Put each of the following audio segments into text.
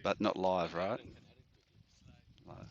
but not live, right? Live.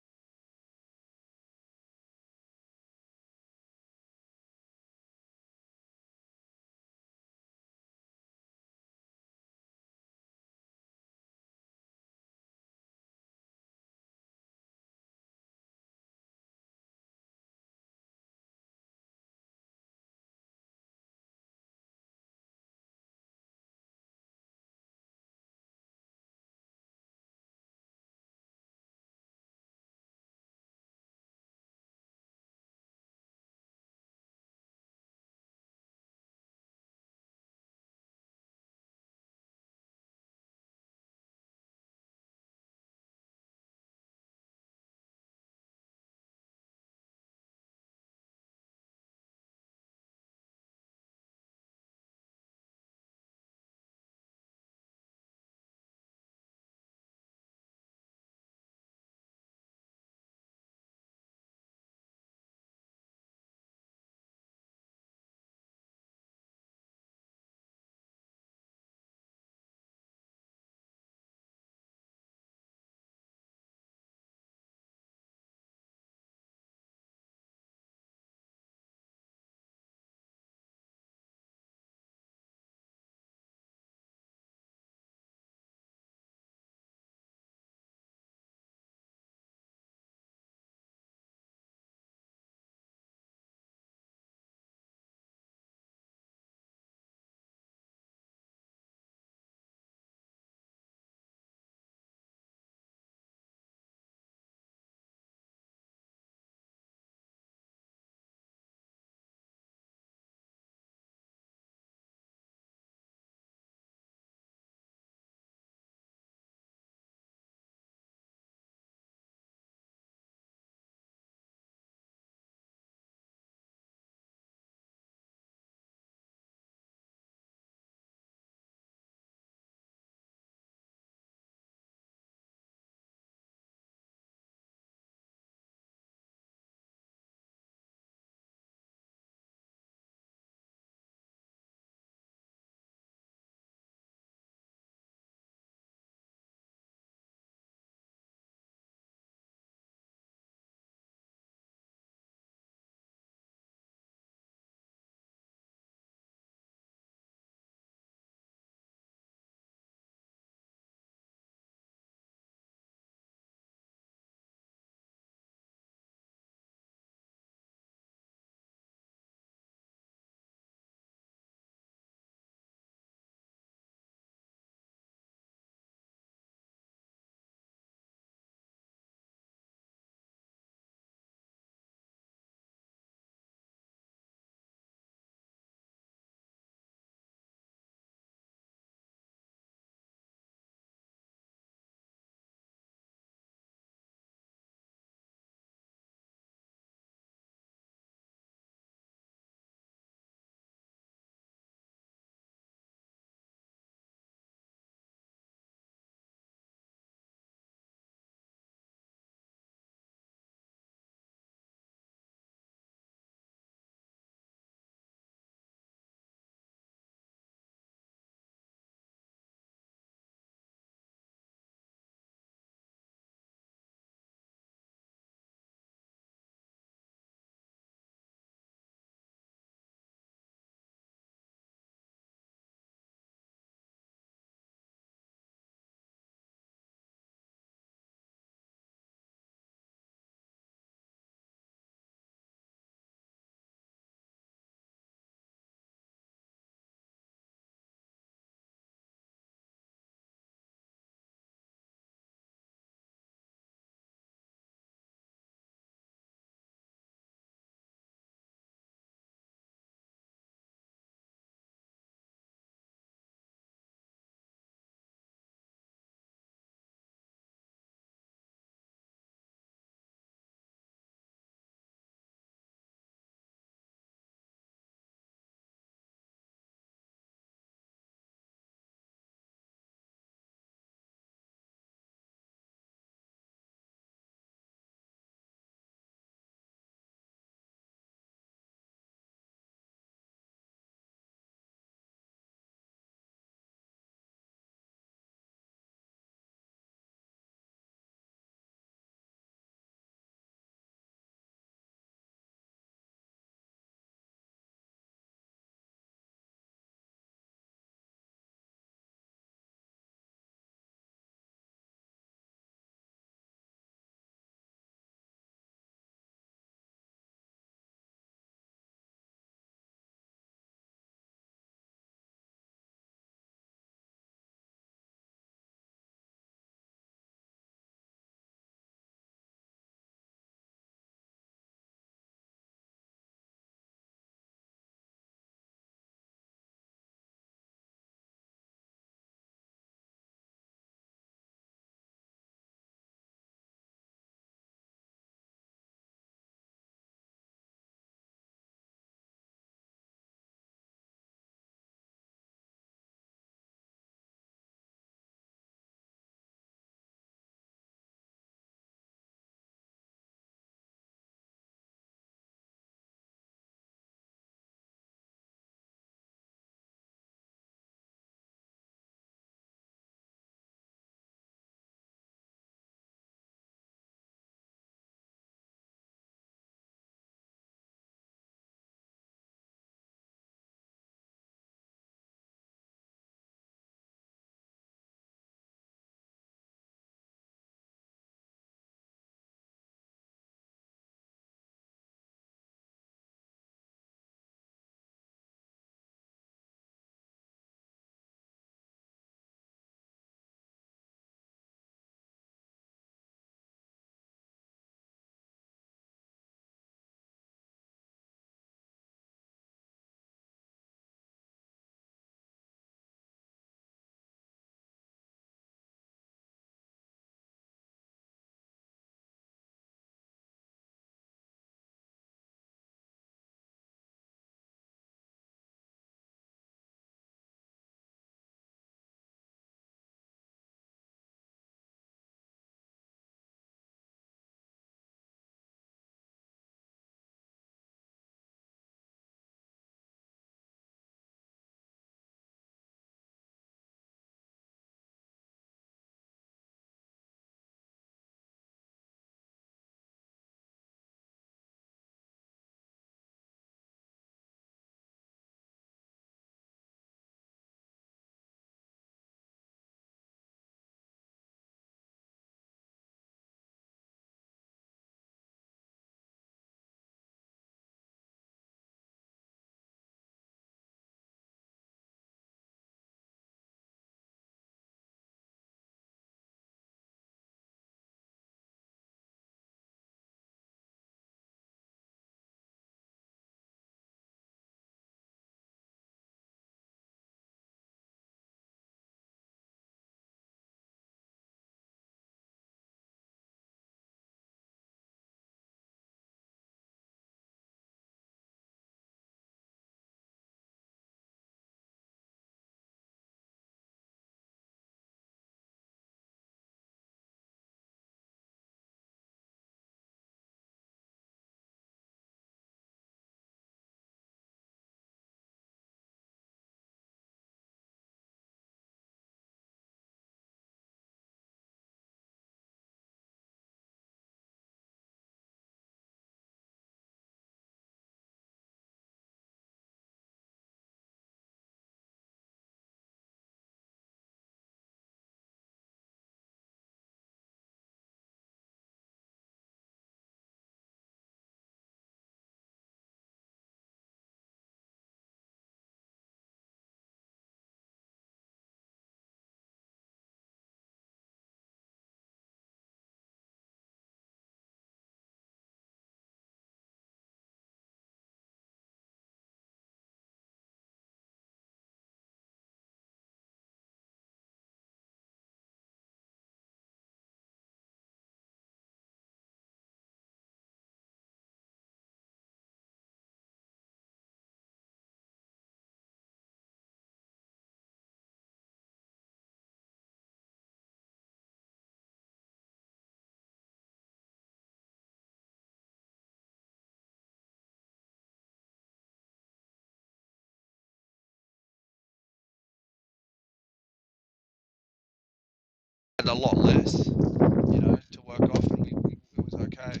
had a lot less, to work off, and it was okay.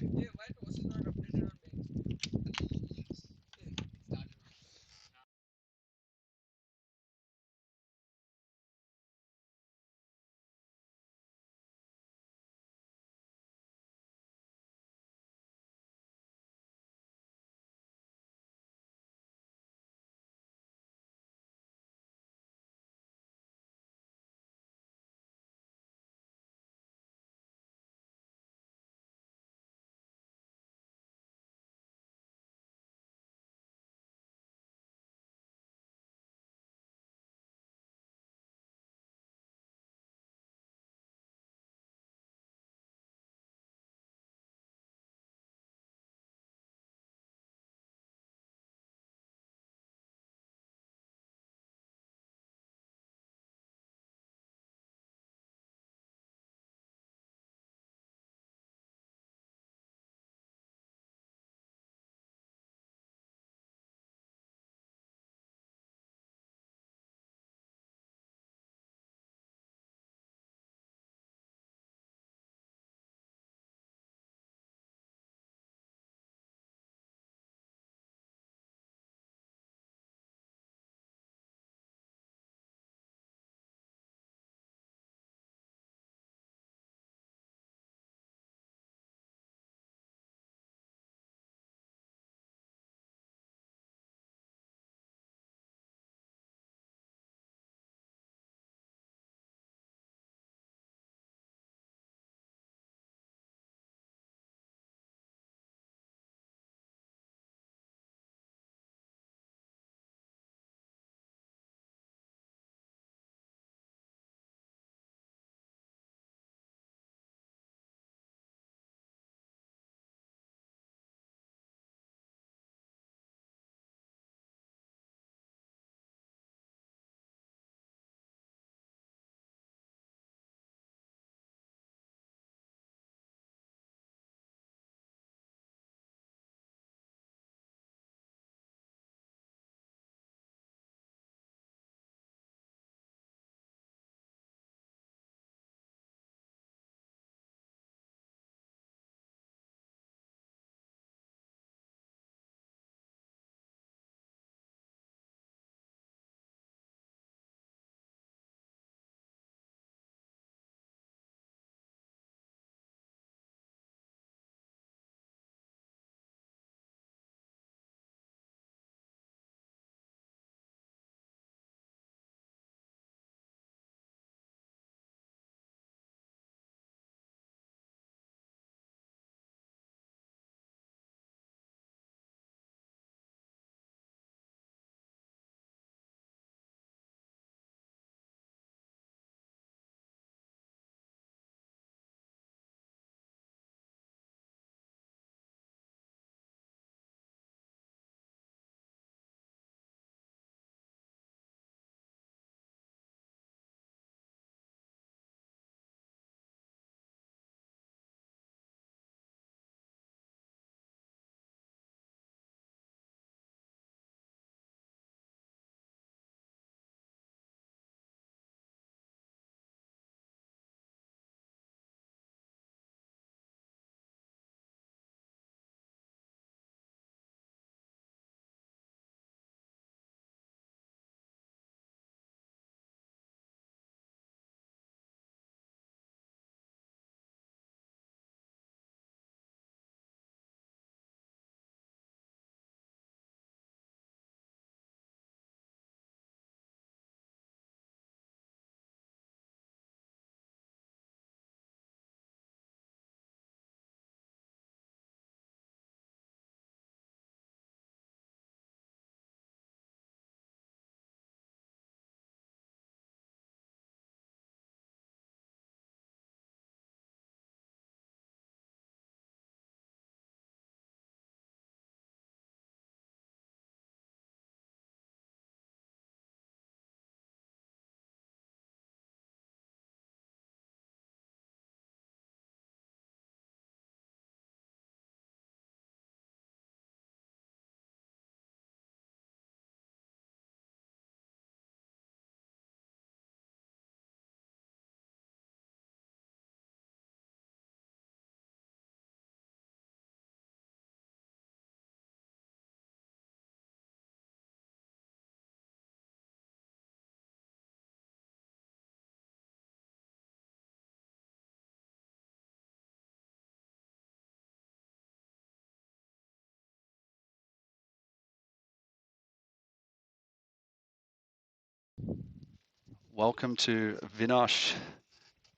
Welcome to Vinosh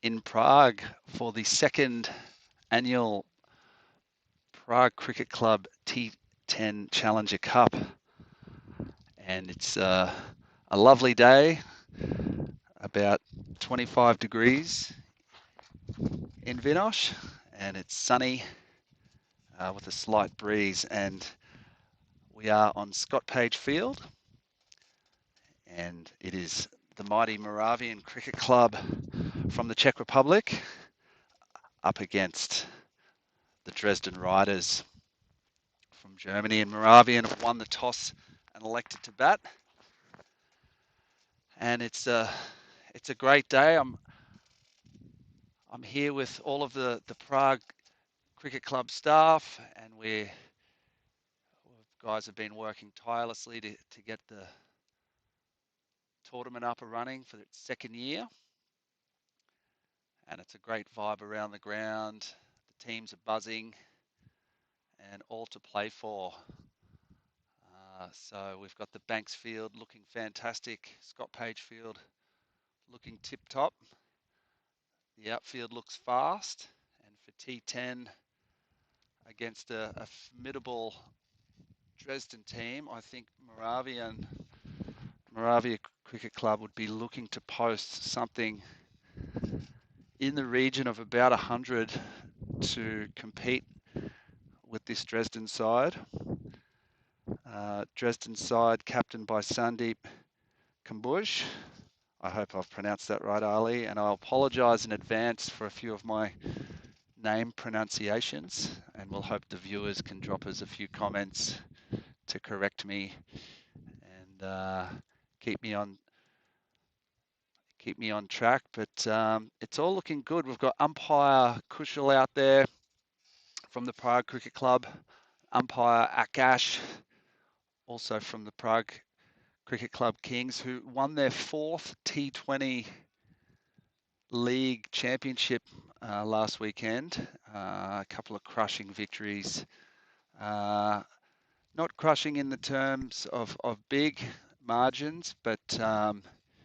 in Prague for the second annual Prague Cricket Club T10 Challenger Cup. And it's a lovely day, about 25 degrees in Vinosh, and it's sunny with a slight breeze. And we are on Scott Page Field, and it is the mighty Moravian Cricket Club from the Czech Republic up against the Dresden Riders from Germany. And Moravian have won the toss and elected to bat. And it's a great day. I'm here with all of the Prague Cricket Club staff, and guys have been working tirelessly to get the tournament up and running for its second year. And it's a great vibe around the ground. The teams are buzzing and all to play for. So we've got the Banks Field looking fantastic, Scott Page Field looking tip-top. The outfield looks fast, and for T10 against a formidable Dresden team, I think Moravia Cricket Club would be looking to post something in the region of about 100 to compete with this Dresden side. Dresden side captained by Sandeep Kambuj. I hope I've pronounced that right, Ali, and I'll apologise in advance for a few of my name pronunciations, and we'll hope the viewers can drop us a few comments to correct me and keep me on track. But it's all looking good. We've got umpire Kushal out there from the Prague Cricket Club, umpire Akash, also from the Prague Cricket Club Kings, who won their fourth T20 League Championship last weekend. A couple of crushing victories. Not crushing in the terms of big margins, but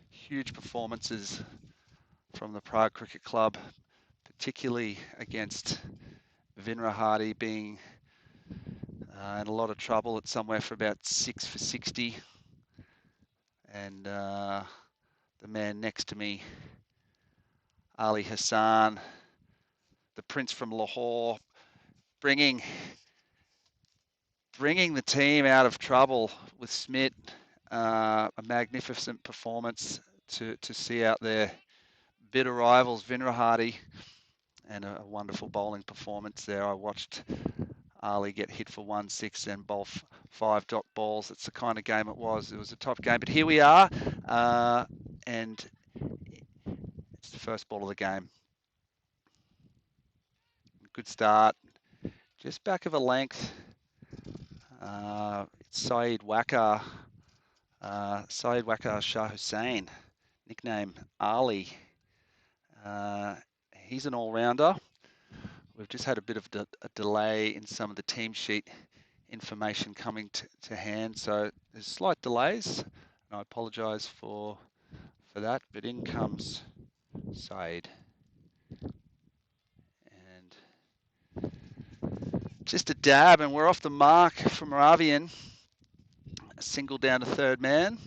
huge performances from the Prague Cricket Club, particularly against Vinrahati being in a lot of trouble at somewhere for about 6 for 60. And the man next to me, Ali Hassan, the Prince from Lahore, bringing the team out of trouble with Smith. A magnificent performance to see out their bitter rivals, Vinrahati, and a wonderful bowling performance there. I watched Ali get hit for 1-6 and bowl 5 dot balls. It's the kind of game it was. It was a top game, but here we are, and it's the first ball of the game. Good start, just back of a length. Syed Wakar Shah Hussain, nickname Ali. He's an all-rounder. We've just had a bit of a delay in some of the team sheet information coming to hand, so there's slight delays, and I apologise for that. But in comes Syed, and just a dab, and we're off the mark for Moravian. A single down to third man.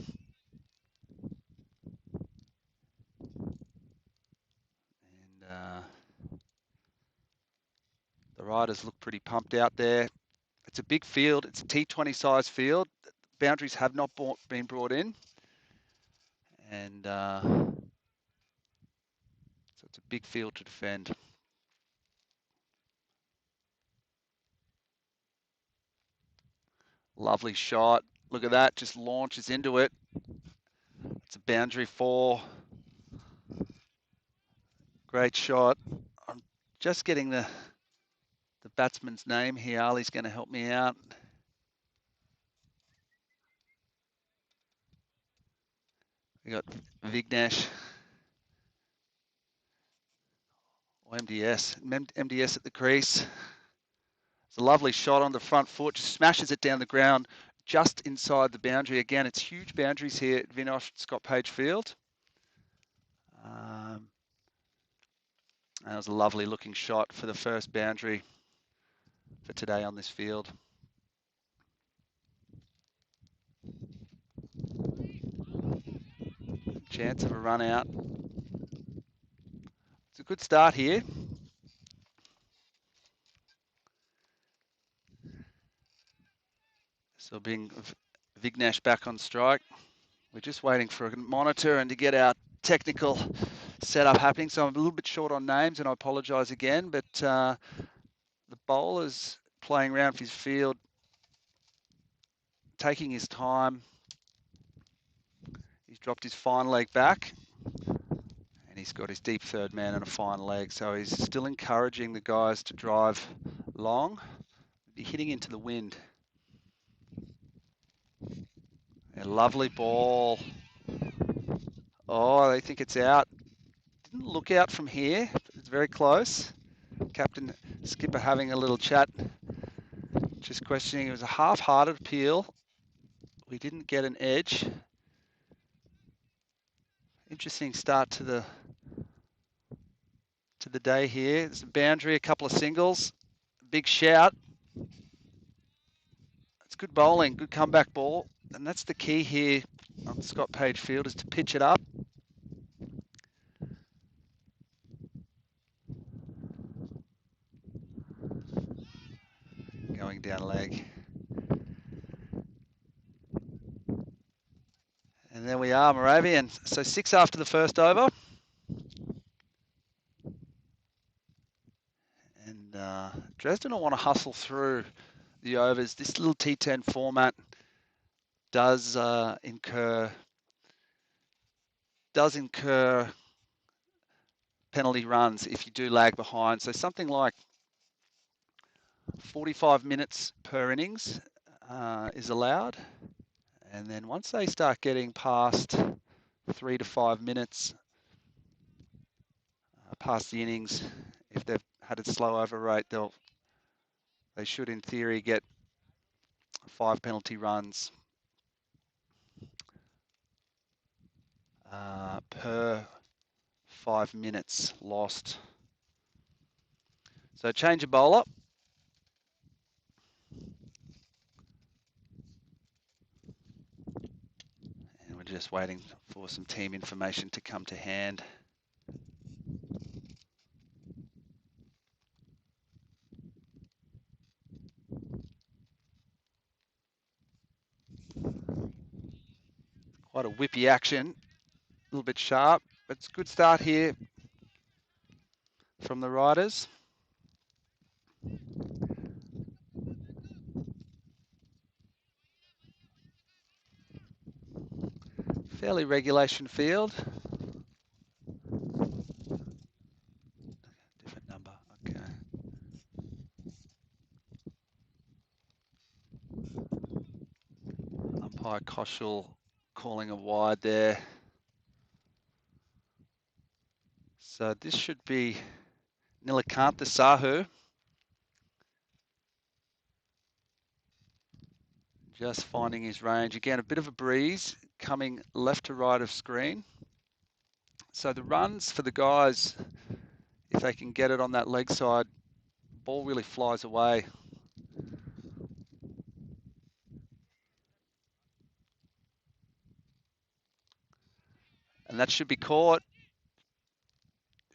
And the riders look pretty pumped out there. It's a big field. It's a T20 size field. Boundaries have not been brought in. And so it's a big field to defend. Lovely shot. Look at that, just launches into it. It's a boundary 4. Great shot. I'm just getting the batsman's name here. Ali's going to help me out. We got Vignesh, or MDS at the crease. It's a lovely shot on the front foot, just smashes it down the ground just inside the boundary. Again, it's huge boundaries here at Vinosh Scott Page Field. That was a lovely looking shot for the first boundary for today on this field. Chance of a run out. It's a good start here. So being Vignesh back on strike. We're just waiting for a monitor and to get our technical setup happening. So I'm a little bit short on names and I apologise again, but the bowler's playing around for his field, taking his time. He's dropped his fine leg back and he's got his deep third man and a fine leg. So he's still encouraging the guys to drive long, be hitting into the wind. A lovely ball. Oh, they think it's out. Didn't look out from here. It's very close. Captain Skipper having a little chat, just questioning. It was a half-hearted appeal. We didn't get an edge. Interesting start to the day here. There's a boundary, a couple of singles, big shout. It's good bowling, good comeback ball, and that's the key here on Scott Page Field, is to pitch it up. Going down leg. And there we are, Moravian. So 6 after the first over. And Dresden will want to hustle through the overs. This little T10 format does incur penalty runs if you do lag behind. So something like 45 minutes per innings is allowed. And then once they start getting past 3 to 5 minutes past the innings, if they've had a slow over rate, they should in theory get 5 penalty runs per 5 minutes lost. So change of bowler. And we're just waiting for some team information to come to hand. Quite a whippy action, a little bit sharp, but it's a good start here from the riders. Fairly regulation field. Different number, okay. Umpire Koshel calling a wide there. So this should be Nilakantha Sahu. Just finding his range. Again, a bit of a breeze coming left to right of screen. So the runs for the guys, if they can get it on that leg side, ball really flies away. And that should be caught.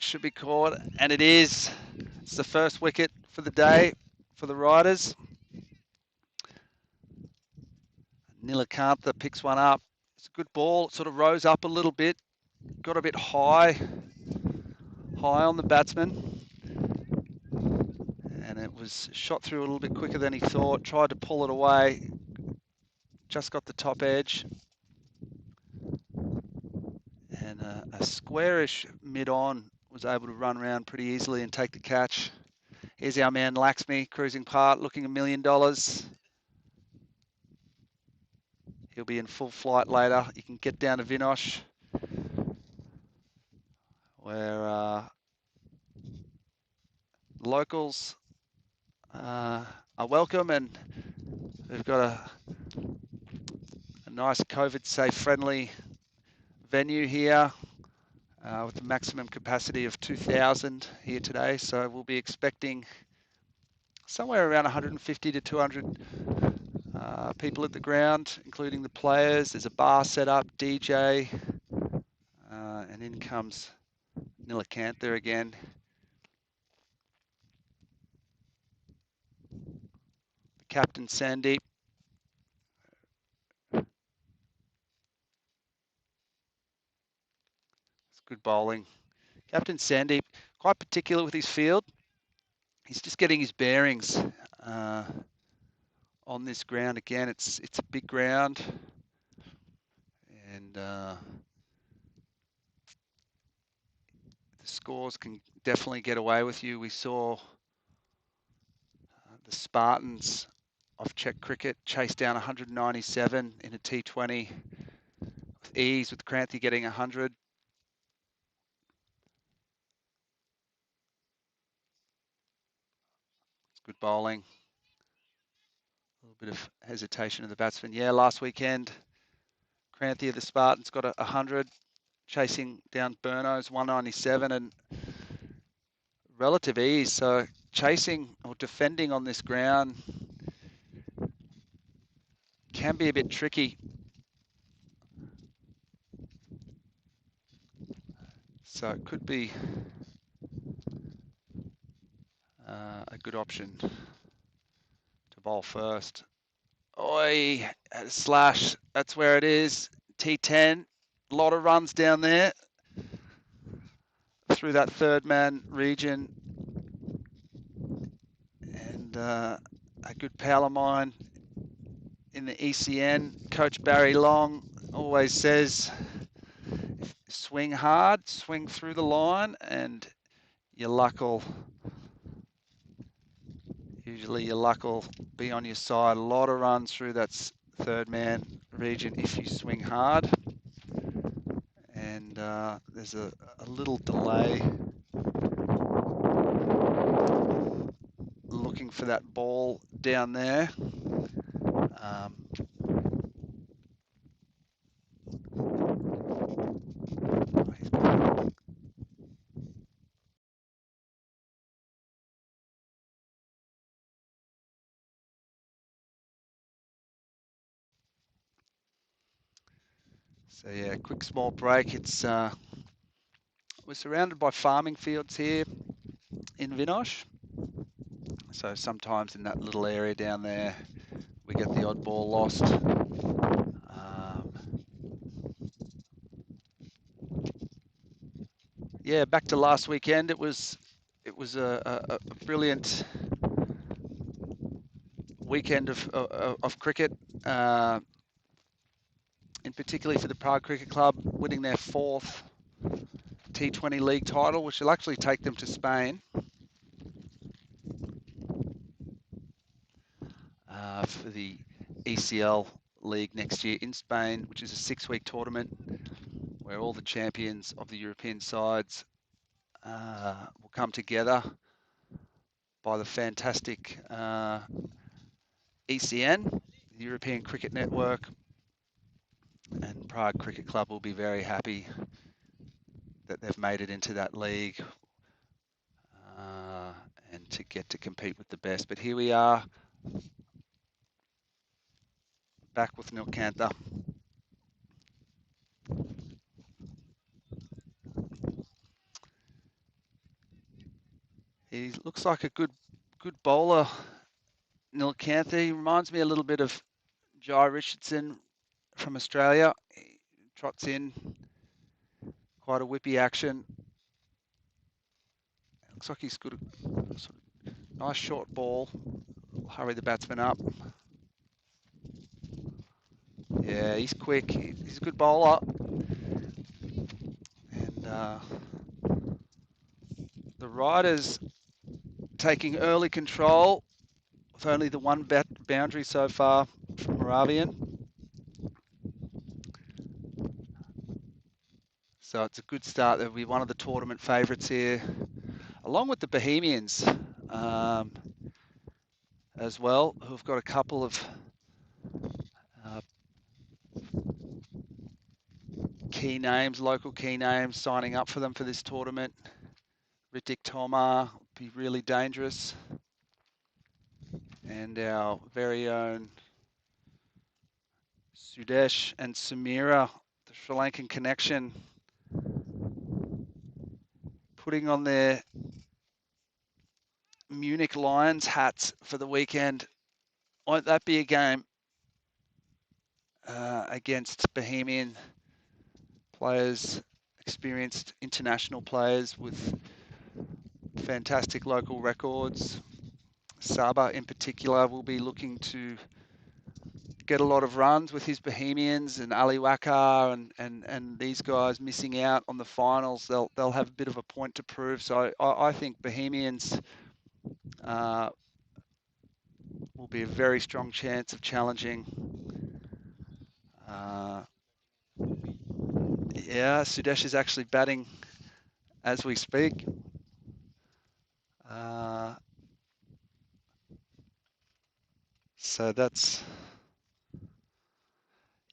Should be caught, and it is. It's the first wicket for the day for the Riders. Nilakantha picks one up. It's a good ball. It sort of rose up a little bit, got a bit high on the batsman, and it was shot through a little bit quicker than he thought. Tried to pull it away, just got the top edge, and a squarish mid-on was able to run around pretty easily and take the catch. Here's our man Laxmi cruising part, looking $1 million. He'll be in full flight later. You can get down to Vinosh, where locals are welcome, and we've got a nice COVID-safe friendly venue here. with a maximum capacity of 2,000 here today. So we'll be expecting somewhere around 150 to 200 people at the ground, including the players. There's a bar set up, DJ, and in comes Nilakantha again. The captain, Sandeep. It's good bowling. Captain Sandeep, quite particular with his field. He's just getting his bearings on this ground again. It's a big ground, and the scores can definitely get away with you. We saw the Spartans of Czech cricket chase down 197 in a T20 with ease, with Kranthi getting 100. It's good bowling. A little bit of hesitation of the batsman. Yeah, last weekend, Kranthi of the Spartans got 100, chasing down Burno's 197, and relative ease. So chasing or defending on this ground can be a bit tricky. So it could be a good option to bowl first. Oi, a slash, that's where it is. T10, a lot of runs down there through that third man region. And a good power line in the ECN. Coach Barry Long always says, swing hard, swing through the line, and usually your luck will be on your side. A lot of runs through that third man region if you swing hard. And there's a little delay looking for that ball down there. So yeah, quick small break. We're surrounded by farming fields here in Vinosh. So sometimes in that little area down there, we get the odd ball lost. Yeah, back to last weekend. It was a brilliant weekend of cricket, in particularly for the Prague Cricket Club, winning their 4th T20 league title, which will actually take them to Spain for the ECL league next year in Spain, which is a 6-week tournament where all the champions of the European sides will come together by the fantastic ECN, the European Cricket Network, and Prague Cricket Club will be very happy that they've made it into that league and to get to compete with the best. But here we are, back with Nilkantha. He looks like a good bowler, Nilkantha. He reminds me a little bit of Jai Richardson from Australia. He trots in, quite a whippy action. Looks like he's got a sort of nice short ball. Will hurry the batsman up. Yeah, he's quick. He's a good bowler. And the Riders taking early control with only the one boundary so far from Moravian. So it's a good start. They'll be one of the tournament favourites here, along with the Bohemians as well, who've got a couple of key names, local key names, signing up for them for this tournament. Ritik Tomar will be really dangerous. And our very own Sudesh and Samira, the Sri Lankan connection, putting on their Munich Lions hats for the weekend. Won't that be a game against Bohemian players, experienced international players with fantastic local records. Saba in particular will be looking to get a lot of runs with his Bohemians, and Ali Wakar and these guys missing out on the finals. They'll have a bit of a point to prove. So I think Bohemians will be a very strong chance of challenging. Yeah, Sudesh is actually batting as we speak. So that's,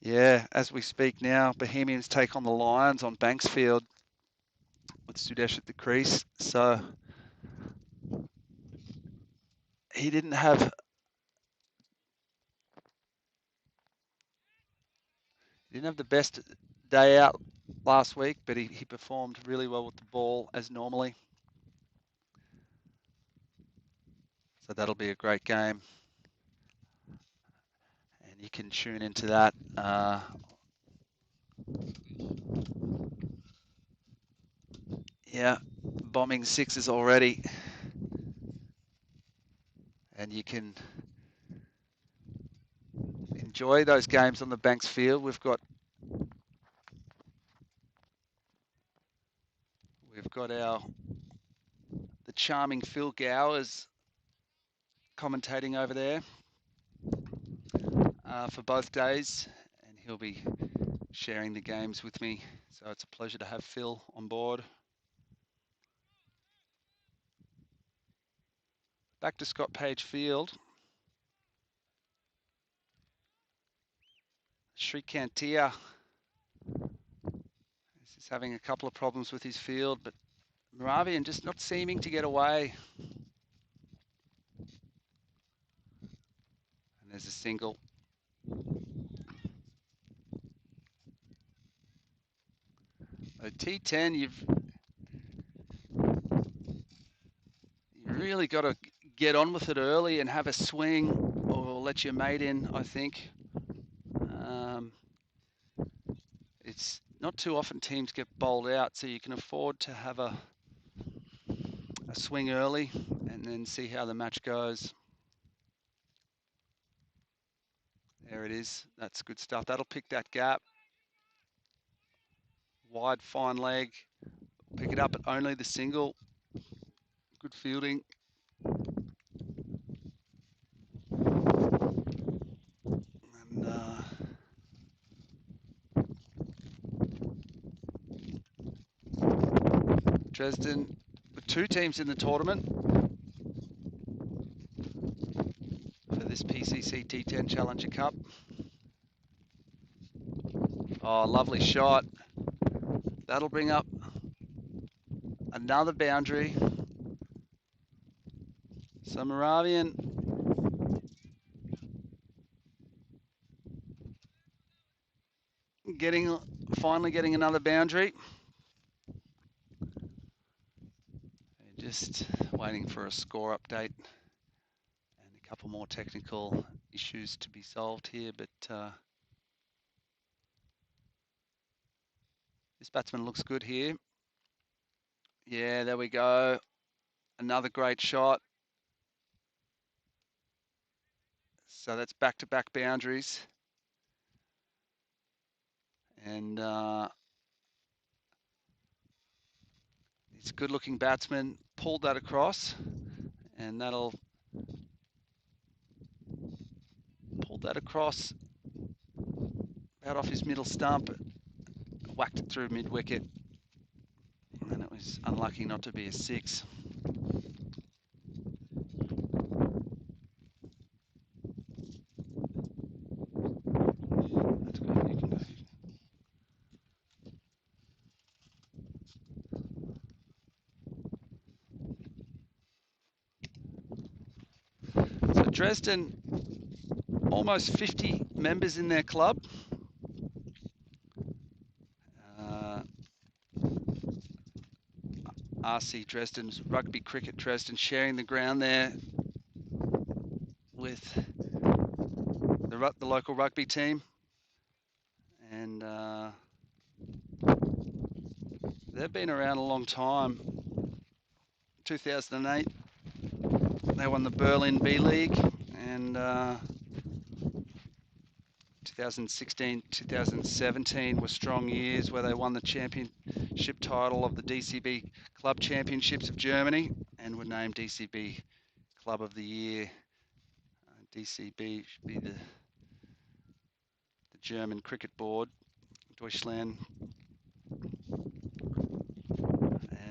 yeah, as we speak now, Bohemians take on the Lions on Banksfield with Sudesh at the crease. So he didn't have the best day out last week, but he performed really well with the ball as normally. So that'll be a great game. And you can tune into that. Yeah, bombing sixes already. And you can enjoy those games on the Banks field. We've got the charming Phil Gowers commentating over there for both days, and he'll be sharing the games with me. So it's a pleasure to have Phil on board. Back to Scott Page Field. Srikantia is having a couple of problems with his field, but Moravian just not seeming to get away. And there's a single. A T10, you've really got to get on with it early and have a swing, or let your mate in, I think. It's not too often teams get bowled out, so you can afford to have a swing early and then see how the match goes. There it is. That's good stuff. That'll pick that gap. Wide, fine leg. Pick it up at only the single. Good fielding. And Dresden with two teams in the tournament for this PCC T10 Challenger Cup. Oh, lovely shot. That'll bring up another boundary. So Moravian finally getting another boundary. Just waiting for a score update and a couple more technical issues to be solved here, but this batsman looks good here. Yeah, there we go. Another great shot. So that's back-to-back boundaries. And it's a good-looking batsman. Pulled that across, and that'll pulled that across about off his middle stump, whacked it through mid-wicket, and it was unlucky not to be a six. That's good. You can go. Dresden, almost 50 members in their club. RC Dresden's Rugby Cricket Dresden sharing the ground there with the local rugby team. And they've been around a long time. 2008, they won the Berlin B League, and 2016, 2017 were strong years where they won the championship title of the DCB Club Championships of Germany and were named DCB Club of the Year. DCB should be the German Cricket Board, Deutschland.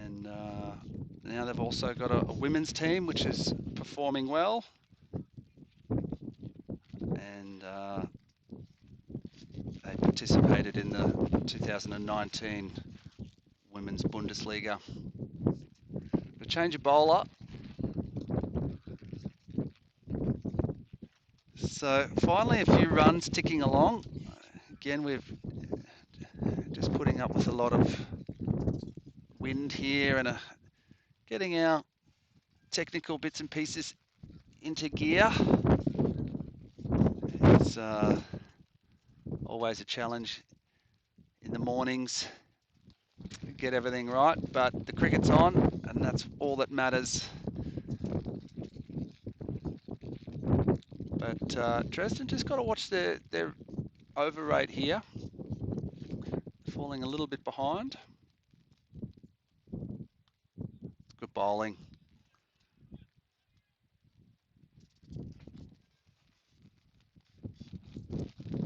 And now they've also got a women's team which is performing well. And they participated in the 2019 Women's Bundesliga. A change of bowler. So finally a few runs ticking along. Again, we've just putting up with a lot of wind here and getting our technical bits and pieces into gear. It's always a challenge in the mornings to get everything right, but the cricket's on and that's all that matters. But Dresden just got to watch their over rate here, falling a little bit behind. Good bowling.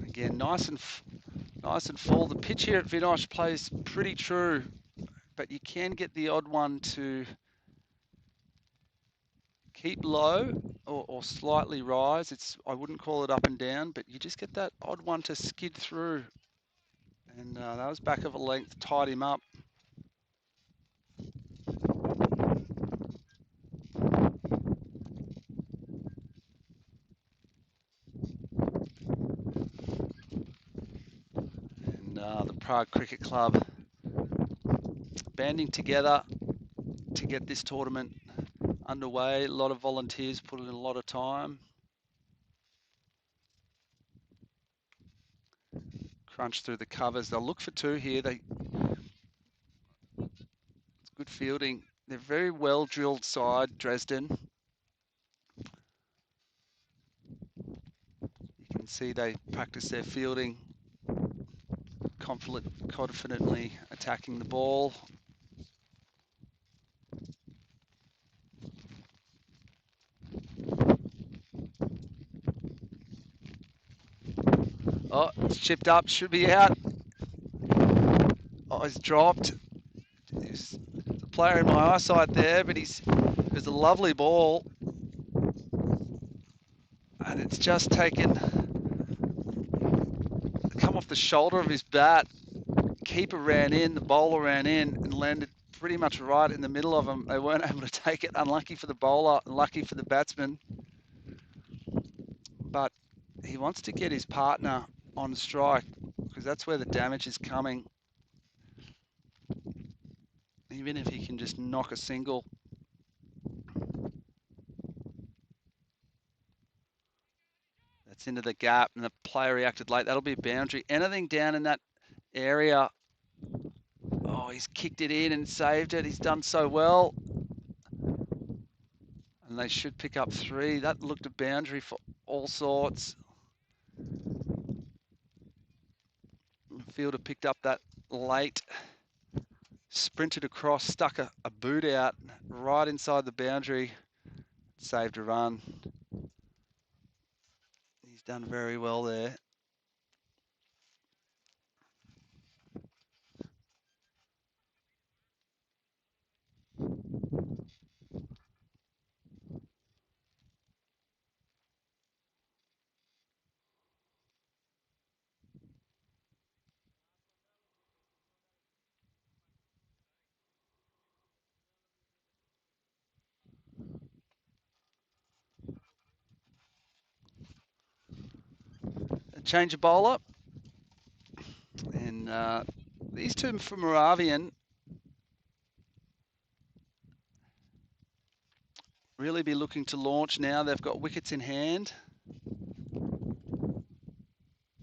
Again, nice and full. The pitch here at Vinosh plays pretty true, but you can get the odd one to keep low or slightly rise. I wouldn't call it up and down, but you just get that odd one to skid through. And that was back of a length, tied him up. And the Prague Cricket Club banding together to get this tournament underway. A lot of volunteers put in a lot of time. Crunch through the covers. They'll look for two here. It's good fielding. They're very well drilled side, Dresden. You can see they practice their fielding, confidently attacking the ball. Oh, it's chipped up, should be out. Oh, he's dropped. He's the player in my eyesight there, but it was a lovely ball. And it's just come off the shoulder of his bat. Keeper ran in, the bowler ran in and landed pretty much right in the middle of them. They weren't able to take it. Unlucky for the bowler, lucky for the batsman. But he wants to get his partner on strike because that's where the damage is coming. Even if he can just knock a single. That's into the gap and the player reacted late. That'll be a boundary. Anything down in that area. Oh, he's kicked it in and saved it. He's done so well. And they should pick up three. That looked a boundary for all sorts. The fielder picked up that late. Sprinted across, stuck a boot out right inside the boundary. Saved a run. He's done very well there. change of bowler. And these two from Moravian really be looking to launch now. They've got wickets in hand.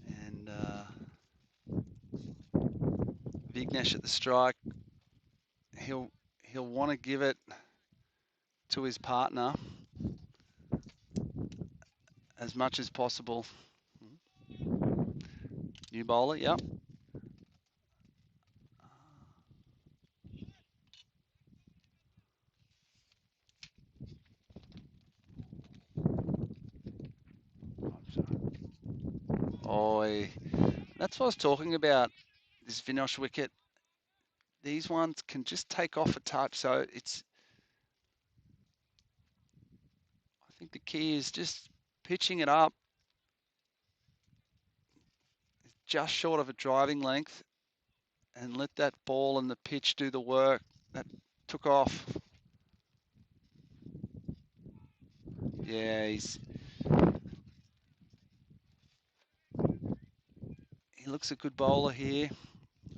And Vignesh at the strike. He'll want to give it to his partner as much as possible. New bowler, yep. Oh, that's what I was talking about. This Vinosh wicket. These ones can just take off a touch. So it's, I think the key is just pitching it up just short of a driving length and let that ball and the pitch do the work. That took off. Yeah, he looks a good bowler here.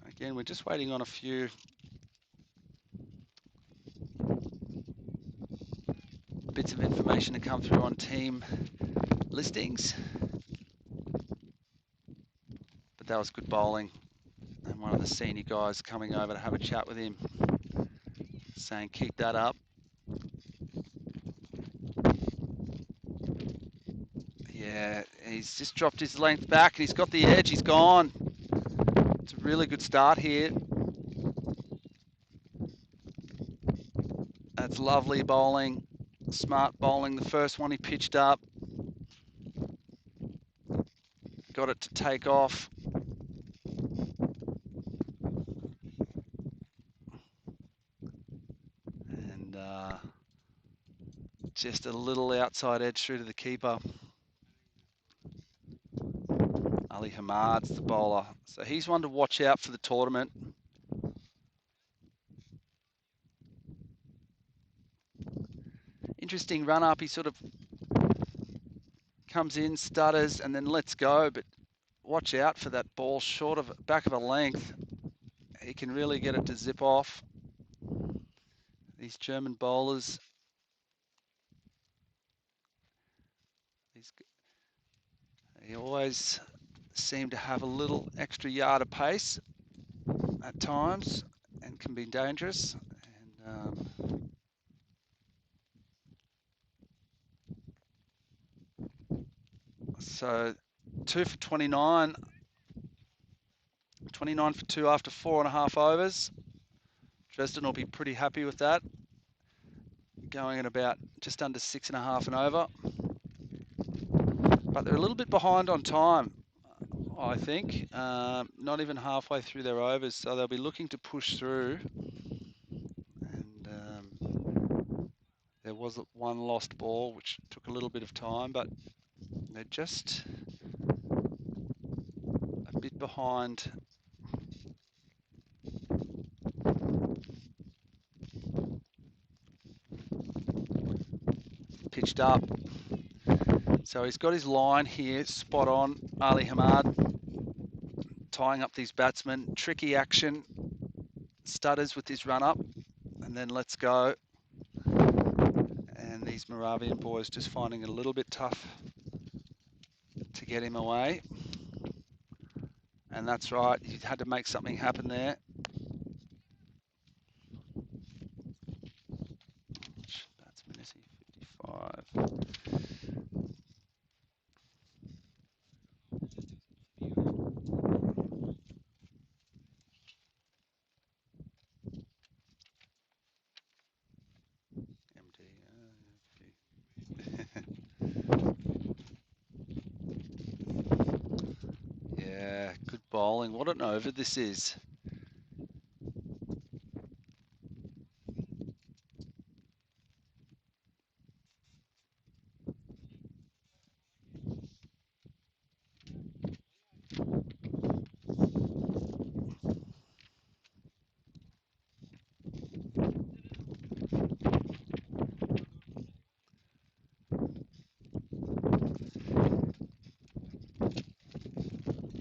Again, we're just waiting on a few bits of information to come through on team listings. But that was good bowling. And one of the senior guys coming over to have a chat with him, saying, keep that up. Yeah, he's just dropped his length back and he's got the edge. He's gone. It's a really good start here. That's lovely bowling. Smart bowling. The first one he pitched up. Got it to take off. And just a little outside edge through to the keeper. Ali Hamad's the bowler. So he's one to watch out for the tournament. Interesting run up. He sort of comes in, stutters, and then lets go. But watch out for that ball short of back of a length. He can really get it to zip off. These German bowlers. They always seem to have a little extra yard of pace at times and can be dangerous. And so 2 for 29. 29 for 2 after 4.5 overs. Dresden will be pretty happy with that. Going at about just under 6.5 and over. But they're a little bit behind on time, I think. Not even halfway through their overs, so they'll be looking to push through. And there was one lost ball, which took a little bit of time, but they're just a bit behind. Pitched up. So he's got his line here, spot on. Ali Hamad tying up these batsmen. Tricky action. Stutters with his run up and then lets go. And these Moravian boys just finding it a little bit tough to get him away. And that's right, he had to make something happen there. Batsman is he 55. Yeah, good bowling. What an over this is.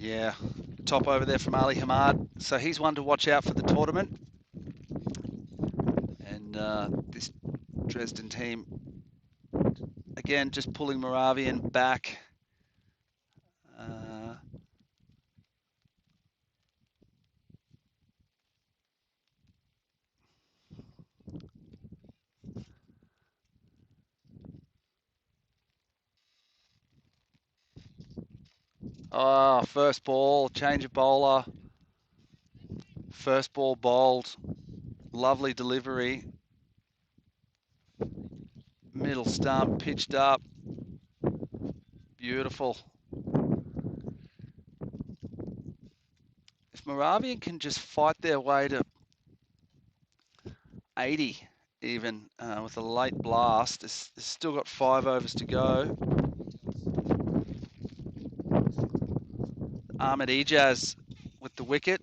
Yeah, top over there from Ali Hamad. So he's one to watch out for the tournament. And this Dresden team, again, just pulling Moravian back. First ball, change of bowler. First ball bowled. Lovely delivery. Middle stump, pitched up. Beautiful. If Moravian can just fight their way to 80 even with a late blast, there's still got 5 overs to go. Ahmed Ijaz with the wicket.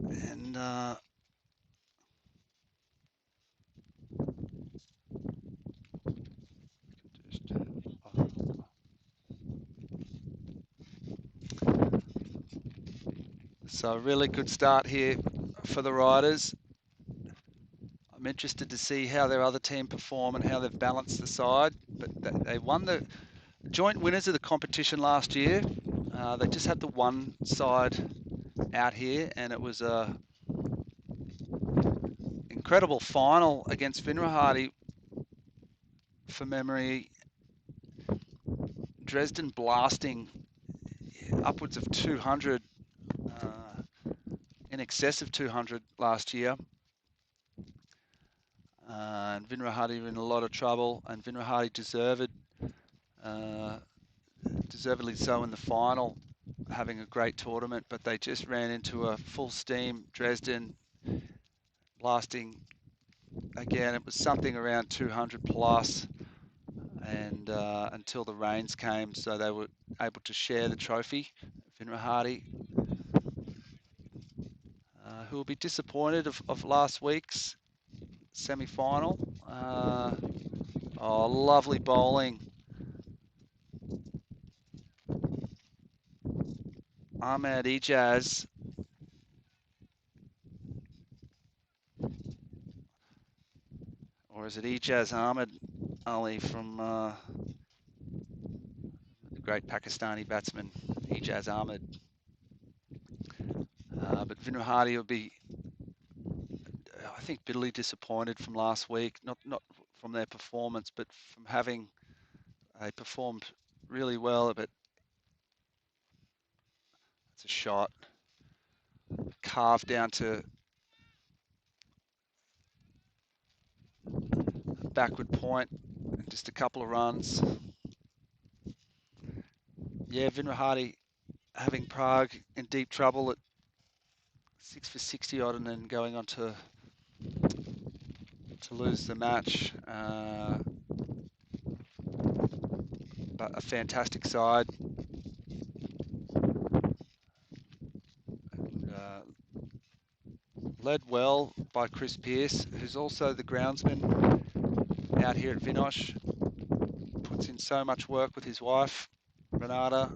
And so a really good start here for the Riders. I'm interested to see how their other team perform and how they've balanced the side. But they won the joint winners of the competition last year. They just had the one side out here, and it was a incredible final against Vinrahati. For memory, Dresden blasting upwards of 200, in excess of 200 last year. And Vinrahati were in a lot of trouble, and Vinrahati deservedly so in the final, having a great tournament, but they just ran into a full steam Dresden, blasting again. It was something around 200 plus, and until the rains came, so they were able to share the trophy. Vinrahati, who will be disappointed of last week's semi-final. Lovely bowling. Ahmed Ijaz. Or is it Ijaz Ahmed Ali from the great Pakistani batsman, Ijaz Ahmed. But Vinrahati will be, I think, bitterly disappointed from last week. Not from their performance, but from having they performed really well. But it's a shot carved down to a backward point, and just a couple of runs. Yeah, Vinrahati having Prague in deep trouble at 6 for 60 odd, and then going on to lose the match. But a fantastic side. And, led well by Chris Pearce, who's also the groundsman out here at Vinosh. Puts in so much work with his wife, Renata,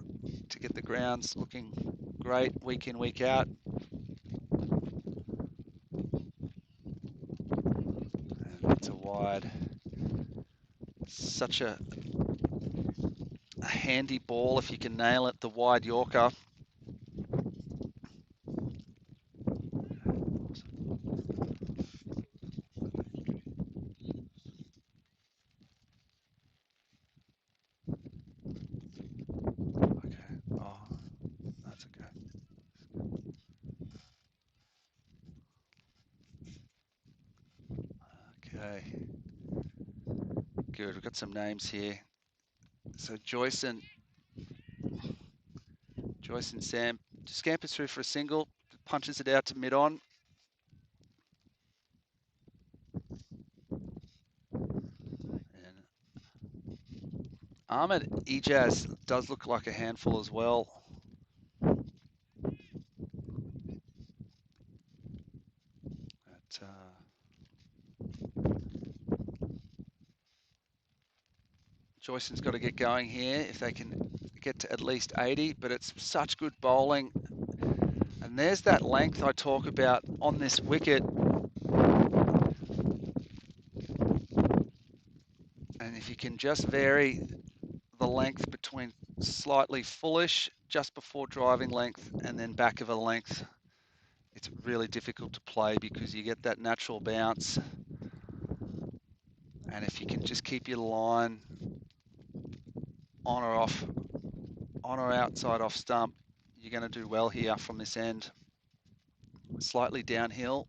to get the grounds looking great week in, week out. And it's a wide. Such a handy ball if you can nail it, the wide Yorker. Okay, oh, that's okay. Okay, good, we've got some names here. So Joyce and Sam scampers through for a single, punches it out to mid-on. And Ahmed Ijaz does look like a handful as well. But, Joyson's got to get going here if they can get to at least 80, but it's such good bowling. And there's that length I talk about on this wicket. And if you can just vary the length between slightly fullish just before driving length and then back of a length, it's really difficult to play because you get that natural bounce. And if you can just keep your line on or off, on or outside off stump, you're going to do well here from this end. Slightly downhill.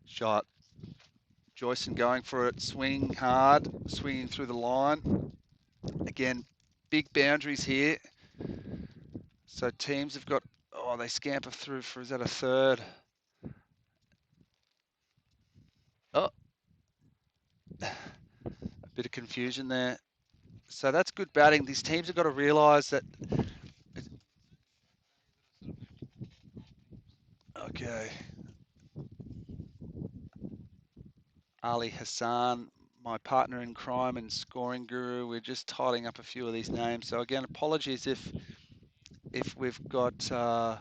Shot. Joyson going for it, swinging hard, swinging through the line. Again, big boundaries here. So teams have got, oh, they scamper through for, is that a third? Oh, a bit of confusion there. So that's good batting. These teams have got to realise that. Okay. Ali Hassan, my partner in crime and scoring guru. We're just tidying up a few of these names. So again, apologies if we've got the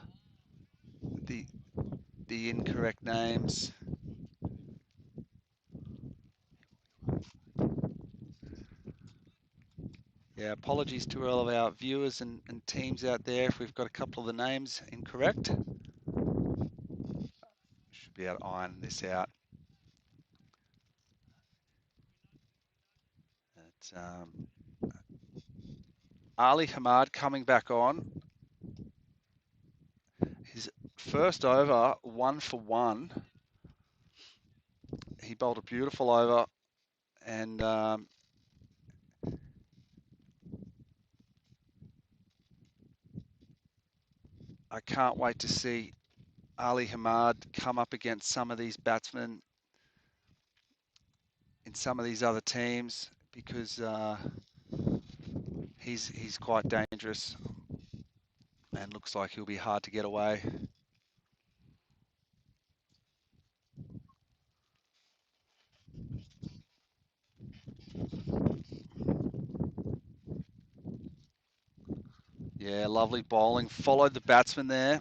incorrect names. Yeah, apologies to all of our viewers and teams out there if we've got a couple of the names incorrect. Should be able to iron this out. But, Ali Hamad coming back on. His first over, 1 for 1. He bowled a beautiful over, and I can't wait to see Ali Hamad come up against some of these batsmen in some of these other teams because he's quite dangerous and looks like he'll be hard to get away. Yeah, lovely bowling. Followed the batsman there.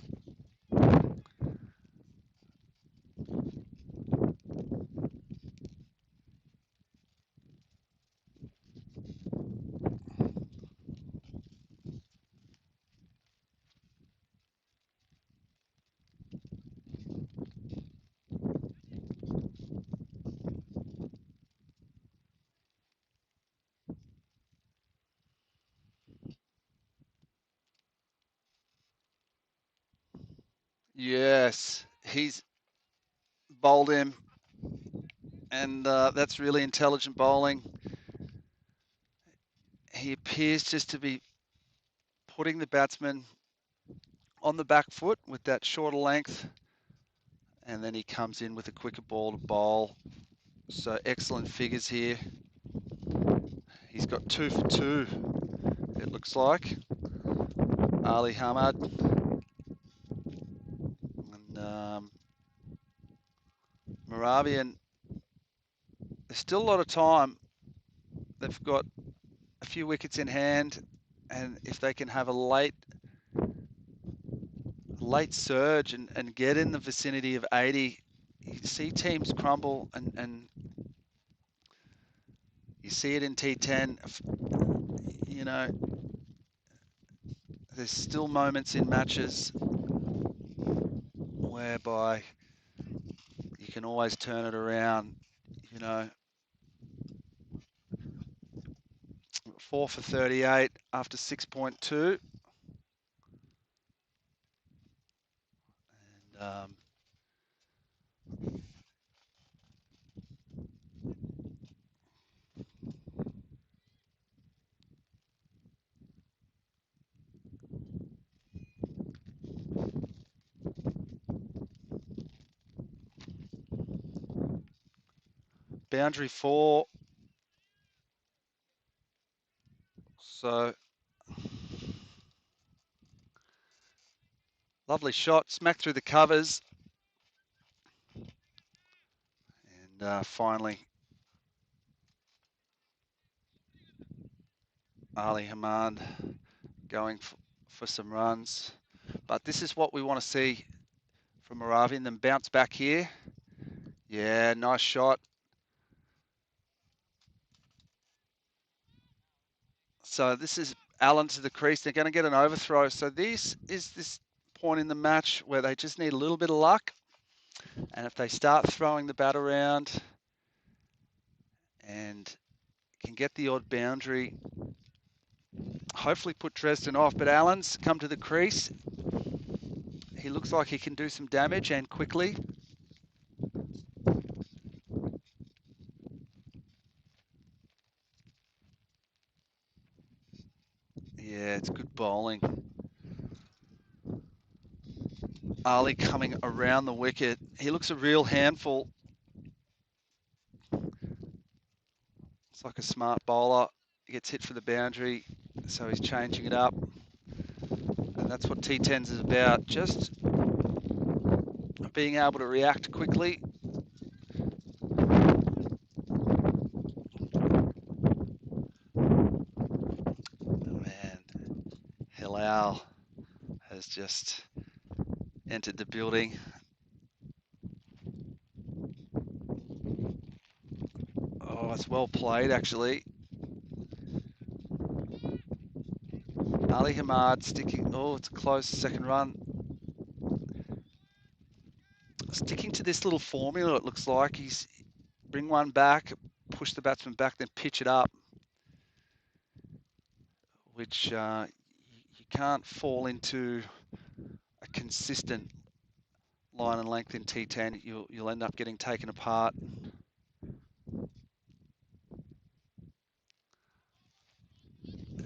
Yes, he's bowled him, and that's really intelligent bowling. He appears just to be putting the batsman on the back foot with that shorter length, and then he comes in with a quicker ball to bowl. So excellent figures here. He's got 2 for 2, it looks like. Ali Hamad. And Moravian, there's still a lot of time. They've got a few wickets in hand, and if they can have a late surge and get in the vicinity of 80, you see teams crumble, and you see it in T10. You know, there's still moments in matches whereby you can always turn it around. You know, 4 for 38 after 6.2. And boundary 4. So lovely shot, smack through the covers, and finally Ali Hamad going for some runs. But this is what we want to see from Moravian. Then bounce back here. Yeah, nice shot. So this is Allen to the crease. They're going to get an overthrow. So this is this point in the match where they just need a little bit of luck. And if they start throwing the bat around and can get the odd boundary, hopefully put Dresden off. But Allen's come to the crease. He looks like he can do some damage and quickly. Yeah, it's good bowling. Ali coming around the wicket. He looks a real handful. It's like a smart bowler. He gets hit for the boundary, so he's changing it up. And that's what T10s is about. Just being able to react quickly. Man, Hilal has just entered the building. Oh, it's well played, actually. Ali Hamad sticking. Oh, it's a close second run. Sticking to this little formula, it looks like. He's bring one back, push the batsman back, then pitch it up, which you can't fall into a consistent line and length in T10. You'll end up getting taken apart.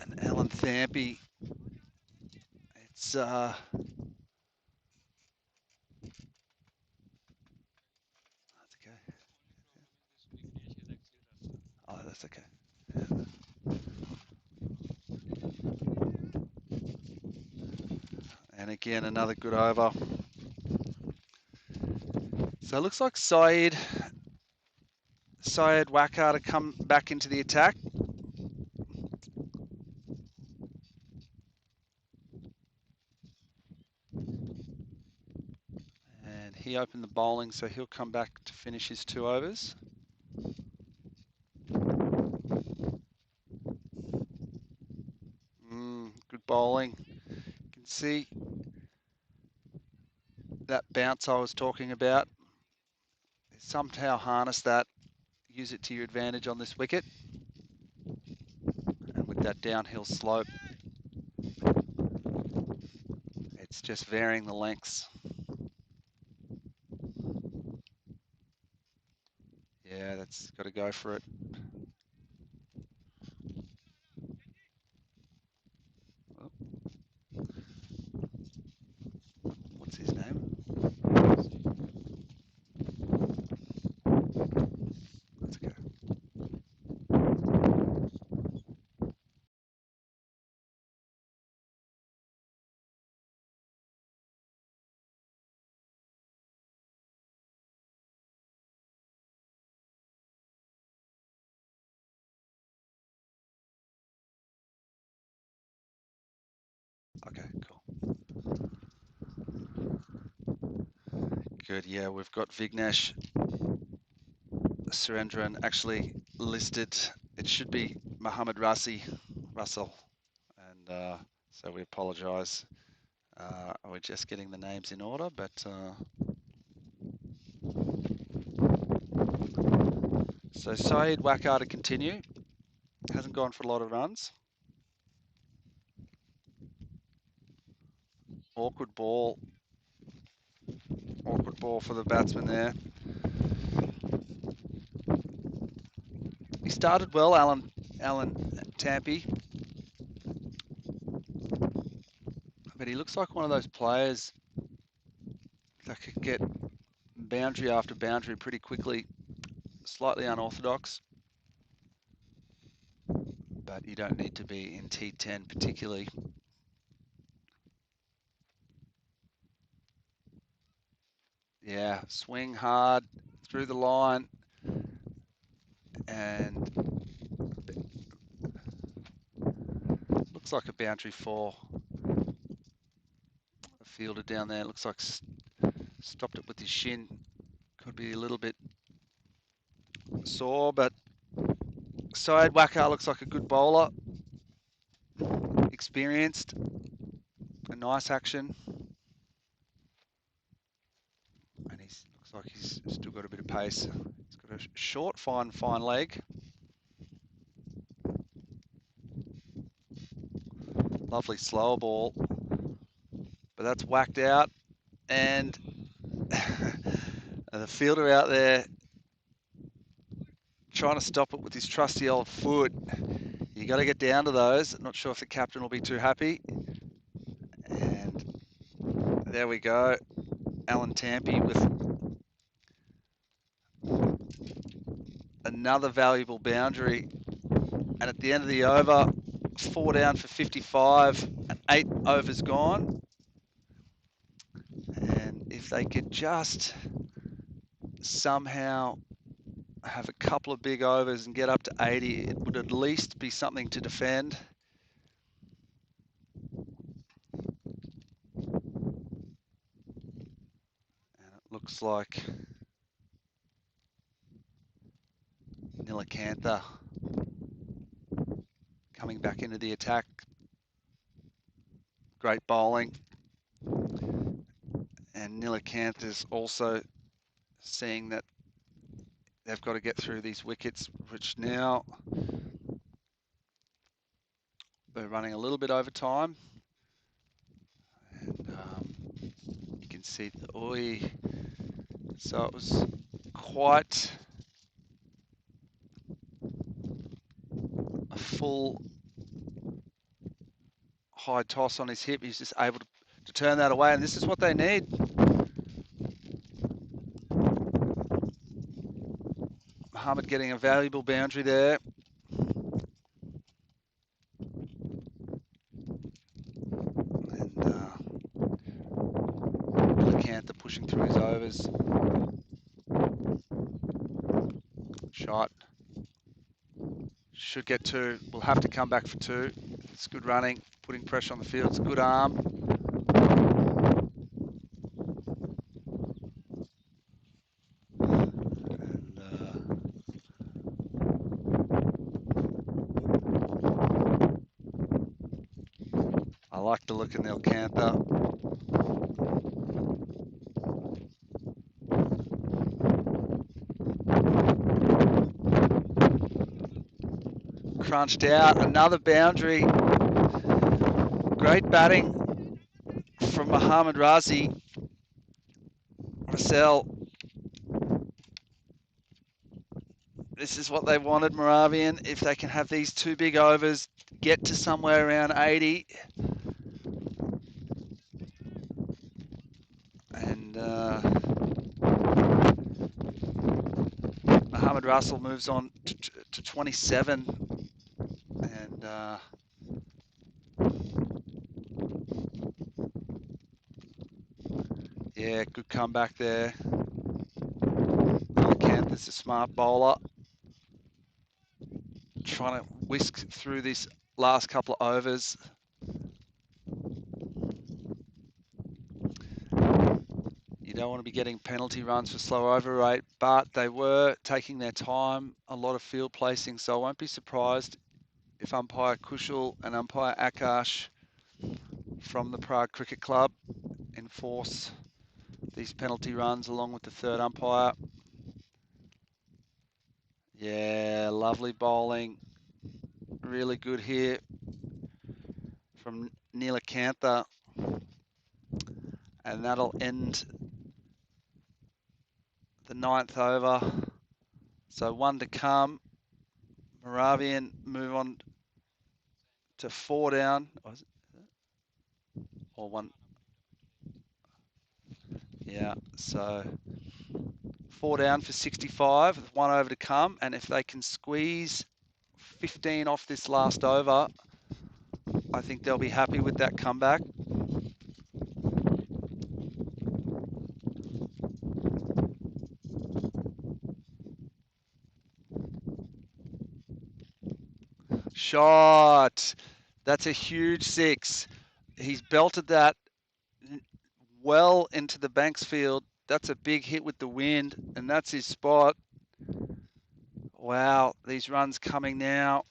And Alan Thampy, it's that's okay. Oh, that's okay. And again, another good over. So it looks like Syed Wakar to come back into the attack. And he opened the bowling, so he'll come back to finish his 2 overs. Good bowling. You can see that bounce I was talking about. Somehow harness that, use it to your advantage on this wicket. And with that downhill slope, it's just varying the lengths. Yeah, that's got to go for it. Oh. What's his name? That's okay. Okay, cool. Good, yeah, we've got Vignesh Surendran actually listed. It should be Muhammad Russell. And so we apologise. We're just getting the names in order, but so Syed Wakar to continue. Hasn't gone for a lot of runs. Awkward ball for the batsman there. He started well, Alan Tampy, but he looks like one of those players that could get boundary after boundary pretty quickly. Slightly unorthodox, but you don't need to be in T10 particularly. Yeah, swing hard through the line and looks like a boundary for a fielder down there. Looks like stopped it with his shin. Could be a little bit sore, but Syed Wakar looks like a good bowler. Experienced. A nice action. And he looks like he's still got a bit of pace. He's got a short, fine leg. Lovely slower ball. But that's whacked out. And the fielder out there trying to stop it with his trusty old foot. You got to get down to those. Not sure if the captain will be too happy. And there we go. Alan Tampy with another valuable boundary. And at the end of the over, 4 down for 55 and 8 overs gone. And if they could just somehow have a couple of big overs and get up to 80, it would at least be something to defend. And it looks like Nilakantha coming back into the attack. Great bowling. And Nilakantha's also seeing that they've got to get through these wickets, which now they're running a little bit over time. And you can see the oi. So it was quite a full high toss on his hip. He's just able to turn that away, and this is what they need. Muhammad getting a valuable boundary there. And Nilakantha pushing through his overs. Shot. Should get 2. We'll have to come back for 2. It's good running, putting pressure on the field. It's a good arm. I like the look of Nilakantha. Crunched out, another boundary. Great batting from Mohammad Razi. Marcel. This is what they wanted, Moravian. If they can have these 2 big overs, get to somewhere around 80. And Mohammad Russell moves on to 27. And yeah, good comeback there. Nilakantha's a smart bowler. Trying to whisk through this last couple of overs. You don't want to be getting penalty runs for slow over rate, but they were taking their time, a lot of field placing, so I won't be surprised if umpire Kushal and umpire Akash from the Prague Cricket Club enforce these penalty runs along with the third umpire. Yeah, lovely bowling. Really good here from Nilakantha. And that'll end the 9th over. So 1 to come. Moravian move on to 4 down. Or 1. Yeah, so 4 down for 65 with 1 over to come. And if they can squeeze 15 off this last over, I think they'll be happy with that comeback. Shot. That's a huge 6. He's belted that well into the Banks field. That's a big hit with the wind, and that's his spot. Wow, these runs coming now.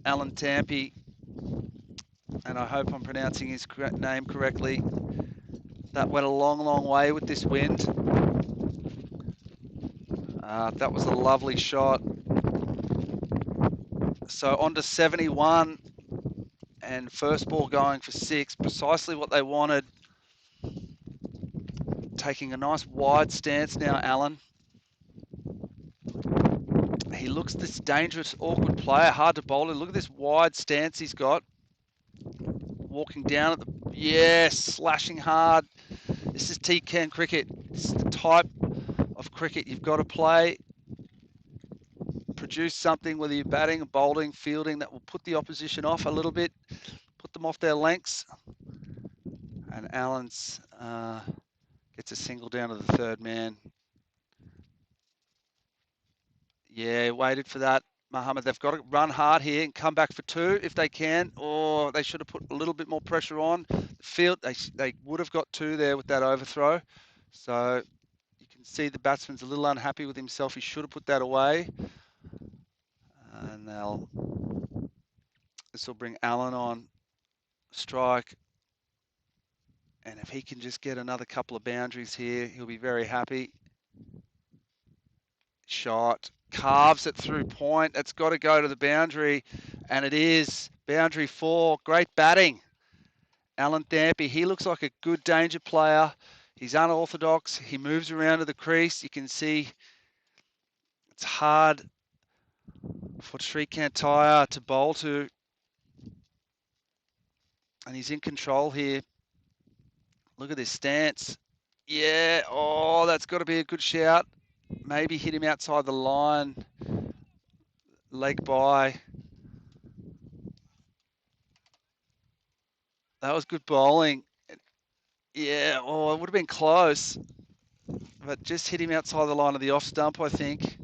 Alan Tampy, and I hope I'm pronouncing his name correctly. That went a long, long way with this wind. That was a lovely shot. So on to 71, and first ball going for 6, precisely what they wanted. Taking a nice wide stance now, Alan. He looks this dangerous, awkward player, hard to bowl. Look at this wide stance he's got. Walking down at the, yes, slashing hard. This is T10 cricket. This is the type of cricket you've got to play. Produce something, whether you're batting, bowling, fielding, that will put the opposition off a little bit, put them off their lengths. And Allen's gets a single down to the third man. Yeah, waited for that. Mohammed, they've got to run hard here and come back for 2 if they can, or they should have put a little bit more pressure on. The field, they would have got 2 there with that overthrow. So you can see the batsman's a little unhappy with himself. He should have put that away. And this will bring Allen on strike. And if he can just get another couple of boundaries here, he'll be very happy. Shot, carves it through point. That's got to go to the boundary, and it is. Boundary 4, great batting. Alan Thampy, he looks like a good danger player. He's unorthodox. He moves around to the crease. You can see it's hard for Srikantaya to bowl to. And he's in control here. Look at this stance. Yeah, oh, that's got to be a good shout. Maybe hit him outside the line. Leg by. That was good bowling. Yeah, oh, it would have been close. But just hit him outside the line of the off stump, I think.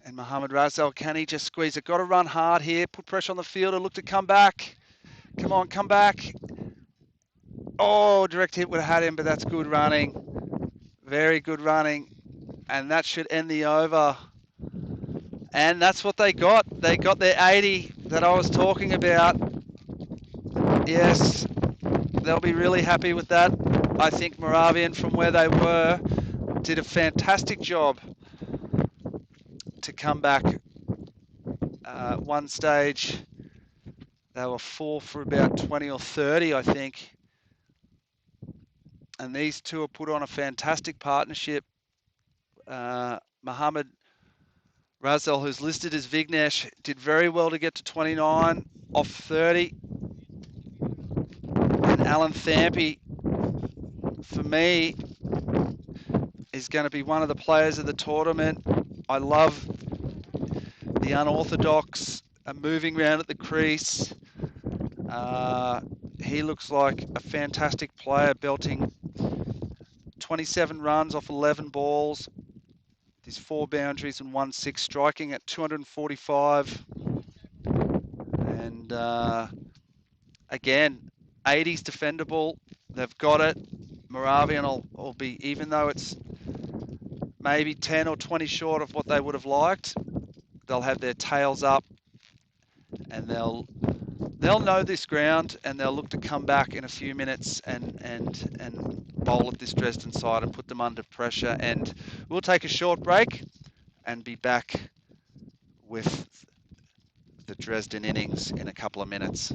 And Mohammad Razal, can he just squeeze it? Got to run hard here, put pressure on the fielder, look to come back. Come on, come back. Oh, direct hit would have had him, but that's good running. Very good running. And that should end the over. And that's what they got. They got their 80 that I was talking about. Yes, they'll be really happy with that. I think Moravian, from where they were, did a fantastic job to come back. One stage, they were 4 for about 20 or 30, I think. And these two have put on a fantastic partnership. Mohammad Razal, who's listed as Vignesh, did very well to get to 29 off 30. And Alan Thampy, for me, is going to be one of the players of the tournament. I love the unorthodox, moving around at the crease. He looks like a fantastic player, belting 27 runs off 11 balls. There's 4 boundaries and 1 6, striking at 245. And again, 80's defendable. They've got it. Moravian will be, even though it's maybe 10 or 20 short of what they would have liked, they'll have their tails up, and they'll know this ground, and they'll look to come back in a few minutes and bowl at this Dresden side and put them under pressure. And we'll take a short break and be back with the Dresden innings in a couple of minutes.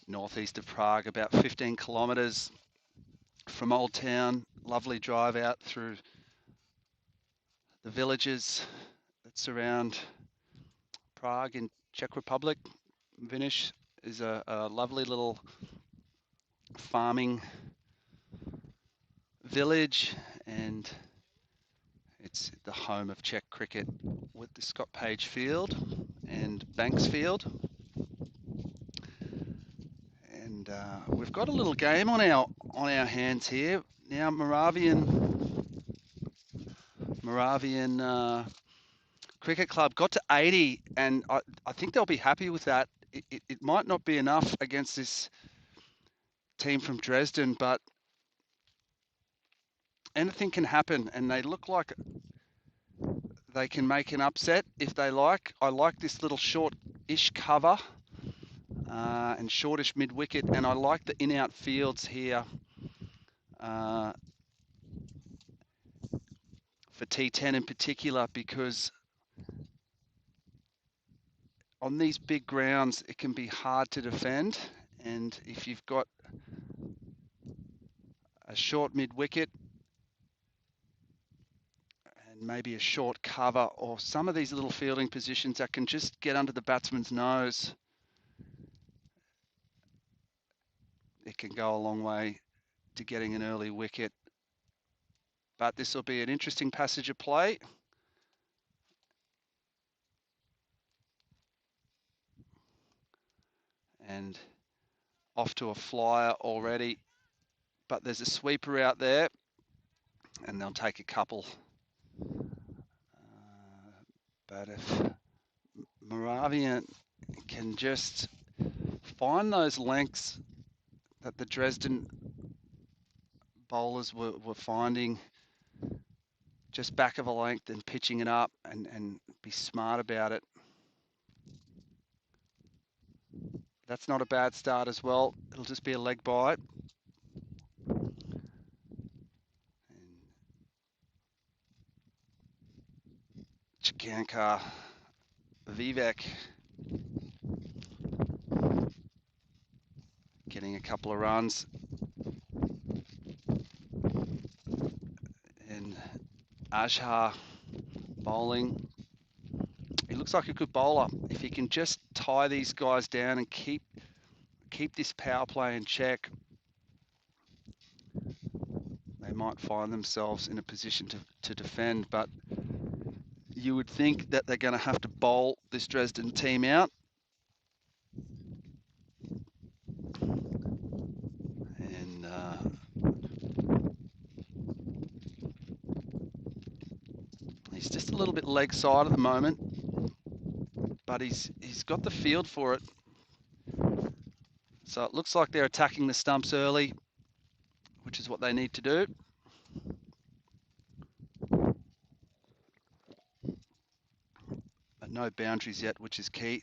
northeast of Prague, about 15 kilometres from Old Town. Lovely drive out through the villages that surround Prague in Czech Republic. Vinish is a lovely little farming village, and it's the home of Czech cricket with the Scott Page Field and Banks Field. And we've got a little game on our hands here now. Moravian Cricket Club got to 80, and I think they'll be happy with that. It might not be enough against this team from Dresden, but anything can happen, and they look like they can make an upset if they like. I like this little short-ish cover and shortish mid-wicket, and I like the in-out fields here for T10 in particular, because on these big grounds it can be hard to defend, and if you've got a short mid-wicket and maybe a short cover, or some of these little fielding positions that can just get under the batsman's nose, it can go a long way to getting an early wicket. But this will be an interesting passage of play. And off to a flyer already, but there's a sweeper out there, and they'll take a couple. But if Moravian can just find those lengths that the Dresden bowlers were finding, just back of a length and pitching it up, and be smart about it. That's not a bad start as well. It'll just be a leg bite. Chikankar, Vivek getting a couple of runs. And Azhar bowling. He looks like a good bowler. If he can just tie these guys down and keep this power play in check, they might find themselves in a position to defend. But you would think that they're going to have to bowl this Dresden team out. And he's just a little bit leg side at the moment, but he's got the field for it. So it looks like they're attacking the stumps early, which is what they need to do. But no boundaries yet, which is key.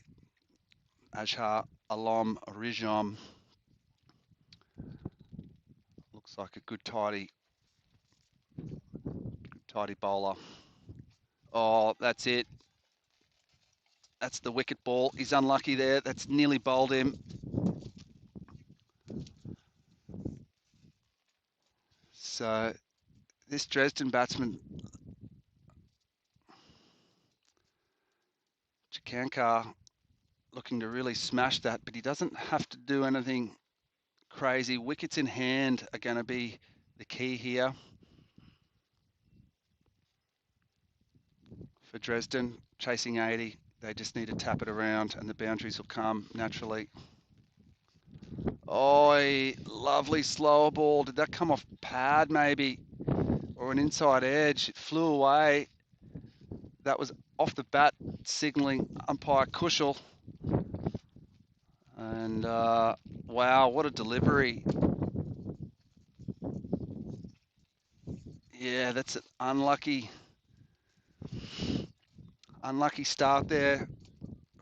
Azhar Alam Rijam looks like a good tidy bowler. Oh, that's it. That's the wicket ball. He's unlucky there. That's nearly bowled him. So this Dresden batsman, Chikankar, looking to really smash that, but he doesn't have to do anything crazy. Wickets in hand are going to be the key here for Dresden. Chasing 80, they just need to tap it around and the boundaries will come naturally. Oh, lovely slower ball. Did that come off pad maybe, or an inside edge? It flew away. That was off the bat, signalling umpire Kushal. And wow, what a delivery. Yeah, that's an unlucky start there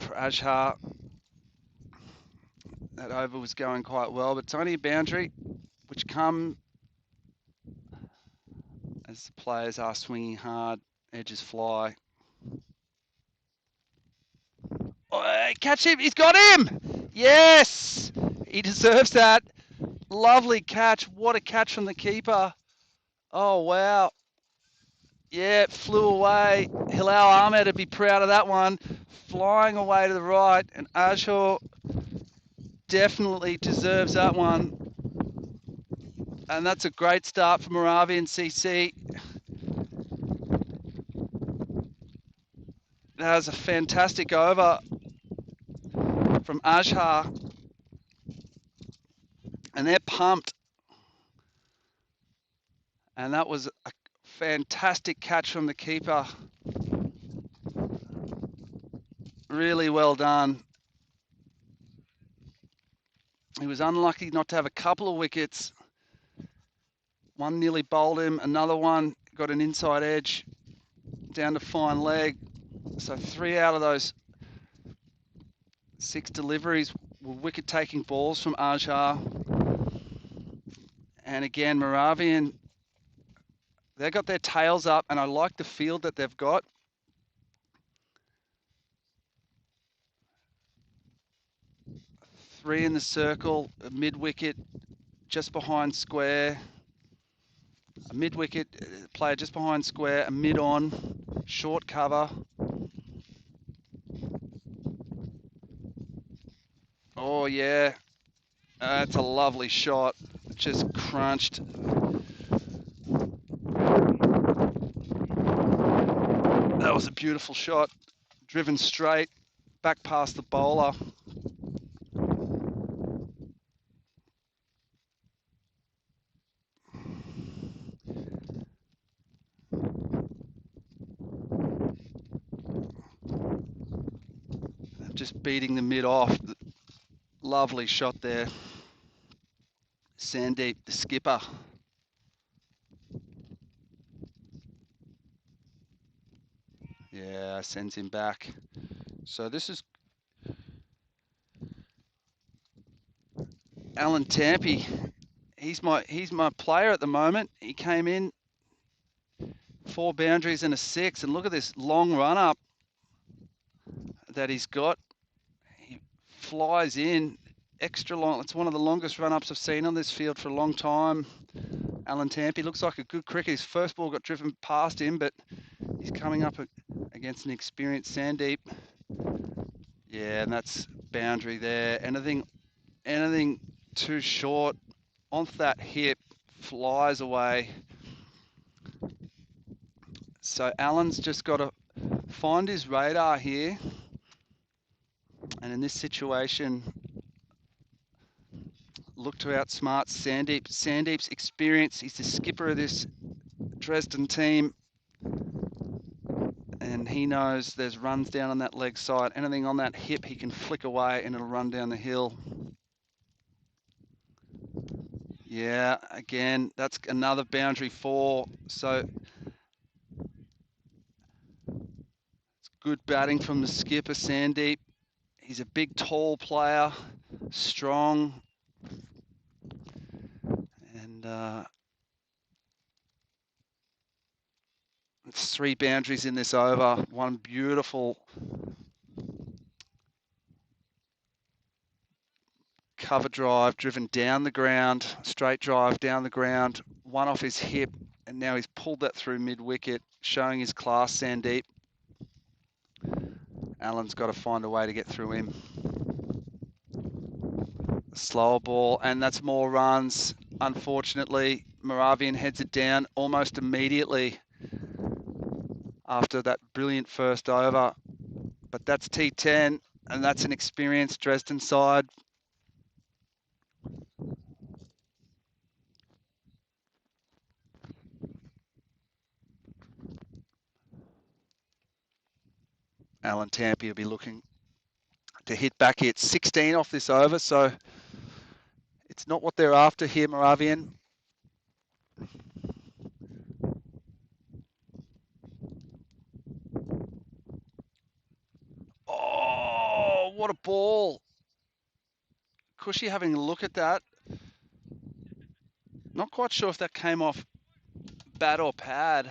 for Azhar. That over was going quite well, but it's only a boundary, which come as the players are swinging hard, edges fly. Oh, catch him, he's got him! Yes! He deserves that. Lovely catch. What a catch from the keeper. Oh, wow. Yeah, it flew away. Hilal Ahmed would be proud of that one. Flying away to the right, and Ashur definitely deserves that one. And that's a great start for Moravian CC. That was a fantastic over from Ashar. And they're pumped. And that was a fantastic catch from the keeper. Really well done. He was unlucky not to have a couple of wickets. One nearly bowled him. Another one got an inside edge down to fine leg. So 3 out of those 6 deliveries were wicket-taking balls from Ashar. And again, Moravian, they got their tails up, and I like the field that they've got. Three in the circle, a mid-wicket just behind square, a mid-wicket player just behind square, a mid-on, short cover. Oh, yeah. That's a lovely shot. Just crunched. That was a beautiful shot. Driven straight, back past the bowler. Just beating the mid off. Lovely shot there. Sandeep, the skipper. Yeah, sends him back. So this is Alan Tampy. He's my player at the moment. He came in 4 boundaries and a 6, and look at this long run up that he's got. He flies in extra long. It's one of the longest run ups I've seen on this field for a long time. Alan Tampy looks like a good cricketer. His first ball got driven past him, but he's coming up against an experienced Sandeep. Yeah, and that's boundary there. Anything too short off that hip flies away. So Alan's just got to find his radar here. And in this situation, look to outsmart Sandeep. Sandeep's experience, he's the skipper of this Dresden team. And he knows there's runs down on that leg side. Anything on that hip, he can flick away and it'll run down the hill. Yeah, again, that's another boundary 4. So it's good batting from the skipper, Sandeep. He's a big, tall player, strong. And it's 3 boundaries in this over. One beautiful cover drive driven down the ground, straight drive down the ground, one off his hip, and now he's pulled that through mid-wicket, showing his class, Sandeep. Alan's got to find a way to get through him. A slower ball, and that's more runs. Unfortunately, Moravian heads it down almost immediately after that brilliant first over. But that's T10, and that's an experienced Dresden side. Alan Tampy will be looking to hit back here. It's 16 off this over, so it's not what they're after here, Moravian. Oh, what a ball. Cushy having a look at that. Not quite sure if that came off bat or pad.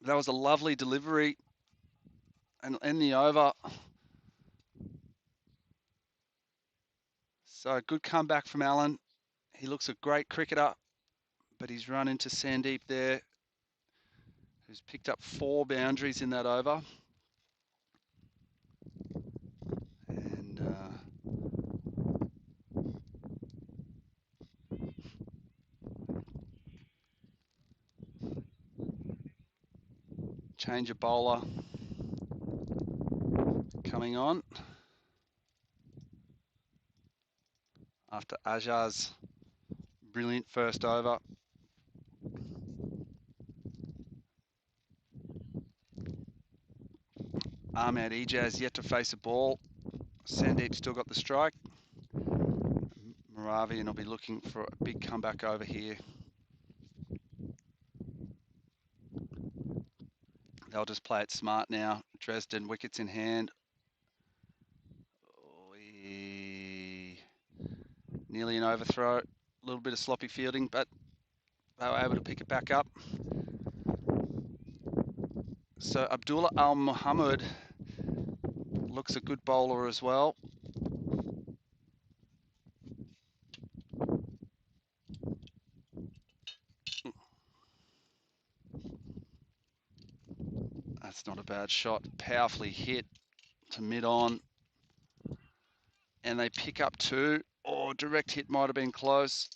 That was a lovely delivery and in the over. So good comeback from Alan. He looks a great cricketer, but he's run into Sandeep there, who's picked up 4 boundaries in that over. And change of bowler coming on after Ajar's brilliant first over. Ahmed Ijaz yet to face a ball. Sandeep still got the strike. Moravian will be looking for a big comeback over here. They'll just play it smart now. Dresden, wickets in hand. Nearly an overthrow. A little bit of sloppy fielding, but they were able to pick it back up. So Abdullah Al Muhammad looks a good bowler as well. That's not a bad shot. Powerfully hit to mid-on. And they pick up 2. Oh, direct hit might have been close.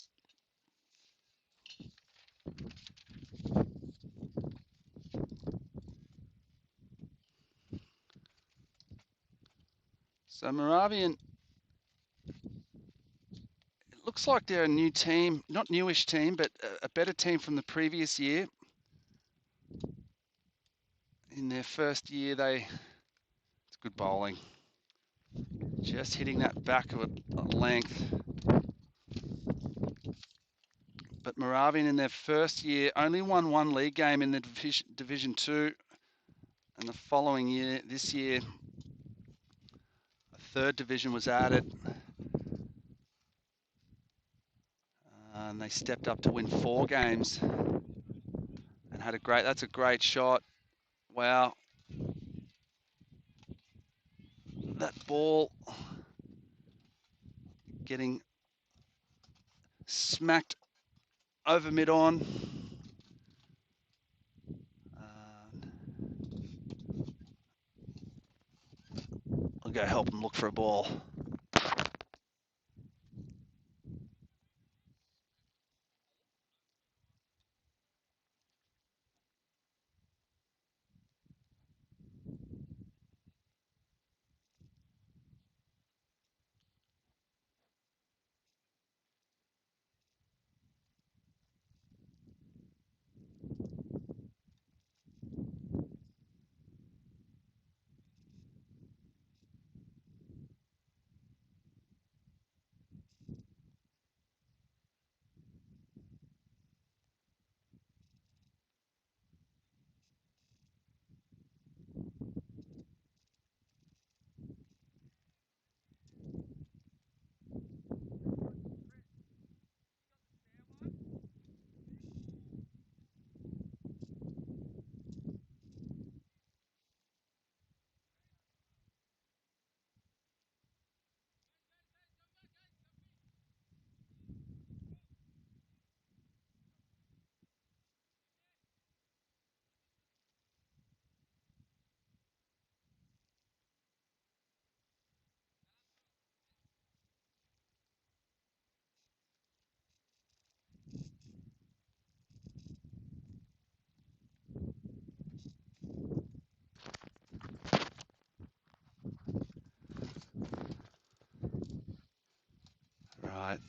So Moravian, it looks like they're a new team, not newish team, but a better team from the previous year. In their first year, it's good bowling. Just hitting that back of a length. But Moravian in their first year only won 1 league game in the Division 2. And the following year, this year, a 3rd division was added. And they stepped up to win 4 games. And had that's a great shot. Wow. That ball getting smacked over mid-on. I'll go help him look for a ball. Right.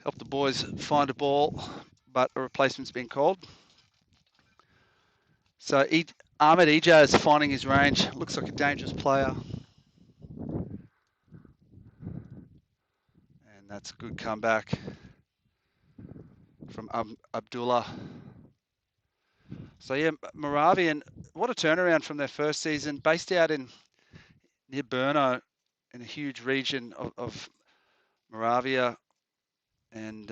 Help the boys find a ball, but a replacement's been called. So Ahmed Ijaz is finding his range. Looks like a dangerous player. And that's a good comeback from Abdullah. So yeah, Moravian, what a turnaround from their first season, based out in near Brno, in a huge region of Moravia. And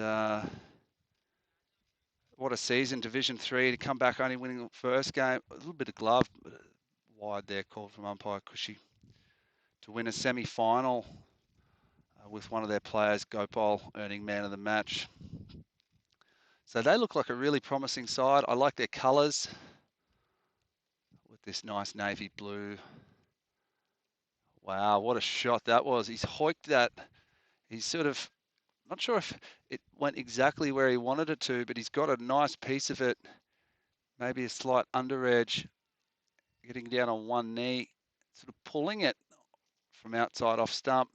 what a season, Division 3, to come back only winning the first game. A little bit of glove, wide there, called from umpire Cushy, to win a semi-final with one of their players, Gopal, earning man of the match. So they look like a really promising side. I like their colours with this nice navy blue. Wow, what a shot that was. He's hoiked that. He's sort of, not sure if it went exactly where he wanted it to, but he's got a nice piece of it. Maybe a slight under edge, getting down on one knee, sort of pulling it from outside off stump.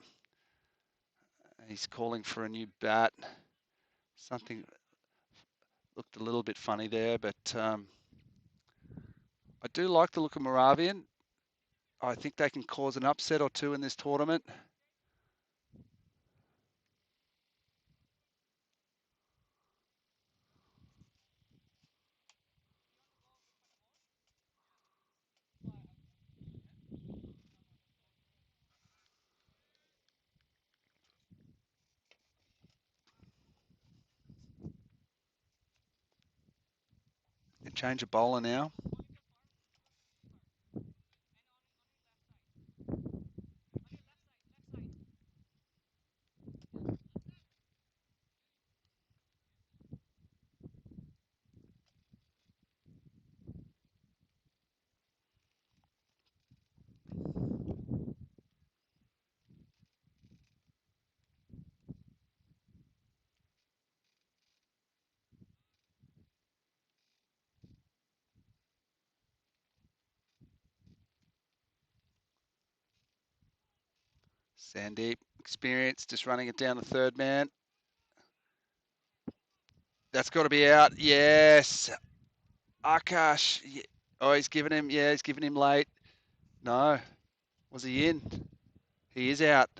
He's calling for a new bat. Something looked a little bit funny there, but I do like the look of Moravian. I think they can cause an upset or two in this tournament. They change a bowler now. Sandeep, experience, just running it down the third man. That's got to be out. Yes. Akash. Oh, he's given him, yeah, he's given him late. No. Was he in? He is out.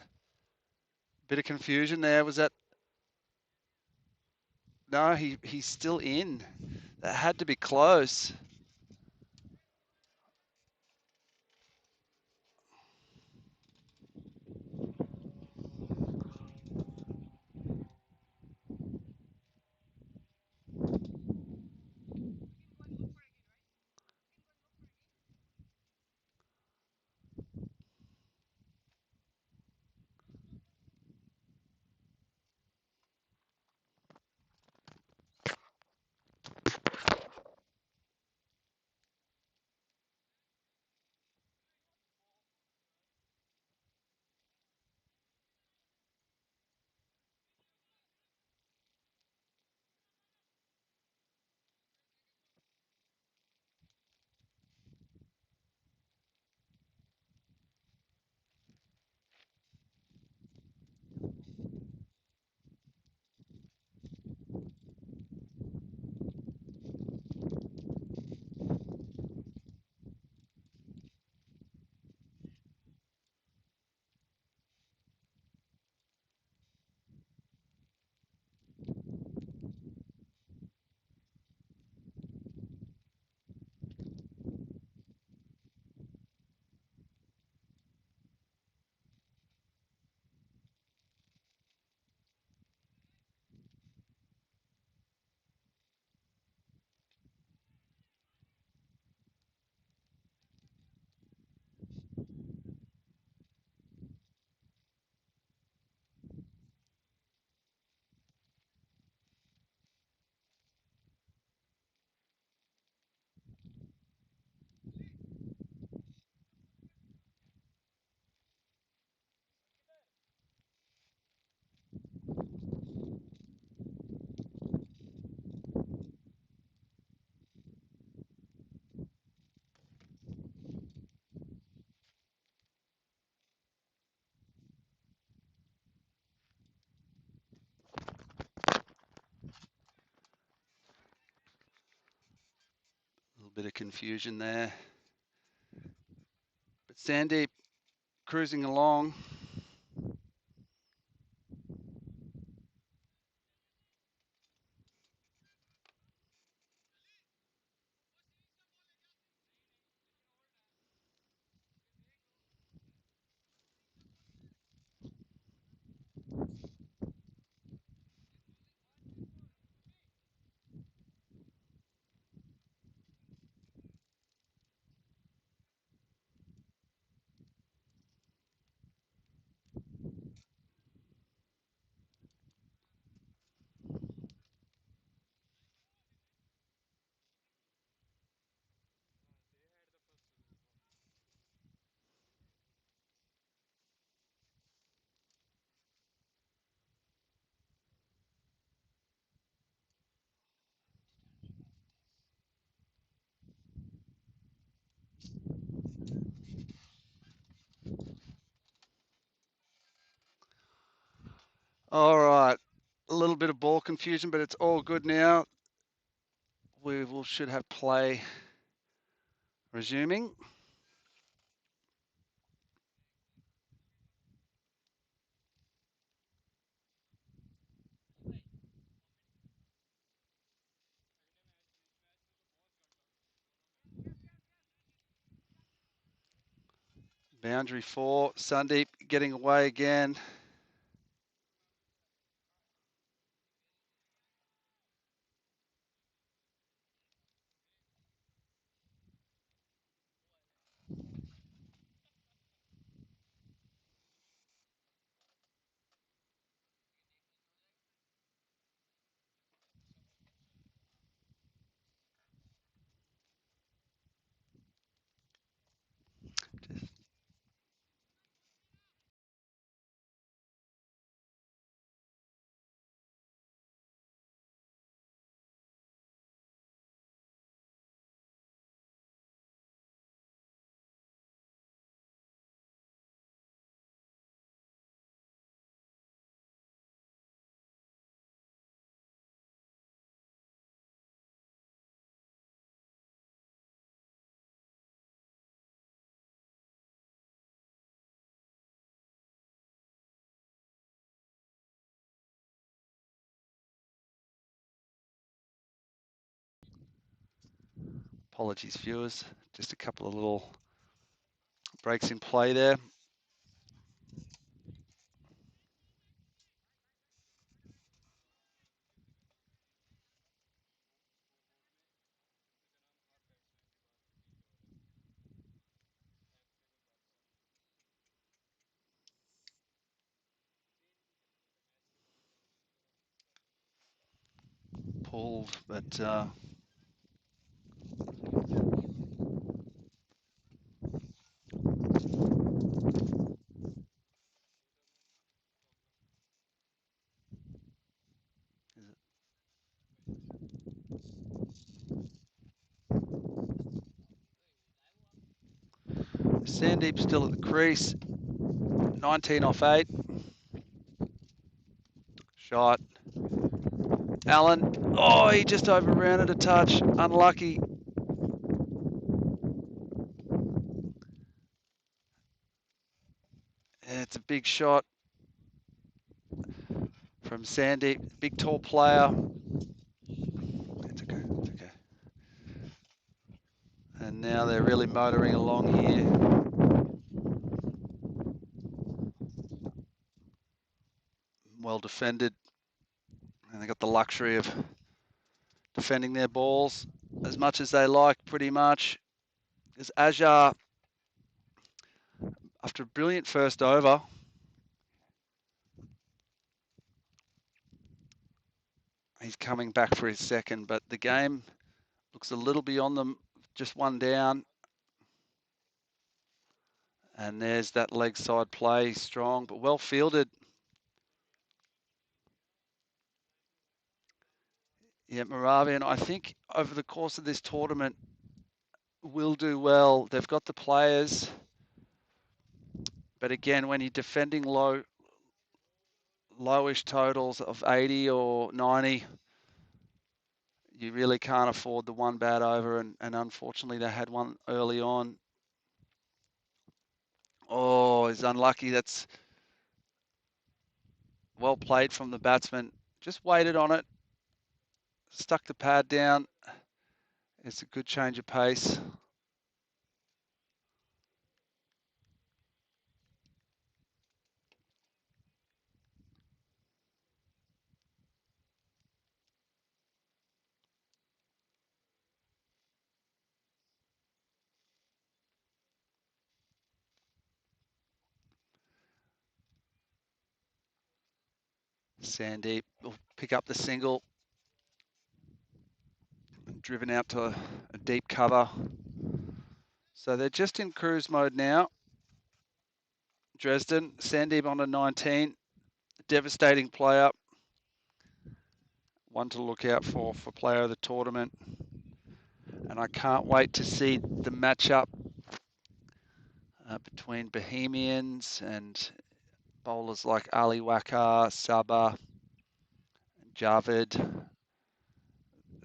Bit of confusion there. Was that? No, he's still in. That had to be close. A little bit of confusion there. But Sandeep cruising along. All right, a little bit of ball confusion, but it's all good now. Should have play resuming. Boundary 4, Sandeep getting away again. Apologies, viewers. Just a couple of little breaks in play there. Pulled, but Sandeep still at the crease. 19 off 8. Shot. Allen. Oh, he just overran it a touch. Unlucky. Yeah, it's a big shot from Sandeep. Big, tall player. It's okay. It's okay. And now they're really motoring along here. Well defended. And they got the luxury of defending their balls as much as they like, pretty much. As Ajar, after a brilliant first over, he's coming back for his second, but the game looks a little beyond them, just one down. And there's that leg side play, strong, but well fielded. Yeah, Moravian, I think over the course of this tournament, will do well. They've got the players, but again, when you're defending lowish totals of 80 or 90, you really can't afford the one bad over, and unfortunately they had one early on. Oh, he's unlucky. That's well played from the batsman. Just waited on it, stuck the pad down. It's a good change of pace. Sandeep will pick up the single. Driven out to a deep cover. So they're just in cruise mode now. Dresden, Sandeep on a 19. Devastating player. One to look out for player of the tournament. And I can't wait to see the matchup between Bohemians and bowlers like Ali Wakar, Sabah, Javed.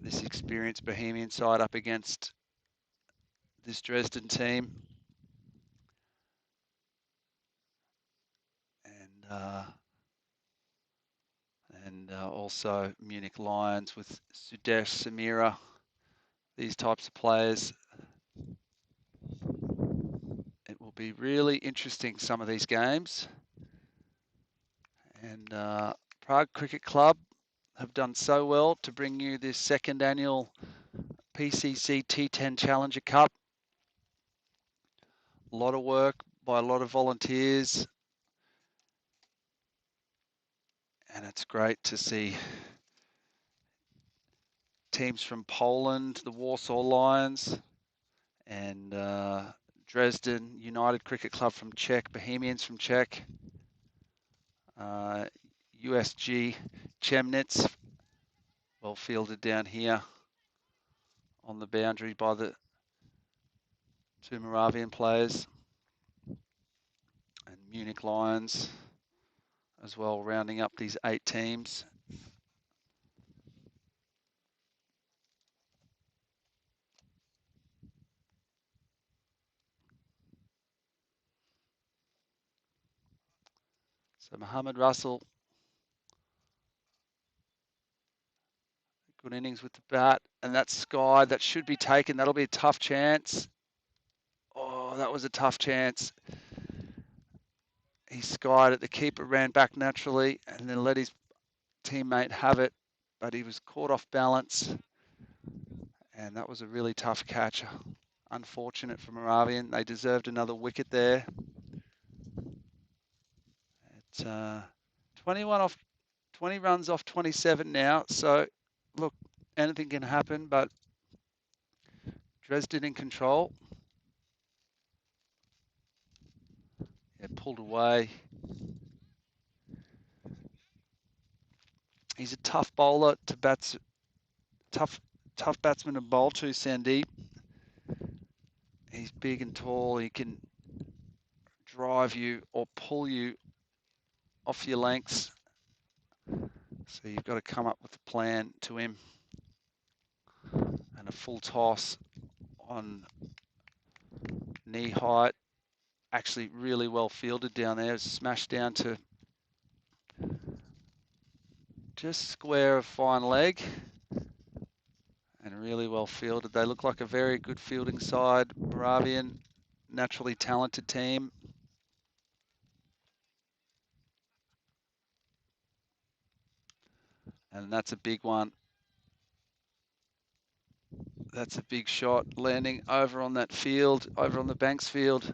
This experienced Bohemian side up against this Dresden team. And also Munich Lions with Sudesh, Samira, these types of players. It will be really interesting, some of these games. And Prague Cricket Club have done so well to bring you this second annual PCC T10 Challenger Cup. A lot of work by a lot of volunteers. And it's great to see teams from Poland, the Warsaw Lions, and Dresden United Cricket Club from Czech, Bohemians from Czech, USG Chemnitz, well fielded down here on the boundary by the two Moravian players, and Munich Lions as well, rounding up these 8 teams. So Mohammed Russell, good innings with the bat, and that Sky, that should be taken. That'll be a tough chance. Oh, that was a tough chance. He skied it. The keeper ran back naturally and then let his teammate have it, but he was caught off balance, and that was a really tough catch. Unfortunate for Moravian. They deserved another wicket there. It's 20 runs off 27 now. So, look, anything can happen, but Dresden in control. Yeah, pulled away. He's a tough bowler to bats. Tough batsman to bowl to, Sandeep. He's big and tall. He can drive you or pull you off your lengths. So you've got to come up with a plan to him. And a full toss on knee height. Actually really well fielded down there. Smashed down to just square of fine leg. And really well fielded. They look like a very good fielding side. Moravian, naturally talented team. And that's a big one. That's a big shot, landing over on that field, over on the Banks field.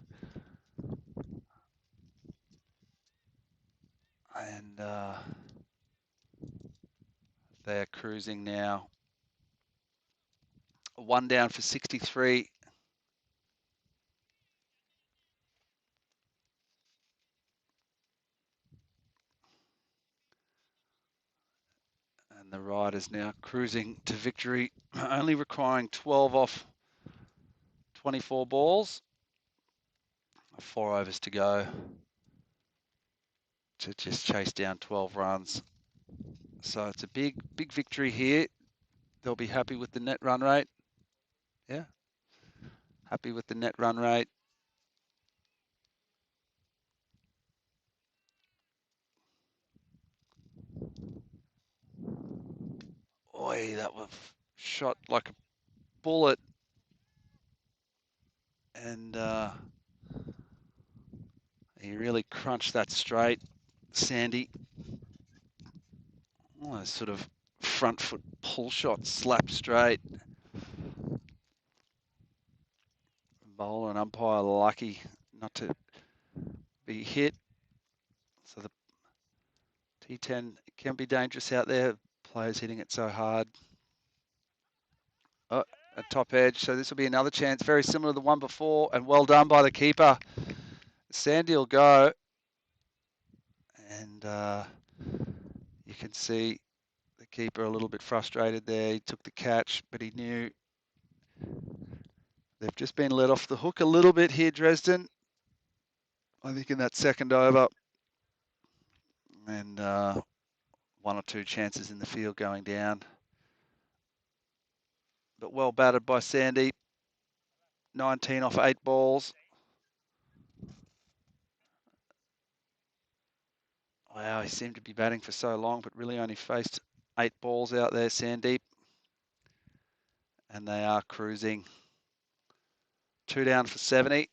And they're cruising now. 1 down for 63. And the Riders now cruising to victory, only requiring 12 off 24 balls. 4 overs to go to just chase down 12 runs. So it's a big victory here. They'll be happy with the net run rate. Yeah, happy with the net run rate. Oi, that was shot like a bullet. And he really crunched that straight, Sandy. Oh, sort of front foot pull shot, slapped straight. Bowler and umpire lucky not to be hit. So the T10 can be dangerous out there. Players hitting it so hard. Oh, a top edge. So this will be another chance, very similar to the one before, and well done by the keeper. Sandy will go, and you can see the keeper a little bit frustrated there. He took the catch, but he knew they've just been let off the hook a little bit here, Dresden. I think in that second over, and one or two chances in the field going down. But well batted by Sandy. 19 off 8 balls. Wow, he seemed to be batting for so long, but really only faced 8 balls out there, Sandeep. And they are cruising. 2 down for 70,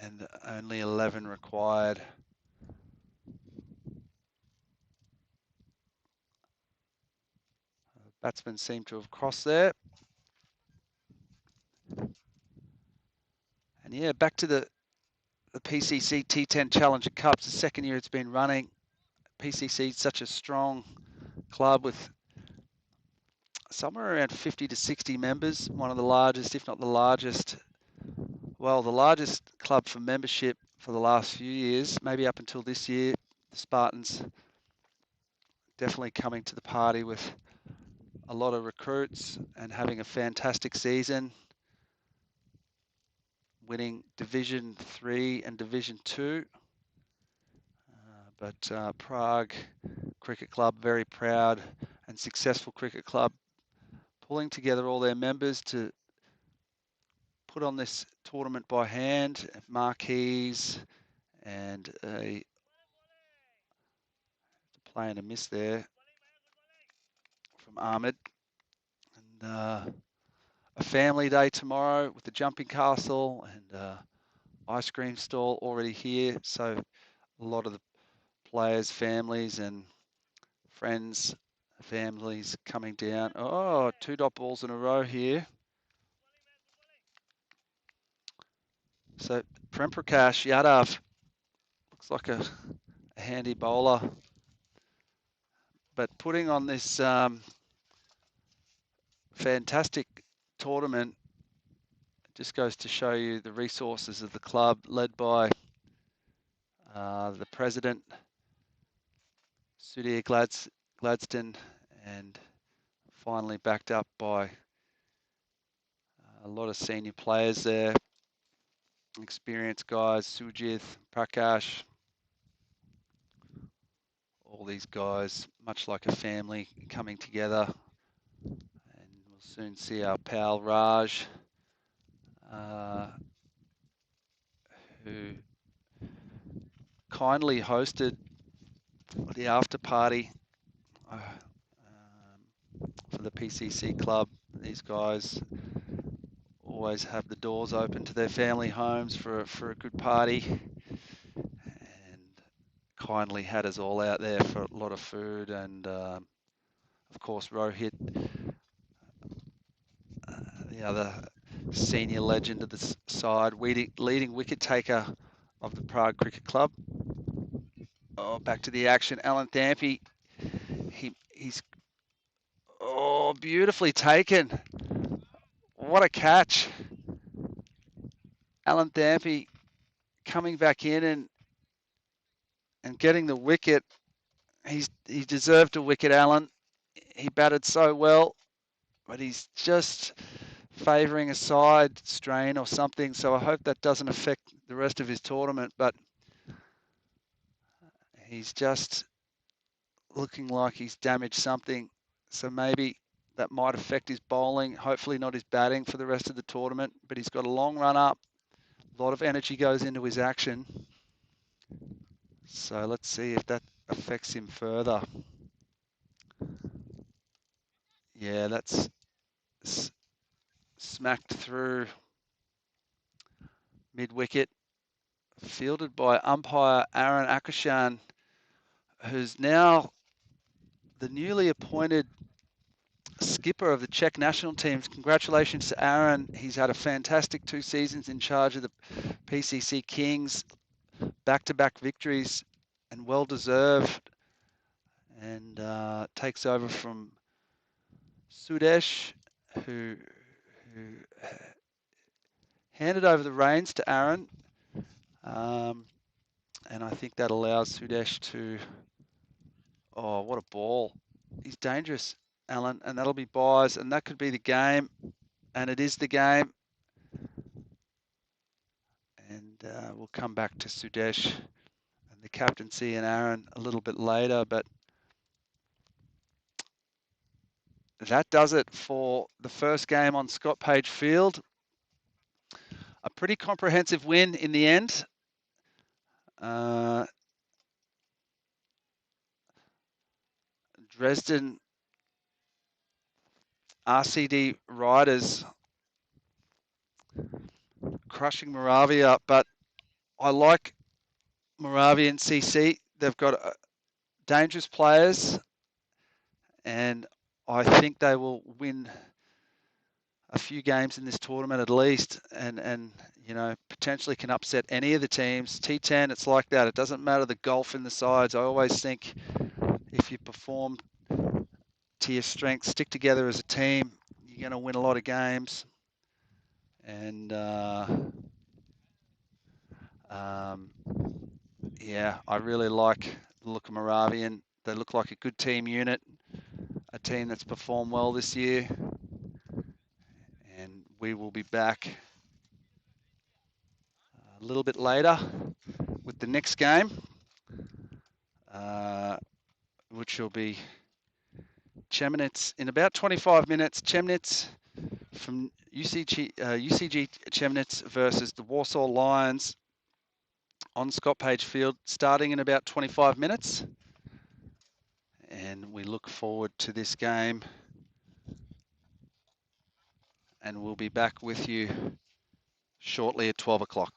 and only 11 required. Batsmen seem to have crossed there. And yeah, back to the PCC T10 Challenger Cups, the second year it's been running. PCC is such a strong club with somewhere around 50 to 60 members, one of the largest, if not the largest, well, the largest club for membership for the last few years, maybe up until this year. The Spartans definitely coming to the party with a lot of recruits and having a fantastic season, winning Division 3 and Division 2. But Prague Cricket Club, very proud and successful cricket club, pulling together all their members to put on this tournament by hand, marquees, and a play and a miss there from Ahmed. And a family day tomorrow with the jumping castle and ice cream stall already here. So a lot of the players, families, and friends, families coming down. Oh, 2 dot balls in a row here. So Prem Prakash Yadav looks like a handy bowler, but putting on this fantastic tournament just goes to show you the resources of the club, led by the president, Sudhir Gladstone, and finally backed up by a lot of senior players there, experienced guys, Sujith, Prakash, all these guys, much like a family coming together. And we'll soon see our pal Raj, who kindly hosted the after party for the PCC club. These guys always have the doors open to their family homes for a good party, and kindly had us all out there for a lot of food. And of course Rohit, the other senior legend of the side, leading wicket taker of the Prague Cricket Club. Oh, back to the action. Alan Thampy, he's beautifully taken. What a catch. Alan Thampy coming back in and getting the wicket. He deserved a wicket, Alan. He batted so well, but he's just favouring a side strain or something. So I hope that doesn't affect the rest of his tournament. But he's just looking like he's damaged something. So maybe that might affect his bowling. Hopefully not his batting for the rest of the tournament. But he's got a long run up. A lot of energy goes into his action. So let's see if that affects him further. Yeah, that's smacked through mid-wicket. Fielded by umpire Aaron Akashan, who's now the newly appointed skipper of the Czech national teams. Congratulations to Aaron. He's had a fantastic 2 seasons in charge of the PCC Kings, back-to-back victories, and well-deserved. And takes over from Sudesh, who handed over the reins to Aaron. And I think that allows Sudesh to... Oh, what a ball. He's dangerous, Alan, and that'll be buys, and that could be the game, and it is the game. And we'll come back to Sudesh and the captaincy and Aaron a little bit later, but that does it for the first game on Scott Page Field. A pretty comprehensive win in the end. Dresden RCD riders crushing Moravia, but I like Moravian CC. They've got dangerous players, and I think they will win a few games in this tournament at least, and you know, potentially can upset any of the teams. T10, it's like that. It doesn't matter the golf in the sides. I always think if you perform to your strengths, stick together as a team, you're going to win a lot of games. And yeah, I really like the look of Moravian. They look like a good team unit, a team that's performed well this year. And we will be back a little bit later with the next game, which will be Chemnitz in about 25 minutes. Chemnitz from UCG Chemnitz versus the Warsaw Lions on Scott Page Field, starting in about 25 minutes. And we look forward to this game. And we'll be back with you shortly at 12 o'clock.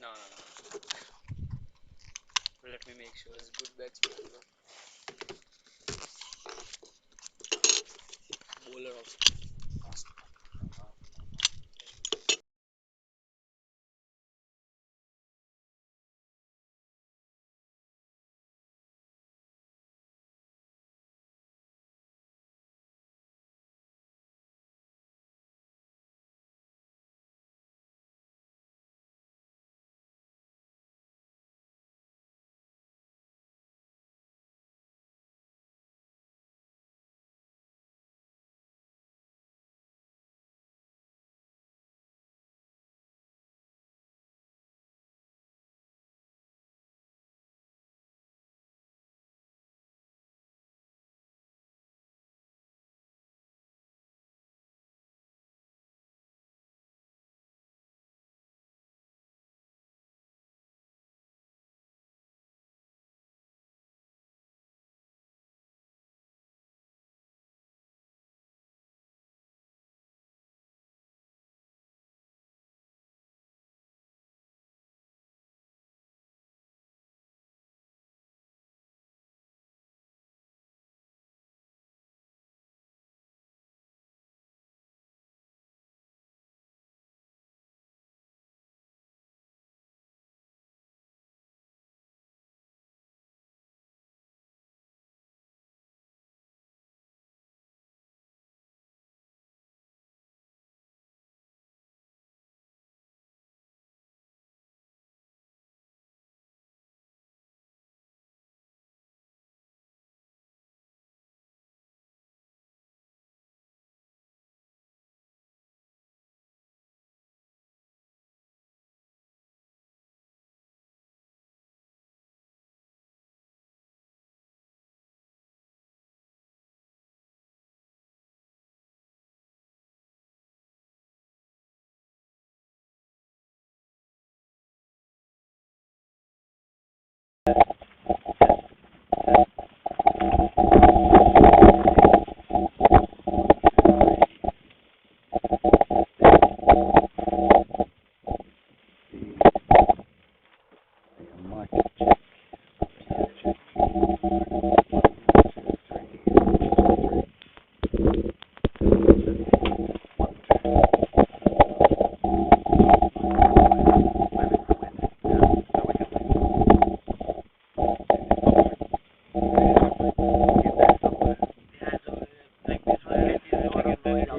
No, no, no. Let me make sure it's good batsman. Bowler also.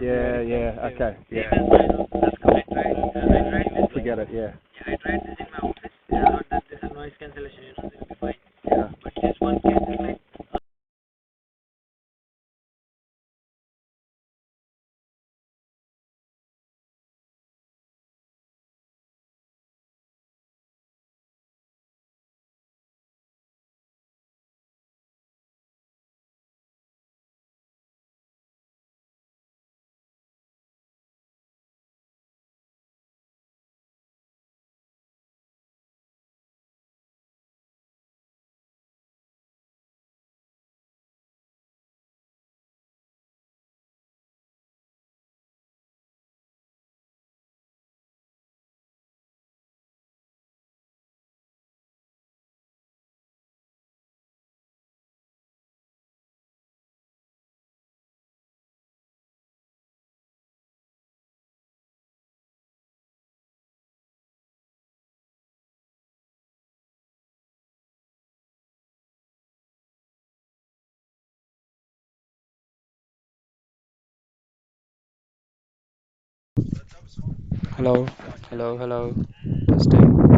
Yeah, yeah, okay, yeah. Forget it, yeah. I tried this in my office. I Yeah, thought that this is noise cancellation, this will be fine. yeah. But this one case is like Hello, hello, hello. Testing.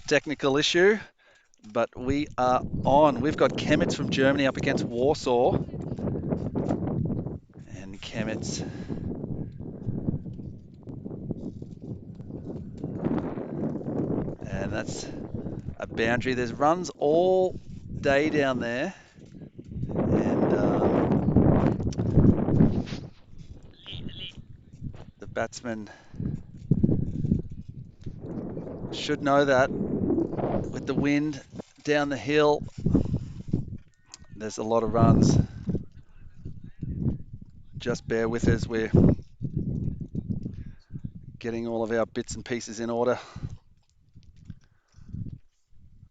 technical issue, but we are on. We've got Chemnitz from Germany up against Warsaw. And Chemnitz and that's a boundary. There's runs all day down there. And the batsman should know that with the wind down the hill, there's a lot of runs. Just bear with us. We're getting all of our bits and pieces in order.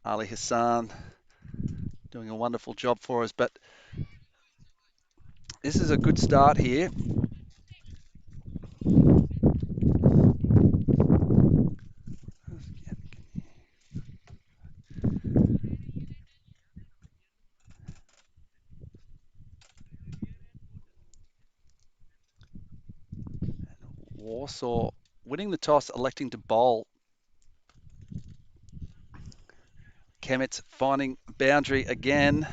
Ali Hassan doing a wonderful job for us, but this is a good start here. Warsaw winning the toss, electing to bowl. Chemnitz finding boundary again.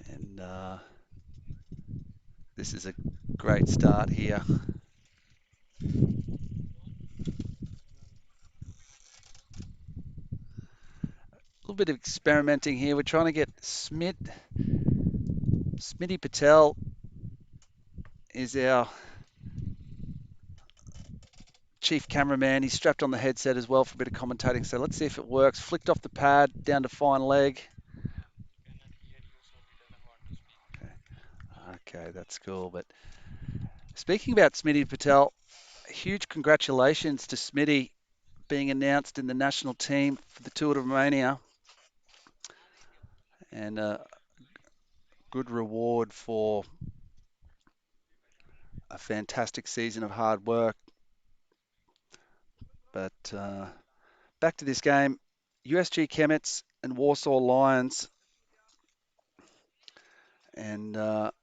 And this is a great start here. A little bit of experimenting here. We're trying to get Smitty Patel is our chief cameraman. He's strapped on the headset as well for a bit of commentating. So let's see if it works. Flicked off the pad, down to fine leg. Okay, that's cool. But speaking about Smitty Patel, huge congratulations to Smitty being announced in the national team for the Tour de Romania. And a good reward for a fantastic season of hard work. But back to this game, USG Chemnitz and Warsaw Lions. And a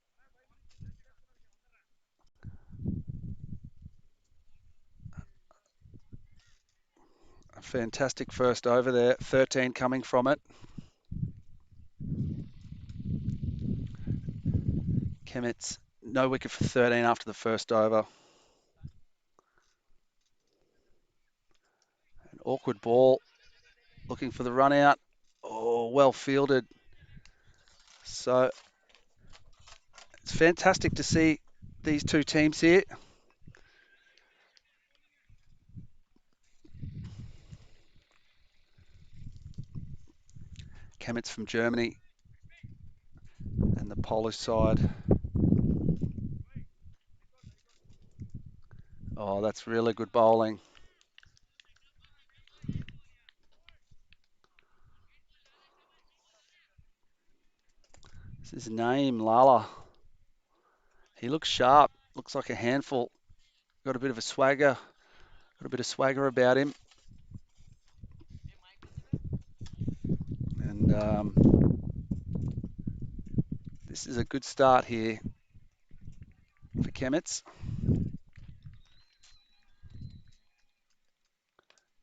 fantastic first over there, 13 coming from it. Chemnitz, no wicket for 13 after the first over. An awkward ball, looking for the run out. Oh, well fielded. So it's fantastic to see these two teams here. Chemnitz from Germany and the Polish side. Oh, that's really good bowling. This is Naeem Lala. He looks sharp, looks like a handful. Got a bit of a swagger, got a bit of swagger about him. And this is a good start here for Chemnitz.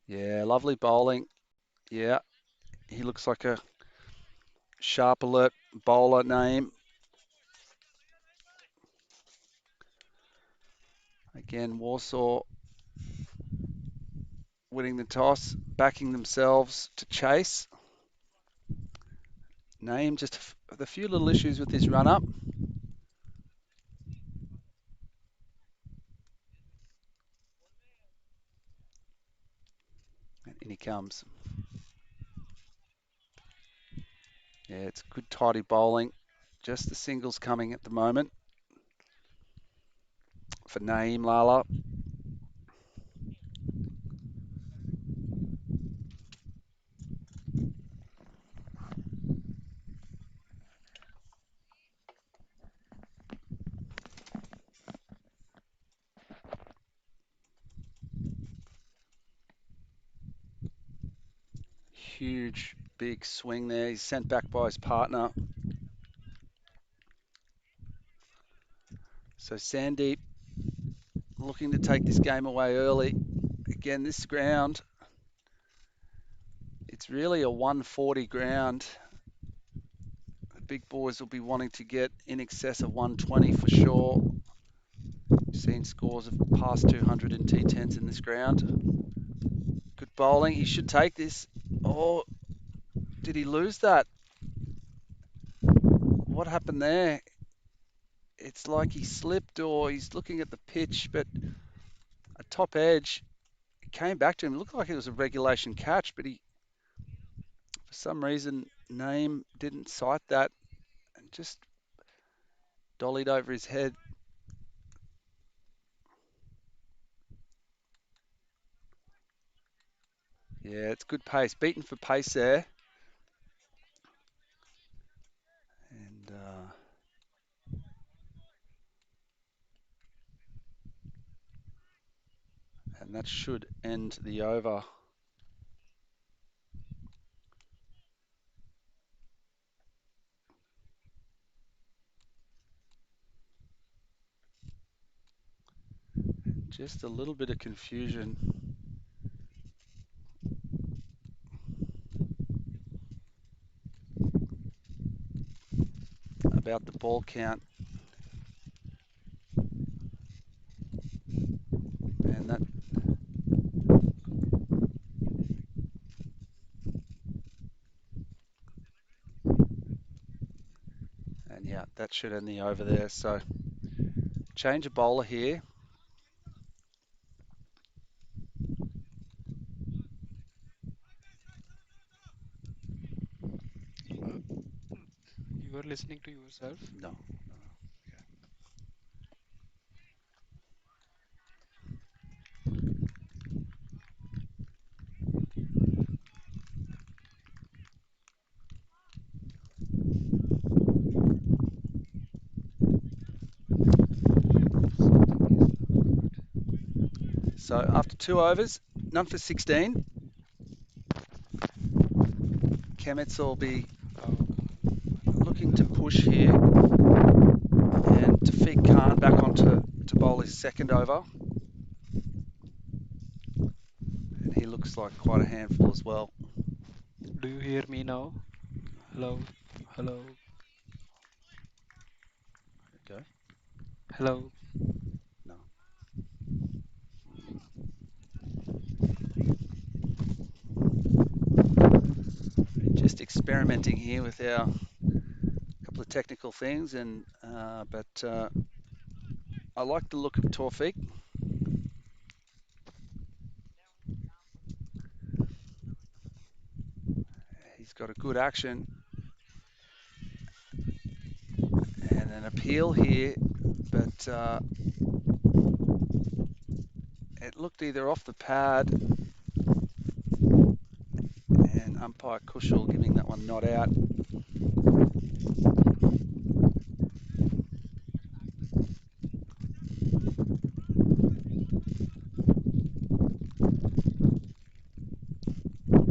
Yeah, lovely bowling. Yeah, he looks like a sharp alert bowler name. Again, Warsaw winning the toss, backing themselves to chase. Name just a few little issues with his run up. And in he comes. Yeah, it's good tidy bowling. Just the singles coming at the moment for Naeem Lala. Huge, big swing there. He's sent back by his partner. So Sandeep looking to take this game away early. Again, this ground, it's really a 140 ground. The big boys will be wanting to get in excess of 120 for sure. We've seen scores of past 200 in T10s in this ground. Good bowling. He should take this. Oh, did he lose that? What happened there? It's like he slipped or he's looking at the pitch, but a top edge. It came back to him. It looked like it was a regulation catch, but he, for some reason, name didn't cite that and just dollied over his head. Yeah, it's good pace. Beaten for pace there. And that should end the over. Just a little bit of confusion about the ball count. And that yeah, that should end the over there. So change a bowler here. You are listening to yourself? No. So after 2 overs, none for 16. Chemnitz will be looking to push here. And Tafiq Khan back onto to bowl his second over. And he looks like quite a handful as well. Do you hear me now? Hello? Hello? Okay. Hello? No. Just experimenting here with our couple of technical things, and but I like the look of Tawfiq. He's got a good action and an appeal here, but it looked either off the pad, and umpire Kushal giving that one not out.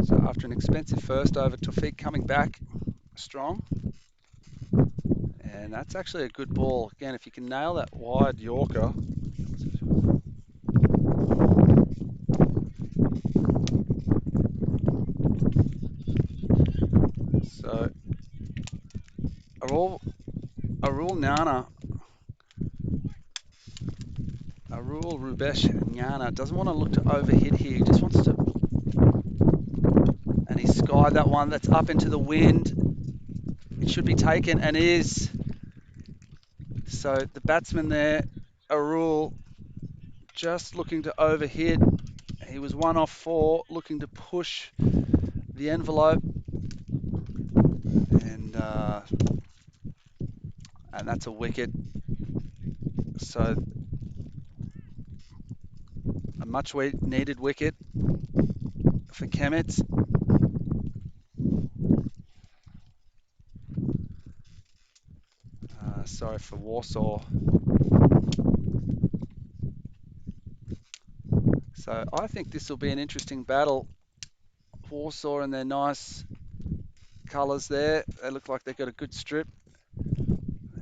So after an expensive first over, Tawfiq coming back strong. And that's actually a good ball. Again, if you can nail that wide Yorker. So Arul Rubesh Nyana doesn't want to look to overhit here. He just wants to, and he skied that one. That's up into the wind. It should be taken and is. So the batsman there, Arul, just looking to overhit. He was 1 off 4, looking to push the envelope, and that's a wicket. So a much needed wicket for Chemnitz. Sorry, for Warsaw. So I think this will be an interesting battle. Warsaw and their nice colours there. They look like they've got a good strip,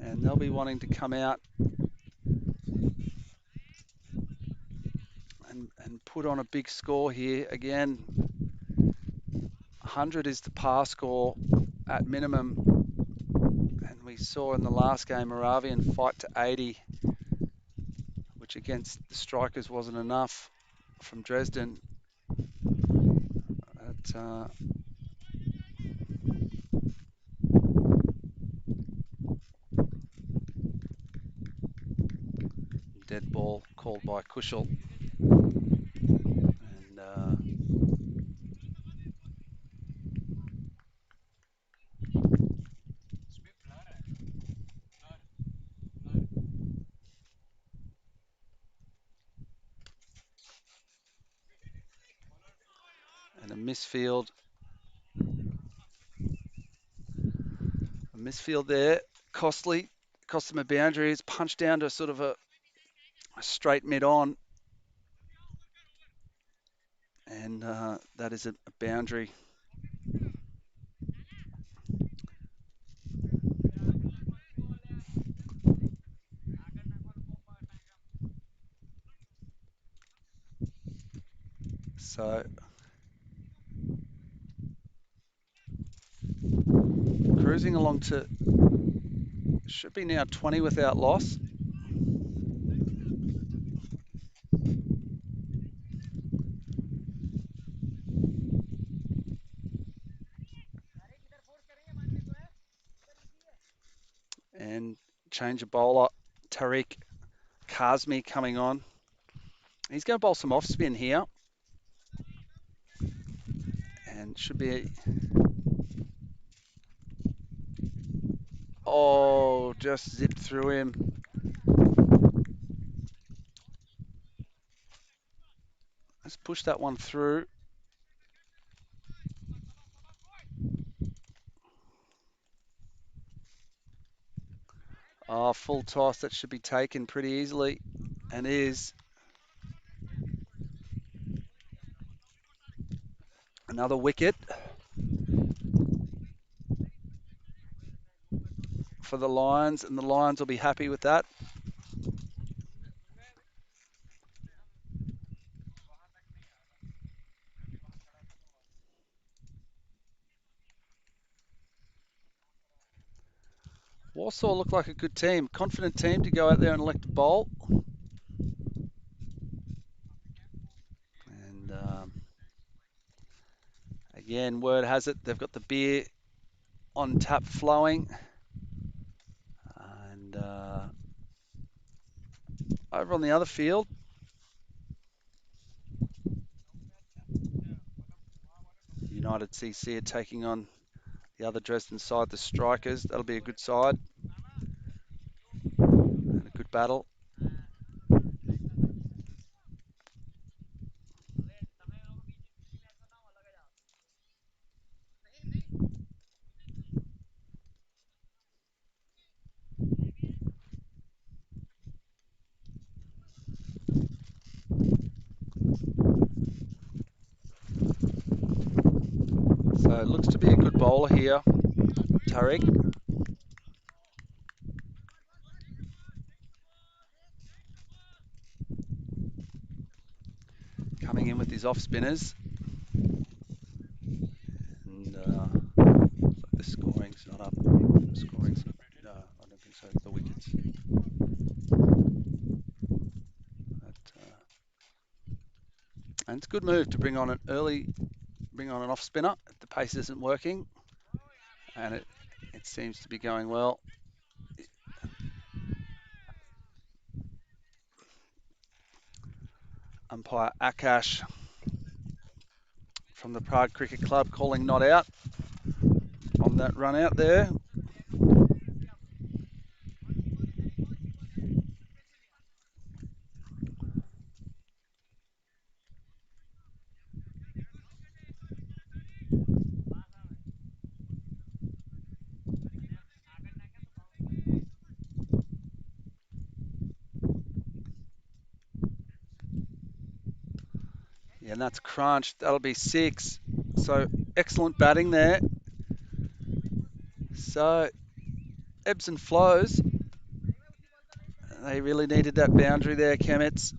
and they'll be wanting to come out put on a big score here. Again, 100 is the par score at minimum. And we saw in the last game Moravian fight to 80, which against the strikers wasn't enough from Dresden. Dead ball called by Kushel. And a misfield. A misfield there. Costly. Cost them a boundary. It's punched down to sort of a straight mid-on. And that is a boundary. So cruising along to, should be now 20 without loss. And change of bowler, Tariq Kazmi coming on. He's going to bowl some off spin here. And should be... Oh, just zipped through him. Let's push that one through. Oh, full toss. That should be taken pretty easily. And is. Another wicket for the Lions, and the Lions will be happy with that. Warsaw look like a good team, confident team to go out there and elect a bowl. And again, word has it they've got the beer on tap flowing. And over on the other field, United CC are taking on the other Dresden side, the Strikers. That'll be a good side and a good battle. So it looks to be a good bowler here, Tariq. Coming in with his off spinners. And the scoring's not up. The scoring's, no, I don't think so. The wickets. And it's a good move to bring on an off spinner. The pace isn't working, and it seems to be going well. Umpire Akash from the Prague Cricket Club calling not out on that run out there. Yeah, and that's crunched. That'll be 6. So excellent batting there. So ebbs and flows. They really needed that boundary there, Chemnitz.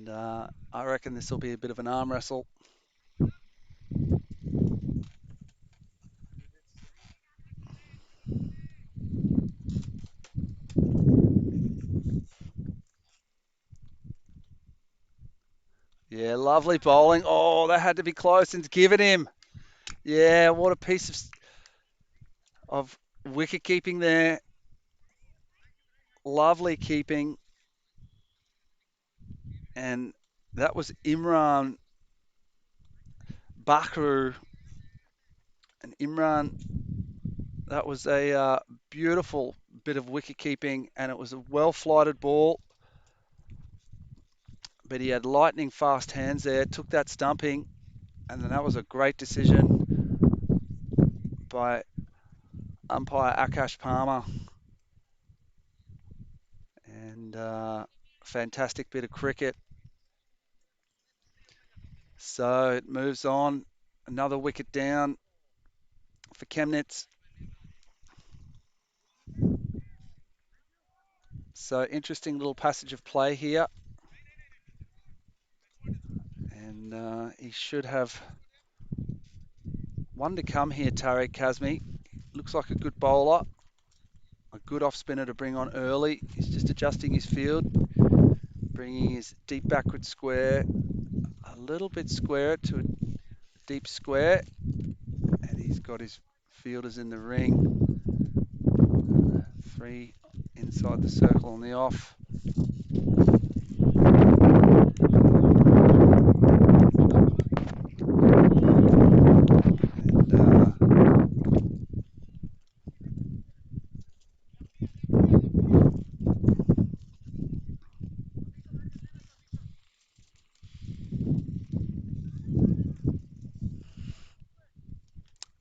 And I reckon this will be a bit of an arm wrestle. Yeah, lovely bowling. Oh, that had to be close and give it him. Yeah, what a piece of wicket keeping there. Lovely keeping. And that was Imran Bakru. And Imran, that was a beautiful bit of wicket keeping, and it was a well flighted ball. But he had lightning fast hands there, took that stumping, and then that was a great decision by umpire Akash Palmer. And fantastic bit of cricket. So it moves on. Another wicket down for Chemnitz. So interesting little passage of play here. And he should have one to come here, Tariq Kazmi. Looks like a good bowler. A good off spinner to bring on early. He's just adjusting his field, bringing his deep backward square a little bit square to a deep square. And he's got his fielders in the ring. 3 inside the circle on the off.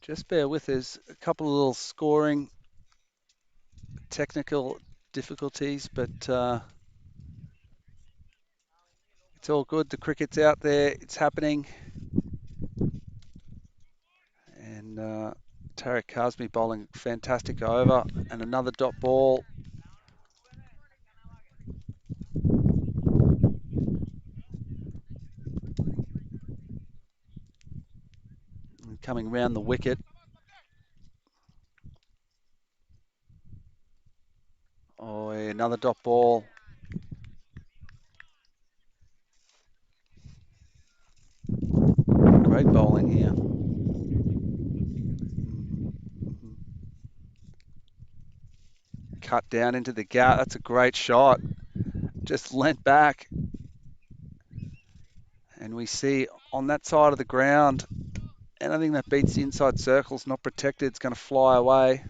Just bear with us, a couple of little scoring technical difficulties, but it's all good. The cricket's out there, it's happening. And Tariq Kazmi bowling fantastic over, and another dot ball. And coming round the wicket. Oh, yeah, another dot ball. Great bowling here. Cut down into the gap. That's a great shot. Just leant back. And we see on that side of the ground, anything that beats the inside circle is not protected. It's going to fly away.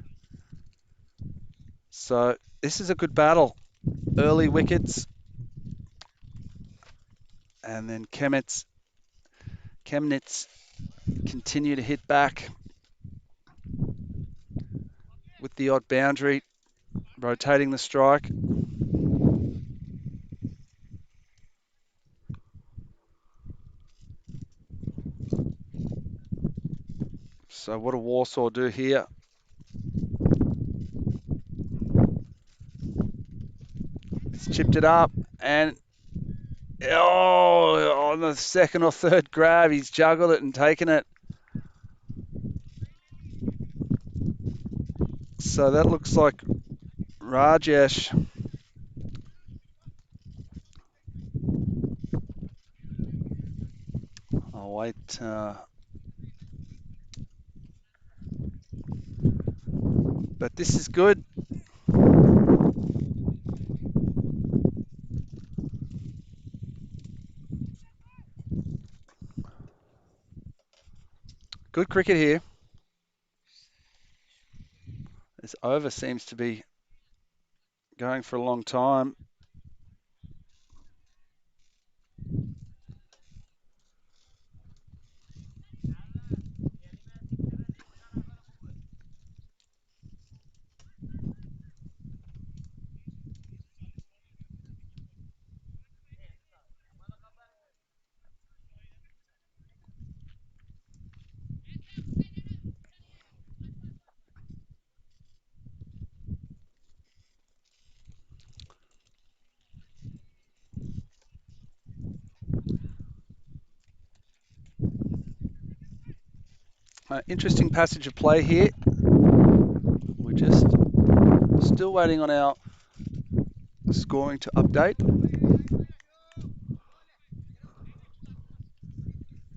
So this is a good battle. Early wickets. And then Chemnitz continue to hit back with the odd boundary, rotating the strike. So what do Warsaw do here? It's chipped it up, and on the second or third grab, he's juggled it and taken it. So that looks like Rajesh. I'll wait. But this is good. Good cricket here. This over seems to be going for a long time. Interesting passage of play here. We're just still waiting on our scoring to update.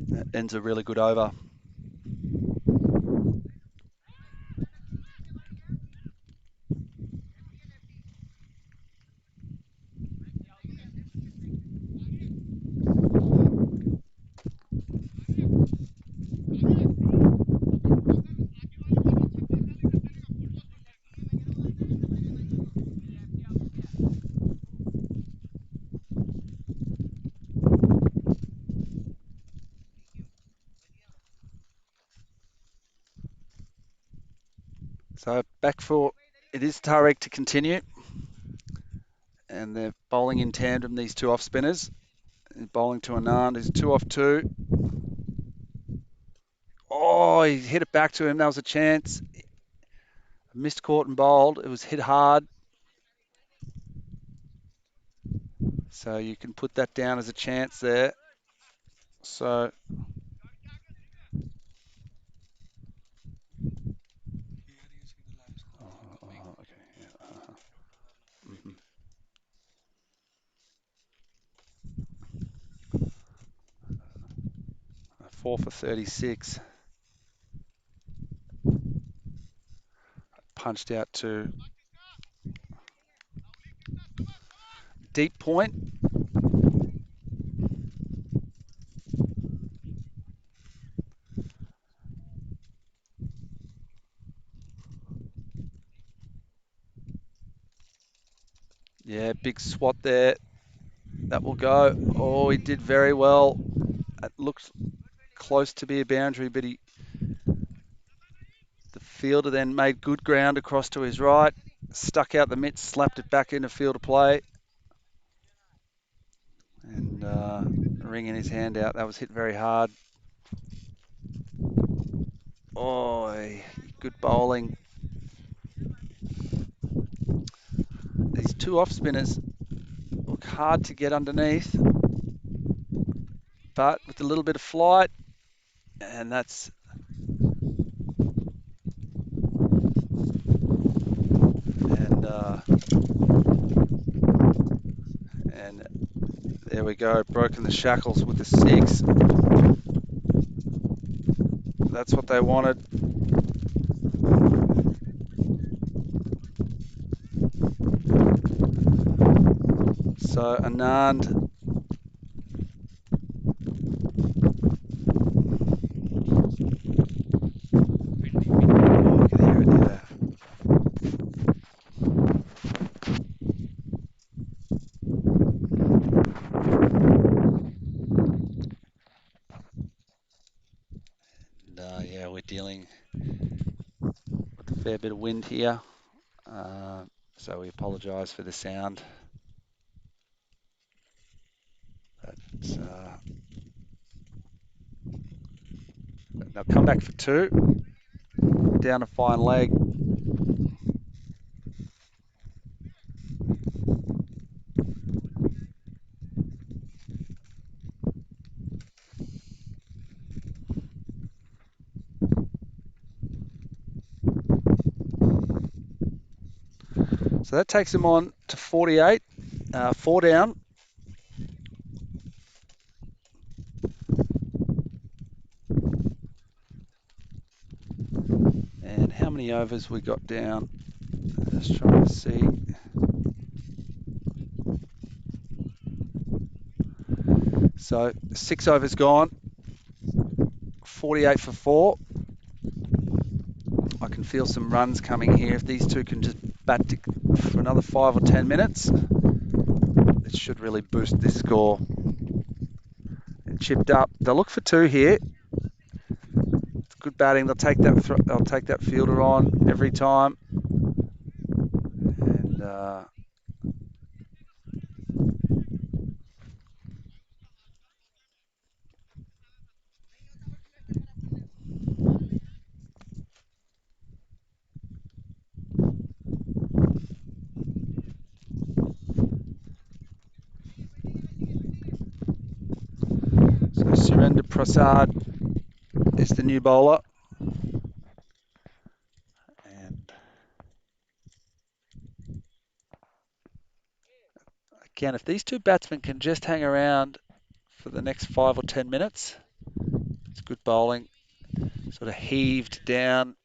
That ends a really good over. So back for, it is Tarek to continue. And they're bowling in tandem, these two off spinners. He's bowling to Anand, he's 2 off 2. Oh, he hit it back to him, that was a chance. Missed, caught and bowled, it was hit hard. So you can put that down as a chance there. So okay, yeah. 4 for 36. Punched out to deep point. Yeah, big swat there. That will go. Oh, he did very well. It looks close to be a boundary, but the fielder then made good ground across to his right, stuck out the mitts, slapped it back into field of play, and wringing his hand out. That was hit very hard. Oh, good bowling. These two off spinners look hard to get underneath, but with a little bit of flight, and that's and there we go, broken the shackles with the 6. That's what they wanted. So Anand, you can hear it, yeah. And yeah, we're dealing with a fair bit of wind here, so we apologise for the sound. But they'll come back for 2, down a fine leg. So that takes him on to 48, 4 down. And how many overs we got down? Just trying to see. So 6 overs gone, 48 for 4. I can feel some runs coming here. If these two can just bat for another 5 or 10 minutes, it should really boost this score. And chipped up. They'll look for 2 here. It's good batting. They'll take that fielder on every time. And so Surendra Prasad is the new bowler. Again, if these two batsmen can just hang around for the next 5 or 10 minutes, it's good bowling. Sort of heaved down.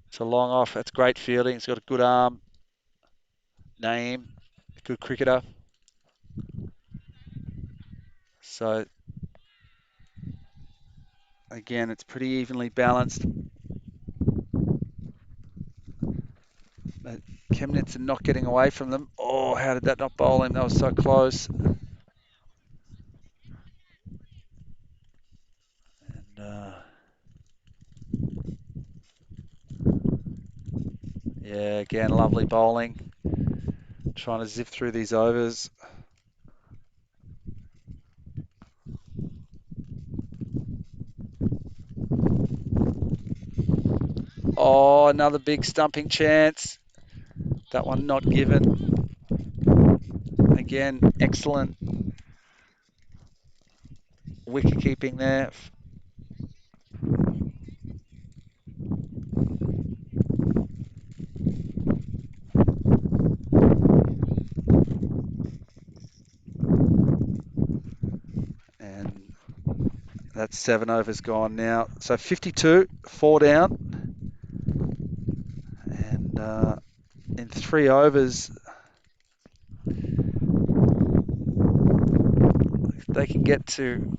It's a long off. That's great fielding. He's got a good arm. Naeem, a good cricketer. So, again, it's pretty evenly balanced. Chemnitz are not getting away from them. Oh, how did that not bowl him? That was so close. And yeah, again, lovely bowling. Trying to zip through these overs. Oh, another big stumping chance. That one not given. Again, excellent wicket keeping there. And that's 7 overs gone now. So 52, 4 down. And in 3 overs, if they can get to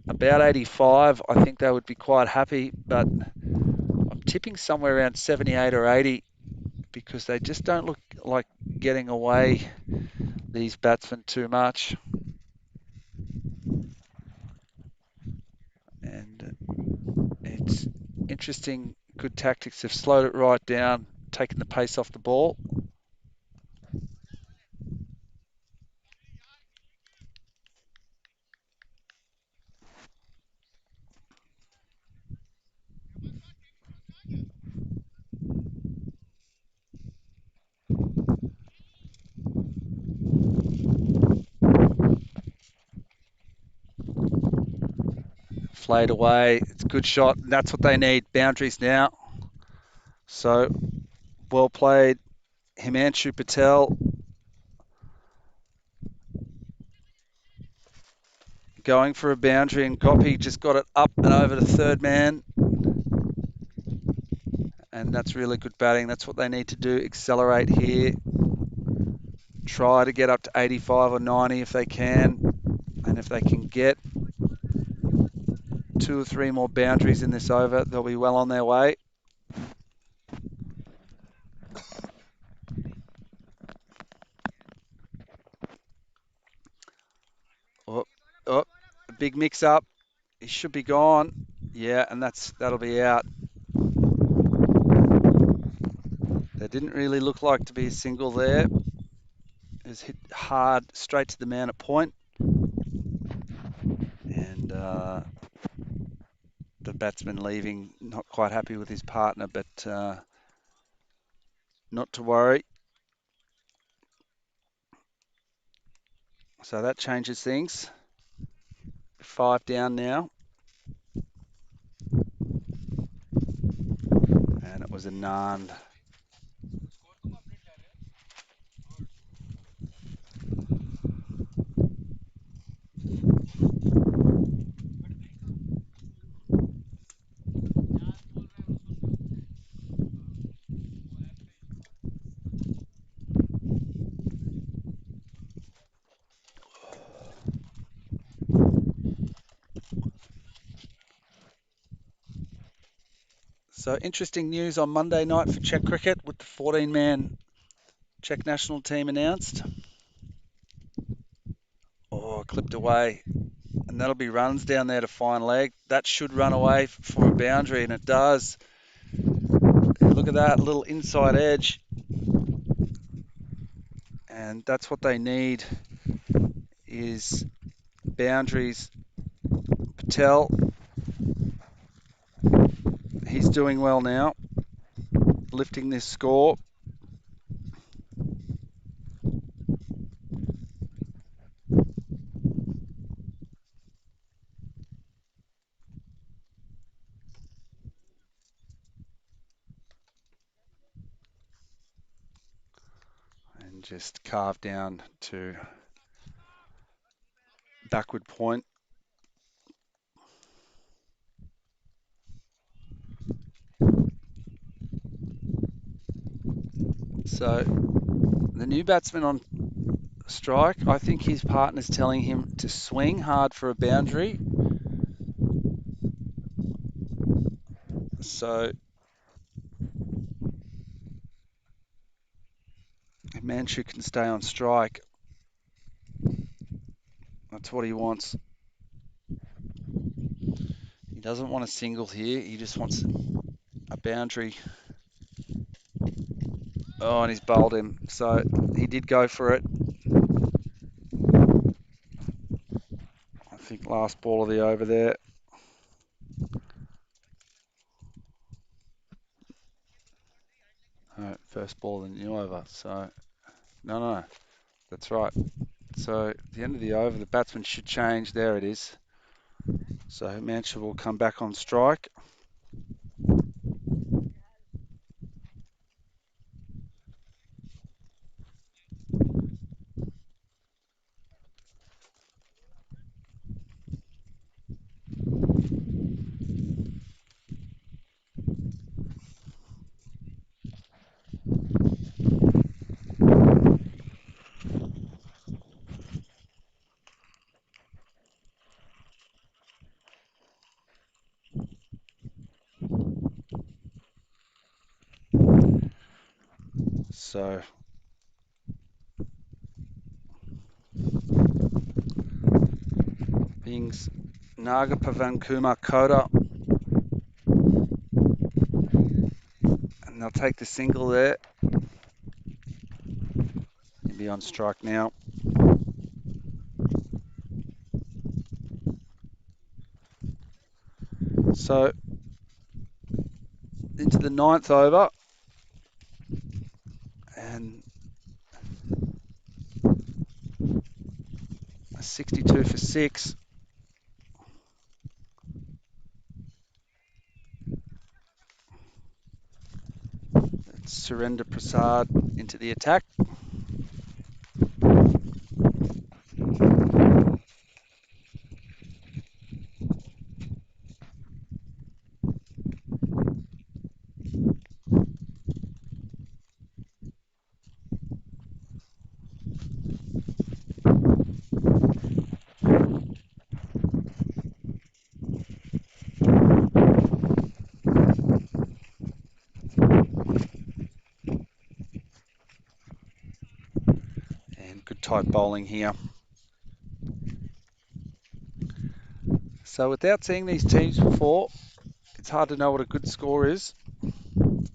about 85, I think they would be quite happy. But I'm tipping somewhere around 78 or 80 because they just don't look like getting away, these batsmen, too much. And it's interesting, good tactics. They've slowed it right down, taken the pace off the ball. Flayed away. It's a good shot. And that's what they need. Boundaries now. So, well played, Himanshu Patel. Going for a boundary, and Gopi just got it up and over the third man. And that's really good batting. That's what they need to do. Accelerate here. Try to get up to 85 or 90 if they can. And if they can get 2 or 3 more boundaries in this over, they'll be well on their way. Oh, oh, a big mix up. He should be gone. Yeah, and that'll be out. There didn't really look like to be a single there. It was hit hard straight to the man at point. And the batsman leaving, not quite happy with his partner, but not to worry. So that changes things. 5 down now. And it was a none. So interesting news on Monday night for Czech cricket with the 14-man Czech national team announced. Oh, clipped away. And that'll be runs down there to fine leg. That should run away for a boundary, and it does. Look at that, little inside edge. And that's what they need, is boundaries. Patel, he's doing well now, lifting this score. And just carve down to backward point. So the new batsman on strike, I think his partner's telling him to swing hard for a boundary. So Manchu can stay on strike. That's what he wants. He doesn't want a single here. He just wants a boundary. Oh, and he's bowled him. So he did go for it. I think last ball of the over there. First ball of the new over. So, no, that's right. So at the end of the over, the batsman should change. There it is. So Manchu will come back on strike. So Bings Naga Pavankumar Kota. And they'll take the single there. He'll be on strike now. So into the ninth over. And a 62 for 6. It's Surrender Prasad into the attack. And good tight bowling here. So without seeing these teams before, it's hard to know what a good score is. And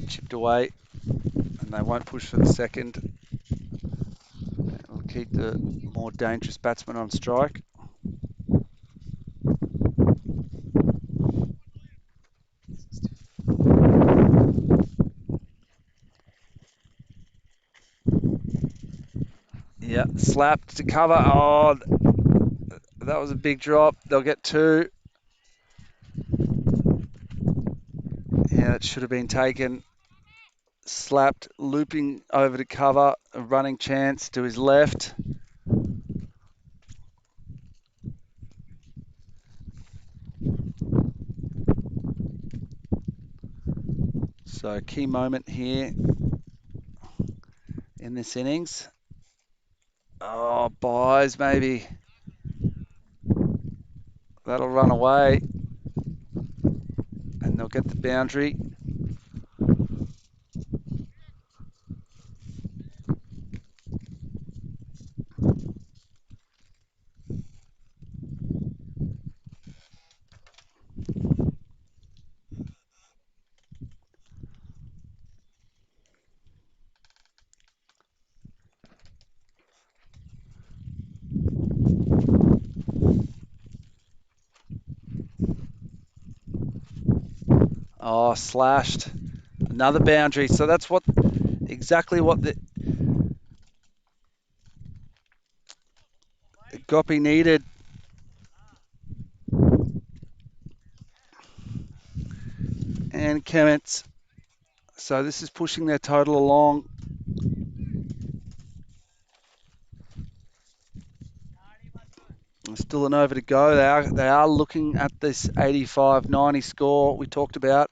chipped away, and they won't push for the second. It'll keep the more dangerous batsman on strike. Yeah, slapped to cover. Oh, that was a big drop. They'll get 2. Yeah, it should have been taken. Slapped, looping over to cover, a running chance to his left. So key moment here in this innings. Oh, buys maybe. That'll run away. And they'll get the boundary. Oh, slashed. Another boundary. So that's exactly what the Gopi needed. And Chemnitz So this is pushing their total along. Still an over to go. They are looking at this 85-90 score we talked about.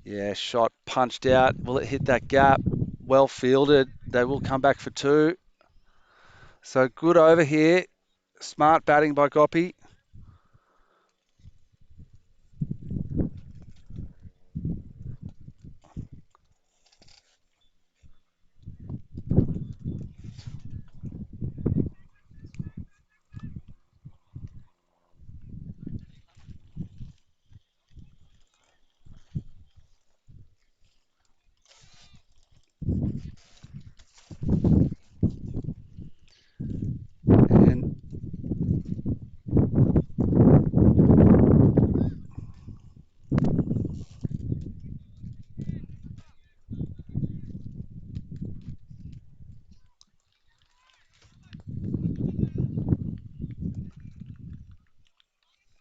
Yeah, shot punched out. Will it hit that gap? Well fielded. They will come back for two. So good over here. Smart batting by Gopi. And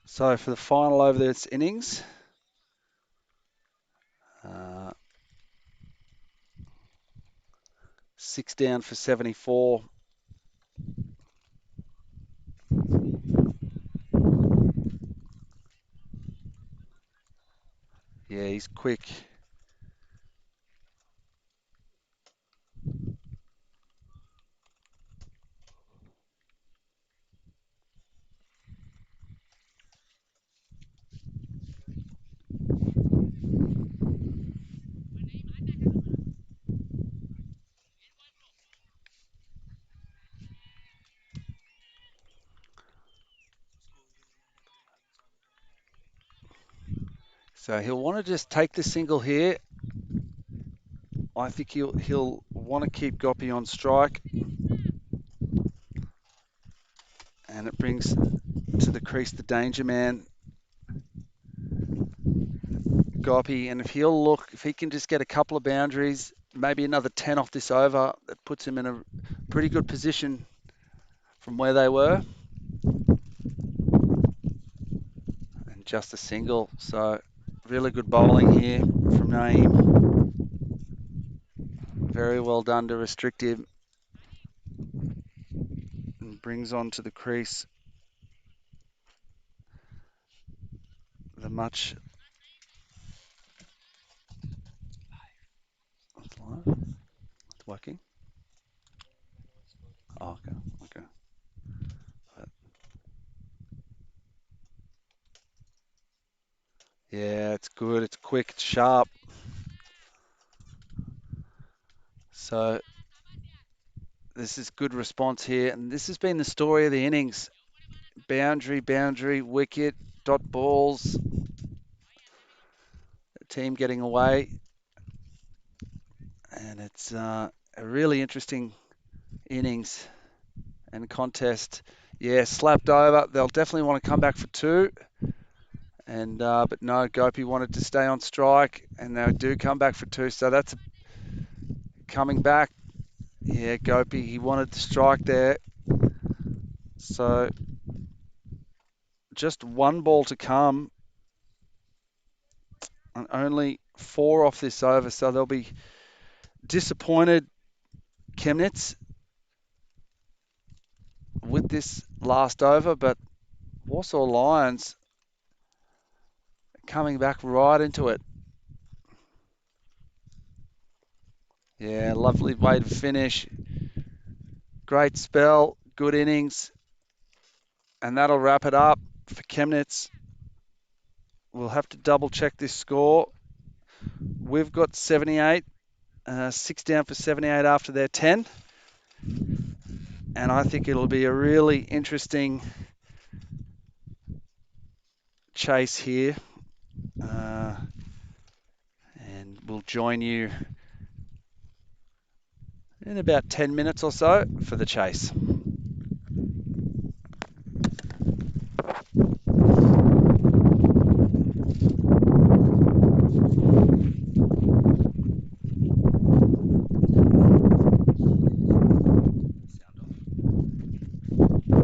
so for the final over this innings, 6 down for 74. Yeah, he's quick. So he'll want to just take the single here. I think he'll want to keep Gopi on strike. And it brings to the crease the danger man, Gopi. And if he can just get a couple of boundaries, maybe another 10 off this over, that puts him in a pretty good position from where they were. And just a single. So really good bowling here from Naeem. Very well done to restrict him. And brings on to the crease the much... It's live? It's working? Oh, okay. Okay. Yeah, it's good. It's quick. It's sharp. So this is good response here. And this has been the story of the innings. Boundary, boundary, wicket, dot balls. The team getting away. And it's a really interesting innings and contest. Yeah, slapped over. They'll definitely want to come back for two. And but no, Gopi wanted to stay on strike, and they do come back for two. So that's coming back. Yeah, Gopi, he wanted to strike there. So just one ball to come, and only 4 off this over. So they'll be disappointed, Chemnitz, with this last over. But Warsaw Lions coming back right into it. Yeah, lovely way to finish. Great spell, good innings. And that'll wrap it up for Chemnitz. We'll have to double check this score. We've got 78, 6 down for 78 after their 10. And I think it'll be a really interesting chase here. And we'll join you in about 10 minutes or so for the chase. Sound off.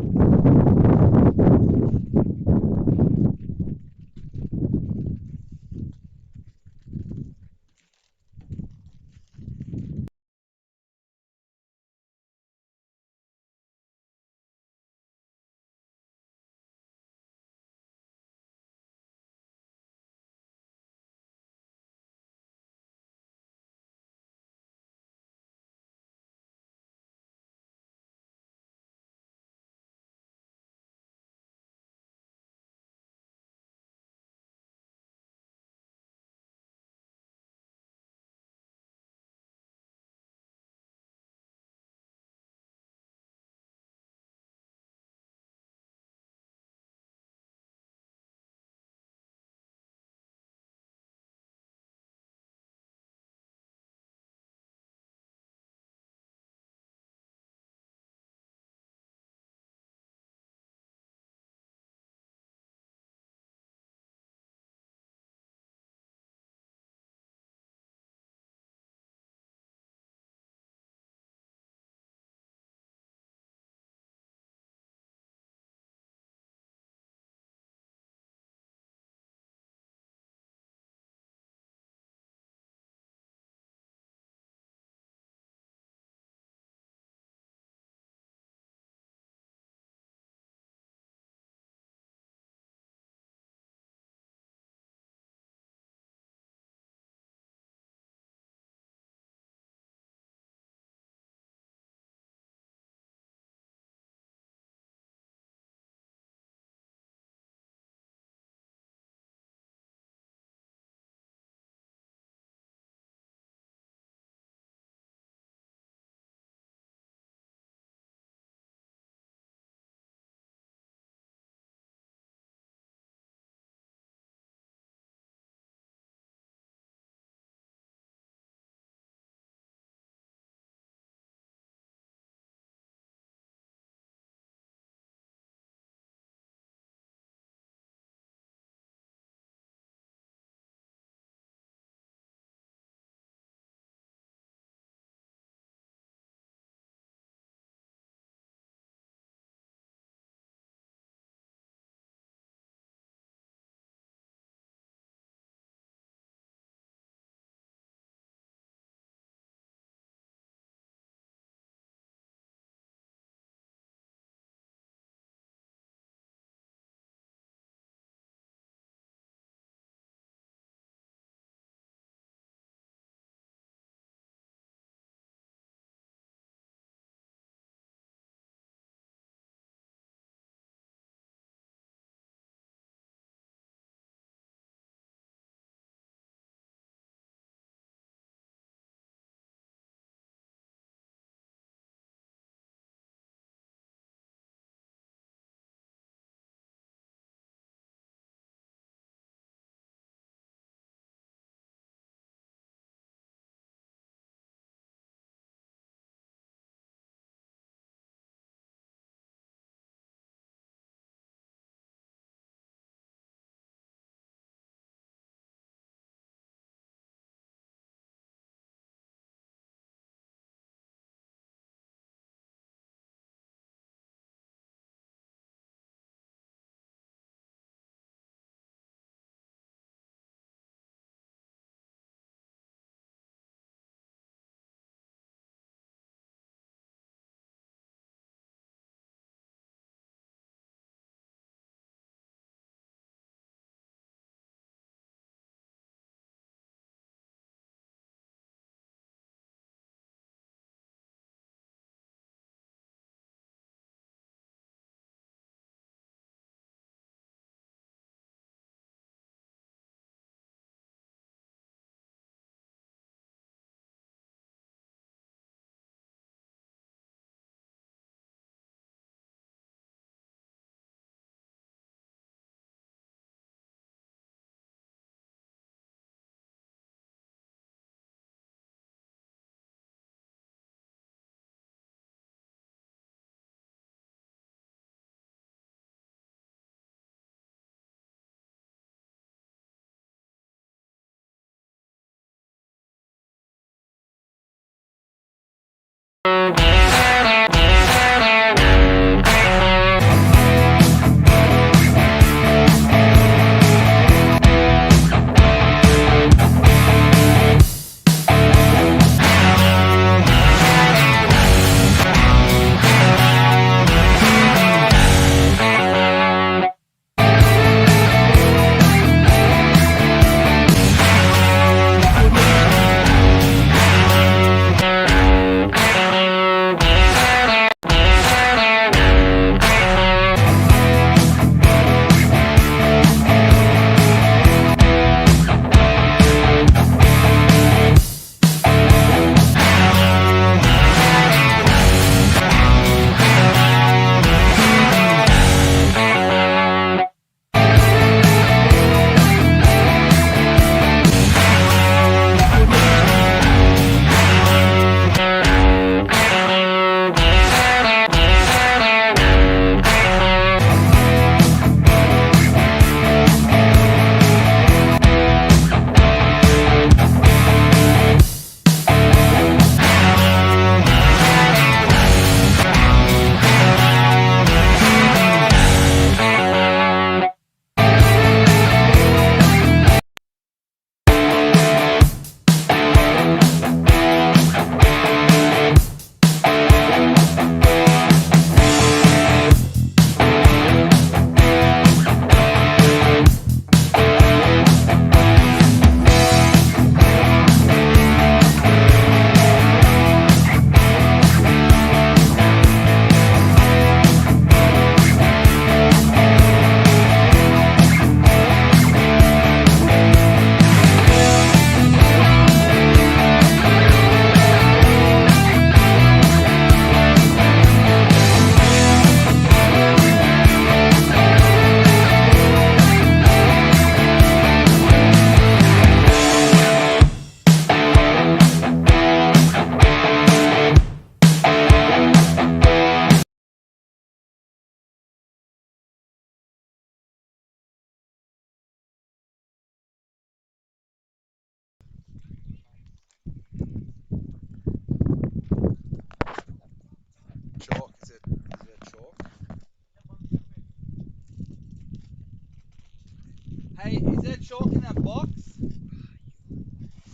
chalk in that box?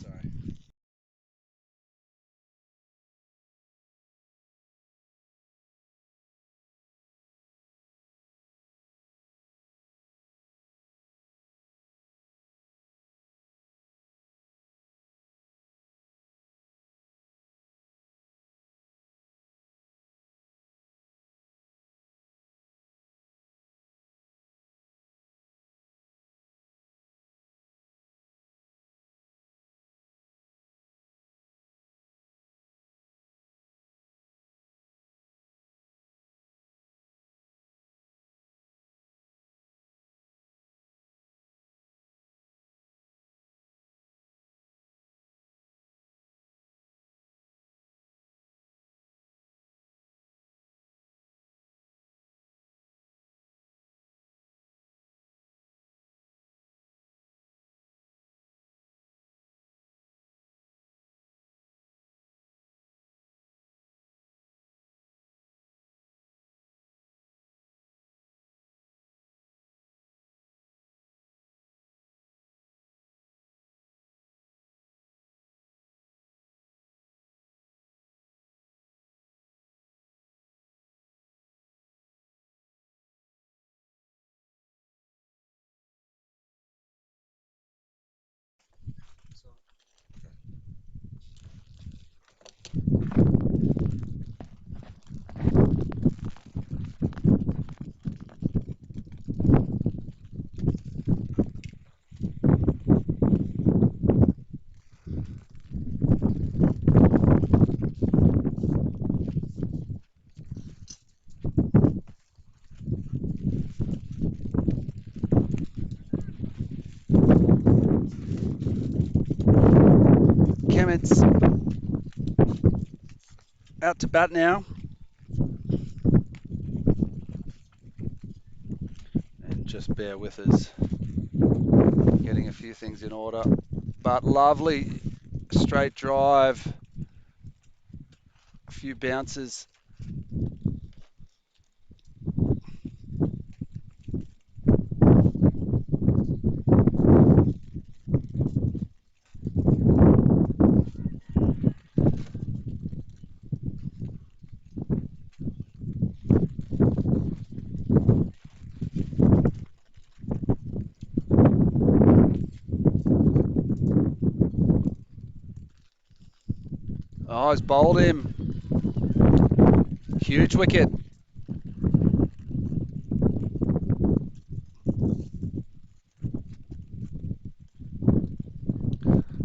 Sorry. Chemnitz out to bat now. And just bear with us. Getting a few things in order. But lovely straight drive. A few bounces. Oh, he's bowled him. Huge wicket.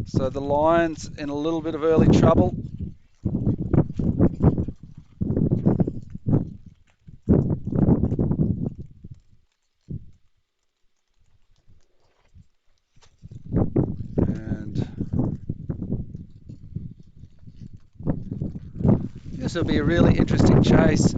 So the Lions in a little bit of early trouble. And this will be a really interesting chase.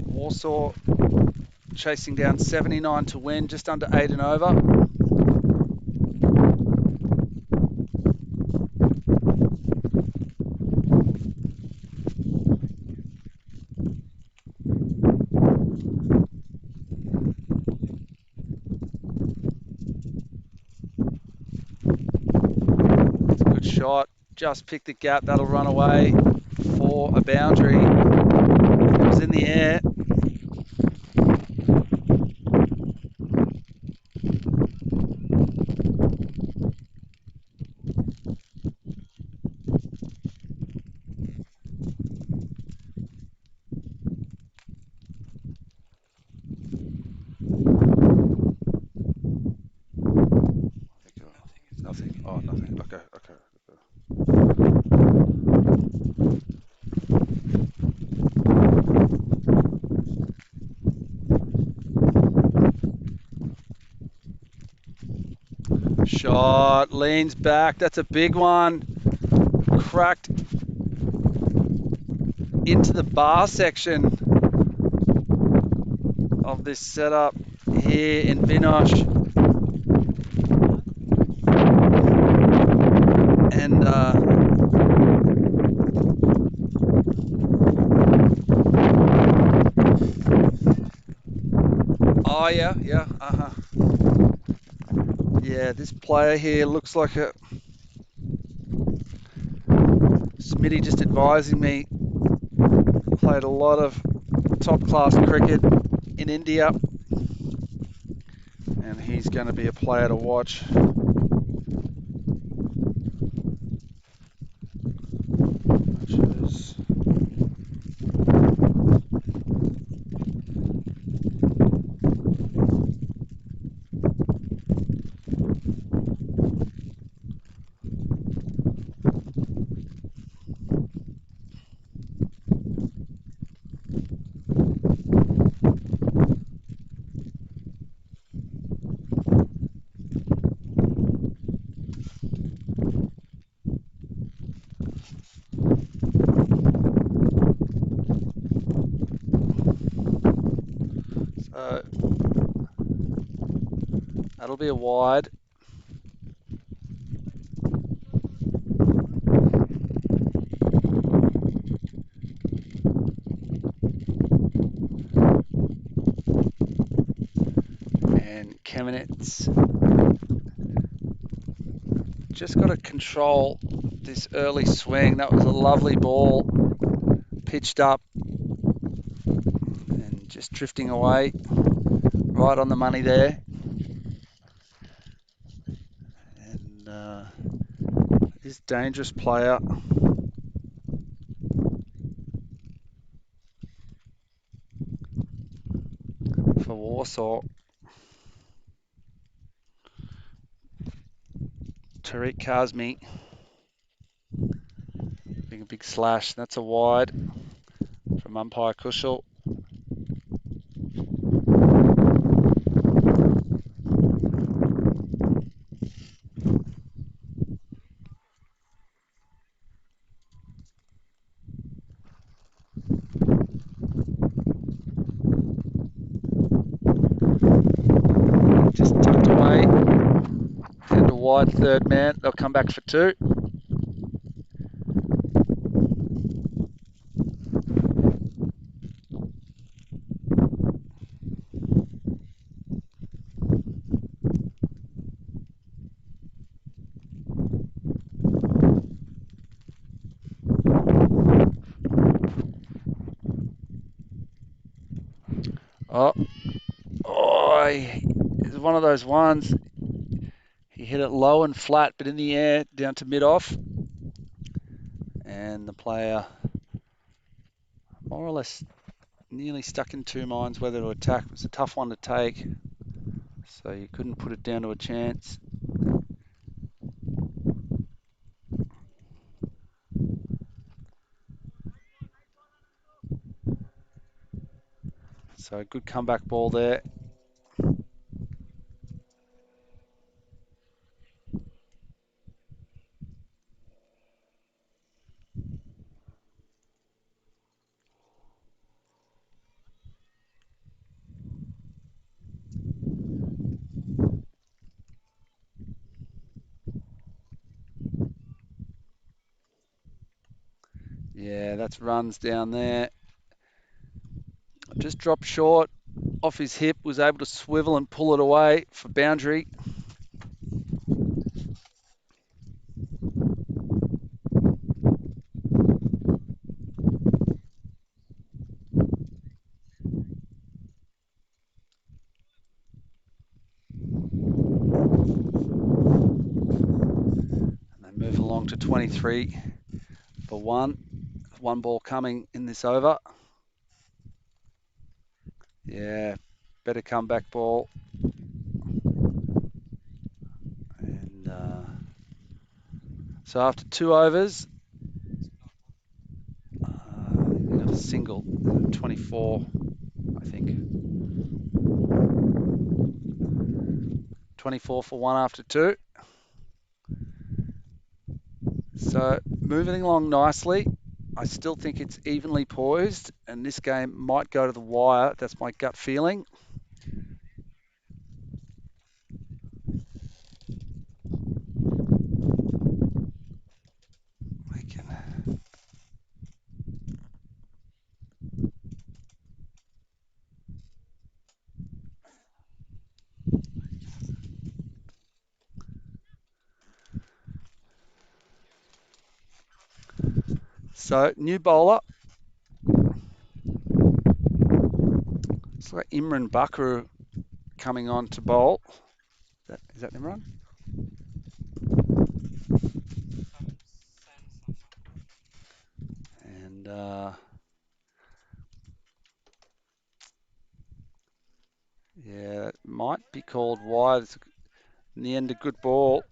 Warsaw chasing down 79 to win, just under 8 and over. It's a good shot, just picked the gap, that'll run away for a boundary. It was in the air. Nothing. Oh, nothing. Okay. shot, leans back. That's a big one. Cracked into the bar section of this setup here in Vinosh. And oh yeah, yeah, this player here looks like a Smitty just advising me, played a lot of top class cricket in India, and he's going to be a player to watch. So that'll be a wide. And Chemnitz just got to control this early swing. That was a lovely ball, pitched up and just drifting away, right on the money there. And this dangerous player. For Warsaw. Tariq Kazmi. Being a big slash. That's a wide from umpire Kushal. Just tucked away. And a wide third man. They'll come back for two. It's one of those ones. He hit it low and flat, but in the air, down to mid-off. And the player more or less nearly stuck in two minds whether to attack. It was a tough one to take, so you couldn't put it down to a chance. So good comeback ball there. Yeah, that's runs down there. Just dropped short off his hip, was able to swivel and pull it away for boundary. And they move along to 23 for one. One ball coming in this over. Yeah, better comeback ball. And so after 2 overs, a single, 24, I think. 24 for one after 2. So moving along nicely. I still think it's evenly poised, and this game might go to the wire. That's my gut feeling. We can. So new bowler. It's like Imran Bakru coming on to bowl. Is that Imran? And yeah, it might be called wide. It's in the end a good ball.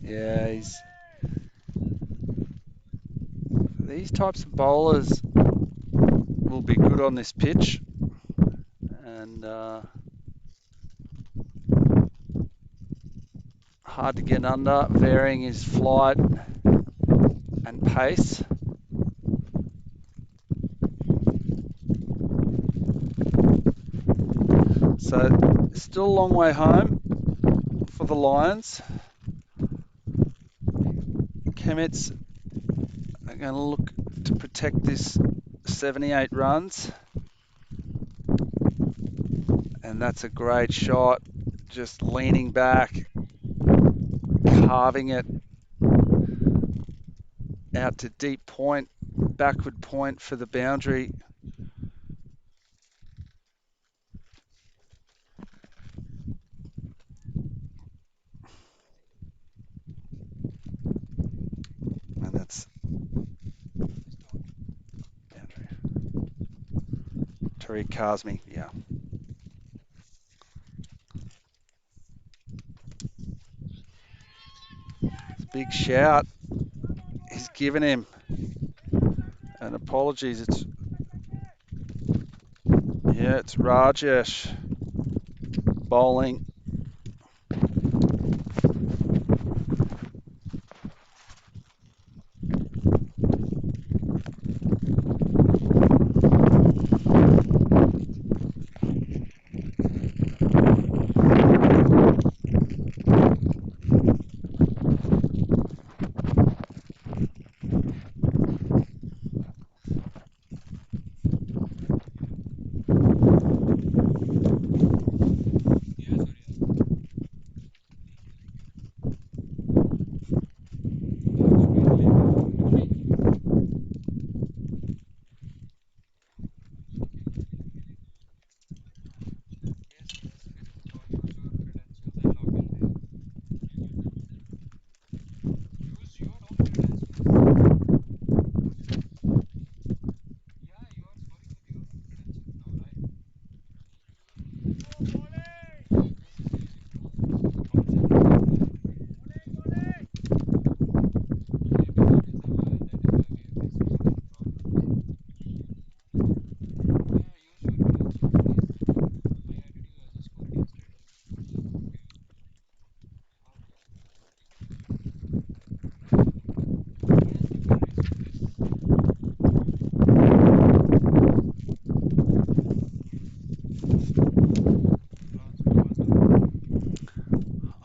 Yeah, these types of bowlers will be good on this pitch, and hard to get under, varying his flight and pace. So still a long way home for the Lions. Chemnitz are going to look to protect this 78 runs. And that's a great shot. Just leaning back, carving it out to deep point, backward point for the boundary. And that's boundary. Tariq Kazmi, yeah. It's a big shout he's given him. And apologies, it's Rajesh bowling.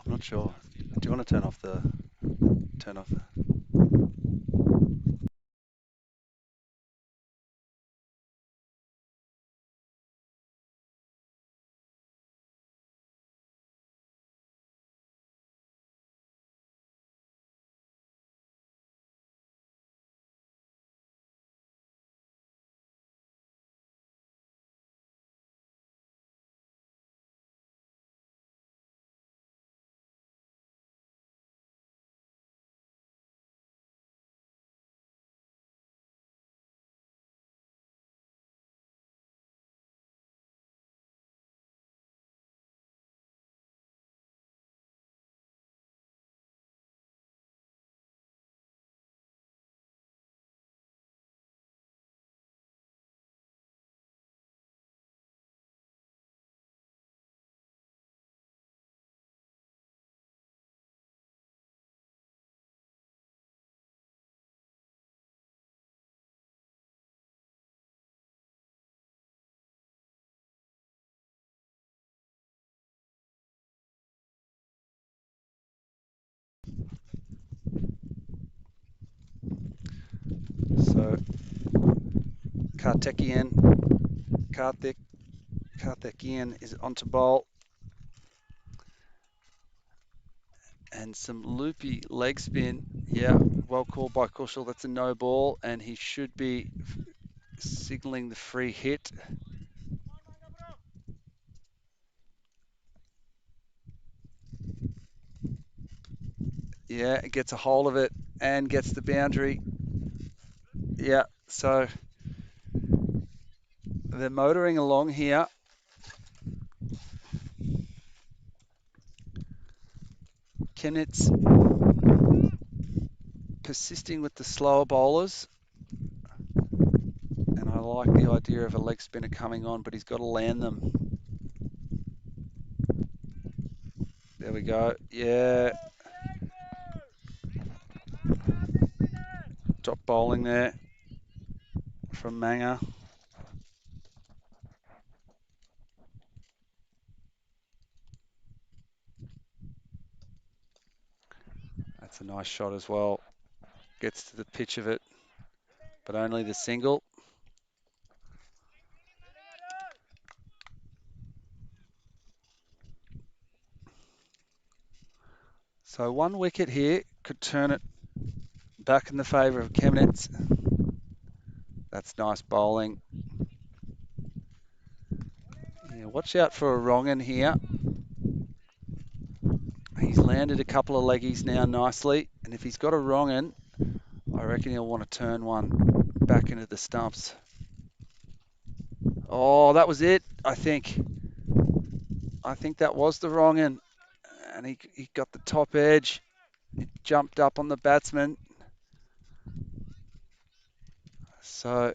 I'm not sure. Do you want to turn off the So Karthikeyan is onto bowl. And some loopy leg spin. Yeah, well called by Kushal. That's a no ball, and he should be signaling the free hit. Yeah, it gets a hold of it and gets the boundary. Yeah, so they're motoring along here. Chemnitz persisting with the slower bowlers. And I like the idea of a leg spinner coming on, but he's got to land them. There we go. Yeah. Top bowling there from Manga. That's a nice shot as well. Gets to the pitch of it, but only the single. So 1 wicket here could turn it back in the favour of Chemnitz. That's nice bowling. Yeah, watch out for a wrong-un here. He's landed a couple of leggies now nicely, and if he's got a wrong-un, I reckon he'll want to turn one back into the stumps. Oh, that was it, I think. I think that was the wrong-un, and he got the top edge. It jumped up on the batsman. So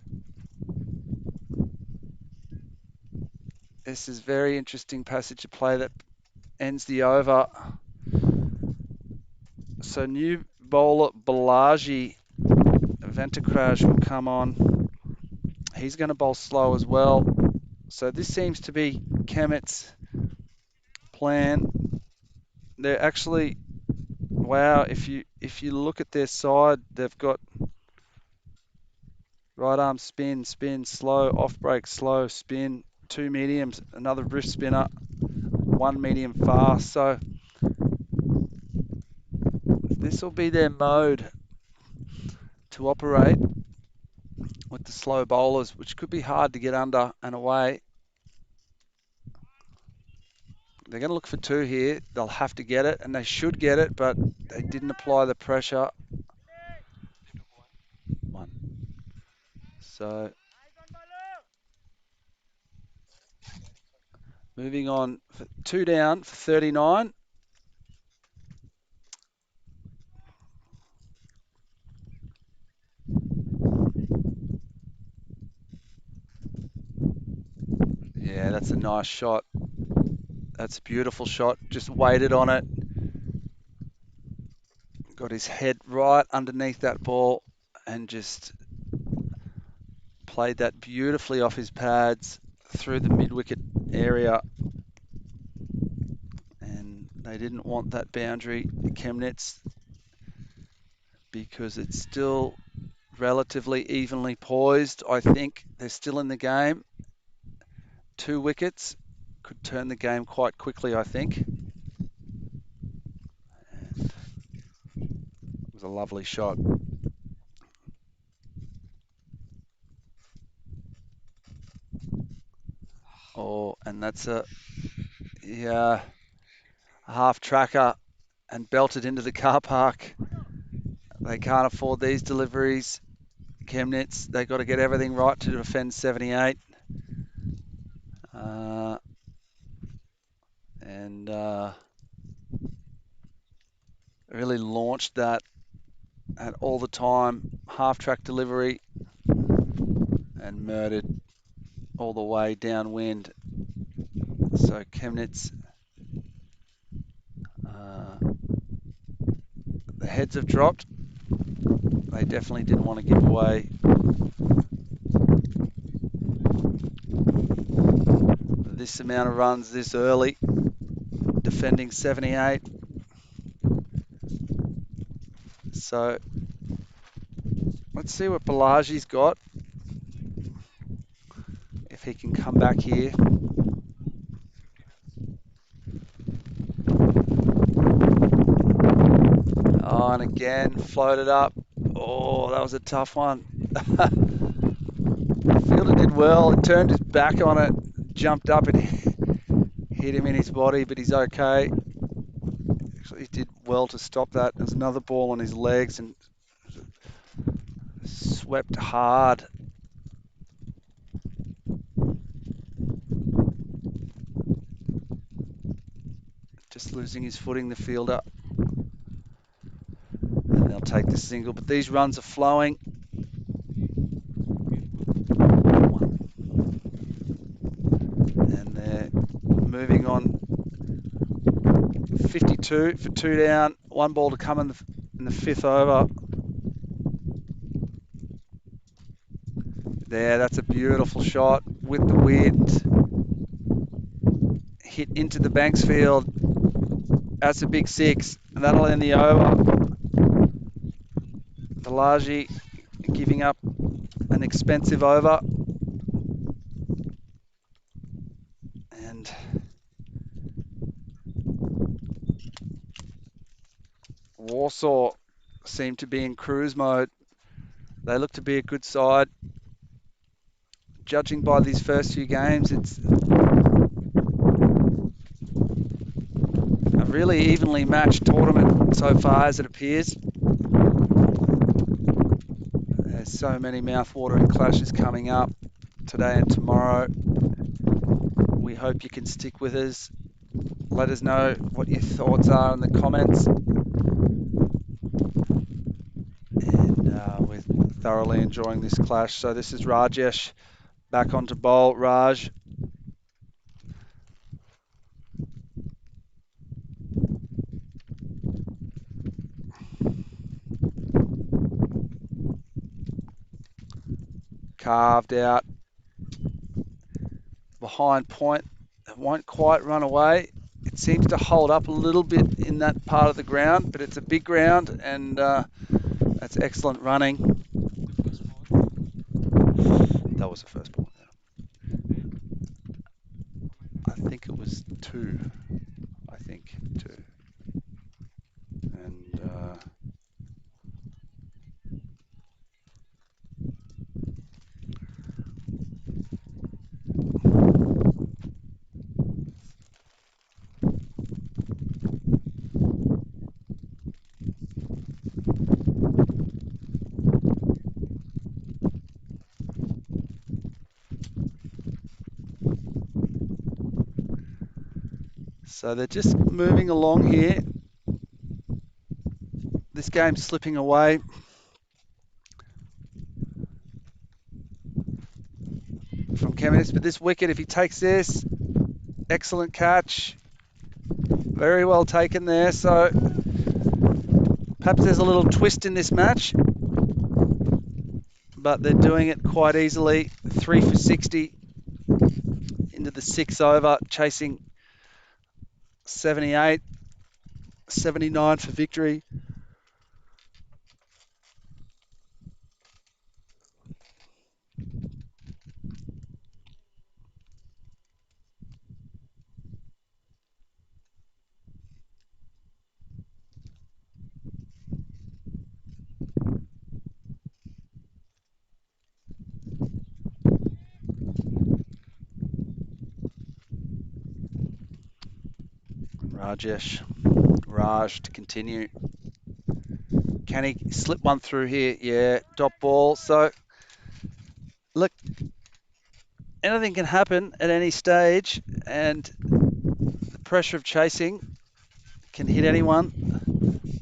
this is very interesting passage of play that ends the over. So new bowler Balaji Ventukraj will come on. He's going to bowl slow as well. So this seems to be Chemnitz' plan. They're actually, wow, if you look at their side, they've got right arm spin, spin, slow, off break, slow, spin, 2 mediums, another wrist spinner, 1 medium fast. So this will be their mode to operate with the slow bowlers, which could be hard to get under and away. They're going to look for 2 here. They'll have to get it, and they should get it, but they didn't apply the pressure. 1. So moving on, 2 down for 39. Yeah, that's a nice shot. That's a beautiful shot. Just waited on it. Got his head right underneath that ball and just played that beautifully off his pads through the mid-wicket area. And they didn't want that boundary, Chemnitz, because it's still relatively evenly poised. I think they're still in the game. 2 wickets could turn the game quite quickly, I think. And it was a lovely shot. Oh, and that's a half tracker and belted into the car park. They can't afford these deliveries. Chemnitz, they've got to get everything right to defend 78. Really launched that at all the time. Half-track delivery and murdered all the way downwind. So Chemnitz, the heads have dropped. They definitely didn't want to give away this amount of runs this early, defending 78. So let's see what Balaji's got. If he can come back here. Oh, and again, floated up. Oh, that was a tough one. Fielder did well. He turned his back on it, jumped up and hit him in his body, but he's okay. Actually, he did well to stop that. There's another ball on his legs and swept hard. Just losing his footing, the fielder. And they'll take the single, but these runs are flowing. And they're moving on. 52 for 2 down, 1 ball to come in the 5th over. There, that's a beautiful shot with the wind. Hit into the Banks field. That's a big 6, and that'll end the over. Balaji giving up an expensive over. And Warsaw seem to be in cruise mode. They look to be a good side. Judging by these first few games, it's a really evenly matched tournament so far as it appears. There's so many mouth-watering clashes coming up today and tomorrow. We hope you can stick with us. Let us know what your thoughts are in the comments. And we're thoroughly enjoying this clash. So this is Rajesh back onto bowl. Raj. Carved out behind point. It won't quite run away. It seems to hold up a little bit in that part of the ground, but it's a big ground, and that's excellent running. That was the first ball. Yeah. I think it was 2. I think 2. And so they're just moving along here. This game's slipping away. From Chemnitz, but this wicket, if he takes this, excellent catch. Very well taken there. So perhaps there's a little twist in this match, but they're doing it quite easily. 3 for 60 into the 6th over, chasing 78, 79 for victory. Raj to continue. Can he slip one through here? Yeah, dot ball. So, look, anything can happen at any stage, and the pressure of chasing can hit anyone.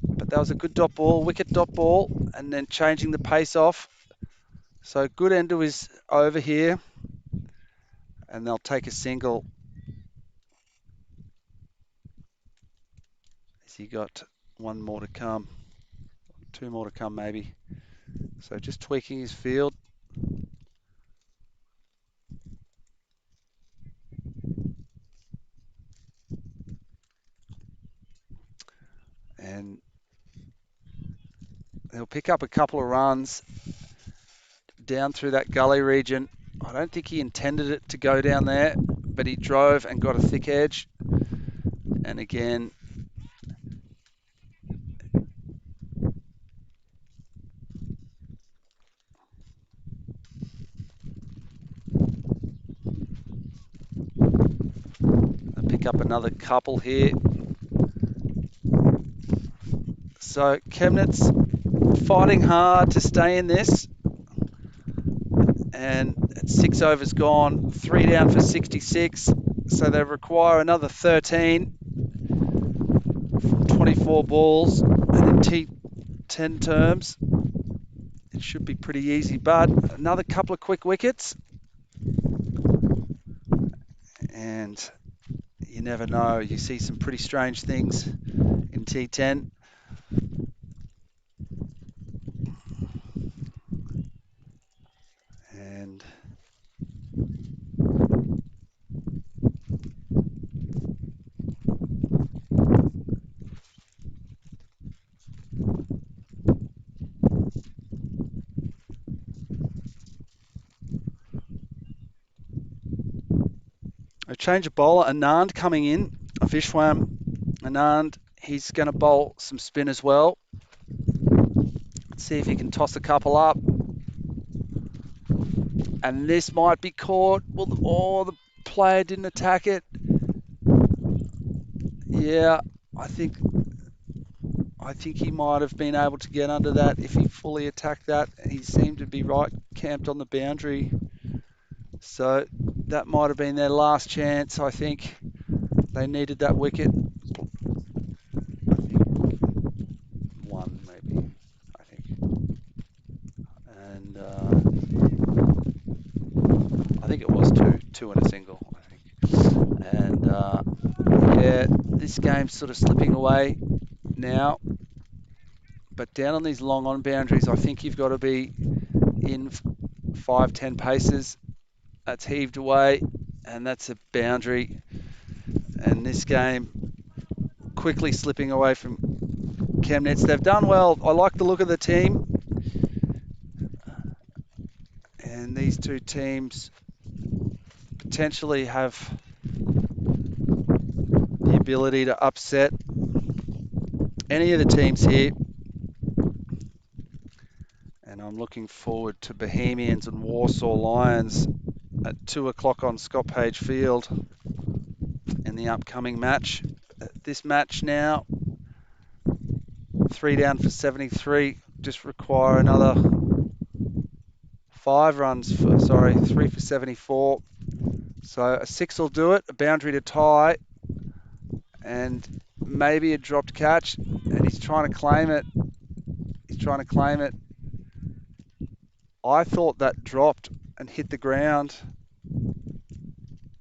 But that was a good dot ball, wicket dot ball, and then changing the pace off. So good end to his over here, and they'll take a single. Has he got 1 more to come? 2 more to come maybe. So just tweaking his field. And He'll pick up a couple of runs down through that gully region. I don't think he intended it to go down there, but he drove and got a thick edge. And again, I'll pick up another couple here. So Chemnitz fighting hard to stay in this. And 6 overs gone, 3 down for 66. So they require another 13 from 24 balls. And in T10 terms, it should be pretty easy. But another couple of quick wickets. And you never know. You see some pretty strange things in T10. And a change of bowler, Anand coming in, Vishwam Anand. He's going to bowl some spin as well. Let's see if he can toss a couple up. And this might be caught. Well, the player didn't attack it. Yeah, I think he might have been able to get under that if he fully attacked that. He seemed to be right camped on the boundary. So that might have been their last chance. I think they needed that wicket. I think one maybe, I think. And I think it was two and a single, I think. And yeah, this game's sort of slipping away now. But down on these long on boundaries, I think you've got to be in 5-10 paces. That's heaved away, and that's a boundary. And this game quickly slipping away from Chemnitz. They've done well. I like the look of the team. And these two teams potentially have the ability to upset any of the teams here. And I'm looking forward to Bohemians and Warsaw Lions at 2 o'clock on Scott Page Field in the upcoming match. This match now, 3 down for 73, just require another 3 for 74. So a 6 will do it, a boundary to tie, and maybe a dropped catch, and he's trying to claim it. I thought that dropped and hit the ground.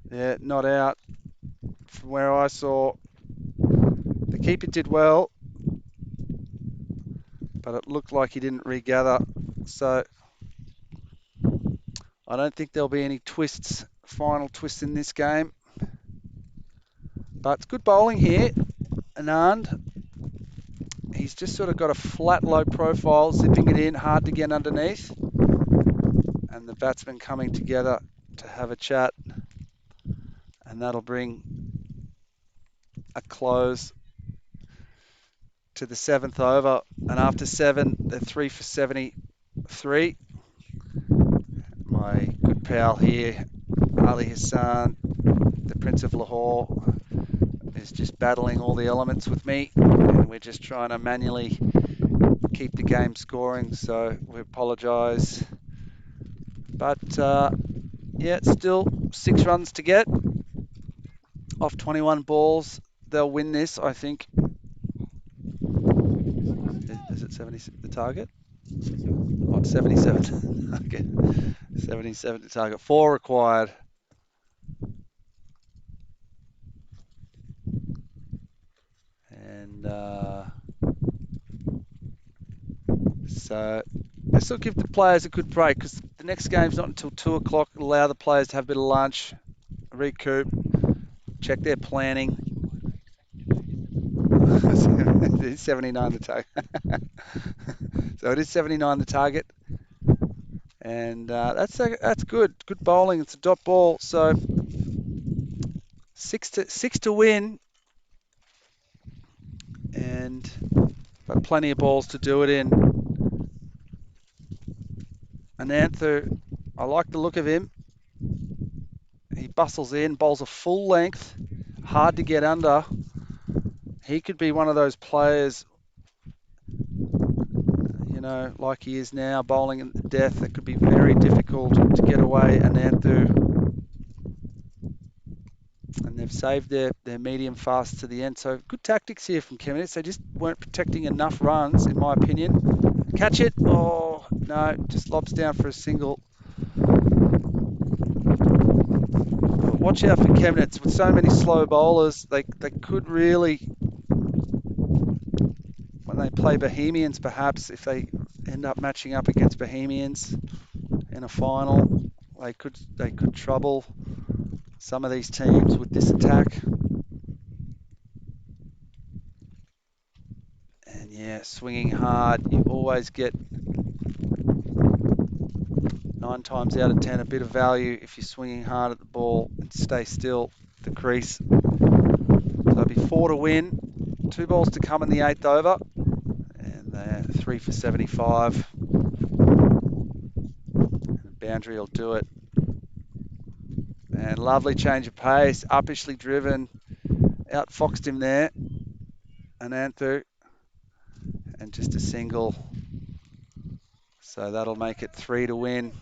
Yeah, not out. From where I saw, the keeper did well, but it looked like he didn't regather. So I don't think there'll be any final twists in this game. But it's good bowling here. Anand, he's just sort of got a flat, low profile, zipping it in, hard to get underneath. And the batsmen coming together to have a chat. And that'll bring a close to the 7th over. And after 7, they're 3 for 73. My good pal here, Ali Hassan, the Prince of Lahore, is just battling all the elements with me. And we're just trying to manually keep the game scoring. So we apologise. But yeah, still 6 runs to get off 21 balls. They'll win this, I think. Is it 70 the target? Oh, 77. Okay. 77 to target. 4 required. And so this will give the players a good break because the next game's not until 2 o'clock. It'll allow the players to have a bit of lunch, recoup, check their planning. 79 to take. So it is 79 the target. And that's good. Good bowling. It's a dot ball. So six to win. And but plenty of balls to do it in. Anantha, I like the look of him. He bustles in, bowls a full length, hard to get under. He could be one of those players, you know, like he is now, bowling in death. That could be very difficult to get away. Anantha, and they've saved their medium fast to the end. So good tactics here from Chemnitz. They just weren't protecting enough runs, in my opinion. Catch it. Oh, no, just lobs down for a single. Watch out for Chemnitz. With so many slow bowlers, they could really, when they play Bohemians, perhaps, if they end up matching up against Bohemians in a final, they could trouble some of these teams with this attack. And yeah, swinging hard, you always get 9 times out of 10 a bit of value if you're swinging hard at the ball and stay still at the crease. So it'll be 4 to win, 2 balls to come in the 8th over, and they're 3 for 75. And the boundary will do it. And lovely change of pace, uppishly driven, outfoxed him there, Anantha, and just a single. So that'll make it 3 to win.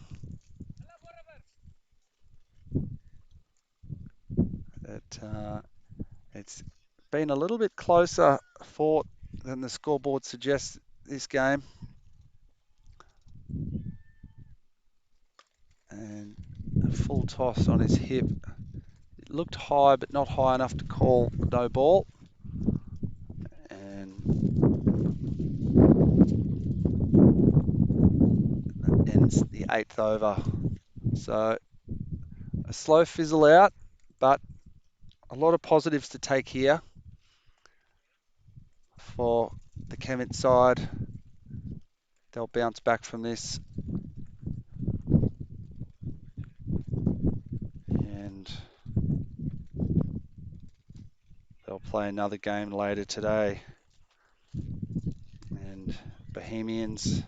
It's been a little bit closer fought than the scoreboard suggests this game. And a full toss on his hip. It looked high, but not high enough to call no ball. And that ends the 8th over. So a slow fizzle out, but a lot of positives to take here for the Chemnitz side. They'll bounce back from this. And they'll play another game later today. And Bohemians.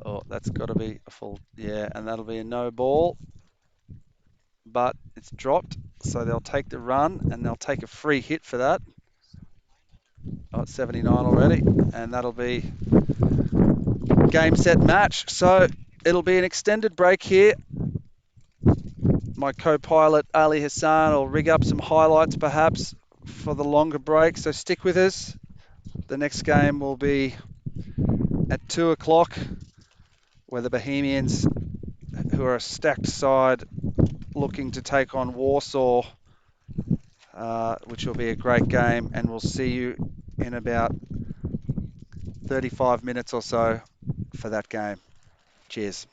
Oh, that's got to be a full, yeah, and that'll be a no ball. But it's dropped, so they'll take the run and they'll take a free hit for that. Oh, it's 79 already, and that'll be game, set, match. So it'll be an extended break here. My co-pilot Ali Hassan will rig up some highlights perhaps for the longer break, so stick with us. The next game will be at 2 o'clock, where the Bohemians, who are a stacked side, looking to take on Warsaw, which will be a great game, and we'll see you in about 35 minutes or so for that game. Cheers.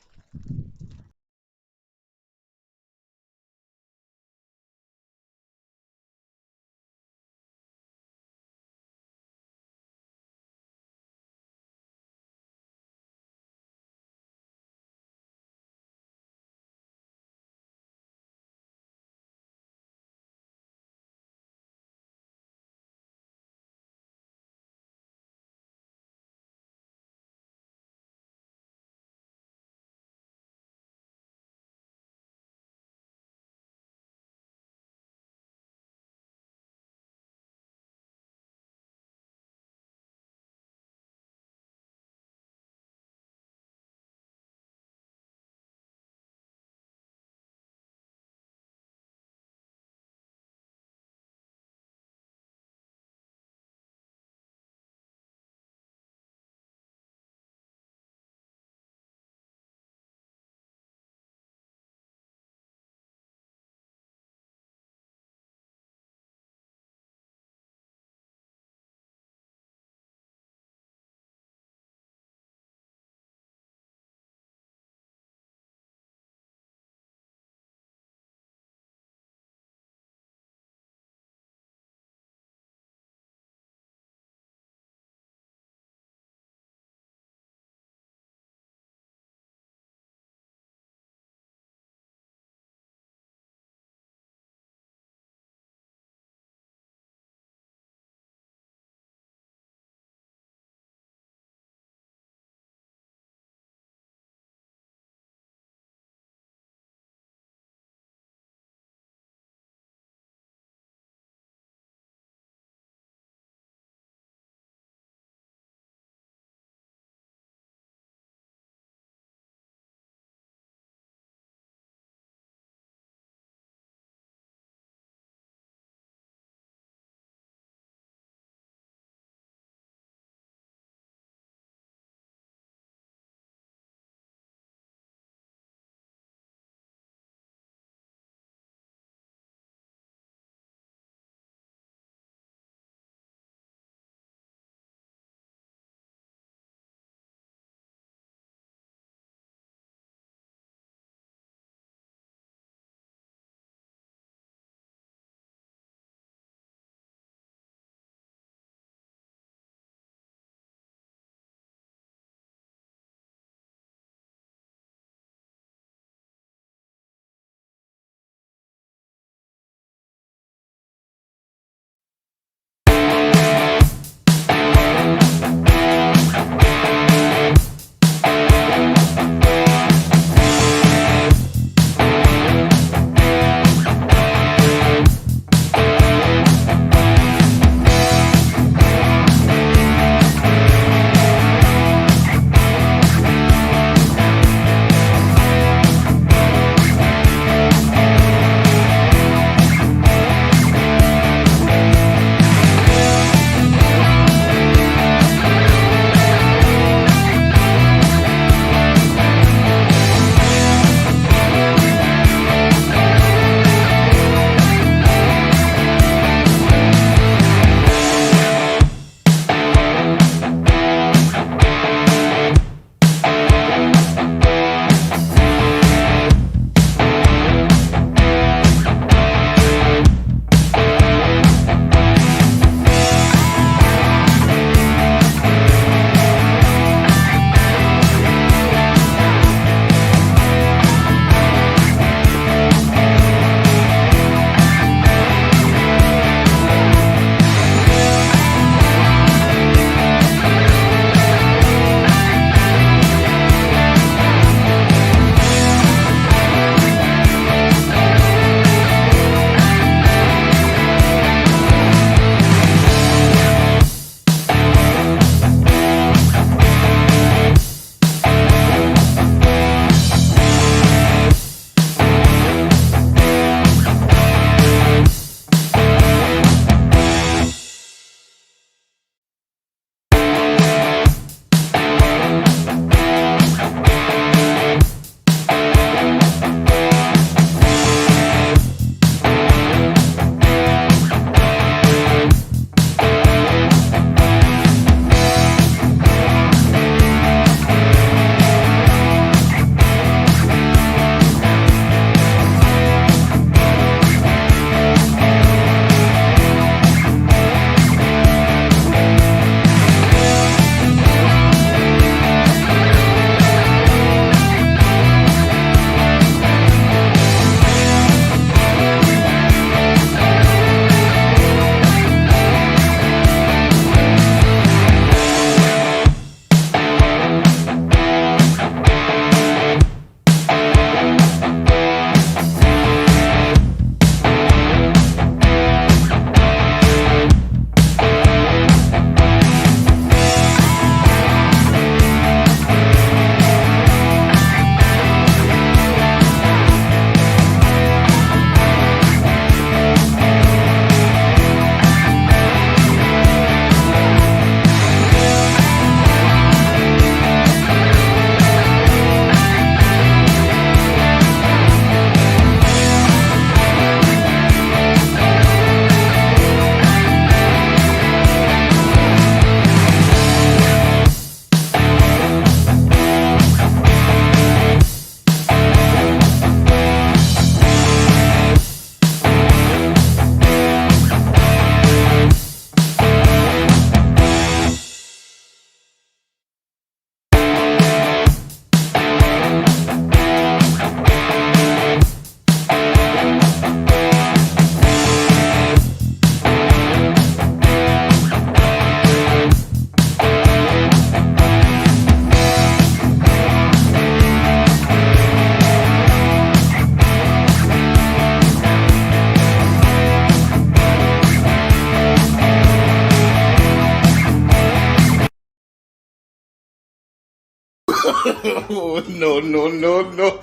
No, no, no, no.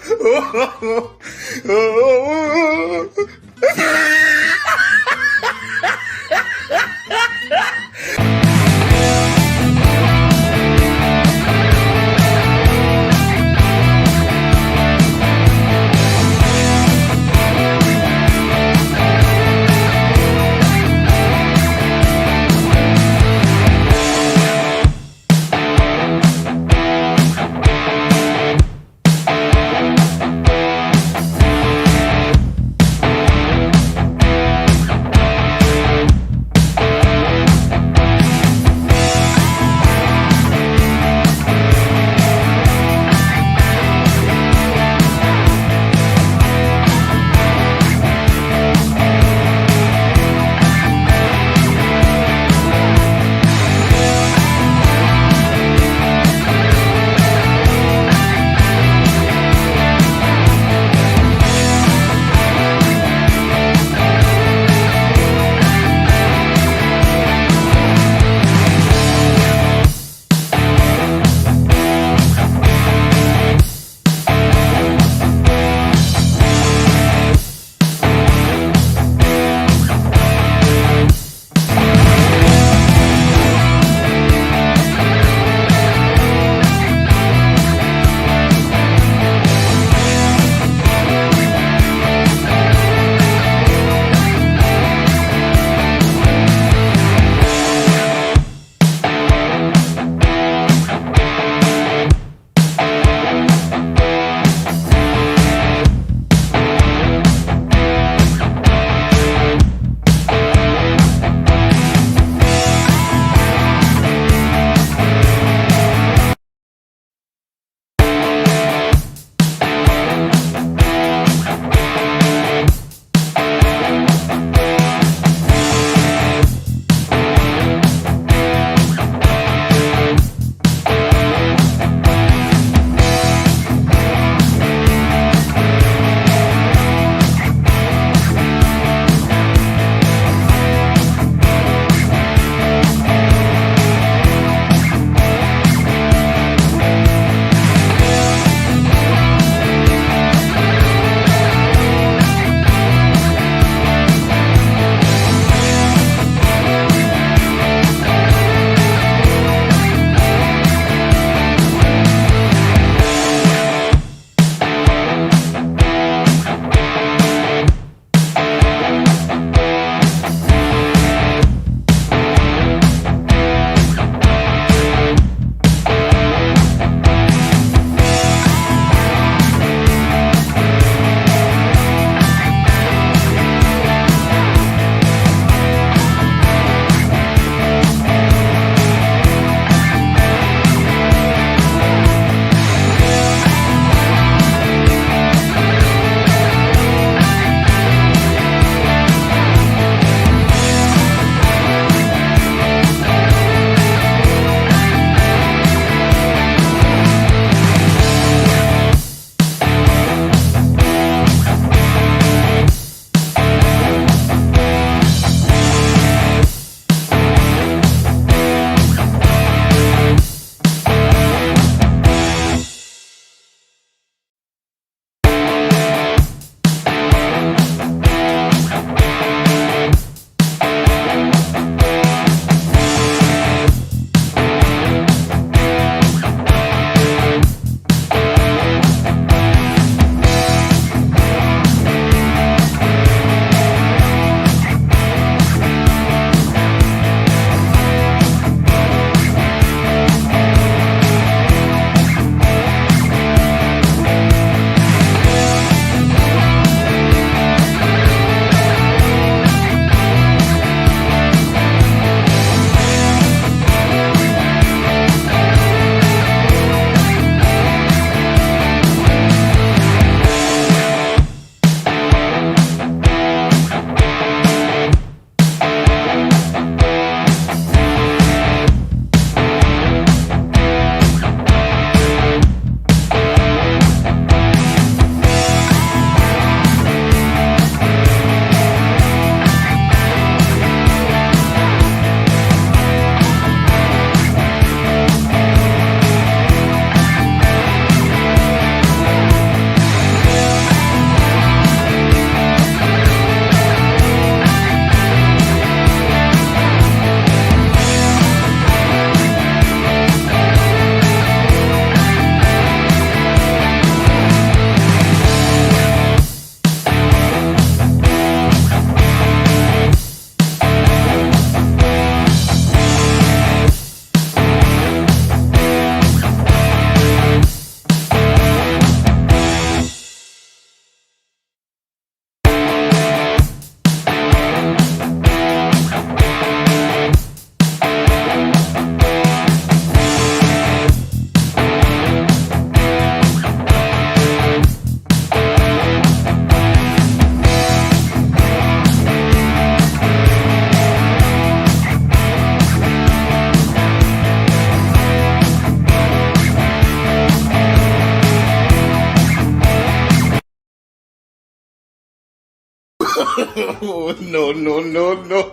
No, no, no, no.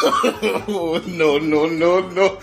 No, no, no, no.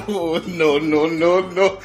Oh, no, no, no, no.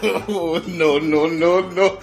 No, no, no, no.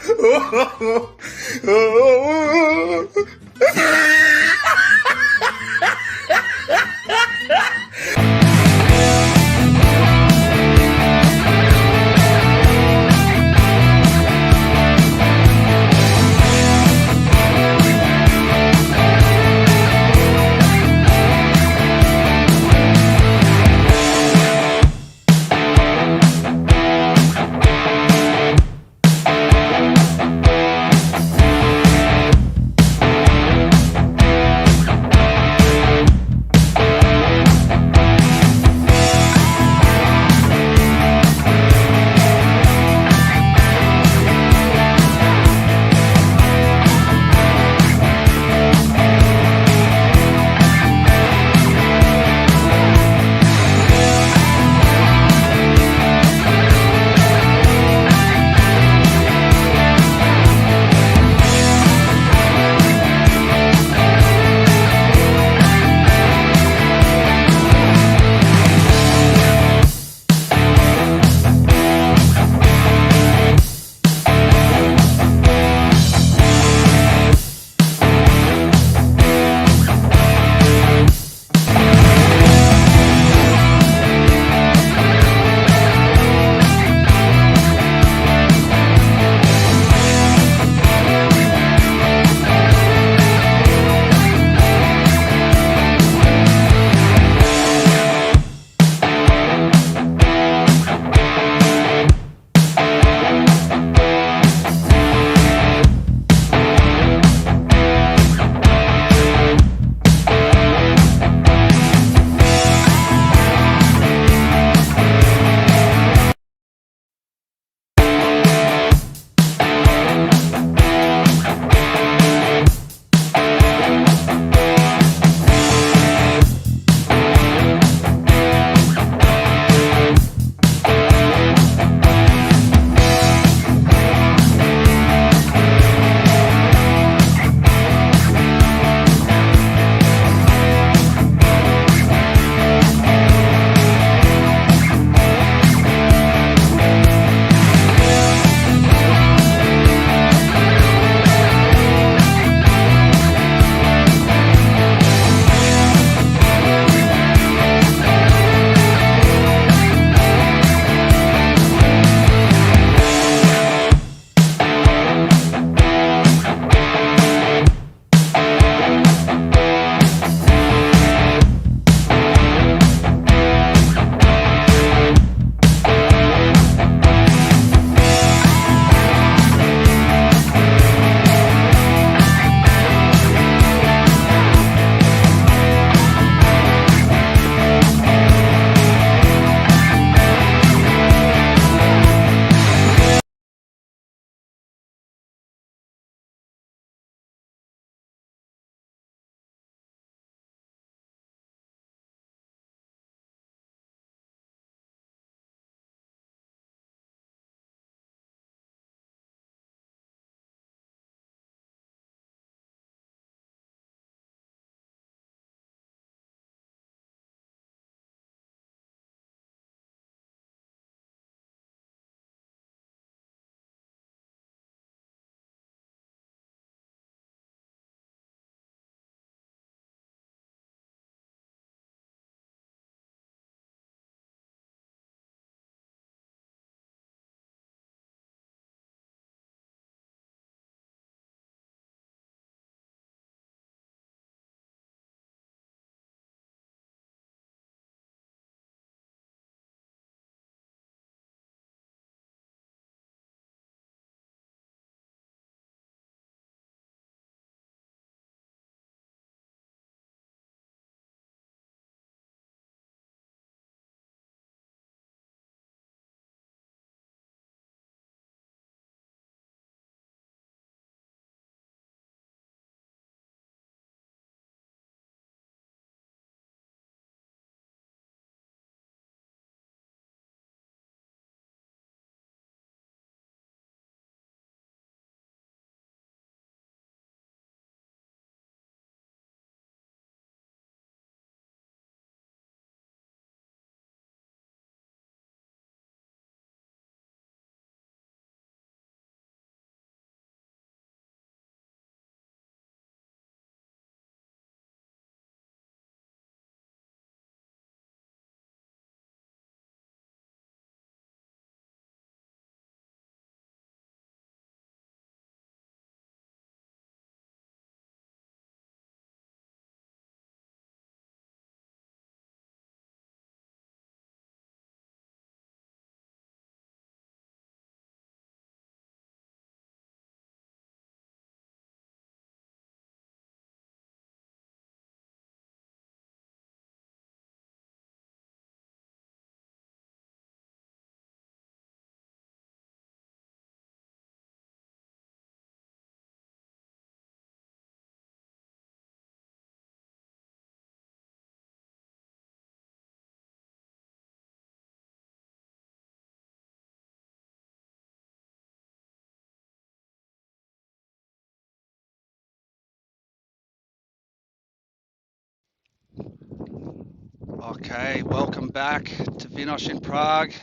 Okay, welcome back to Vinosh in Prague.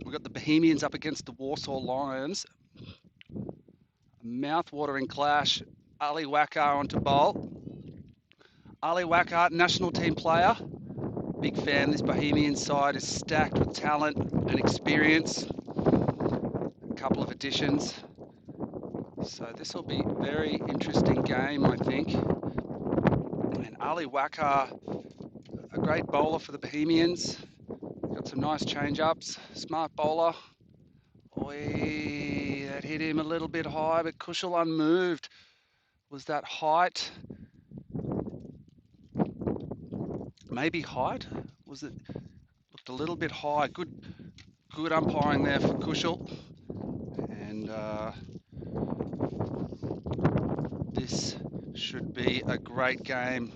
We've got the Bohemians up against the Warsaw Lions. A mouth-watering clash. Ali Wakar onto bowl. Ali Wakar, national team player. Big fan. This Bohemian side is stacked with talent and experience. A couple of additions. So this will be a very interesting game, I think. And Ali Wakar, a great bowler for the Bohemians. Got some nice change-ups. Smart bowler. Oi, that hit him a little bit high, but Kushal unmoved. Was that height? Maybe height? Was it? Looked a little bit high. Good umpiring there for Kushal. And this should be a great game.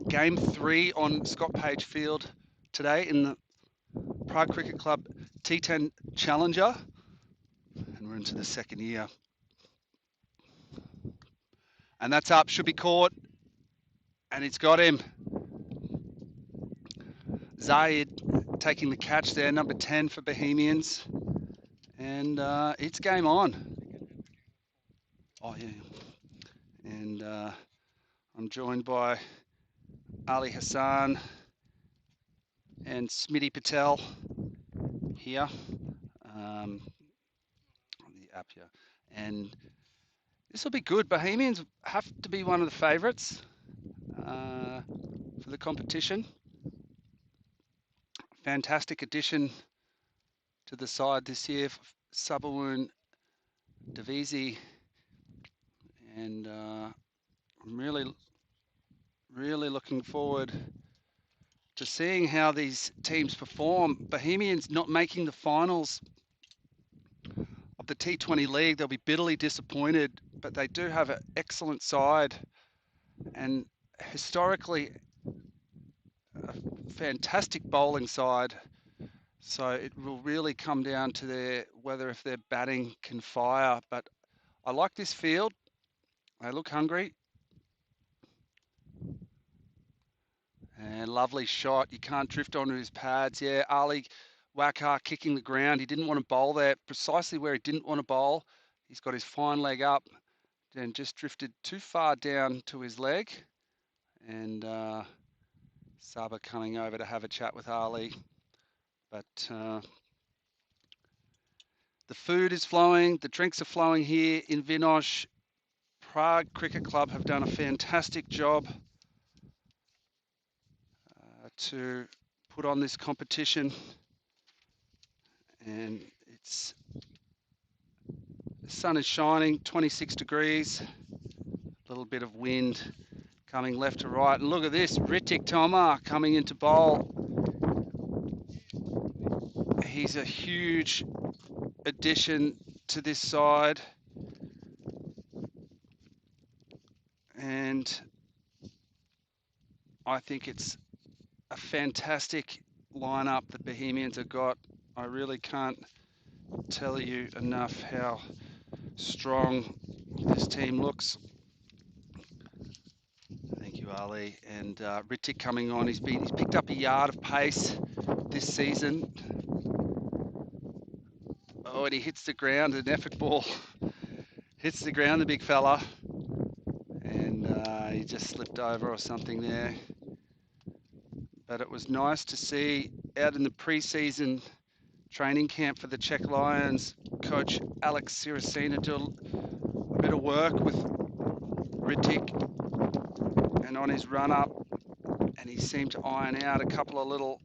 Game 3 on Scott Page Field today in the Prague Cricket Club T10 Challenger. And we're into the second year. And that's up, should be caught. And it's got him. Zayed taking the catch there, number 10 for Bohemians. And it's game on. Oh, yeah. And I'm joined by Ali Hassan and Smitty Patel here on the app here. And this will be good. Bohemians have to be one of the favourites for the competition. Fantastic addition to the side this year, Sabawoon Davisi. And I'm really looking forward to seeing how these teams perform. Bohemians not making the finals of the T20 League. They'll be bitterly disappointed, but they do have an excellent side and historically a fantastic bowling side. So it will really come down to whether if their batting can fire. But I like this field. They look hungry. And lovely shot. You can't drift onto his pads. Yeah, Ali Wakar kicking the ground. He didn't want to bowl there, precisely where he didn't want to bowl. He's got his fine leg up and just drifted too far down to his leg. And Saba coming over to have a chat with Ali. But the food is flowing. The drinks are flowing here in Vinosh. Prague Cricket Club have done a fantastic job to put on this competition. And the sun is shining, 26 degrees, a little bit of wind coming left to right. And look at this, Ritik Tomar coming into bowl. He's a huge addition to this side. And I think it's a fantastic lineup that Bohemians have got. I really can't tell you enough how strong this team looks. Thank you, Ali. And Ritik coming on. He's picked up a yard of pace this season. Oh, and he hits the ground. An effort ball hits the ground, the big fella. And he just slipped over or something there. But it was nice to see out in the pre-season training camp for the Czech Lions, coach Alex Siracina do a bit of work with Ritik and on his run up, and he seemed to iron out a couple of little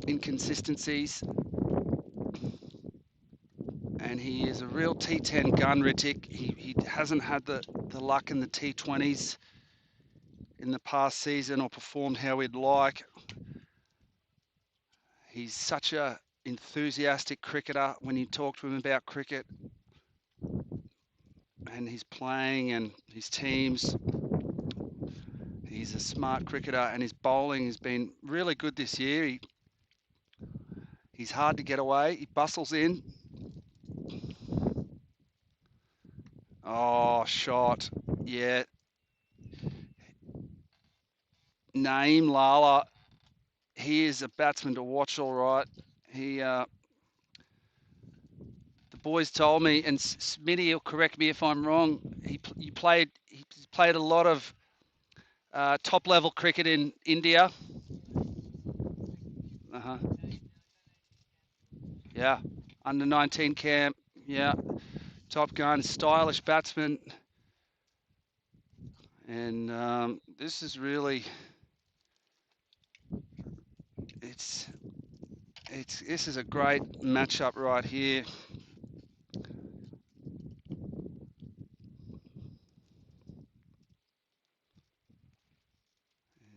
inconsistencies. And he is a real T10 gun, Ritik. He hasn't had the luck in the T20s in the past season or performed how we'd like. He's such a enthusiastic cricketer when you talk to him about cricket and his playing and his teams. He's a smart cricketer, and his bowling has been really good this year. He's hard to get away. He bustles in. Oh, Oh, shot. Yeah. Naeem Lala, he is a batsman to watch, all right. The boys told me, and Smitty will correct me if I'm wrong. He played a lot of top level cricket in India. Yeah, under 19 camp. Yeah, top gun, stylish batsman, and this is really this is a great matchup right here.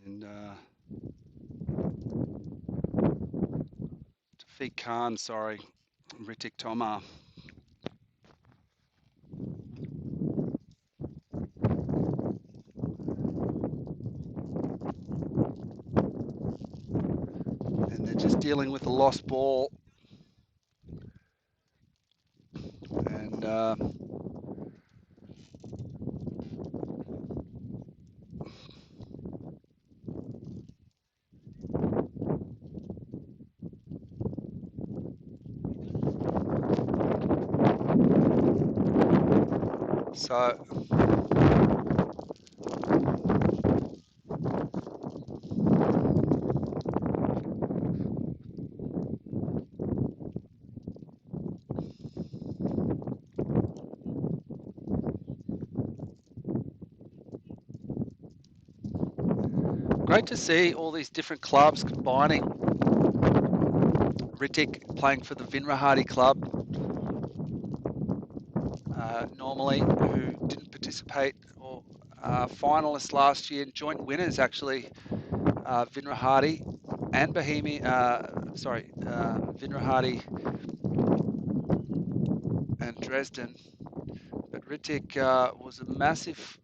And Tafiq Khan, sorry, Ritik Tomar. And they're just dealing with a lost ball. And so great to see all these different clubs combining. Ritik playing for the Vinrahati club, normally, who didn't participate or finalists last year, joint winners actually, Vinrahati and Bohemian, Vinrahati and Dresden. But Ritik was a massive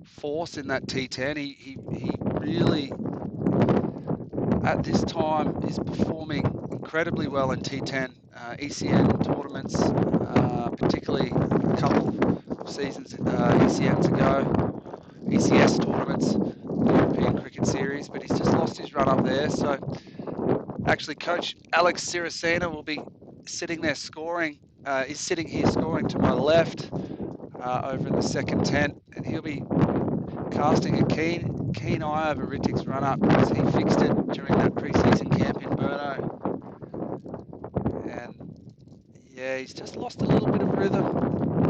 force in that T10. He really, at this time, is performing incredibly well in T10 ECN tournaments, particularly a couple of seasons ECNs ago, ECS tournaments, European Cricket Series, but he's just lost his run up there. So actually, Coach Alex Siracena will be sitting there scoring. Is sitting here scoring to my left over in the second tent, and he'll be casting a keen eye over Ritik's run up because he fixed it during that pre-season camp in Brno. And yeah, he's just lost a little bit of rhythm.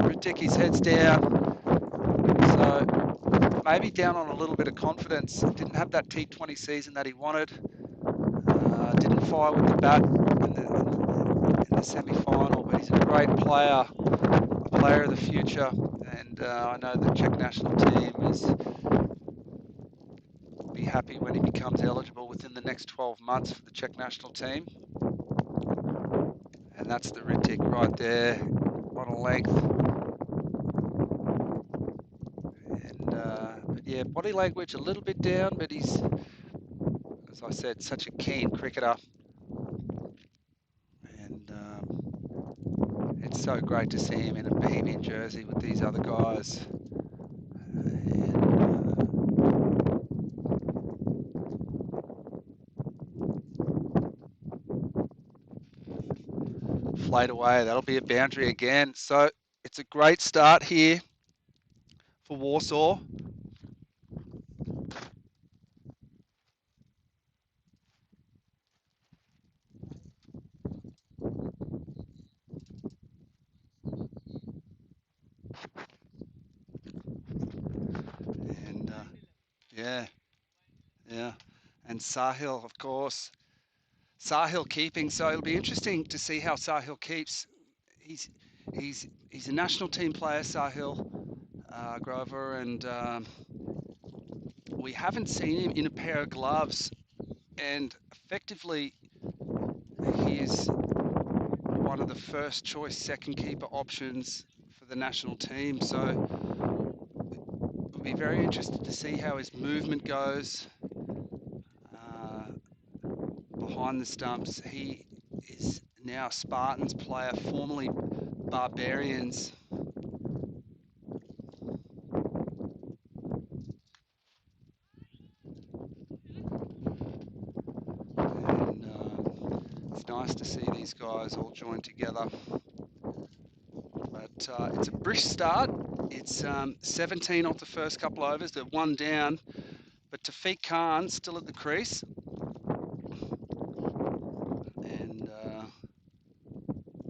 Ritik, his head's down, so maybe down on a little bit of confidence. Didn't have that T20 season that he wanted. Didn't fire with the bat in the semi-final, but he's a great player, a player of the future. And I know the Czech national team will be happy when he becomes eligible within the next 12 months for the Czech national team. And that's the Ritik right there on a length. And but yeah, body language a little bit down, but he's, as I said, such a keen cricketer. And it's so great to see him in a Bohemian jersey with these other guys. Flayed away, that'll be a boundary again. So it's a great start here for Warsaw. And yeah. And Sahil, of course. Sahil keeping, so it'll be interesting to see how Sahil keeps. He's a national team player, Sahil Grover, and we haven't seen him in a pair of gloves, and effectively he is one of the first choice second keeper options for the national team. So we'll be very interested to see how his movement goes behind the stumps. He is now Spartans player, formerly Barbarians. nice to see these guys all join together. But it's a brisk start. It's 17 off the first couple overs. They're one down, but Tafiq Khan still at the crease. And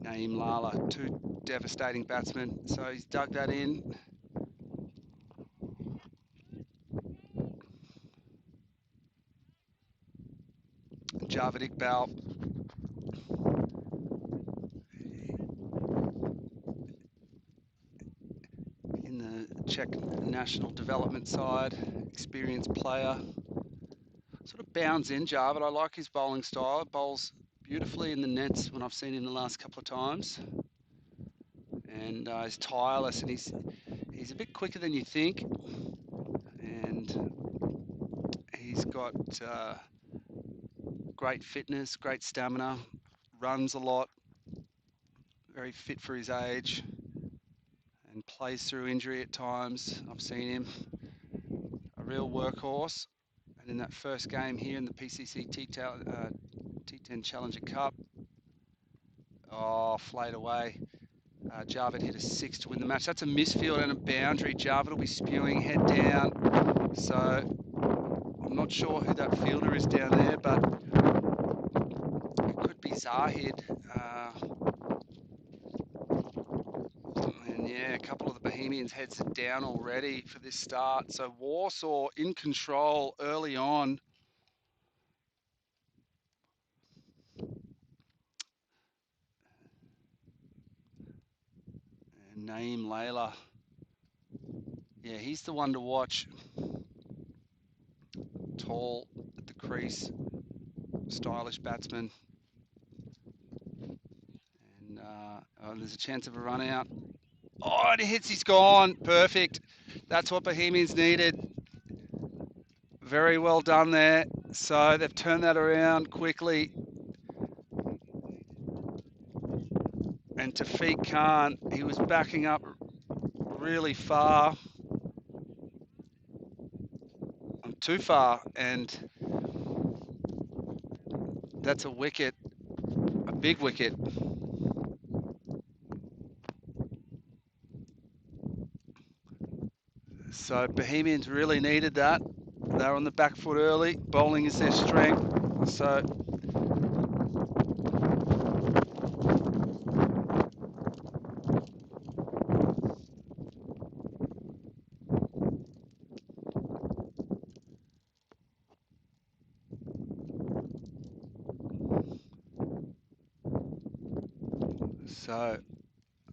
Naeem Lala, two devastating batsmen. So he's dug that in. Javed Iqbal in the Czech national development side, experienced player. Sort of bounds in, Javed. I like his bowling style. Bowls beautifully in the nets when I've seen him the last couple of times. And he's tireless, and he's a bit quicker than you think. And he's got great fitness, great stamina, runs a lot, very fit for his age, and plays through injury at times. I've seen him, a real workhorse. And in that first game here in the PCC T10 Challenger Cup, flayed away. Javed hit a 6 to win the match. That's a misfield and a boundary. Javed will be spewing head down. So I'm not sure who that fielder is down there, but it could be Zahid. And yeah, a couple of the Bohemians heads it down already for this start. So Warsaw in control early on. And Naeem Layla. Yeah, he's the one to watch. Tall at the crease, stylish batsman. And there's a chance of a run out. Oh, and he hits, he's gone. Perfect. That's what Bohemians needed. Very well done there. So they've turned that around quickly. And Tafiq Khan, he was backing up really far. Too far, and that's a wicket, a big wicket. So Bohemians really needed that. They're on the back foot early. Bowling is their strength. So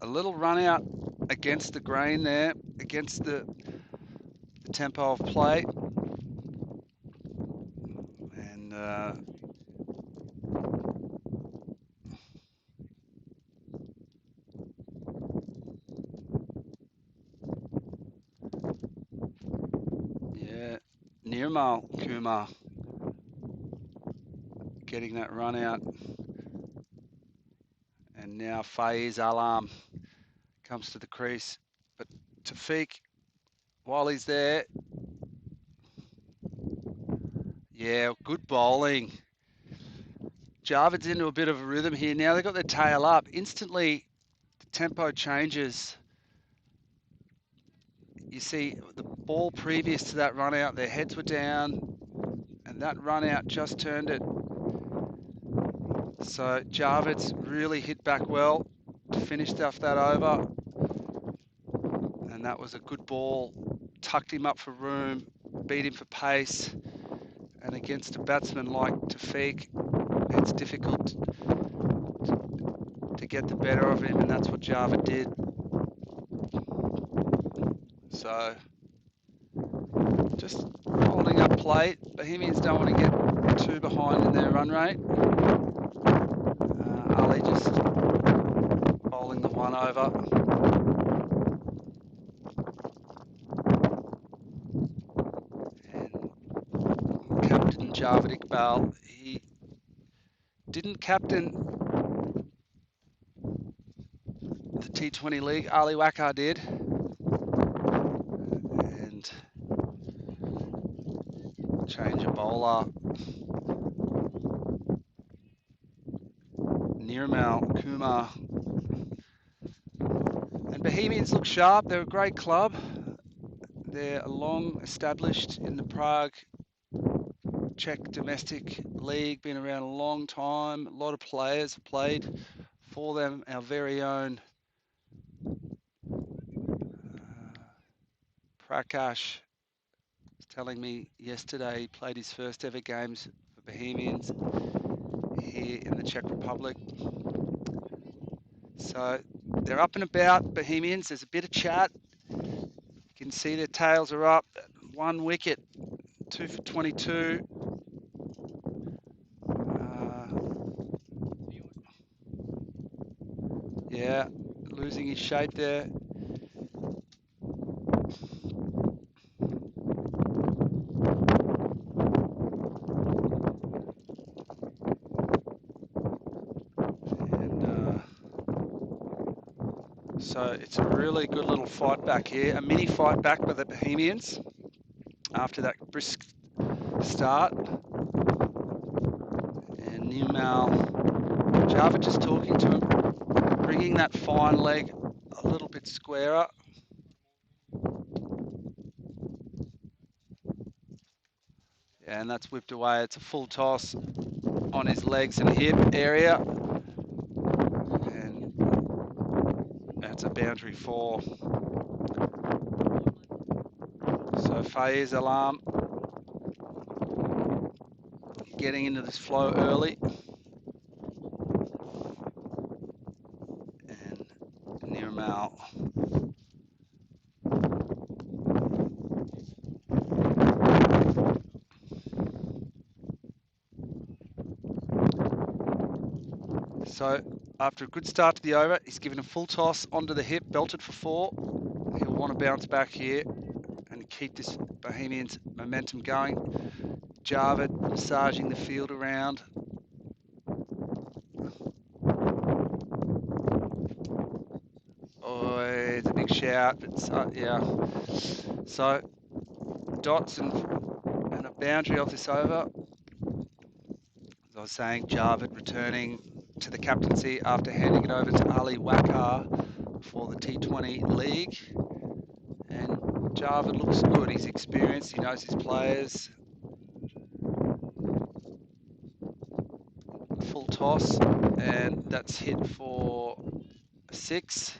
a little run out against the grain there, against the tempo of play. And yeah, Nirmal Kumar getting that run out. And now Faiz Alam comes to the crease. But Tafiq, while he's there, yeah, good bowling. Javed's into a bit of a rhythm here. Now they've got their tail up. Instantly, the tempo changes. You see the ball previous to that run out, their heads were down, and that run out just turned it. So Javed's really hit back well to finish off that over. And that was a good ball. Tucked him up for room, beat him for pace. And against a batsman like Tafiq, it's difficult to get the better of him, and that's what Javed did. So just holding up plate. Bohemians don't want to get too behind in their run rate. Ali just bowling the one over. And Captain Javed Iqbal, he didn't captain the T20 League. Ali Wakar did. And change of bowler. Nirmal Kumar. And Bohemians look sharp. They're a great club. They're long established in the Prague Czech domestic league, been around a long time. A lot of players have played for them. Our very own Prakash was telling me yesterday he played his first ever games for Bohemians here in the Czech Republic. So they're up and about, Bohemians. There's a bit of chat. You can see their tails are up. 1 wicket, 2 for 22. Yeah, losing his shape there. And so it's a really good little fight back here. A mini fight back by the Bohemians after that brisk start. And Newmal, Java just talking to him, bringing that fine leg a little bit squarer. Yeah, and that's whipped away. It's a full toss on his legs and hip area. And that's a boundary 4. So Faiz Alam getting into this flow early. And Nirmal. So after a good start to the over, he's given a full toss onto the hip, belted for 4. He'll want to bounce back here and keep this Bohemians momentum going. Javed massaging the field around. Oh, it's a big shout, but yeah. So dots and a boundary off this over. As I was saying, Javed returning to the captaincy after handing it over to Ali Wakar for the T20 league. And Javed looks good. He's experienced. He knows his players. Full toss, and that's hit for 6.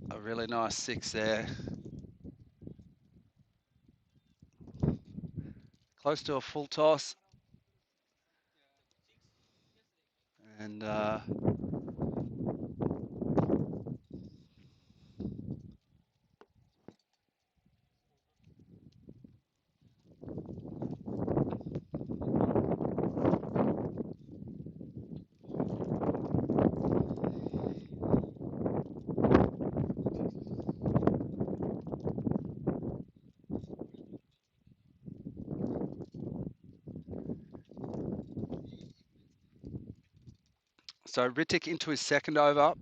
A really nice 6 there. Close to a full toss. And so Ritik into his second over.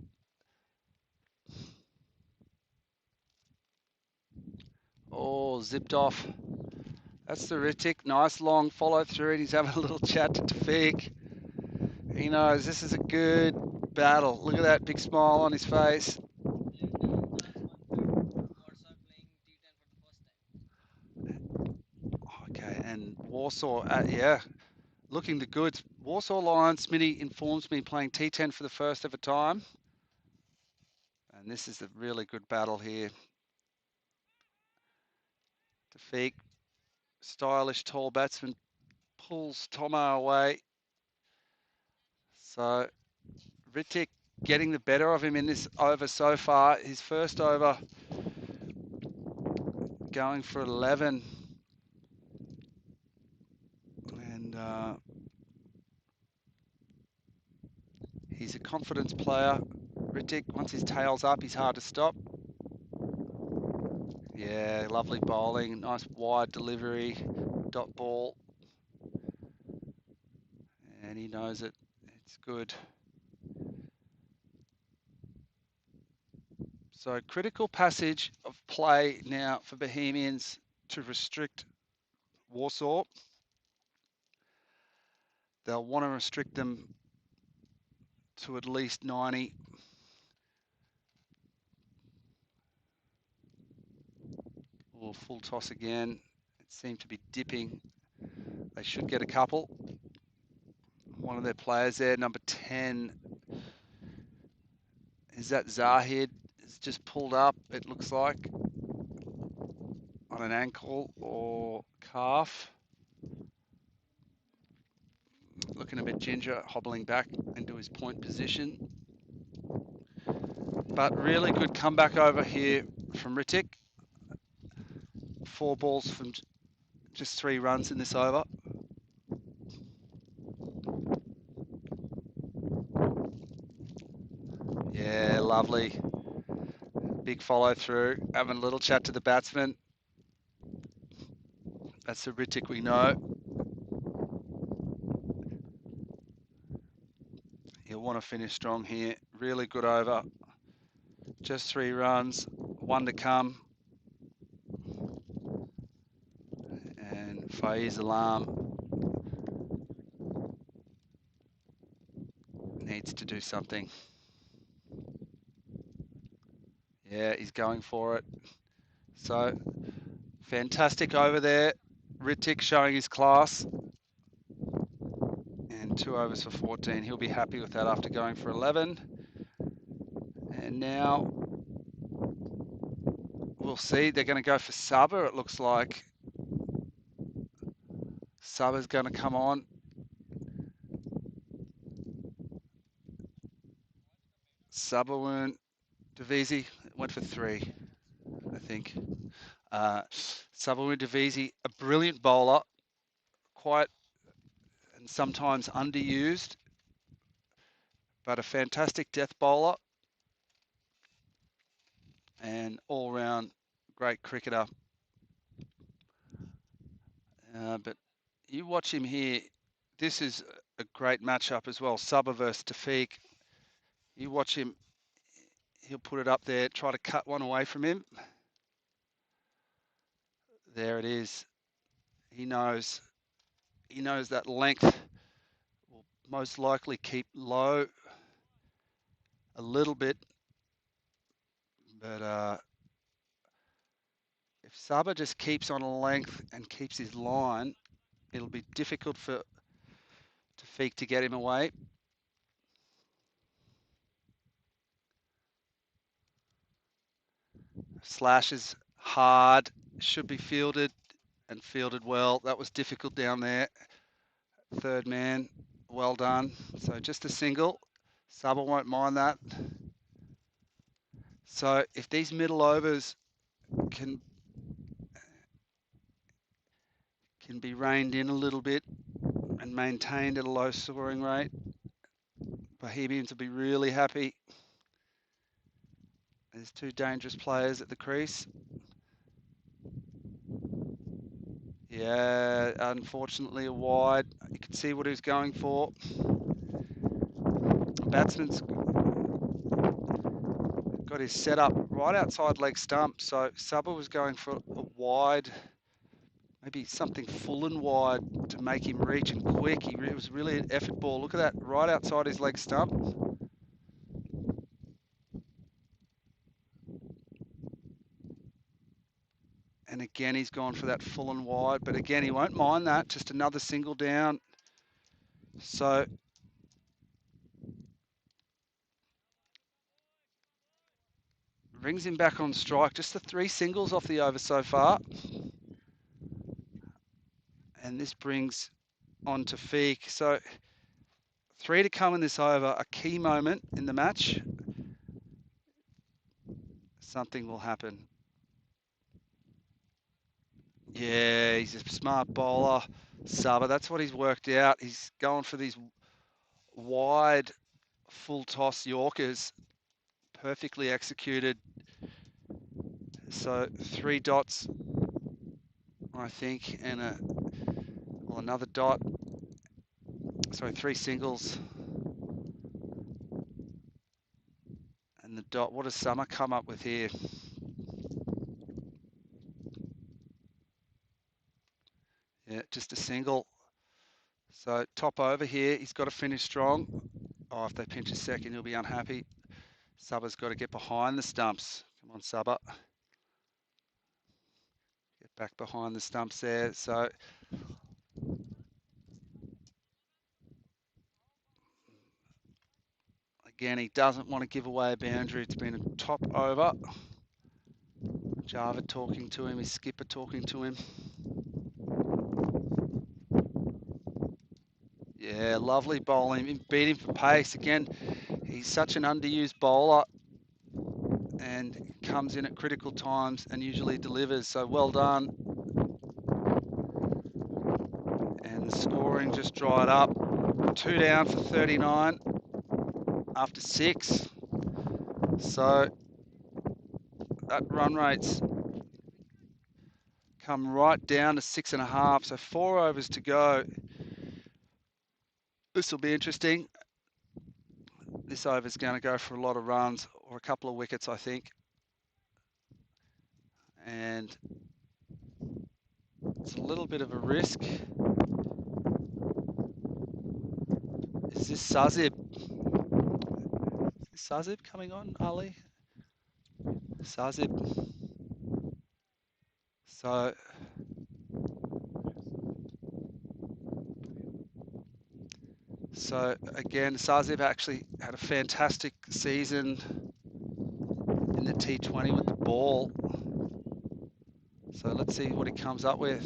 Oh, zipped off. That's the Ritik. Nice long follow through, and he's having a little chat to Tafik. He knows this is a good battle. Look at that big smile on his face. Okay, and Warsaw, yeah, looking the goods. Warsaw Lions, Smitty informs me, playing T10 for the first ever time. And this is a really good battle here. Tafik, stylish tall batsman, pulls Tomo away. So Ritik getting the better of him in this over so far. His first over going for 11. And he's a confidence player. Ritik, once his tail's up, he's hard to stop. Yeah, lovely bowling, nice wide delivery, dot ball. And he knows it. It's good. So critical passage of play now for Bohemians to restrict Warsaw. They'll want to restrict them to at least 90. Or full toss again. It seemed to be dipping. They should get a couple. One of their players there, number 10, is that Zahid? Is just pulled up, it looks like, on an ankle or calf. Looking a bit ginger, hobbling back into his point position. But really good comeback over here from Ritik. 4 balls from just 3 runs in this over. Yeah, lovely. Big follow through. Having a little chat to the batsman. That's the Ritik we know. He'll want to finish strong here. Really good over. Just 3 runs. 1 to come. And Faiz Alam needs to do something. Yeah, he's going for it. So, fantastic over there. Ritik showing his class. And 2 overs for 14. He'll be happy with that after going for 11. And now we'll see. They're going to go for Sabah, it looks like. Sabah's going to come on. Sabah Divisi went for 3, I think. Sabah Divisi, a brilliant bowler, quite and sometimes underused, but a fantastic death bowler and all-round great cricketer. But you watch him here. This is a great matchup as well. Sabah versus Tafiq. You watch him. He'll put it up there, try to cut one away from him. There it is. He knows that length will most likely keep low a little bit. But if Sabah just keeps on a length and keeps his line, it'll be difficult for Tafiq to get him away. Slash is hard, should be fielded and fielded well. That was difficult down there. Third man, well done. So just a single. Sabah won't mind that. So if these middle overs can be reined in a little bit and maintained at a low scoring rate, Bohemians will be really happy. There's 2 dangerous players at the crease. Yeah, unfortunately a wide. You can see what he was going for. Batsman's got his setup right outside leg stump, so Sabah was going for a wide, maybe something full and wide to make him reach and quick. It was really an effort ball. Look at that, right outside his leg stump. And again, he's gone for that full and wide, but again, he won't mind that. Just another single down. So brings him back on strike. Just the 3 singles off the over so far. And this brings on Tafiq. So 3 to come in this over, a key moment in the match. Something will happen. Yeah, he's a smart bowler. Sabah, that's what he's worked out. He's going for these wide full toss Yorkers. Perfectly executed. So 3 dots, I think, and another dot. Sorry, 3 singles. And the dot. What does Summer come up with here? Yeah, just a single. So top over here, he's got to finish strong. Oh, if they pinch a second, he'll be unhappy. Subba's got to get behind the stumps. Come on, Subba. Get back behind the stumps there. So again, he doesn't want to give away a boundary. It's been a top over. Java talking to him, his skipper talking to him. Yeah, lovely bowling. Beat him for pace. Again, he's such an underused bowler and comes in at critical times and usually delivers. So well done. And the scoring just dried up. 2 down for 39 after 6. So that run rate's come right down to 6.5. So 4 overs to go. This will be interesting. This over's going to go for a lot of runs or a couple of wickets, I think. And it's a little bit of a risk. Is this Sazib? Is Sazib coming on, Ali? Sazib. So again, Sazib actually had a fantastic season in the T20 with the ball. So let's see what he comes up with.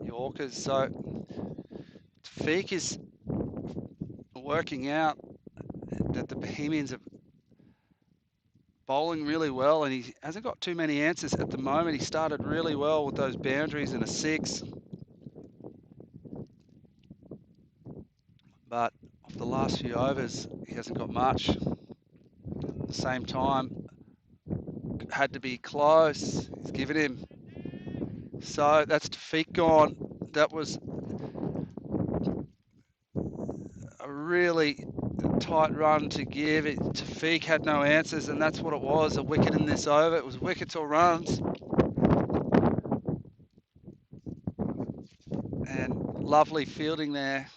Yorkers. So Tafik is working out that the Bohemians are bowling really well, and he hasn't got too many answers at the moment. He started really well with those boundaries and a 6. But of the last few overs, he hasn't got much. At the same time, had to be close. He's given him. So that's Tafik gone. That was a really tight run to give. Tafik had no answers, and that's what it was, a wicket in this over. It was wickets or runs. And lovely fielding there.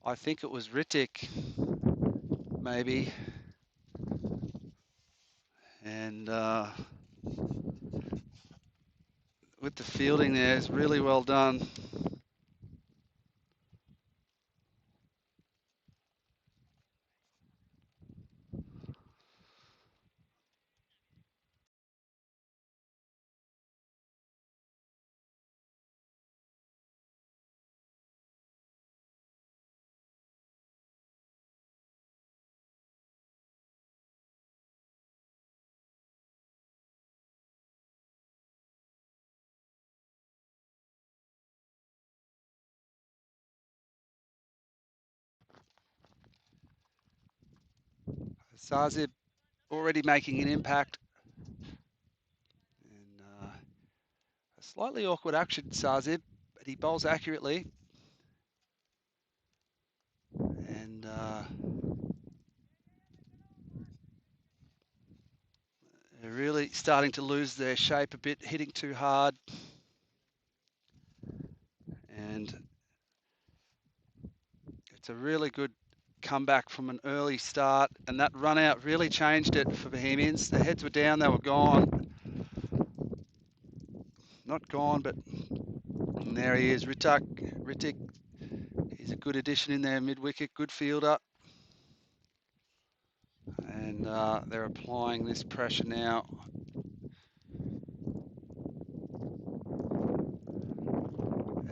I think it was Ritik, maybe. And with the fielding there, it's really well done. Sazib already making an impact. And a slightly awkward action, Sazib, but he bowls accurately. And they're really starting to lose their shape a bit, hitting too hard. And it's a really good comeback from an early start. And that run out really changed it for Bohemians. Their heads were down, they were gone. Not gone, but and there he is, Ritik. He's a good addition in there, mid-wicket, good fielder. And they're applying this pressure now.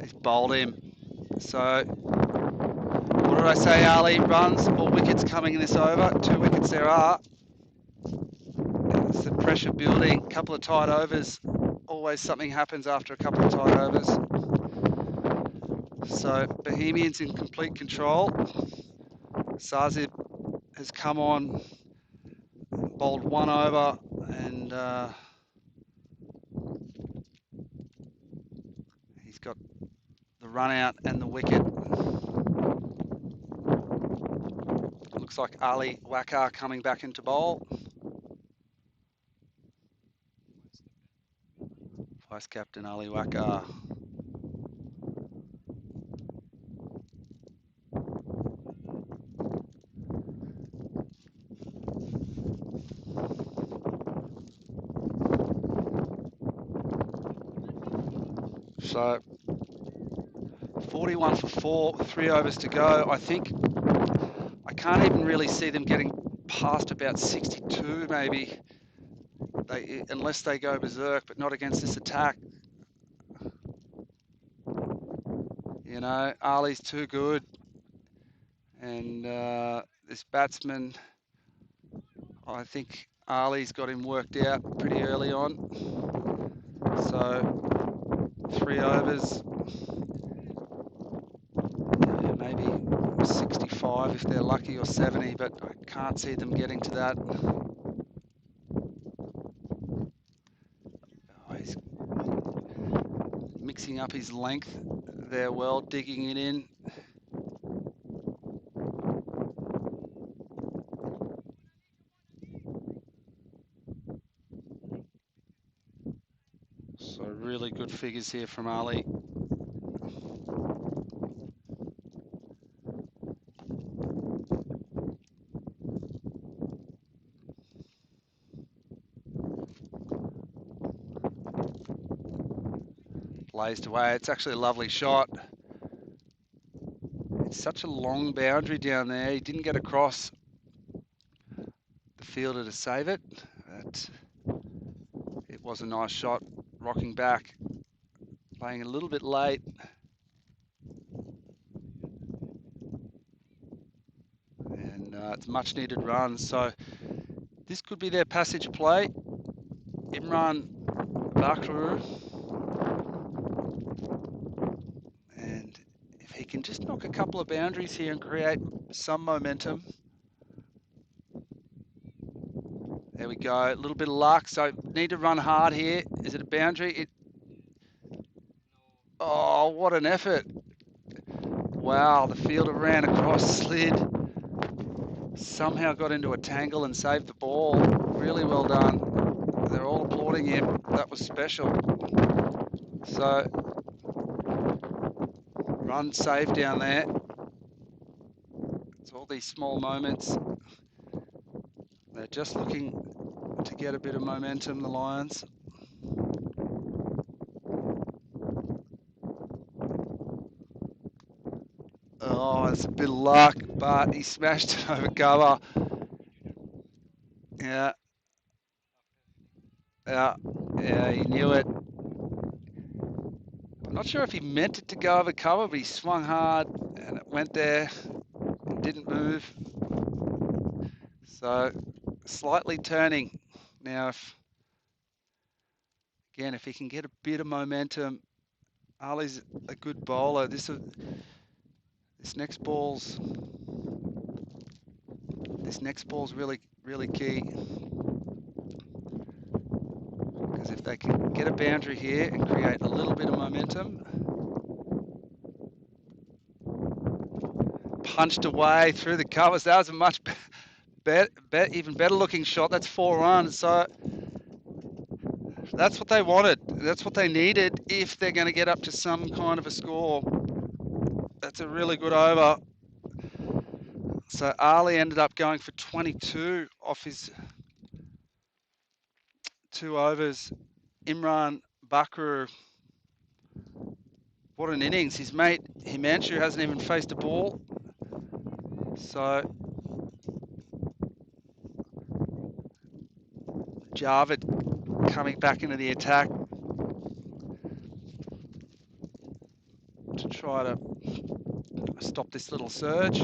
He's bowled him. So, what did I say, Ali? Runs or wickets coming in this over? 2 wickets there are. It's the pressure building, couple of tight overs. Always something happens after a couple of tight overs. So, Bohemians in complete control. Sazib has come on, bowled 1 over, and he's got the run out and the wicket. Looks like Ali Wakar coming back into bowl. Vice Captain Ali Wakar. So 41 for 4, 3 overs to go. I think I can't even really see them getting past about 62 maybe, unless they go berserk, but not against this attack. You know, Ali's too good. And this batsman, I think Ali's got him worked out pretty early on. So 3 overs, maybe 65 if they're lucky, or 70, but I can't see them getting to that. Oh, he's mixing up his length there well, digging it in. So really good figures here from Ali. Blazed away. It's actually a lovely shot. It's such a long boundary down there. He didn't get across the fielder to save it, but it was a nice shot, rocking back, playing a little bit late. And it's much needed runs. So this could be their passage play. Imran Bakru. And if he can just knock a couple of boundaries here and create some momentum. There we go, a little bit of luck. So need to run hard here. Is it a boundary? Oh, what an effort. Wow, the fielder ran across, slid, somehow got into a tangle and saved the ball. Really well done. They're all applauding him. That was special. So, run saved down there. It's all these small moments. They're just looking to get a bit of momentum, the Lions. Oh, it's a bit of luck, but he smashed it over cover. Yeah. Yeah, he knew it. I'm not sure if he meant it to go over cover, but he swung hard and it went there and didn't move. So slightly turning. Now, if he can get a bit of momentum, Ali's a good bowler. This next ball's really key. Because if they can get a boundary here and create a little bit of momentum, punched away through the covers. That was a much even better looking shot. That's 4 runs. So that's what they wanted. That's what they needed if they're going to get up to some kind of a score. That's a really good over. So Ali ended up going for 22 off his 2 overs. Imran Bakr, what an innings. His mate Himanshu hasn't even faced a ball. So Javed coming back into the attack to try to stop this little surge.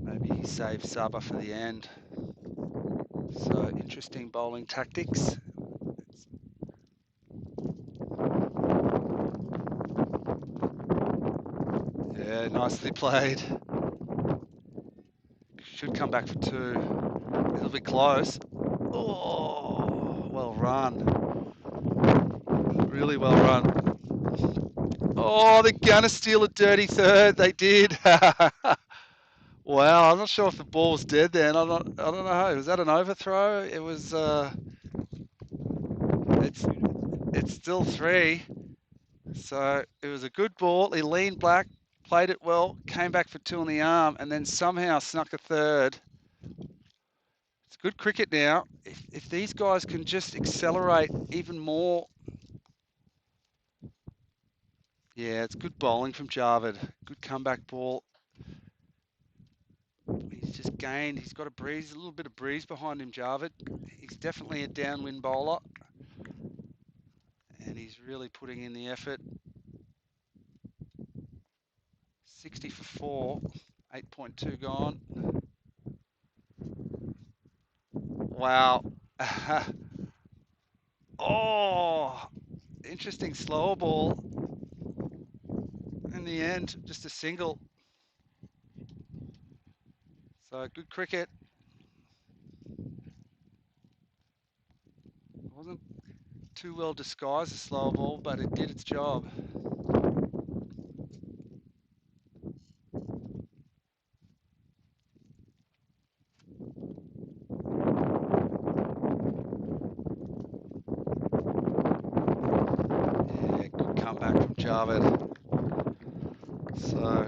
Maybe he saves Saba for the end. So interesting bowling tactics. Yeah, nicely played. Should come back for 2. It'll be close. Oh, well run. Really well run. Oh, they're gonna steal a dirty third. They did. Wow, I'm not sure if the ball was dead then. I don't know. Was that an overthrow? It was. It's still 3. So it was a good ball. He leaned back, played it well, came back for 2 on the arm, and then somehow snuck a third. It's good cricket now. If these guys can just accelerate even more. Yeah, it's good bowling from Jarvid. Good comeback ball. He's just gained. He's got a breeze, a little bit of breeze behind him, Jarvid. He's definitely a downwind bowler. And he's really putting in the effort. 60 for 4. 8.2 gone. Wow. Oh, interesting slower ball. In the end, just a single. So good cricket. Wasn't too well disguised, a slow ball, but it did its job. Yeah, good comeback from Jarvid. So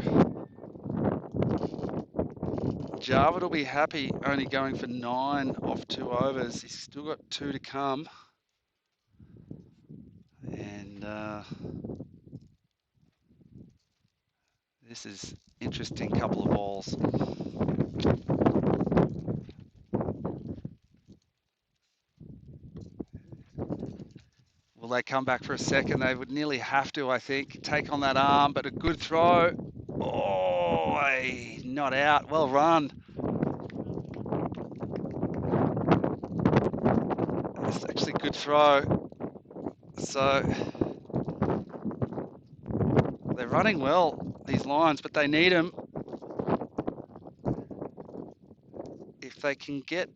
Jarvid will be happy only going for 9 off 2 overs. He's still got 2 to come. And this is interesting couple of balls. Will they come back for a second? They would nearly have to, I think. Take on that arm, but a good throw. Oh, not out. Well run. It's actually a good throw. So they're running well, these Lions, but they need them. If they can get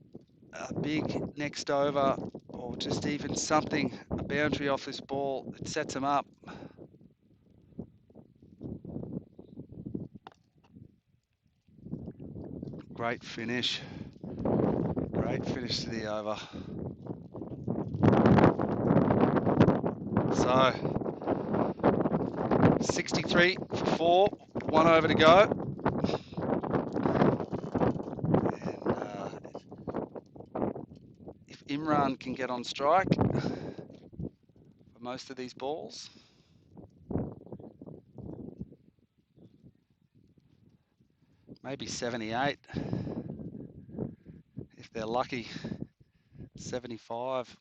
a big next over or just even something, a boundary off this ball, it sets them up. Great finish. Great finish to the over. So 63 for 4, 1 over to go. And if Imran can get on strike for most of these balls, maybe 78. If they're lucky, 75.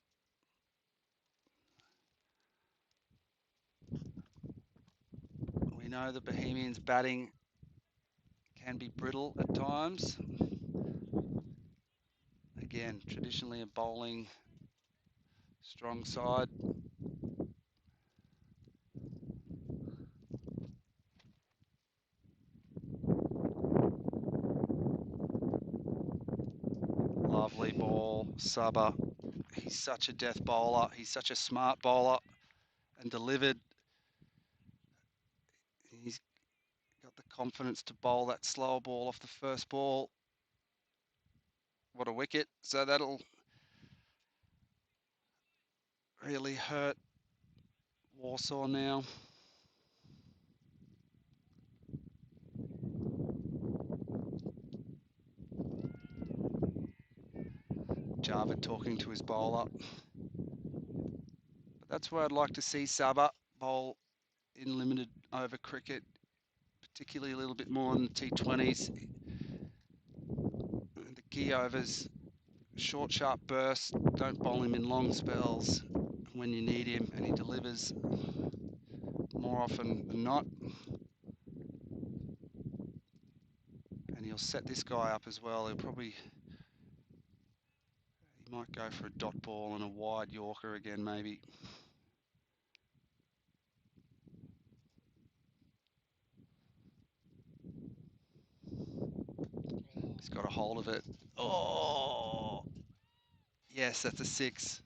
We know the Bohemians batting can be brittle at times. Again, traditionally a bowling strong side. Lovely ball, Sabah. He's such a death bowler. He's such a smart bowler and delivered. He's got the confidence to bowl that slower ball off the first ball. What a wicket. So that'll really hurt Warsaw now. Jarvid talking to his bowler. But that's where I'd like to see Sabah bowl in limited over cricket, particularly a little bit more on the T20s. The key overs, short, sharp bursts. Don't bowl him in long spells when you need him, and he delivers more often than not. And he'll set this guy up as well. He might go for a dot ball and a wide Yorker again, maybe. He's got a hold of it. Oh, yes, that's a 6.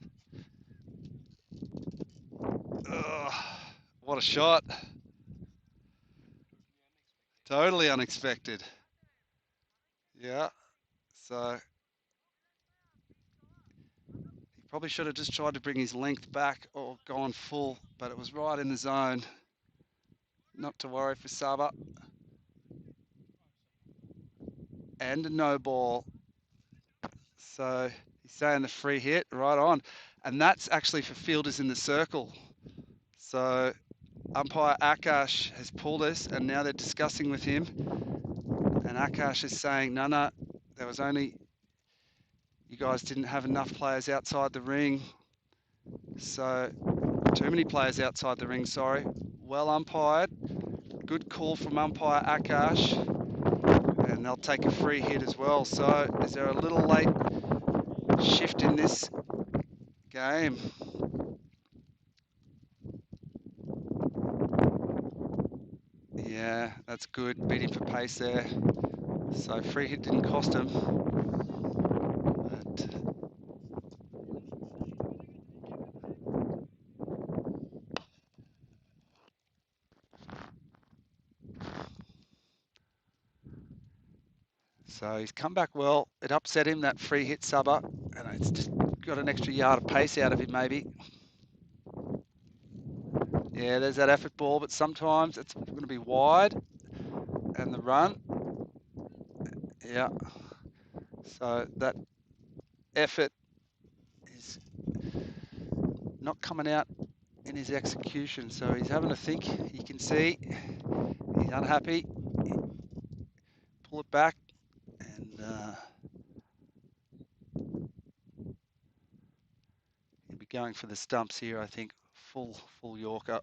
Ugh, what a shot. Totally unexpected. Yeah, so he probably should have just tried to bring his length back or gone full, but it was right in the zone. Not to worry for Sabah. And a no ball. So he's saying the free hit, right on. And that's actually for fielders in the circle. So umpire Akash has pulled us, and now they're discussing with him. And Akash is saying, no, there was only, you guys didn't have enough players outside the ring. So too many players outside the ring, sorry. Well umpired. Good call from umpire Akash. And they'll take a free hit as well. So is there a little late shift in this game? Yeah, that's good. Beat him for pace there. So free hit didn't cost him. But so he's come back well. It upset him, that free hit subber, and it's just got an extra yard of pace out of him maybe. Yeah, there's that effort ball, but sometimes it's going to be wide. And the run, yeah. So that effort is not coming out in his execution. So he's having to think. You can see he's unhappy. Pull it back, and he'll be going for the stumps here, I think. Full Yorker.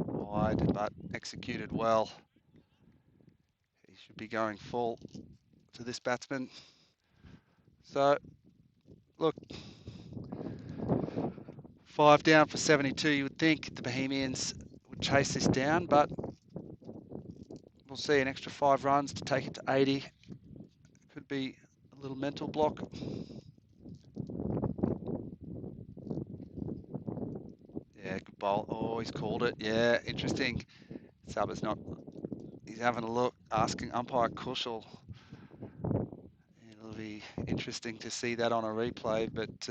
Wide, but executed well. He should be going full to this batsman. So, look, 5 down for 72. You would think the Bohemians would chase this down, but we'll see. An extra 5 runs to take it to 80. Could be a little mental block. Yeah, good bowl. Oh, he's called it. Yeah, interesting. Sabba's not. He's having a look, asking umpire Kushal. It'll be interesting to see that on a replay, but it's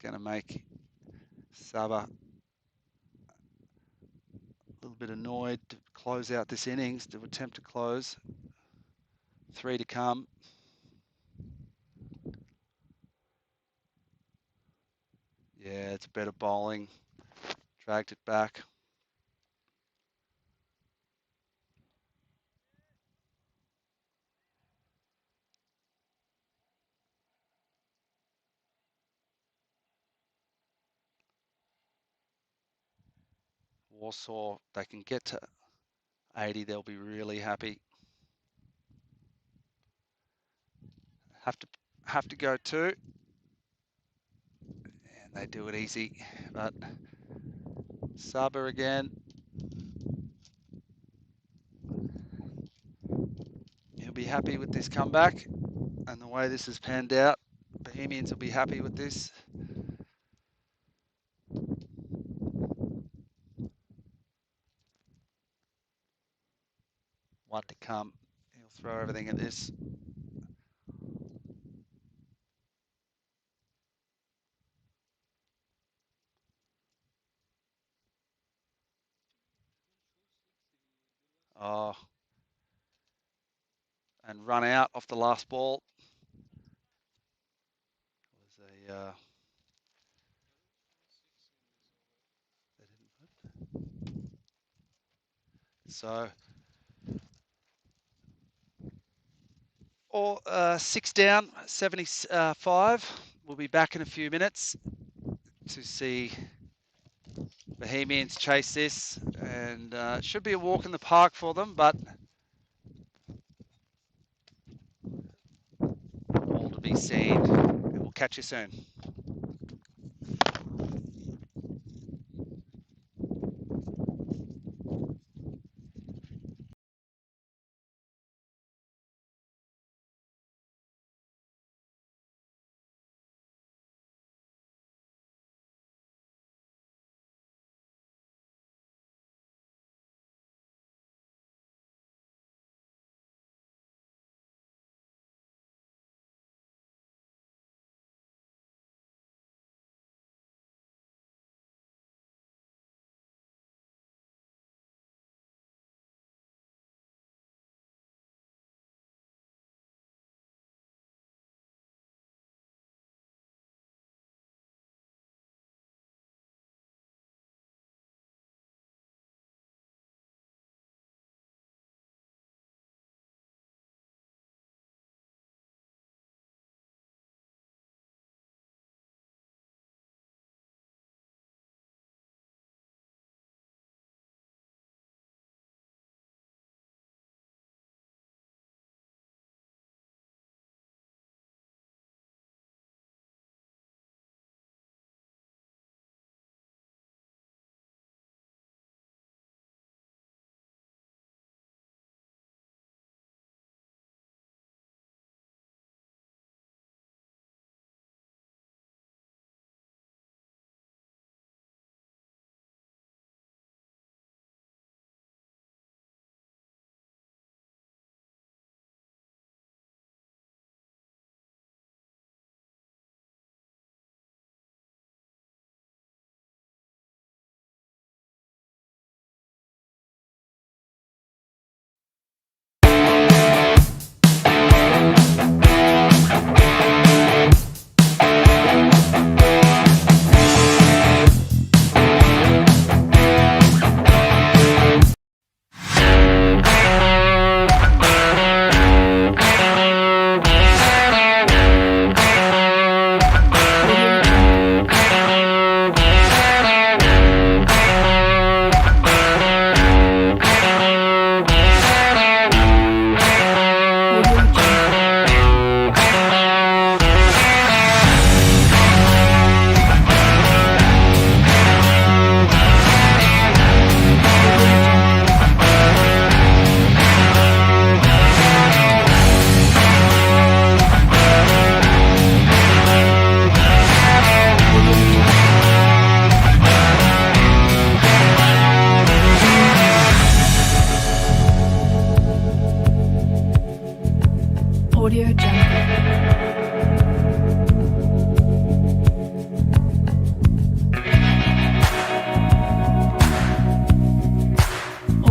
going to make Sabah a little bit annoyed to close out this innings, to attempt to close. 3 to come. Yeah, it's better bowling. Dragged it back. Warsaw, they can get to 80, they'll be really happy. Have to go 2. And they do it easy. But Sabah again. He'll be happy with this comeback and the way this has panned out. Bohemians will be happy with this. 1 to come. He'll throw everything at this. Oh, and run out off the last ball. It was a so all 6 down, 75. We'll be back in a few minutes to see Bohemians chase this, and it should be a walk in the park for them, but all to be seen. And we'll catch you soon.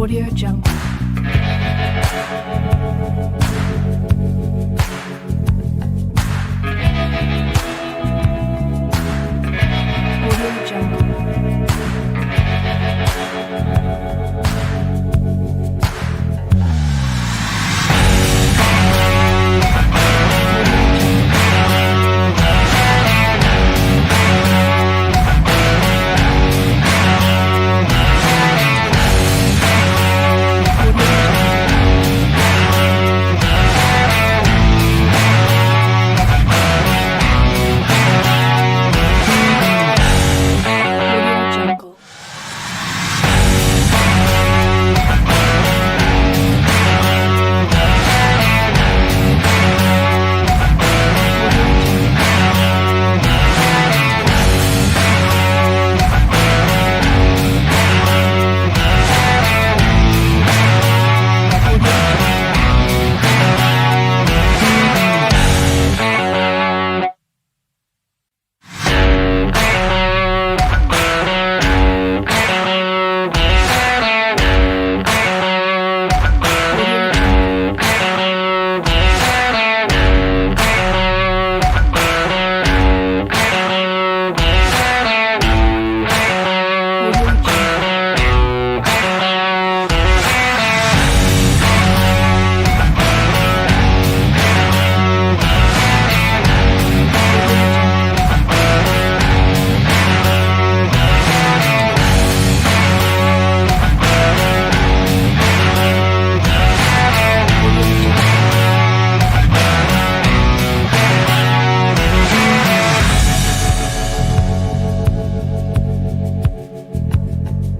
Audio Jungle. Audio Jungle.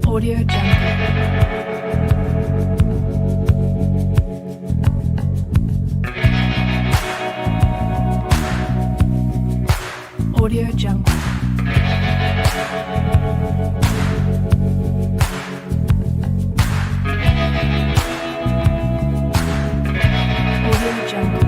Audio Jungle. Audio Jungle. Audio Jungle.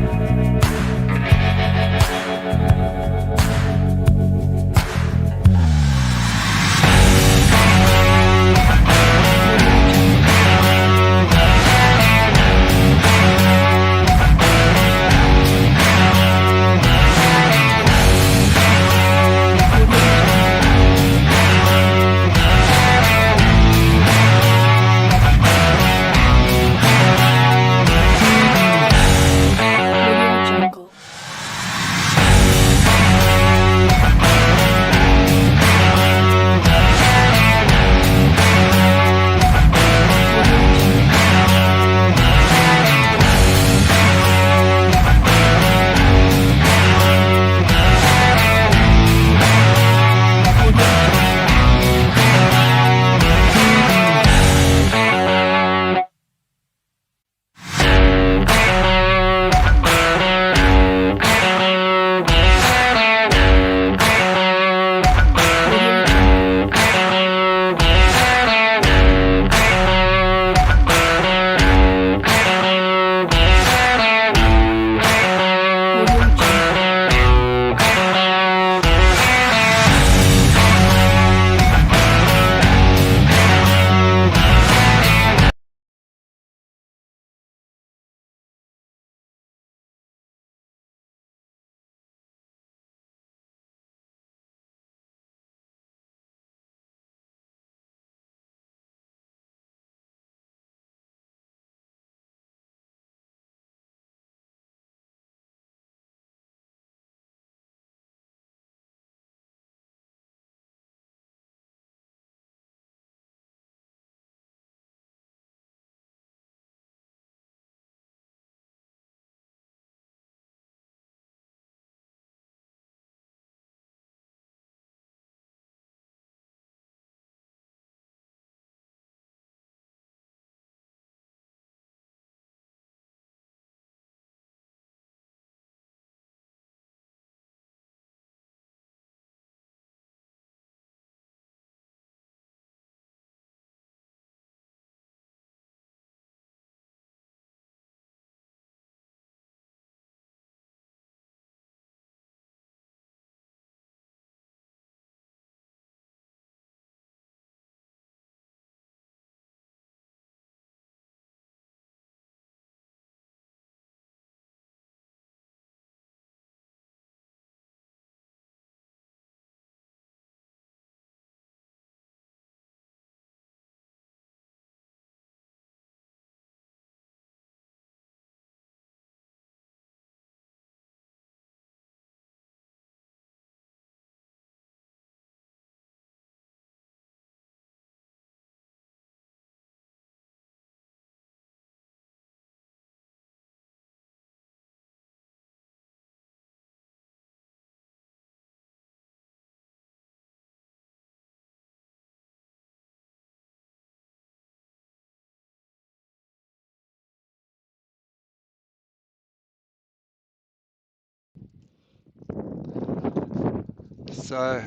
So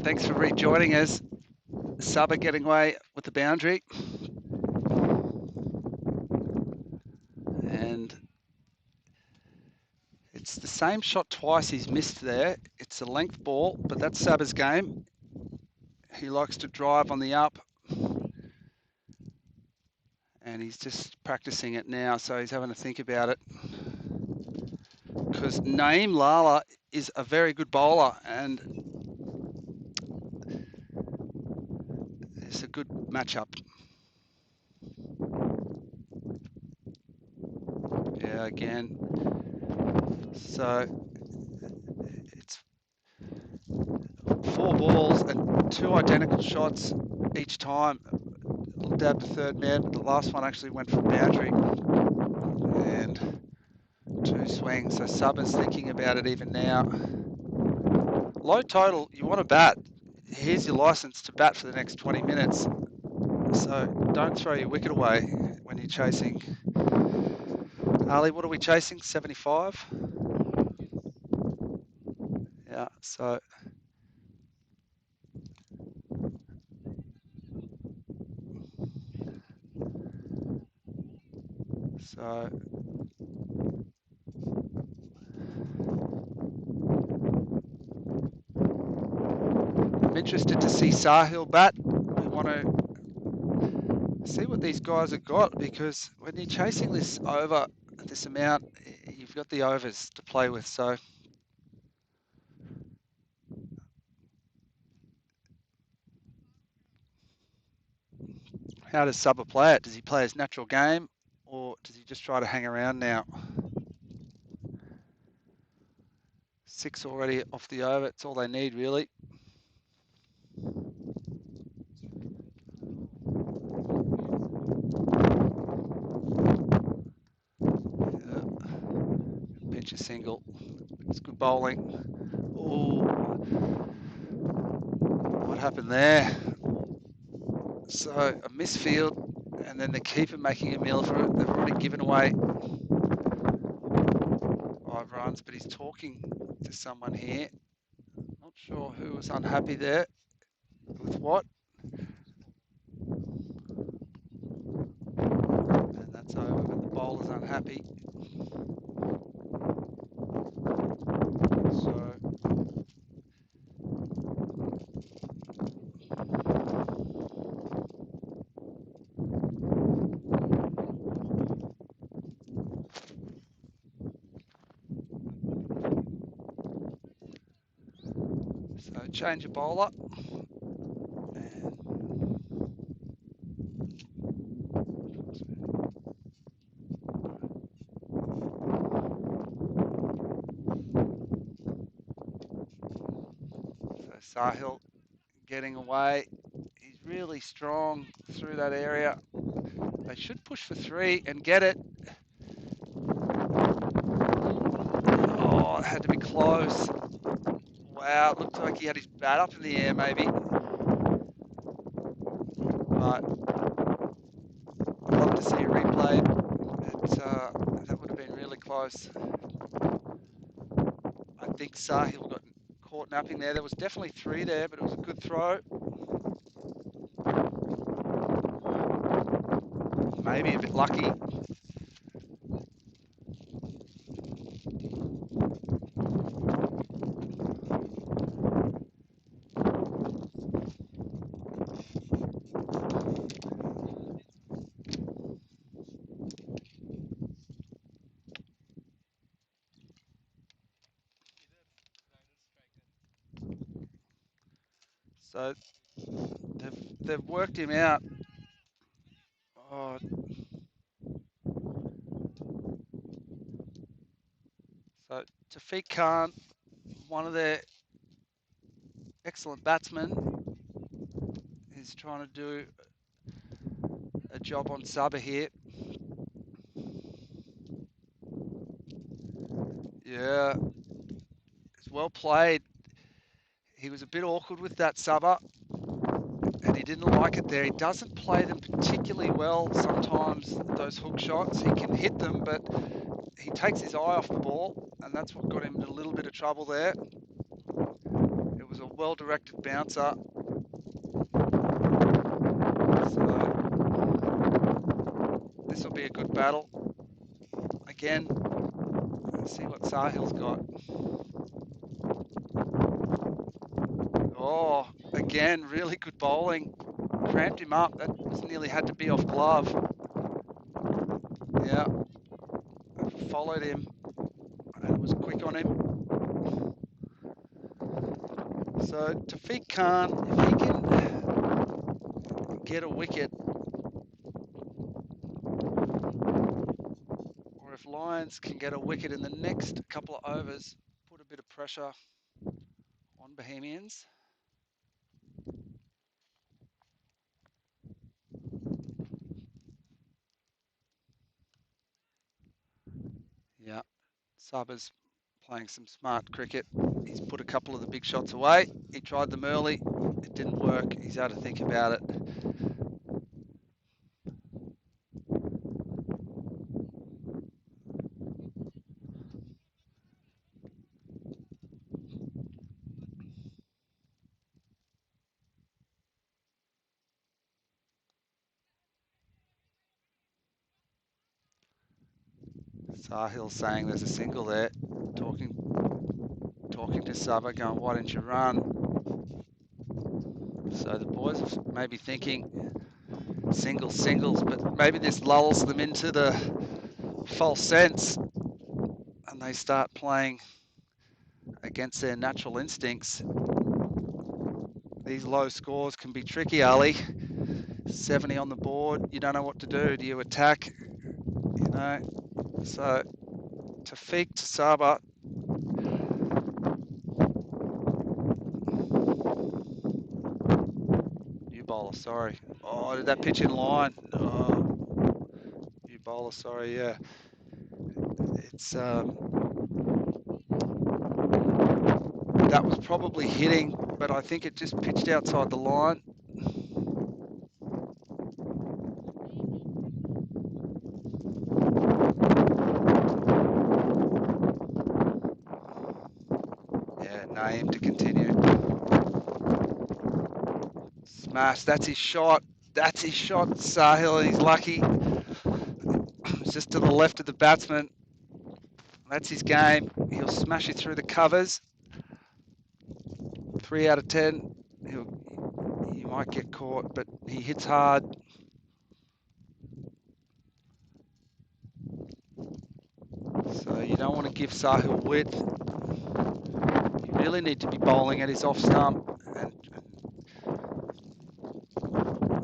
thanks for rejoining us. Saba getting away with the boundary. And it's the same shot twice he's missed there. It's a length ball, but that's Saba's game. He likes to drive on the up. And he's just practicing it now, so he's having to think about it. Because Naeem Lala is a very good bowler, and it's a good matchup. Yeah, again. So it's 4 balls and 2 identical shots each time. Dab the third man, but the last one actually went for a boundary. And 2 swings, so Saba's thinking about it even now. Low total, you want to bat. Here's your license to bat for the next 20 minutes. So don't throw your wicket away when you're chasing. Ali, what are we chasing? 75? Yeah, so I'm interested to see Sahil bat. We want to see what these guys have got, because when you're chasing this over, this amount, you've got the overs to play with. So how does Saba play it? Does he play his natural game, or does he just try to hang around now? 6 already off the over. It's all they need, really. Yeah. Pinch a single. It's good bowling. Oh, what happened there? So a misfield, and then the keeper making a meal for it. They've already given away 5 runs, but he's talking to someone here. Not sure who was unhappy there with what. And that's over, but the bowler's unhappy. So change a bowler. So Sahil getting away. He's really strong through that area. They should push for 3 and get it. Oh, it had to be close. Wow, it looked like he had his bat up in the air maybe. But I'd love to see a replay. That would have been really close. I think Sahil got caught napping there. There was definitely 3 there, but it was a good throw. Maybe a bit lucky. So they've worked him out. Oh. So Tafiq Khan, one of their excellent batsmen, is trying to do a job on Saba here. Yeah, it's well played. He was a bit awkward with that Saba, and he didn't like it there. He doesn't play them particularly well sometimes, those hook shots. He can hit them, but he takes his eye off the ball, and that's what got him in a little bit of trouble there. well-directed bouncer. So this will be a good battle. Again, let's see what Sahil's got. Oh, again, really good bowling. Cramped him up. That was nearly had to be off glove. Yeah. Followed him and was quick on him. So Tafiq Khan, if he can get a wicket, or if Lions can get a wicket in the next couple of overs, put a bit of pressure on Bohemians. Yeah, Saba's playing some smart cricket. He's put a couple of the big shots away. He tried them early. It didn't work. He's had to think about it. Sahil saying there's a single there, talking to Saba, going, why didn't you run? So the boys are maybe thinking singles, but maybe this lulls them into the false sense and they start playing against their natural instincts. These low scores can be tricky, Ali. 70 on the board, you don't know what to do. Do you attack? You know, so Tafiq to Saba. New bowler, sorry. Oh, did that pitch in line? Oh, new bowler, sorry, yeah. It's that was probably hitting, but I think it just pitched outside the line. Yeah, Naeem to continue. Smash, that's his shot. That's his shot, Sahil, and he's lucky. It's just to the left of the batsman. That's his game. He'll smash it through the covers. 3 out of 10. He might get caught, but he hits hard. So you don't want to give Sahil width. You really need to be bowling at his off stump and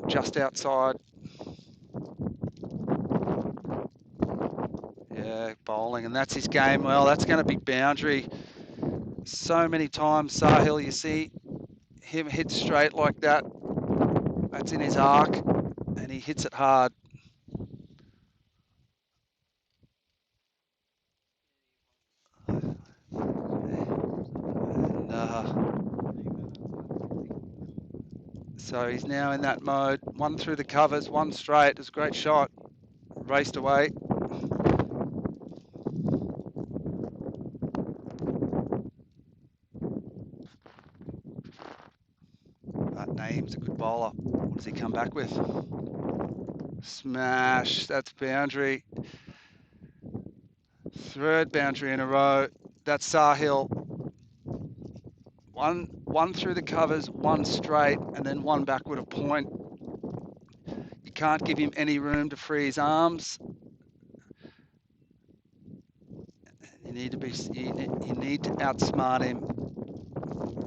just outside. Yeah, bowling, and that's his game. Well, that's going to be boundary. So many times, Sahil, you see him hit straight like that. That's in his arc, and he hits it hard. And, so he's now in that mode. One through the covers, one straight. It was a great shot. Raced away. But Naeem's a good bowler. What does he come back with? Smash. That's boundary. Third boundary in a row. That's Sahil. One through the covers, one straight, and then one backward of point. You can't give him any room to free his arms. You need to outsmart him,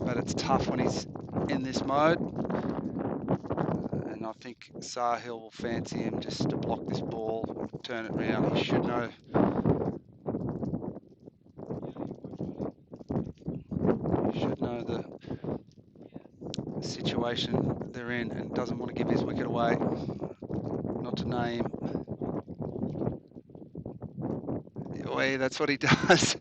but it's tough when he's in this mode. And I think Sahil will fancy him just to block this ball, turn it around. He should know. He should know the situation they're in and doesn't want to give his wicket away. Not to Naeem. Oi, that's what he does.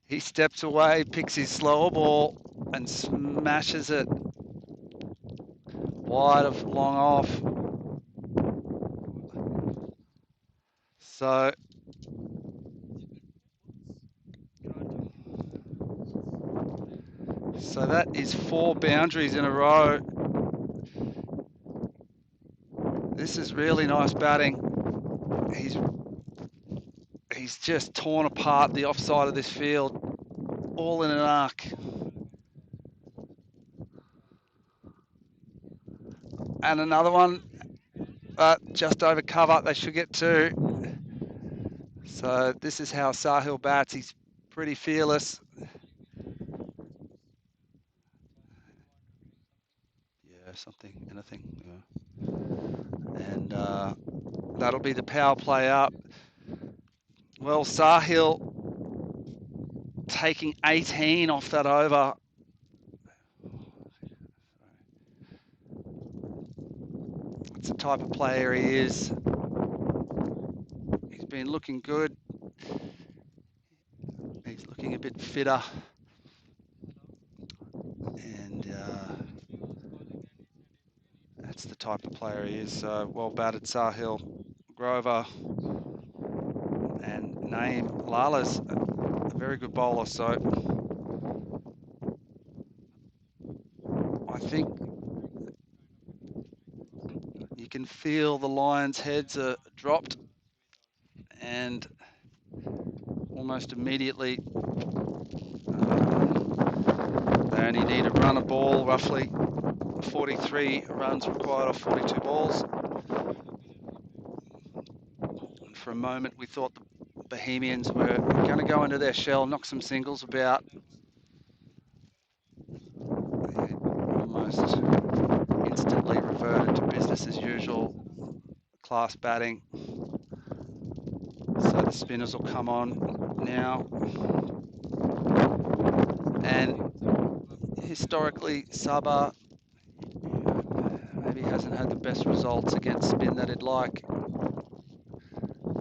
He steps away, picks his slower ball and smashes it wide of long off. So So that is 4 boundaries in a row. This is really nice batting. He's just torn apart the offside of this field, all in an arc. And another one, just over cover. They should get 2. So this is how Sahil bats. He's pretty fearless. Yeah, anything. Yeah. And that'll be the power play up. Well, Sahil taking 18 off that over. That's the type of player he is. He's been looking good. He's looking a bit fitter. And that's the type of player he is. So well batted, Sahil. Grover and Naeem. Lala's a very good bowler, so I think you can feel the Lions' heads are dropped, and almost immediately they only need to run a ball, roughly 43 runs required off 42 balls. And for a moment we thought the Bohemians were going to go into their shell, knock some singles about. They almost instantly reverted to business as usual, class batting. So the spinners will come on now. And historically, Sabah maybe hasn't had the best results against spin that he'd like.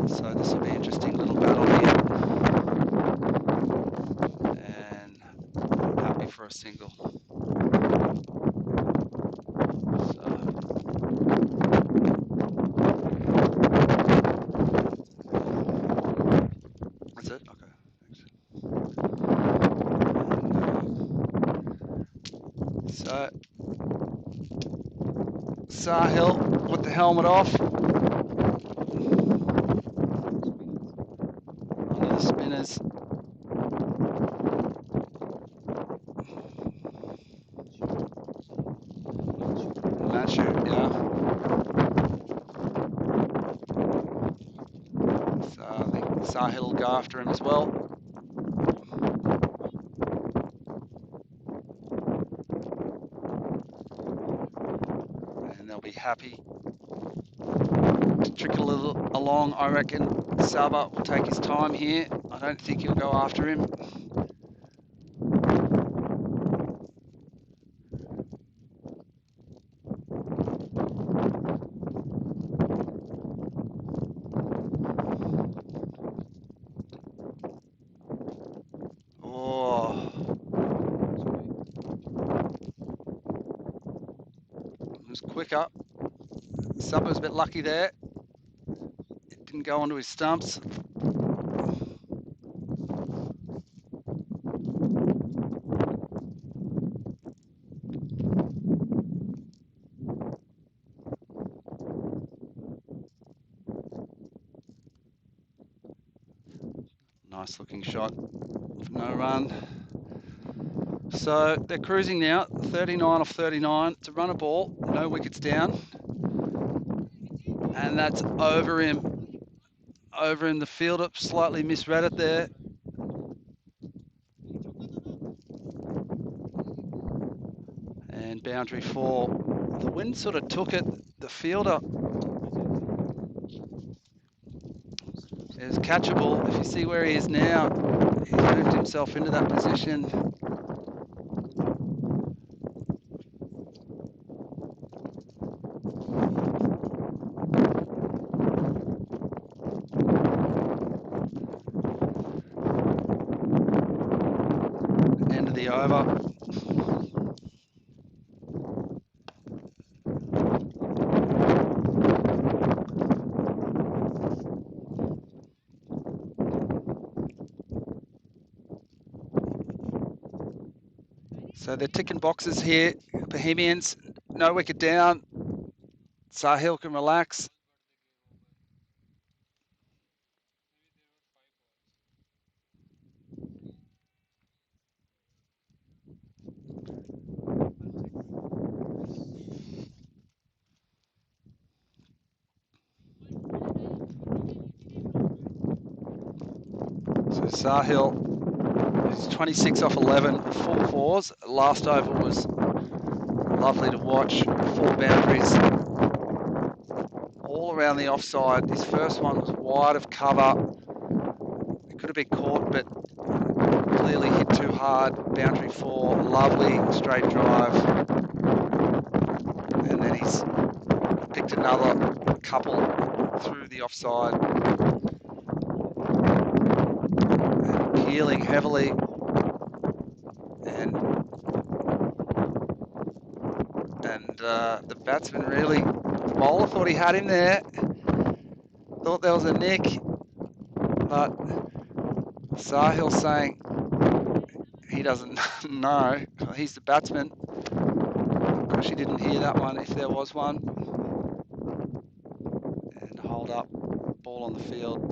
So this will be an interesting little battle here. And happy for a single. That's it? Okay. Thanks. So Sahil with the helmet off. One of the spinners. Machu, yeah. So I think Sahil will go after him as well. And they'll be happy to trickle a little along. I reckon Sabah will take his time here. I don't think he'll go after him. Oh, it was quicker. Sabah was a bit lucky there. It didn't go onto his stumps. Nice looking shot. No run. So they're cruising now, 39 off 39 to run a ball, no wickets down. And that's over him. Over him, the fielder slightly misread it there. And boundary 4. The wind sort of took it. The fielder is catchable. If you see where he is now, he's moved himself into that position. End of the over. So they're ticking boxes here. Bohemians, no wicket down. Sahil can relax. So Sahil is 26 off 11 with 4 fours. Last over was lovely to watch. 4 boundaries all around the offside. His first one was wide of cover. It could have been caught, but clearly hit too hard. Boundary 4, lovely straight drive. And then he's picked another couple through the offside. And peeling heavily. And the batsman really, the bowler thought he had him there. Thought there was a nick. But Sahil saying he doesn't know. He's the batsman. Of course, he didn't hear that one if there was one. And hold up, ball on the field.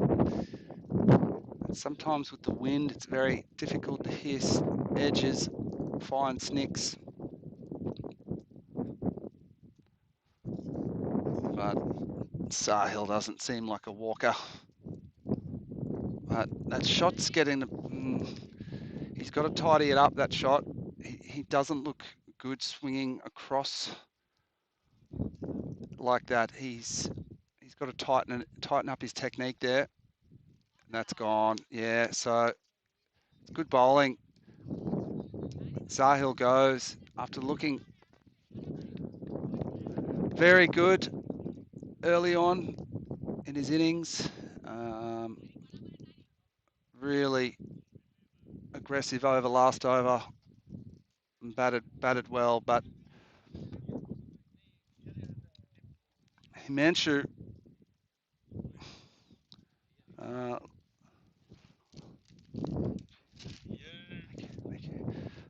Sometimes with the wind, it's very difficult to hear edges, fine snicks. But Sahil doesn't seem like a walker. But that shot's getting the... he's got to tidy it up, that shot. He doesn't look good swinging across like that. He's got to tighten up his technique there. And that's gone. Yeah, so it's good bowling. Sahil goes after looking very good early on in his innings. Really aggressive over last over. And batted well, but Himanshu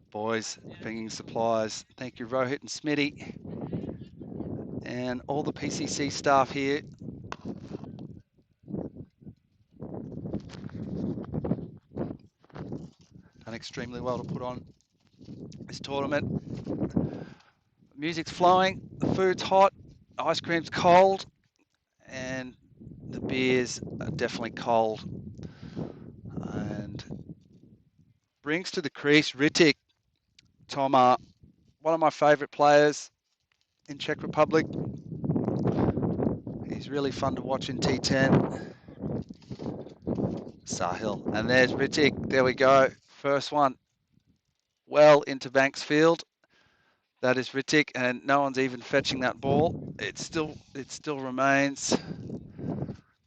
boys bringing supplies. Thank you, Rohit and Smitty, and all the PCC staff here. Done extremely well to put on this tournament. Music's flowing, the food's hot, ice cream's cold, and the beers are definitely cold. And brings to the crease Ritik, Toma, one of my favourite players in Czech Republic. He's really fun to watch in T10. Sahil, and there's Ritik. There we go. First one well into Banks Field. That is Ritik, and no one's even fetching that ball. It still remains.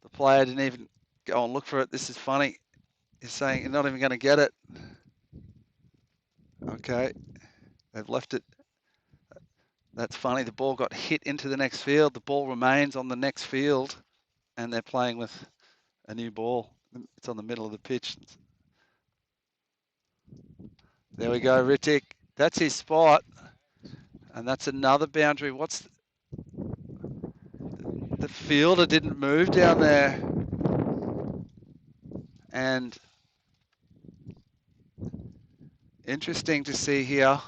The player didn't even go and look for it. This is funny. He's saying you're not even going to get it. Okay, they've left it. That's funny. The ball got hit into the next field. The ball remains on the next field, and they're playing with a new ball. It's on the middle of the pitch. There we go, Ritik. That's his spot. And that's another boundary. What's the fielder didn't move down there. And interesting to see here.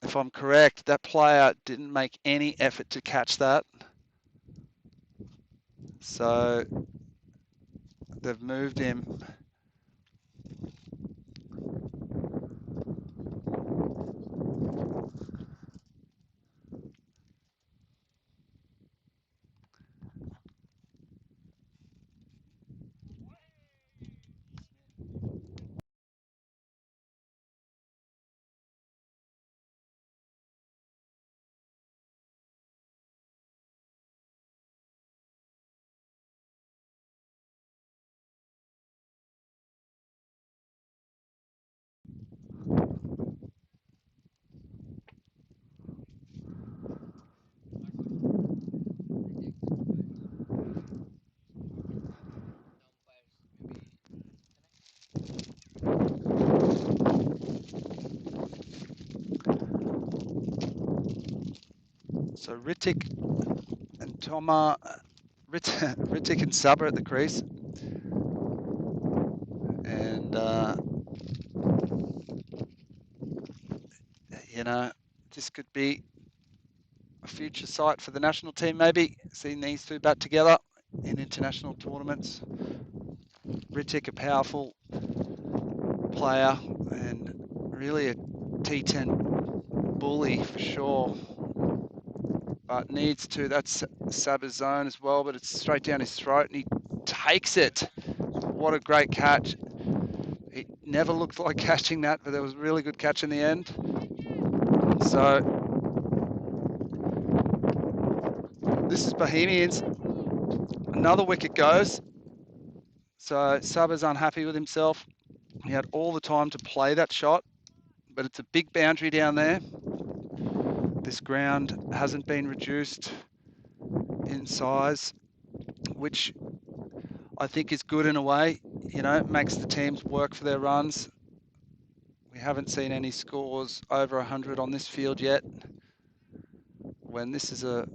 If I'm correct, that player didn't make any effort to catch that. So they've moved him. So Rittik and Toma, Rittik and Saba at the crease. And, you know, this could be a future site for the national team, maybe, seeing these two bat together in international tournaments. Rittik, a powerful player and really a T10 bully for sure, but needs to. That's Saba's zone as well, but it's straight down his throat and he takes it. What a great catch. It never looked like catching that, but there was a really good catch in the end. So this is Bohemians. Another wicket goes. So Saba's unhappy with himself. He had all the time to play that shot, but it's a big boundary down there. This ground hasn't been reduced in size, which I think is good in a way. You know, it makes the teams work for their runs. We haven't seen any scores over 100 on this field yet, when this is a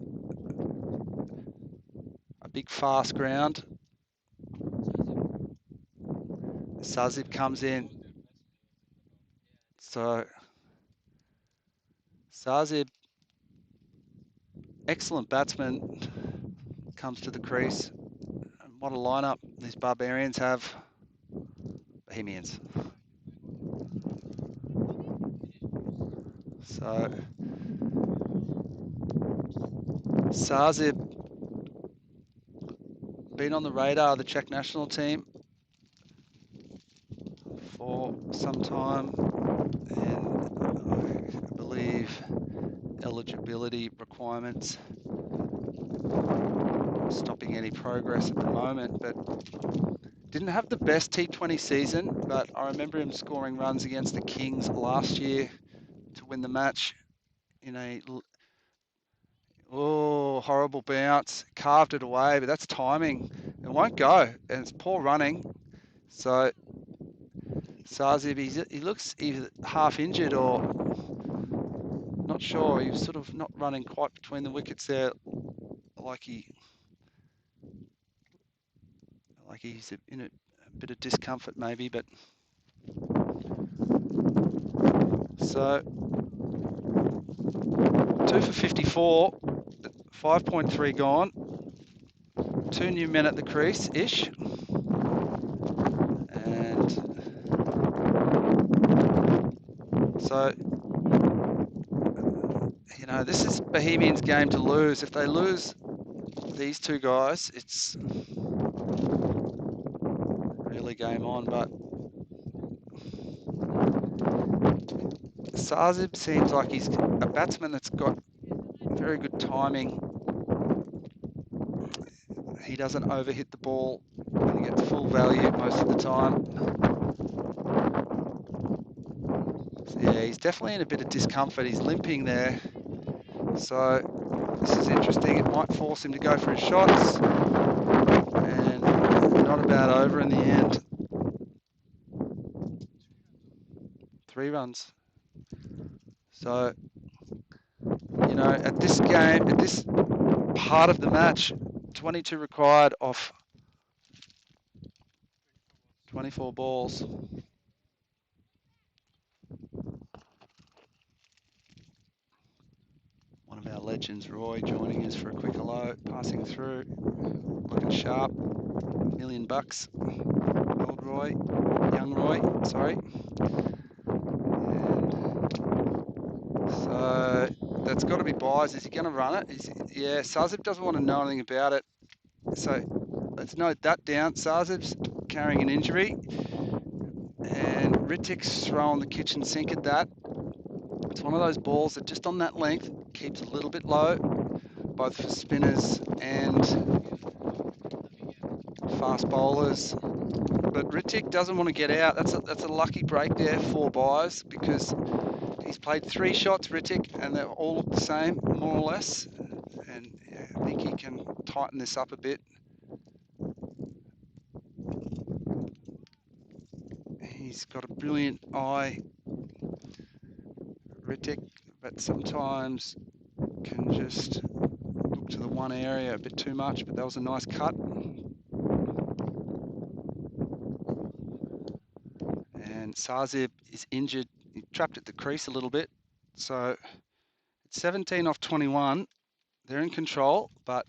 big fast ground. Sazib comes in. So Sazib, excellent batsman, comes to the crease. And what a lineup these Barbarians have. Bohemians. So Sazib, been on the radar of the Czech national team for some time, and I believe eligibility requirements stopping any progress at the moment, but didn't have the best T20 season, but I remember him scoring runs against the Kings last year to win the match in a horrible bounce, carved it away, but that's timing. It won't go, and it's poor running. So Sazib, he looks either half injured or not sure. He was sort of not running quite between the wickets there, like he's in a bit of discomfort maybe. But so 2 for 54, 5.3 gone. 2 new men at the crease ish, and so, you know, this is Bohemians' game to lose. If they lose these two guys, it's really game on. But Sazib seems like he's a batsman that's got very good timing. He doesn't overhit the ball and he gets full value most of the time. So yeah, he's definitely in a bit of discomfort. He's limping there. So this is interesting. It might force him to go for his shots. And not a bad over in the end. 3 runs. So, you know, at this game, at this part of the match, 22 required off 24 balls. One of our legends, Roy, joining us for a quick hello, passing through, looking sharp, $1 million. Old Roy, young Roy, sorry. And so that's got to be buys. Is he going to run it? Yeah, Sazib doesn't want to know anything about it. So let's note that down. Sazib's carrying an injury, and Rittik's throwing the kitchen sink at that. It's one of those balls that just on that length keeps a little bit low, both for spinners and fast bowlers. But Rittik doesn't want to get out. That's a lucky break there, 4 buys, because he's played 3 shots, Rittik, and they all look the same, more or less. And yeah, I think he can tighten this up a bit. He's got a brilliant eye, Rittik, but sometimes can just look to the one area a bit too much, but that was a nice cut. And Sazib is injured. He trapped at the crease a little bit. So it's 17 off 21. They're in control, but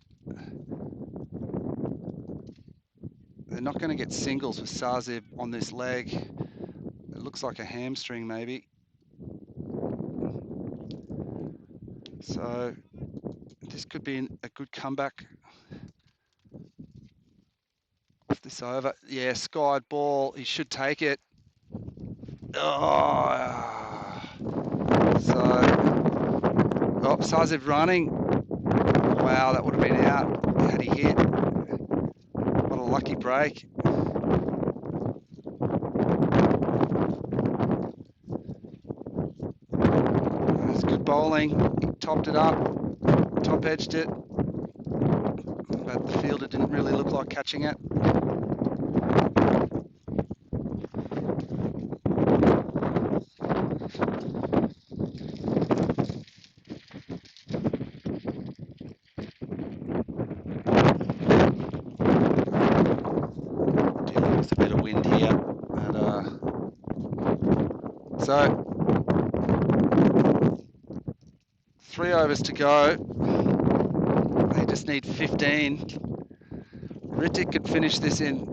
they're not going to get singles with Sazib on this leg. It looks like a hamstring maybe. So this could be a good comeback off this over. Yeah, skied ball. He should take it. Oh, Sazib running. Wow, that would have been out had he hit. What a lucky break. That's good bowling. He topped it up, top edged it, but the fielder didn't really look like catching it. Dealing with a bit of wind here. And, so 3 overs to go. They just need 15. Rittik could finish this in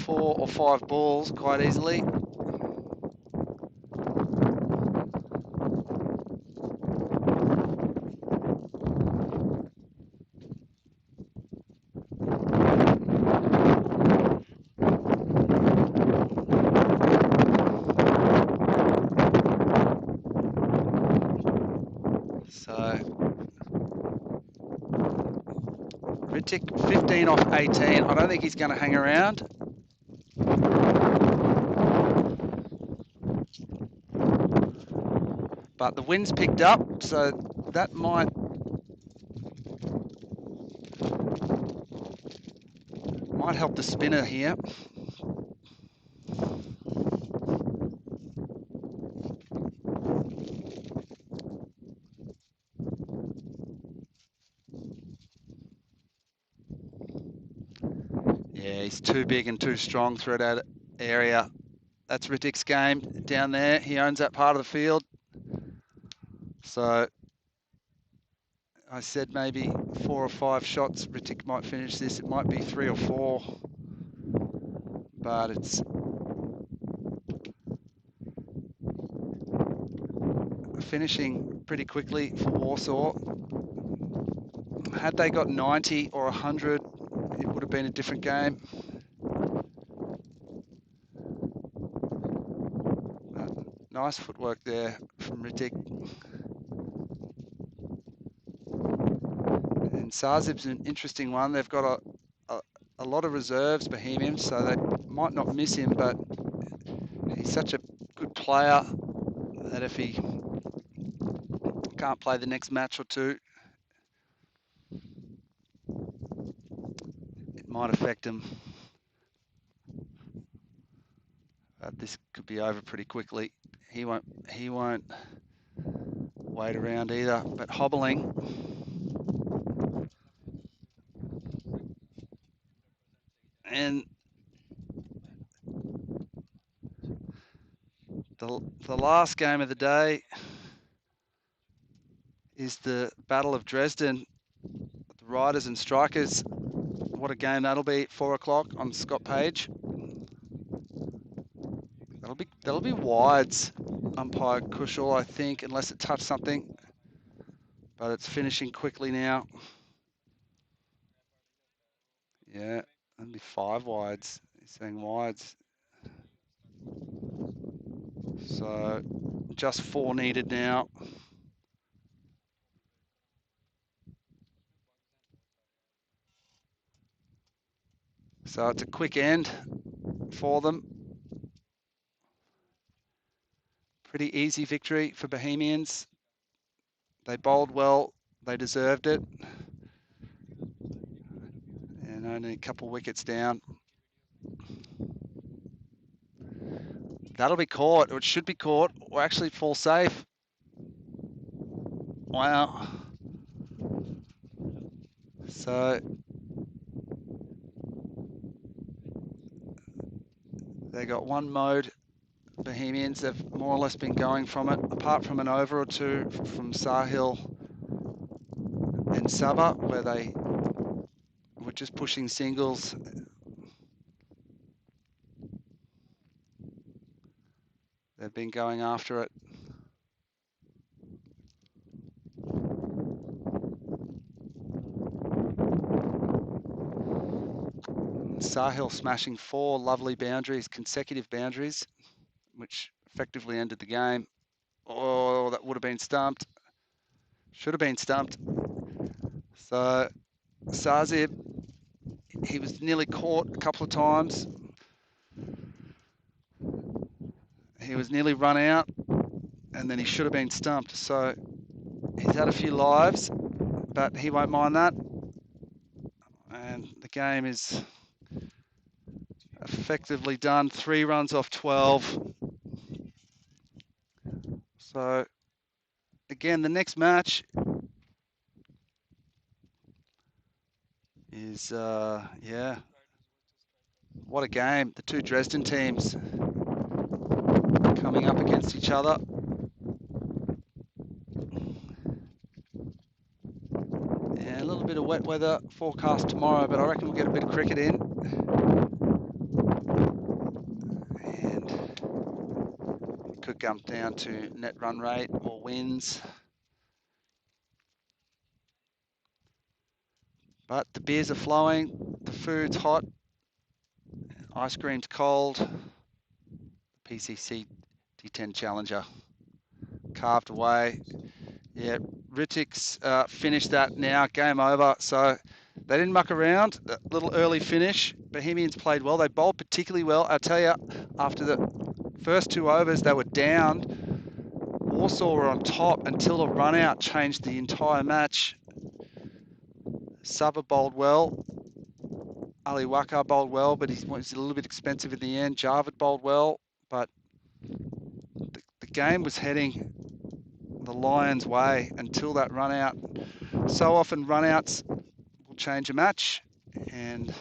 4 or 5 balls quite easily. So Rittik 15 off 18. I don't think he's going to hang around. But the wind's picked up, so that might help the spinner here. Yeah, he's too big and too strong through that area. That's Rittik's game down there. He owns that part of the field. So I said maybe 4 or 5 shots. Rittik might finish this. It might be 3 or 4. But it's finishing pretty quickly for Warsaw. Had they got 90 or 100, it would have been a different game. But nice footwork there from Rittik. And Sazib's an interesting one. They've got a lot of reserves, Bohemians, so they might not miss him, but he's such a good player that if he can't play the next match or two, it might affect him. But this could be over pretty quickly. He won't wait around either, but hobbling. And the last game of the day is the Battle of Dresden. The riders and strikers. What a game that'll be at 4 o'clock on Scott Page. That'll be wides, umpire Kushal, I think, unless it touched something. But it's finishing quickly now. Yeah, that'll be 5 wides. He's saying wides. So just 4 needed now. So it's a quick end for them. Pretty easy victory for Bohemians. They bowled well. They deserved it. And only a couple wickets down. That'll be caught, or it should be caught, or actually fall safe. Wow. So they got one mode. Bohemians, they've more or less been going from it, apart from an over or two from Sahil and Saba, where they were just pushing singles. They've been going after it. Sahil smashing 4 lovely boundaries, consecutive boundaries, which effectively ended the game. Oh, that would have been stumped. Should have been stumped. So Sazib, he was nearly caught a couple of times. He was nearly run out, and then he should have been stumped. So he's had a few lives, but he won't mind that. And the game is effectively done. 3 runs off 12. So again, the next match is, yeah, what a game. The two Dresden teams coming up against each other. Yeah, a little bit of wet weather forecast tomorrow, but I reckon we'll get a bit of cricket in. And it could come down to net run rate or wins. But the beers are flowing, the food's hot, ice cream's cold. PCC T10 Challenger carved away. Yeah, Ritik's finished that now, game over. So they didn't muck around, a little early finish. Bohemians played well, they bowled particularly well. I tell you, after the first 2 overs, they were down. Warsaw were on top until a run out changed the entire match. Saba bowled well. Ali Wakar bowled well, but he was a little bit expensive in the end. Javed bowled well, but the game was heading the Lions' way until that run out. So often run outs will change a match, and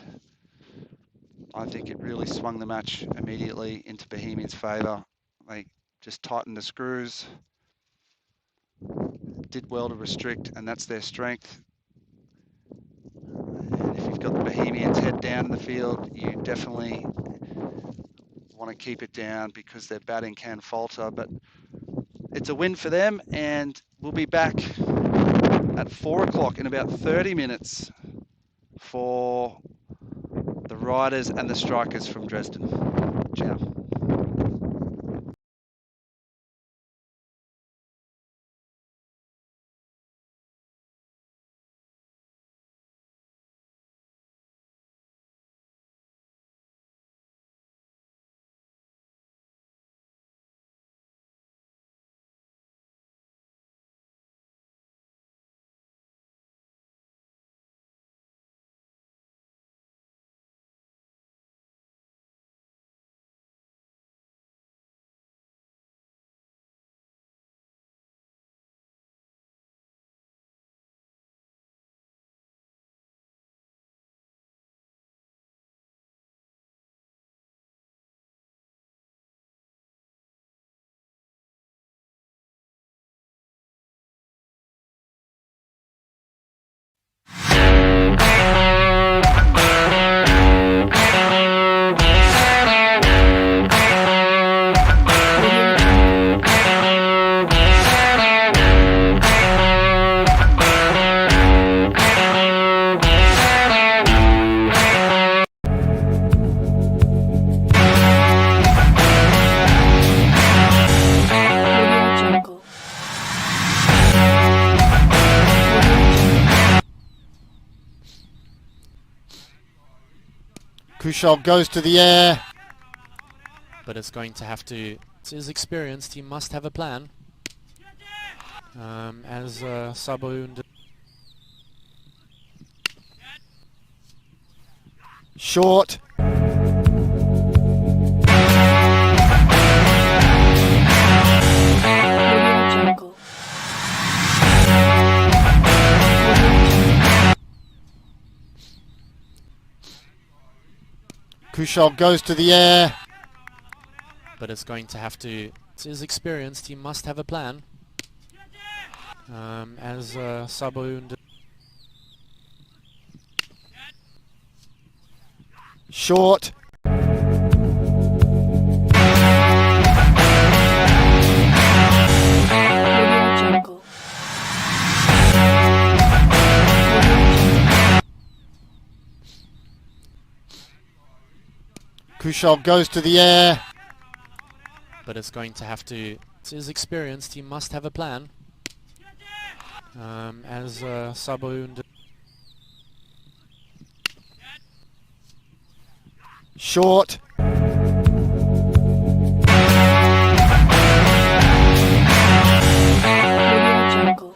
I think it really swung the match immediately into Bohemians' favour. They just tightened the screws, did well to restrict, and that's their strength. And if you've got the Bohemians head down in the field, you definitely want to keep it down because their batting can falter. But it's a win for them, and we'll be back at 4 o'clock in about 30 minutes for the Riders and the Strikers from Dresden. Ciao. Kushal goes to the air. But it's going to have to, he's experienced, he must have a plan. As Sabu Short. Kushal goes to the air. but is going to have to. He's experienced. He must have a plan. As Sabo. Short. Audio Jungle. Kushal goes to the air. but is going to have to. He's experienced. He must have a plan. As Sabo. Short. Audio Jungle.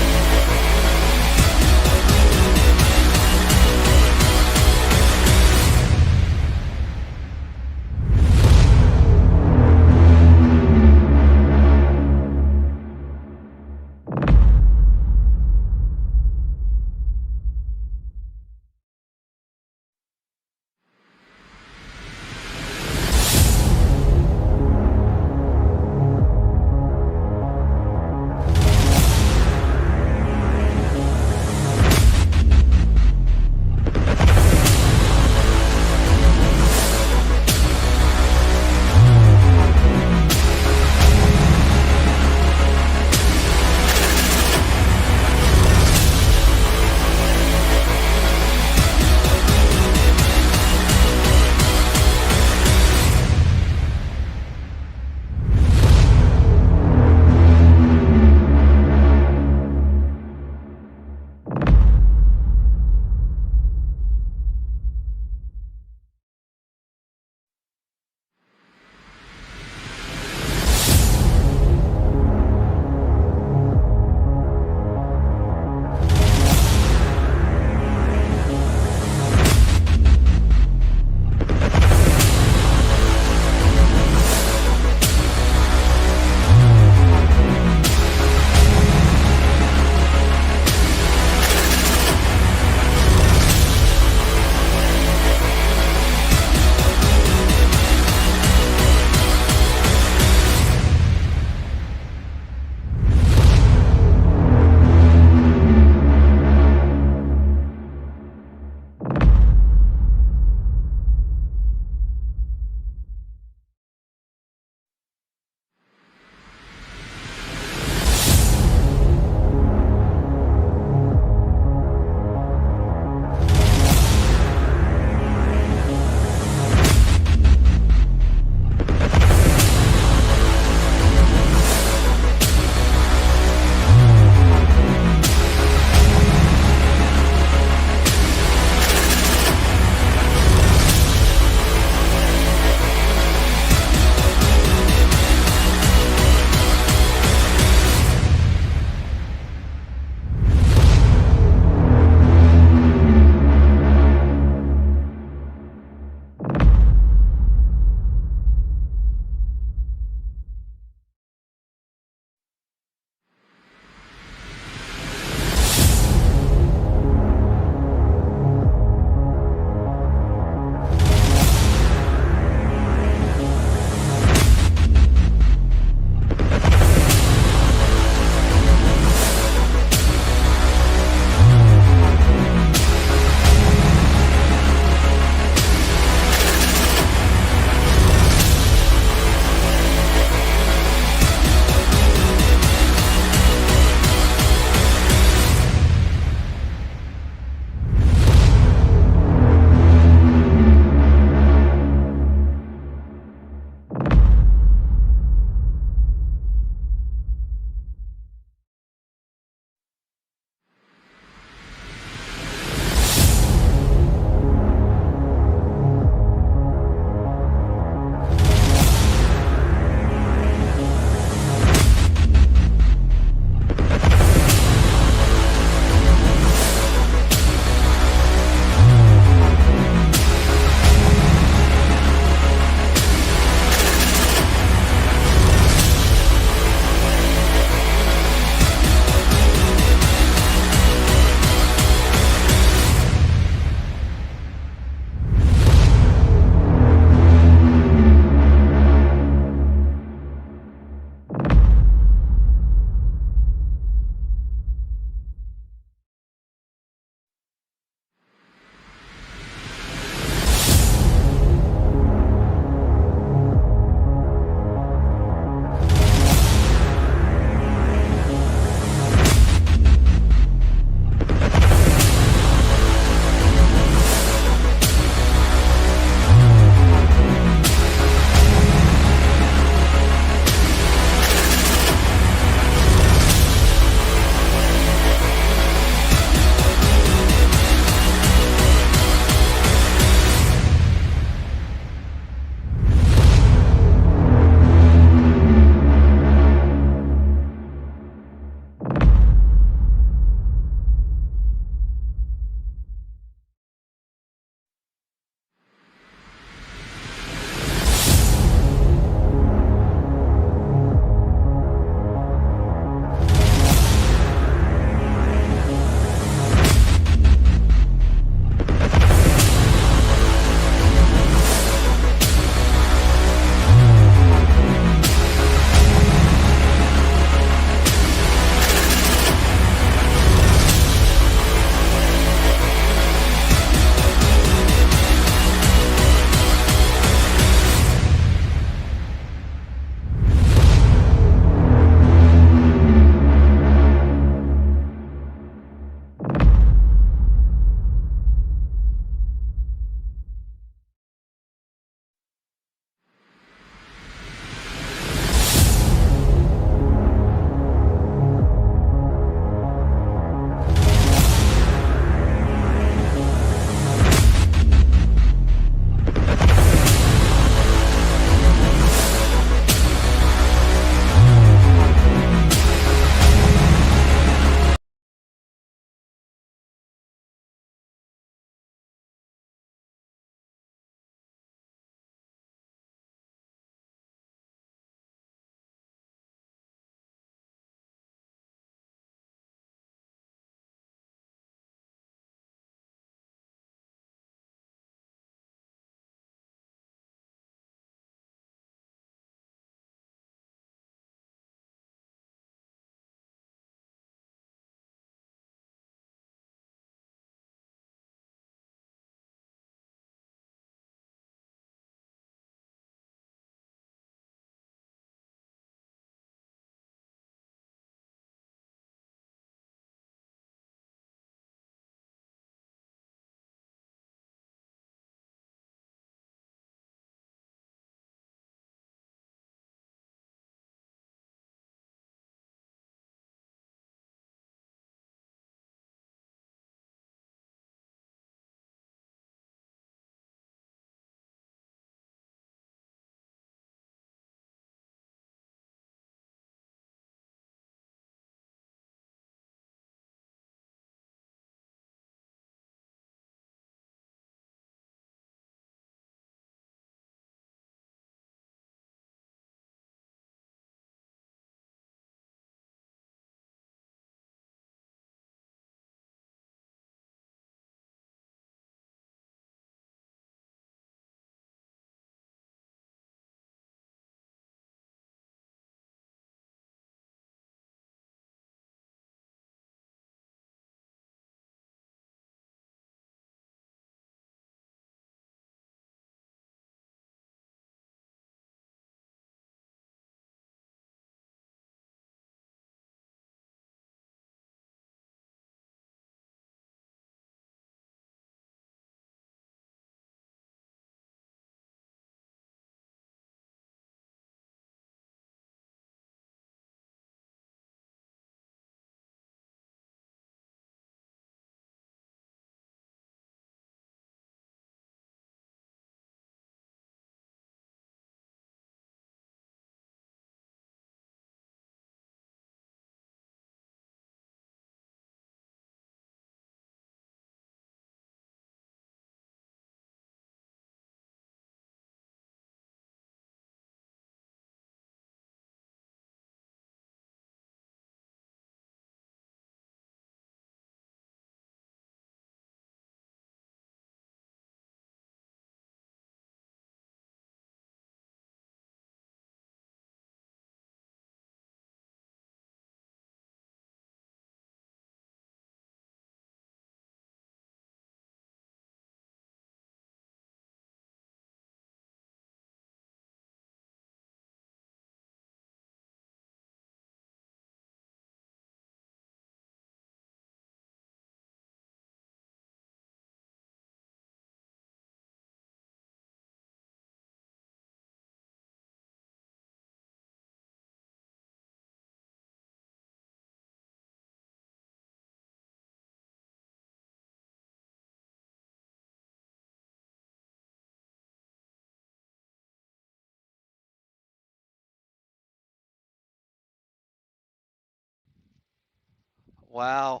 Wow.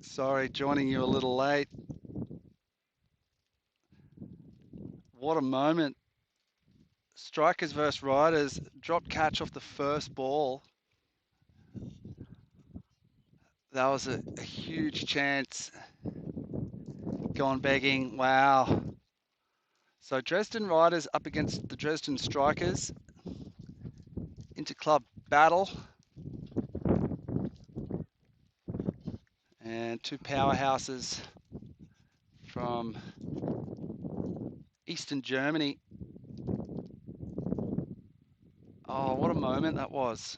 Sorry, joining you a little late. What a moment. Strikers versus riders. Dropped catch off the first ball. That was a huge chance. Gone begging. Wow. So Dresden riders up against the Dresden strikers. Inter-club battle. And two powerhouses from Eastern Germany. Oh, what a moment that was.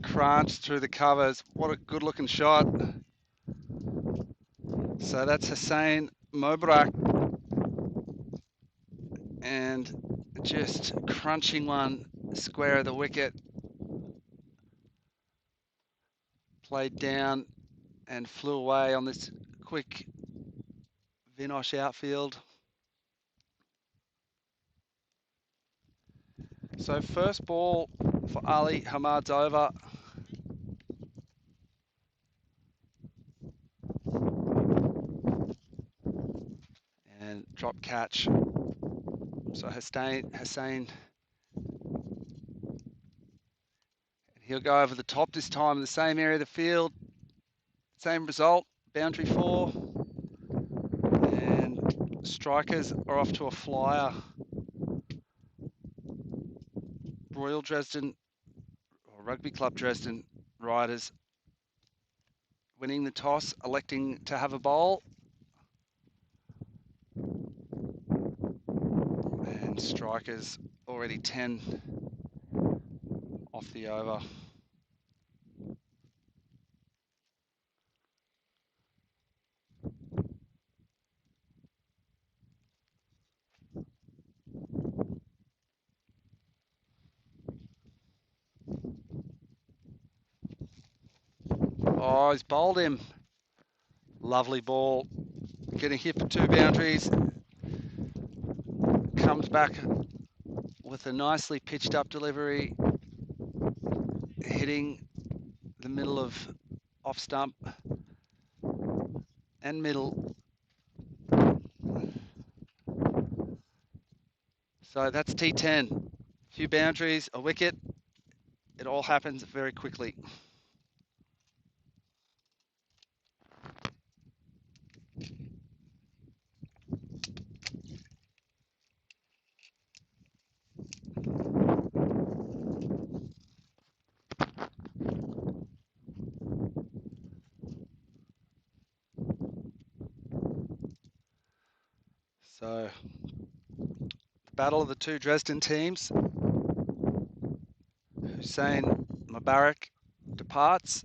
Crunched through the covers. What a good looking shot. So that's Hussein Mobrak. And just crunching one square of the wicket. Played down and flew away on this quick Vinosh outfield. So first ball for Ali Hamad's over. And drop catch. So Hussein, he'll go over the top this time in the same area of the field. Same result, boundary 4. And strikers are off to a flyer. Royal Dresden, or Rugby Club Dresden riders winning the toss, electing to have a bowl. And strikers already 10 off the over. Oh, he's bowled him. Lovely ball. Getting hit for 2 boundaries. Comes back with a nicely pitched up delivery. Hitting the middle of off stump and middle. So that's T10. Few boundaries, a wicket. It all happens very quickly. So, battle of the two Dresden teams. Hussein Mubarak departs.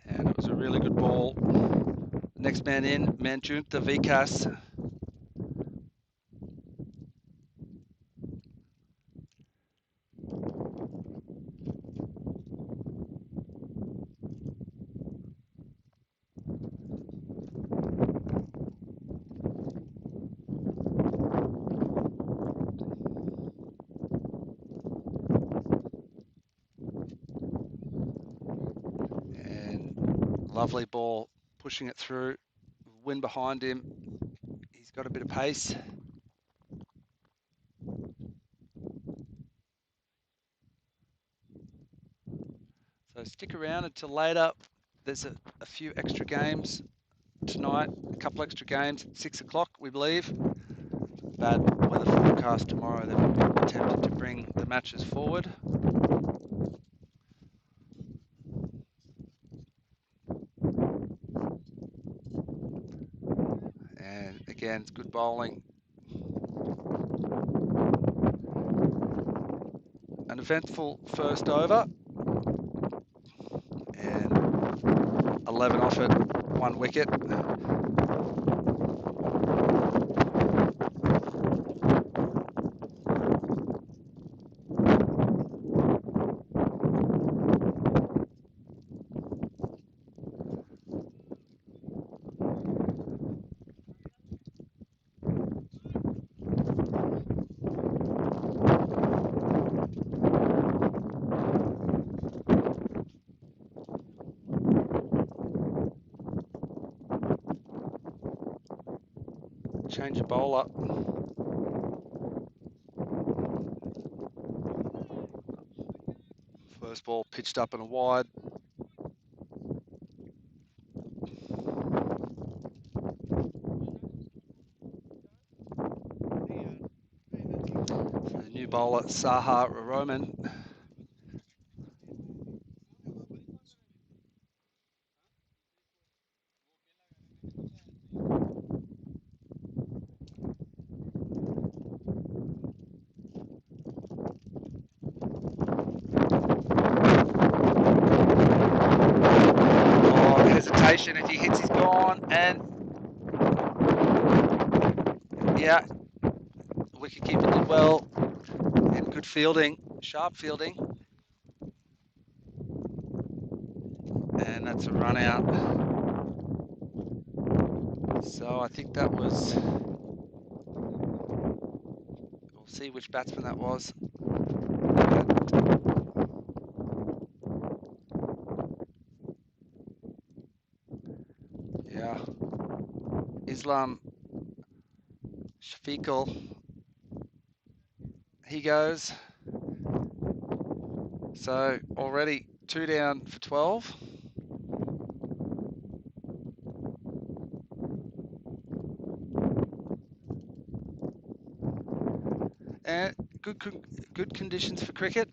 And it was a really good ball. Next man in, Manjuntha Vikas. Lovely ball, pushing it through. Wind behind him. He's got a bit of pace. So stick around until later. There's a few extra games tonight, a couple extra games at 6 o'clock, we believe. Bad weather forecast tomorrow. They've attempted to bring the matches forward. And again, it's good bowling. An eventful first over. And 11 off it, 1 wicket. change of bowler. First ball pitched up and wide. So the new bowler, Saha Roman. Oh, hesitation. If he hits, he's gone. And yeah, wicketkeeper did well. And good fielding, sharp fielding. And that's a run out. So I think that was, we'll see which batsman that was. Yeah, Islam Shafiqul, he goes. So already 2 down for 12. And good conditions for cricket.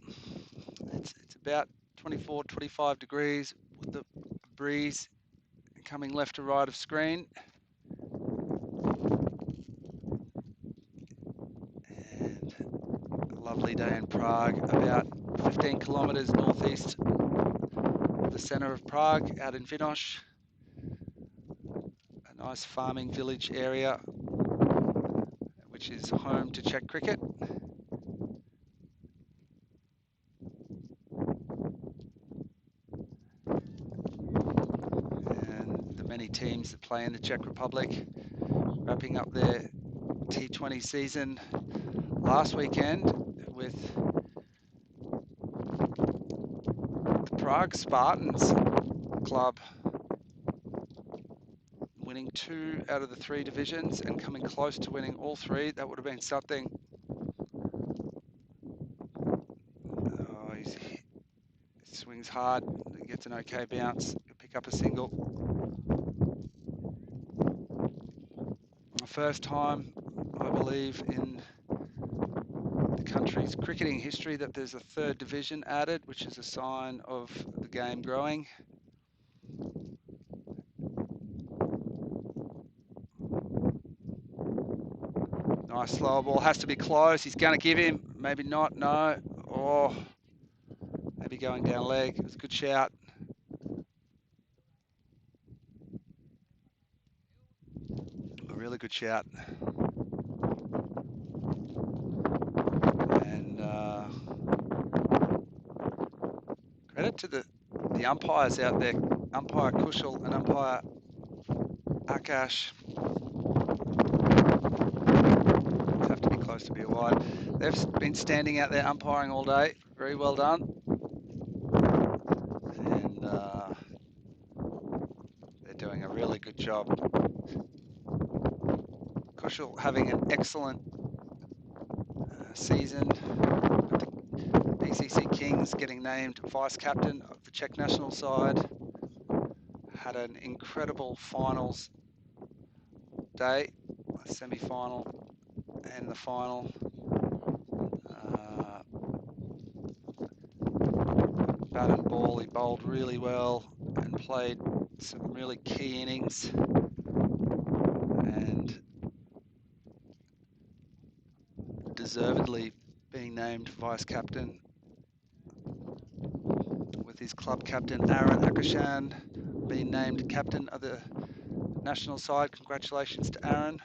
It's about 24, 25 degrees with the breeze coming left to right of screen. And a lovely day in Prague, about 15 kilometers northeast of the center of Prague, out in Vinosh. A nice farming village area, which is home to Czech cricket. And the many teams that play in the Czech Republic, wrapping up their T20 season last weekend with the Prague Spartans club winning 2 out of the 3 divisions and coming close to winning all 3. That would have been something. Oh, he swings hard, gets an okay bounce, pick up a single. First time, I believe, in the country's cricketing history that there's a 3rd division added, which is a sign of the game growing. Nice slow ball, has to be close. He's going to give him, maybe not, no. Oh, maybe going down leg. It was a good shout. A really good shout. And credit to the umpires out there, umpire Kushal and umpire Akash. Have to be close to be wide. They've been standing out there umpiring all day. Very well done. And they're doing a really good job. Kushal having an excellent season with the BCC Kings, getting named vice captain of the Czech national side. Had an incredible finals day, semi-final and the final. Bat and ball, he bowled really well and played some really key innings. And deservedly being named vice captain, with his club captain Aaron Akashan being named captain of the national side. Congratulations to Aaron,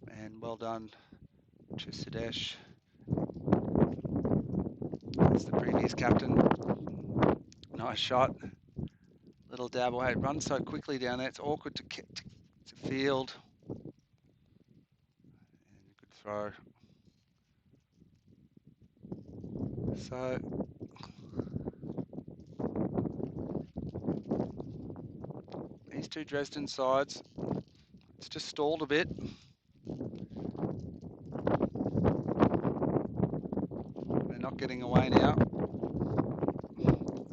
and well done to Sudesh as the previous captain. Nice shot, little dabble. Hey, it runs so quickly down there, it's awkward to field. And good throw. So these two Dresden sides It's just stalled a bit. They're not getting away now.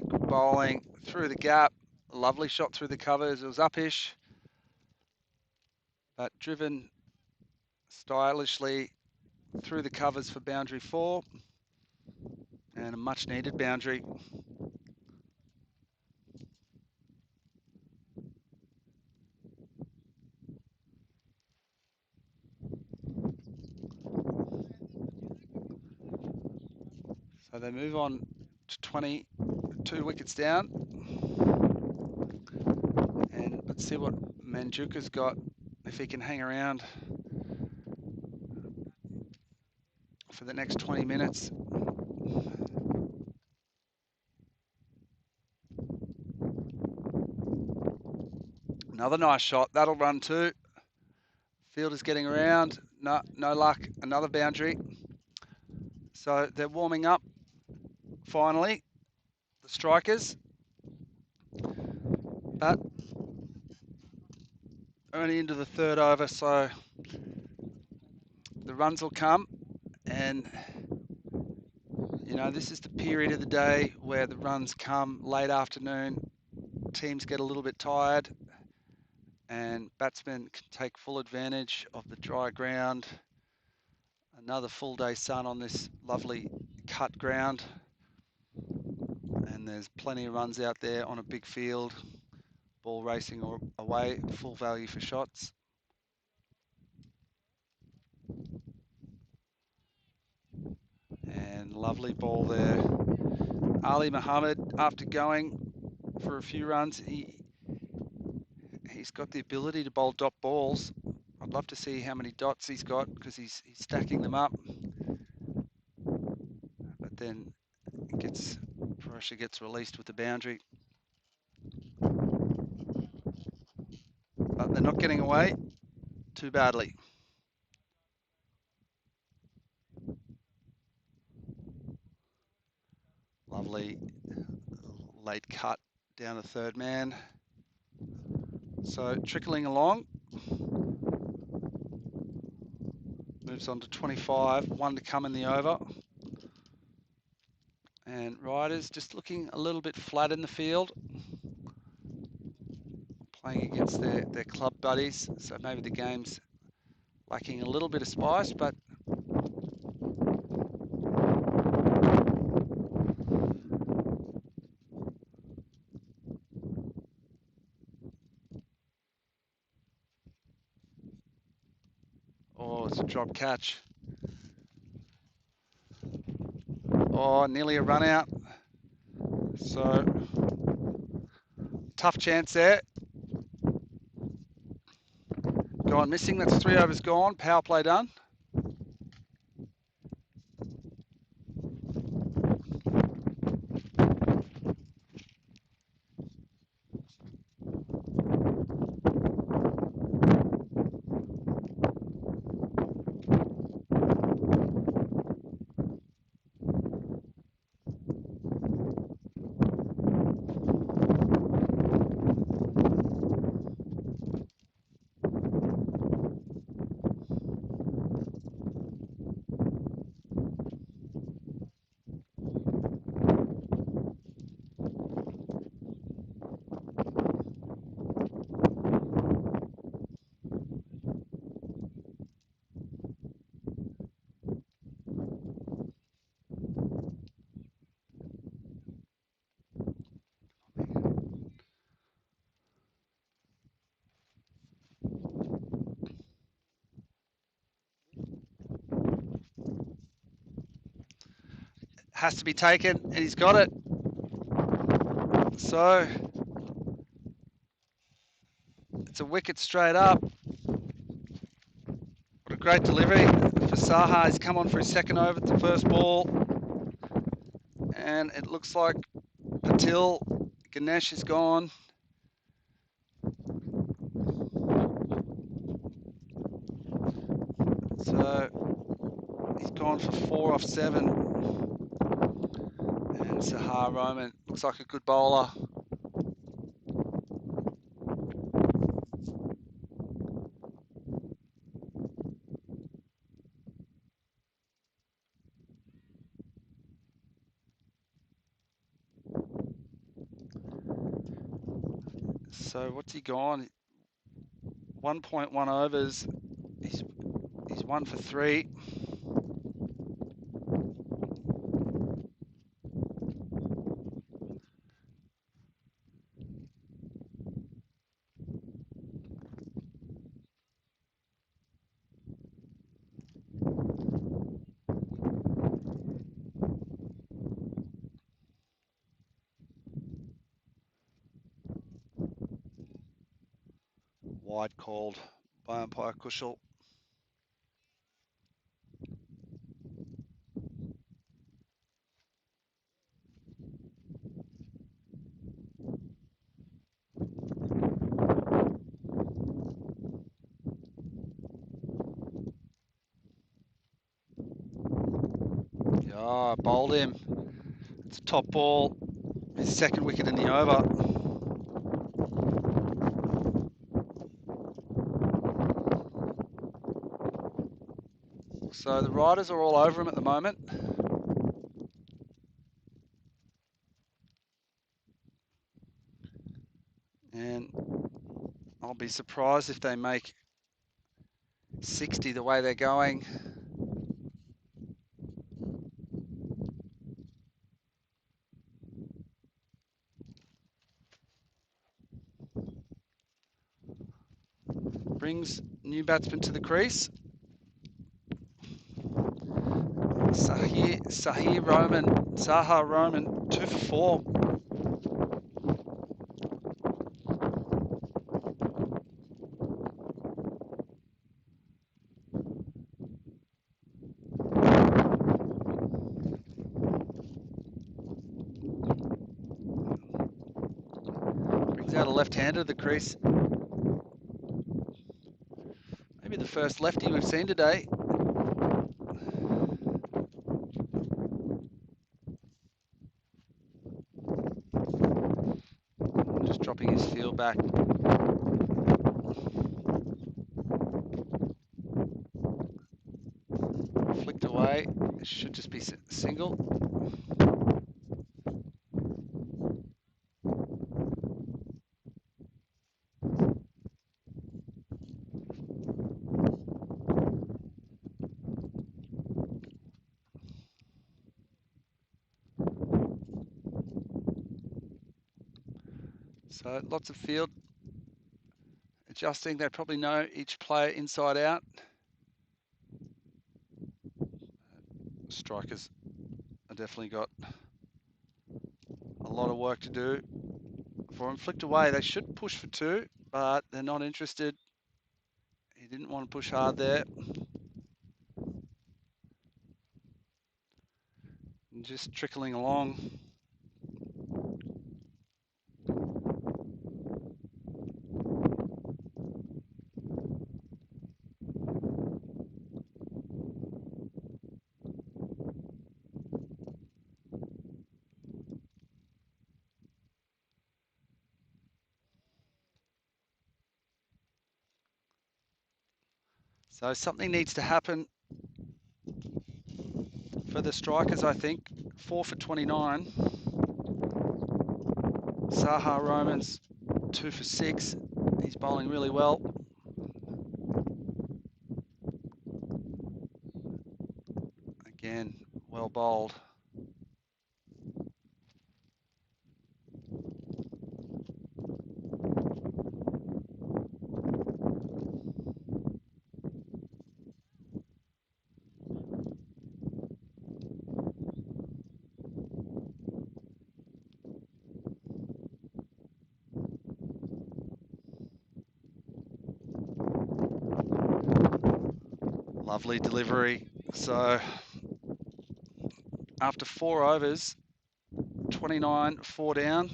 Good bowling through the gap. Lovely shot through the covers. It was upish, but driven stylishly through the covers for boundary 4, and a much needed boundary. So they move on to 22 wickets down. And let's see what Manjuka's got, if he can hang around for the next 20 minutes. Another nice shot. That'll run too. Fielder's getting around. No luck. Another boundary. So they're warming up finally, the strikers. But only into the third over, so the runs will come. And, you know, this is the period of the day where the runs come late afternoon. Teams get a little bit tired, and batsmen can take full advantage of the dry ground. Another full day sun on this lovely cut ground, and there's plenty of runs out there on a big field. Ball racing away, full value for shots. And lovely ball there. Ali Muhammad, after going for a few runs, he's got the ability to bowl dot balls. I'd love to see how many dots he's got, because he's stacking them up. But then pressure gets released with the boundary. But they're not getting away too badly. Lovely late cut down to third man. So trickling along. Moves on to 25, 1 to come in the over. And riders just looking a little bit flat in the field. Playing against their club buddies, so maybe the game's lacking a little bit of spice, but oh, it's a drop catch. Oh, nearly a run out. So tough chance there. Gone missing. That's 3 overs gone. Power play done. Has to be taken, and he's got it. So it's a wicket straight up. What a great delivery for Saha. He's come on for his second over at the first ball. And it looks like Patil, Ganesh is gone. So he's gone for 4 off 7. And Sahar Roman looks like a good bowler. I So what's he gone? 1.1 overs. He's 1 for 3. Wide called by umpire Kushel. Yeah, bowled him. It's a top ball. His second wicket in the over. So the riders are all over him at the moment. And I'll be surprised if they make 60 the way they're going. Brings new batsman to the crease. Saha Roman, 2 for 4. Brings out a left-hander to the crease. Maybe the first lefty we've seen today. Just dropping his field back. Flicked away. It should just be single. So lots of field adjusting. They probably know each player inside out. Strikers have definitely got a lot of work to do for him. Flicked away. They should push for 2, but they're not interested. He didn't want to push hard there. And just trickling along. So something needs to happen for the strikers, I think. 4 for 29. Saha Romans, 2 for 6. He's bowling really well. Again, well bowled. Lovely delivery. So after 4 overs, 29, 4 down,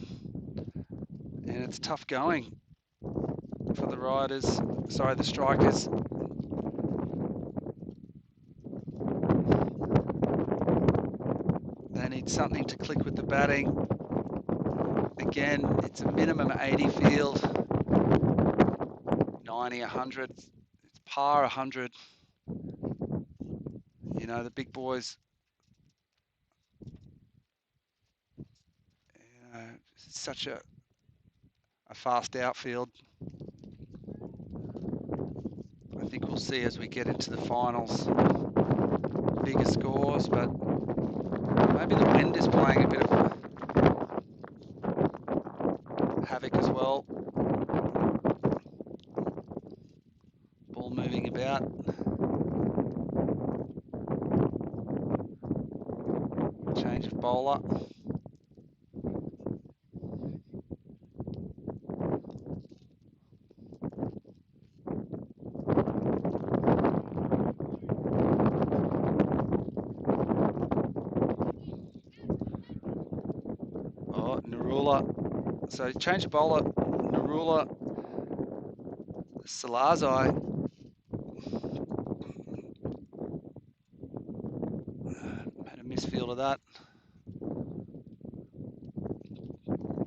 and it's tough going for the riders, sorry, the strikers. They need something to click with the batting. Again, it's a minimum 80 field, 90, 100, it's par 100. You know, the big boys, you know, such a a fast outfield. I think we'll see as we get into the finals bigger scores, but maybe the wind is playing a bit of havoc as well. Ball moving about. Change of bowler. Oh, Narula. So change of bowler. Narula. Salazai. Had a misfield of that.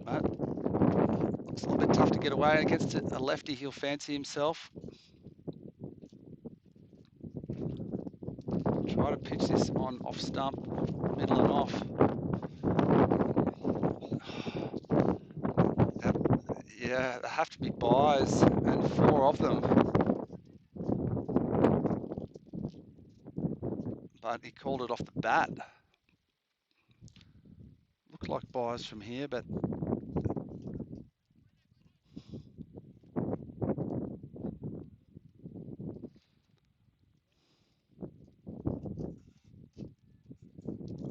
But looks a little bit tough to get away against a lefty. He'll fancy himself. Try to pitch this on off stump, middle and off. Yeah, there have to be buys, and 4 of them. But he called it off the bat. Looked like buys from here, but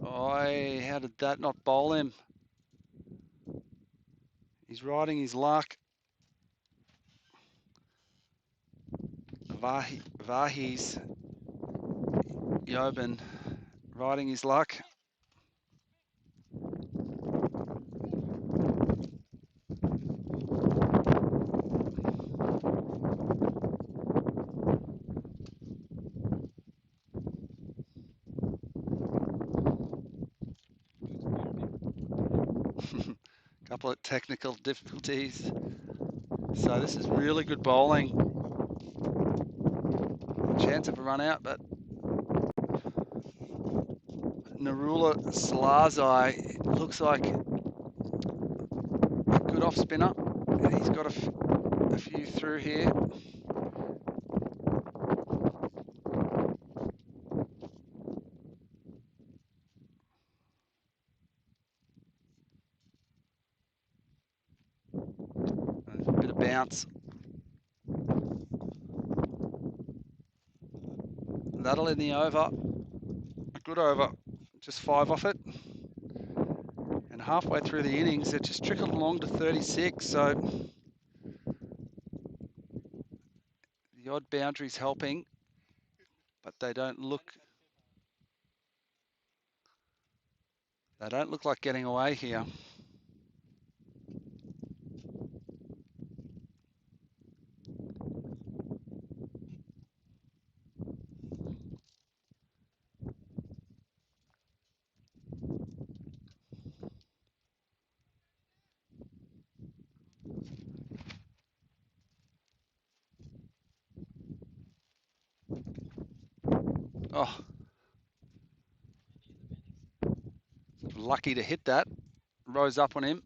oh, how did that not bowl him? He's riding his luck. Vahi's Yobin riding his luck. Couple of technical difficulties. So this is really good bowling. Chance of a run out, but Narula Salazai looks like a good off spinner. He's got a few through here. There's a bit of bounce. That'll end the over. A good over. Just 5 off it. And halfway through the innings, it just trickled along to 36. So the odd boundaries helping, but they don't look like getting away here. Oh, lucky to hit that. Rose up on him.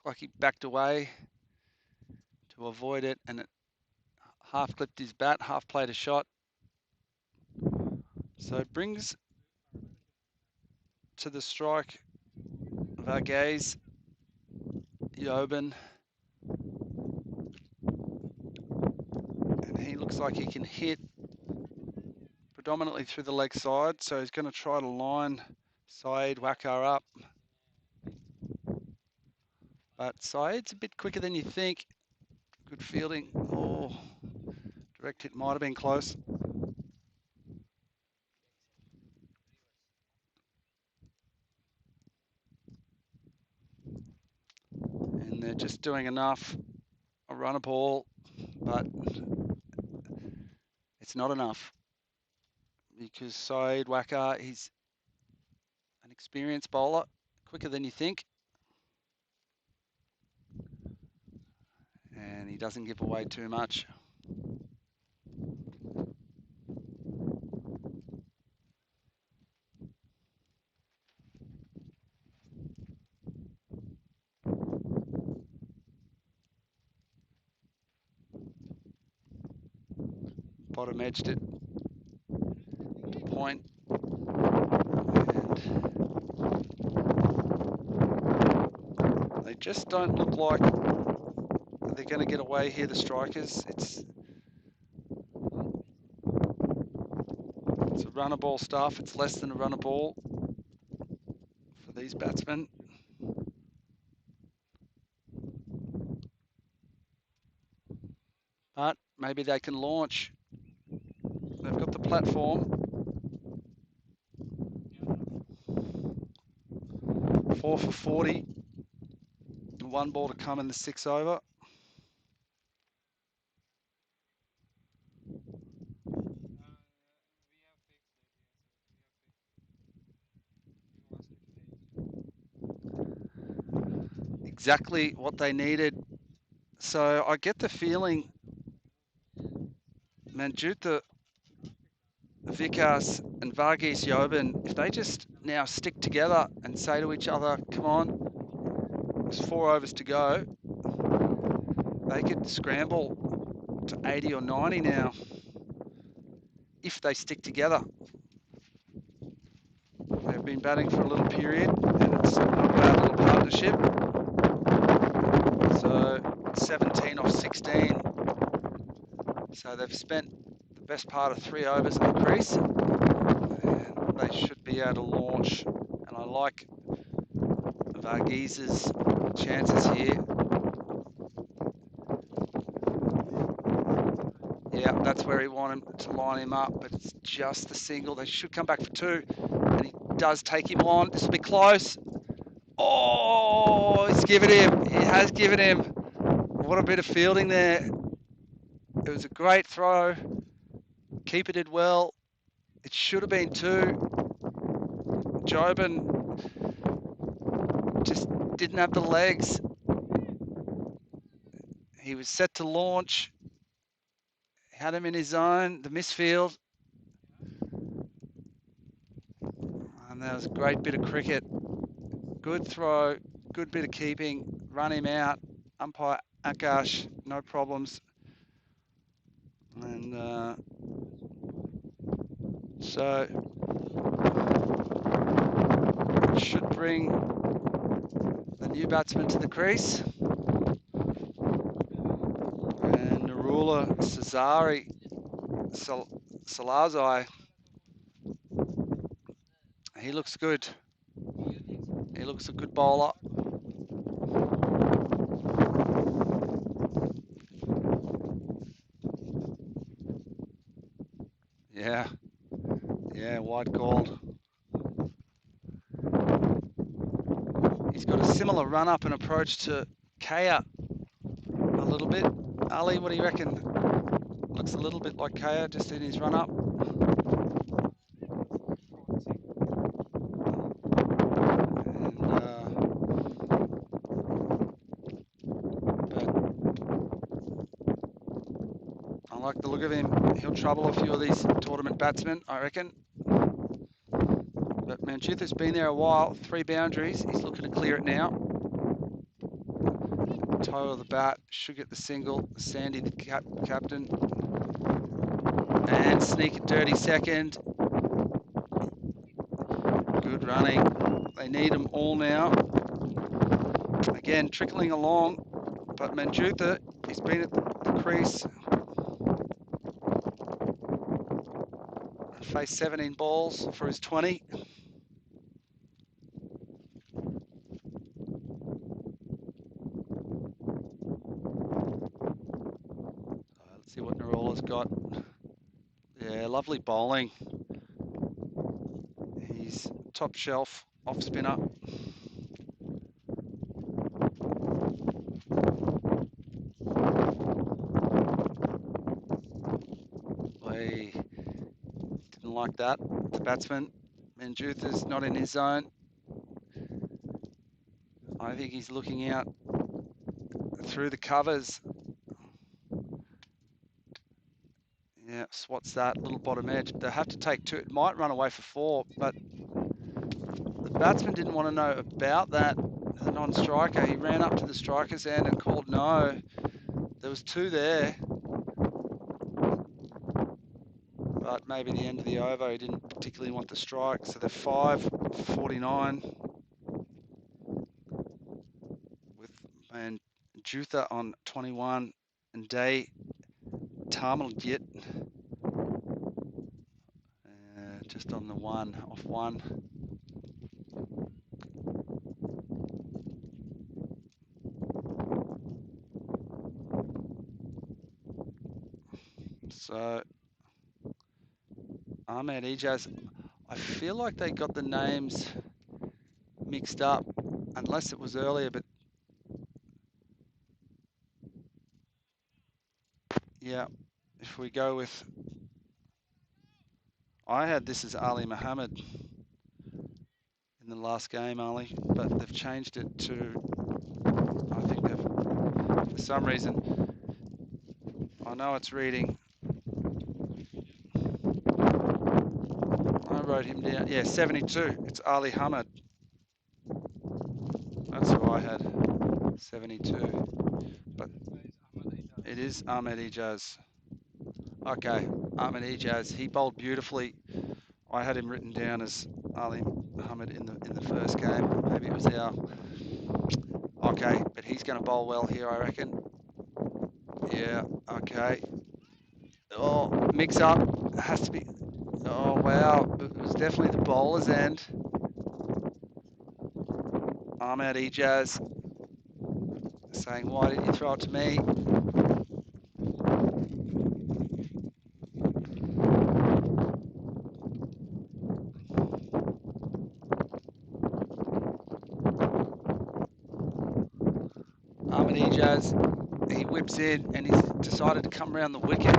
Like he backed away to avoid it, and it half clipped his bat, half played a shot. So it brings to the strike of our gaze, Yobin. And he looks like he can hit predominantly through the leg side, so he's going to try to line Saeed Wakar up. But Saeed's a bit quicker than you think. Good fielding. Oh, direct hit might have been close. And they're just doing enough. A run a ball, but it's not enough. Because Saeed Wakar, he's an experienced bowler, quicker than you think. And he doesn't give away too much. bottom edged it to point. And they just don't look like they're going to get away here, the strikers. It's a runner ball stuff. It's less than a runner ball for these batsmen. But maybe they can launch. They've got the platform. 4 for 40. One ball to come in the 6 over. Exactly what they needed. So I get the feeling Manjuta, Vikas and Varghese Jobin, if they just now stick together and say to each other, come on, there's 4 overs to go, they could scramble to 80 or 90 now if they stick together. They've been batting for a little period and it's not a bad little partnership. So 17 off 16. So they've spent the best part of 3 overs in the crease and they should be able to launch. And I like Varghese's chances here. Yeah, that's where he wanted to line him up, but it's just the single. They should come back for 2, and he does take him on. This will be close. Oh, he's given him. He has given him. What a bit of fielding there. It was a great throw. Keeper did well. It should have been 2. Jobin just didn't have the legs. He was set to launch. Had him in his zone, the misfield. And that was a great bit of cricket. Good throw, good bit of keeping. Run him out. Umpire Akash, no problems. And so should bring the new batsman to the crease. And Narula Cesari Salazai. He looks good. He looks a good bowler. Yeah, wide called. He's got a similar run-up and approach to Kaya a little bit. Ali, what do you reckon? Looks a little bit like Kaya just in his run-up. I like the look of him. He'll trouble a few of these tournament batsmen, I reckon. But Manjutha's been there a while, 3 boundaries. He's looking to clear it now. Toe of the bat, should get the single. Sandy, the captain. And sneak a dirty second. Good running. They need them all now. Again, trickling along. But Manjutha, he's been at the crease. Faced 17 balls for his 20. Let's see what Narola's got. Yeah, lovely bowling. He's top shelf off spinner. We didn't like that. The batsman, Manjutha's not in his zone. I think he's looking out through the covers. Yeah, swats that little bottom edge. They have to take 2. It might run away for 4, but the batsman didn't want to know about that. The non-striker, he ran up to the striker's end and called no. There was 2 there. but maybe the end of the over, he didn't particularly want the strike. So they're 5:49 with Manjutha on 21 and Day Tarmaljit just on the one, off one. So Ahmed Ijaz, I feel like they got the names mixed up, unless it was earlier, but yeah, if we go with, I had this as Ali Muhammad in the last game, Ali, but they've changed it to, I think they've, for some reason, I know it's reading, I wrote him down, yeah, 72, it's Ali Hamid. That's who I had, 72, but it is Ahmed Ijaz. Okay, Ahmed Ijaz, he bowled beautifully. I had him written down as Ali Muhammad in the first game. Maybe it was our. Okay, but he's going to bowl well here, I reckon. Yeah. Okay. Oh, mix up. It has to be. Oh wow, it was definitely the bowler's end. Ahmed Ijaz saying, "Why didn't you throw it to me?" Ahmed Ijaz, he whips in and he's decided to come around the wicket.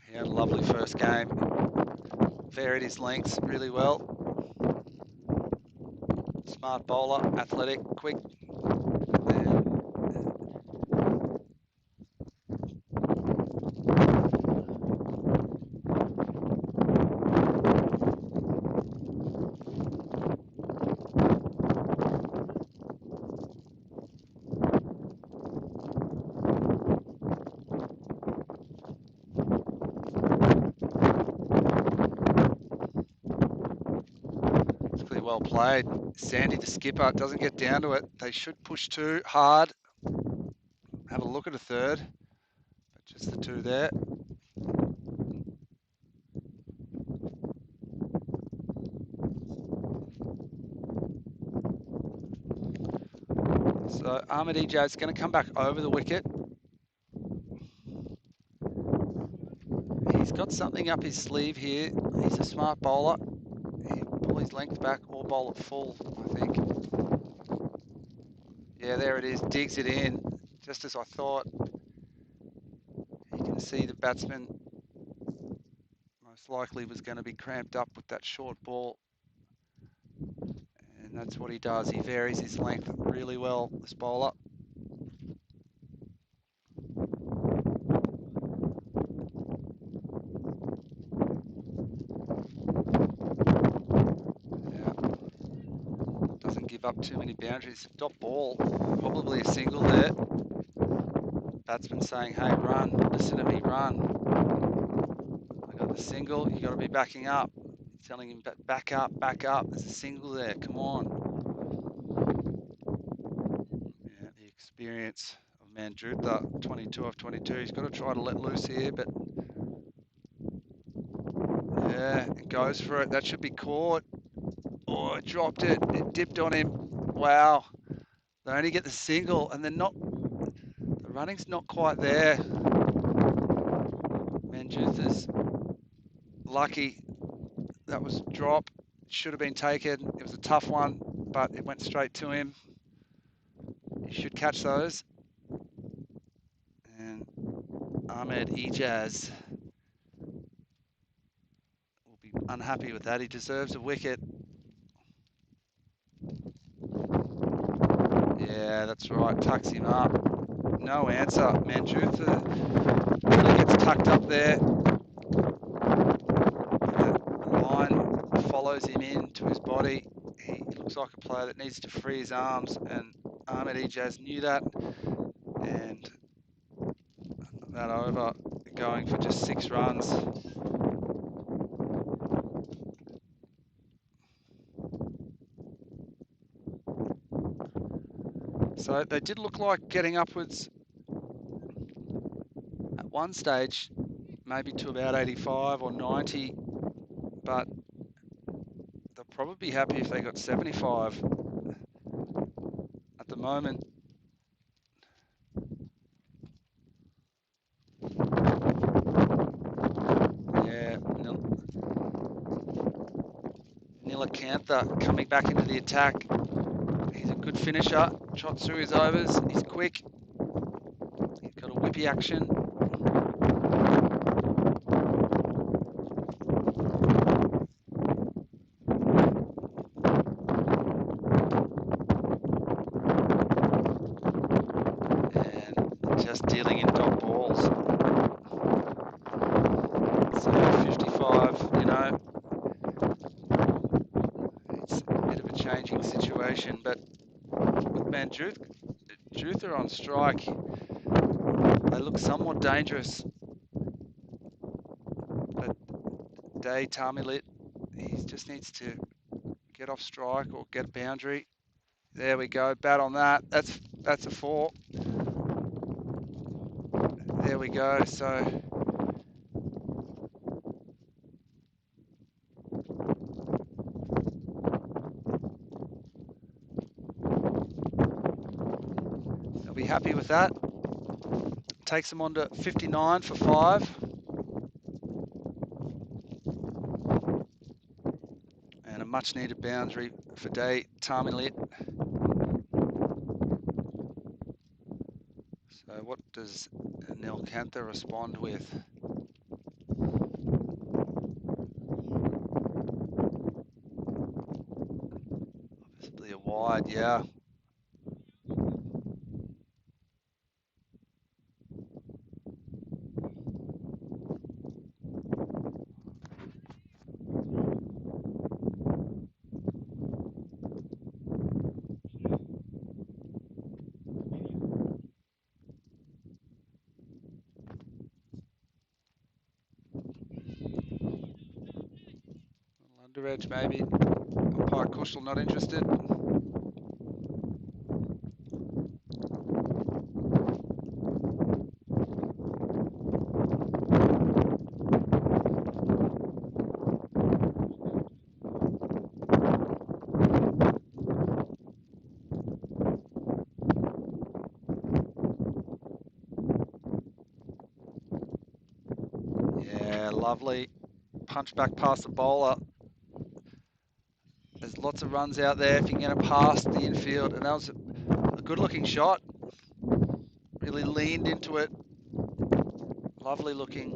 He had a lovely first game. Varied his lengths really well. Smart bowler, athletic, quick. Well played. Sandy, the skipper, doesn't get down to it. They should push two hard. Have a look at a third, but just the two there. So Ahmed Ijaz is going to come back over the wicket. He's got something up his sleeve here. He's a smart bowler. He'll pull his length back or bowl it full, I think. Yeah, there it is. Digs it in, just as I thought. You can see the batsman most likely was going to be cramped up with that short ball. And that's what he does. He varies his length really well, this bowler. Give up too many boundaries. Dot ball, probably a single there. Batsman saying, hey, run, listen to me, run. I got the single, you got to be backing up. He's telling him, back up, there's a single there, come on. Yeah, the experience of Manjutha, 22 of 22. He's got to try to let loose here, but yeah, it goes for it. That should be caught. Oh, it dropped it. It dipped on him. Wow. They only get the single and they're not, the running's not quite there. Manjutha's lucky. That was drop. It should have been taken. It was a tough one, but it went straight to him. He should catch those. And Ahmed Ijaz will be unhappy with that. He deserves a wicket. Yeah, that's right. Tucks him up. No answer. Manjutha really gets tucked up there. The line follows follows him into his body. He looks like a player that needs to free his arms, and Ahmed Ijaz knew that, and that over going for just 6 runs. So they did look like getting upwards at one stage, maybe to about 85 or 90, but they'll probably be happy if they got 75 at the moment. Yeah, Nilakantha coming back into the attack. He's a good finisher, trots through his overs, he's quick, he's got a whippy action. And just dealing in dot balls. So 55, you know, it's a bit of a changing situation, but man, Jutha on strike, they look somewhat dangerous. But Day Tamilit, he just needs to get off strike or get a boundary. There we go, bat on that. That's a 4. There we go. So they'll be happy with that. Takes them on to 59 for 5. And a much needed boundary for Day Tamilit. So what does Nilkantha respond with? Obviously a wide, yeah. Under edge maybe. Umpire Kushal not interested. Yeah, lovely. Punch back past the bowler. There's lots of runs out there if you can get it past the infield, and that was a good looking shot. Really leaned into it. Lovely looking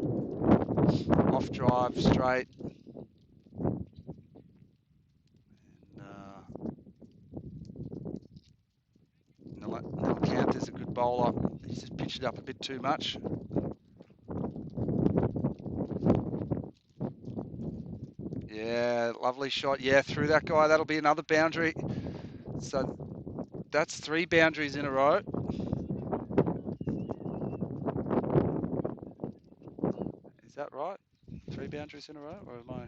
off drive straight. And Nilkant is a good bowler. He's just pitched it up a bit too much. Yeah, lovely shot. Yeah, through that guy. That'll be another boundary. So that's 3 boundaries in a row. Is that right? 3 boundaries in a row, or am I?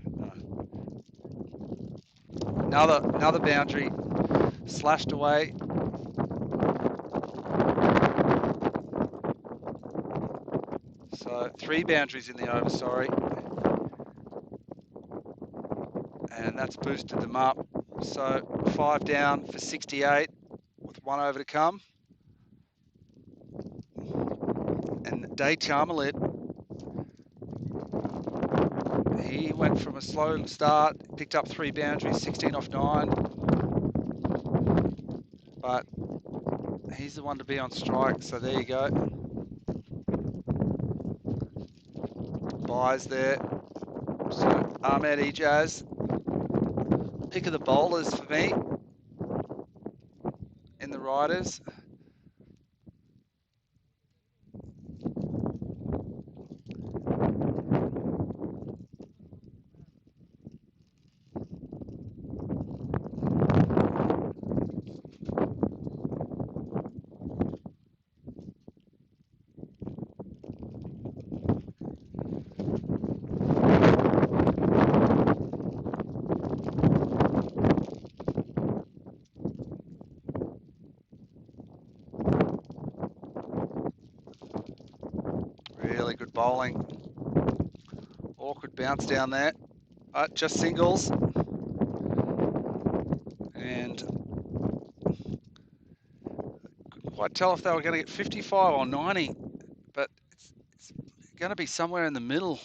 No. Another boundary slashed away. So 3 boundaries in the over, sorry. And that's boosted them up. So 5 down for 68 with 1 over to come. And Day Charmalit, he went from a slow start, picked up 3 boundaries, 16 off 9. But he's the one to be on strike, so there you go. Buys there. So Ahmed Ijaz, pick of the bowlers for me in the riders. bowling. Awkward bounce down there. Just singles. And couldn't quite tell if they were going to get 55 or 90, but it's going to be somewhere in the middle.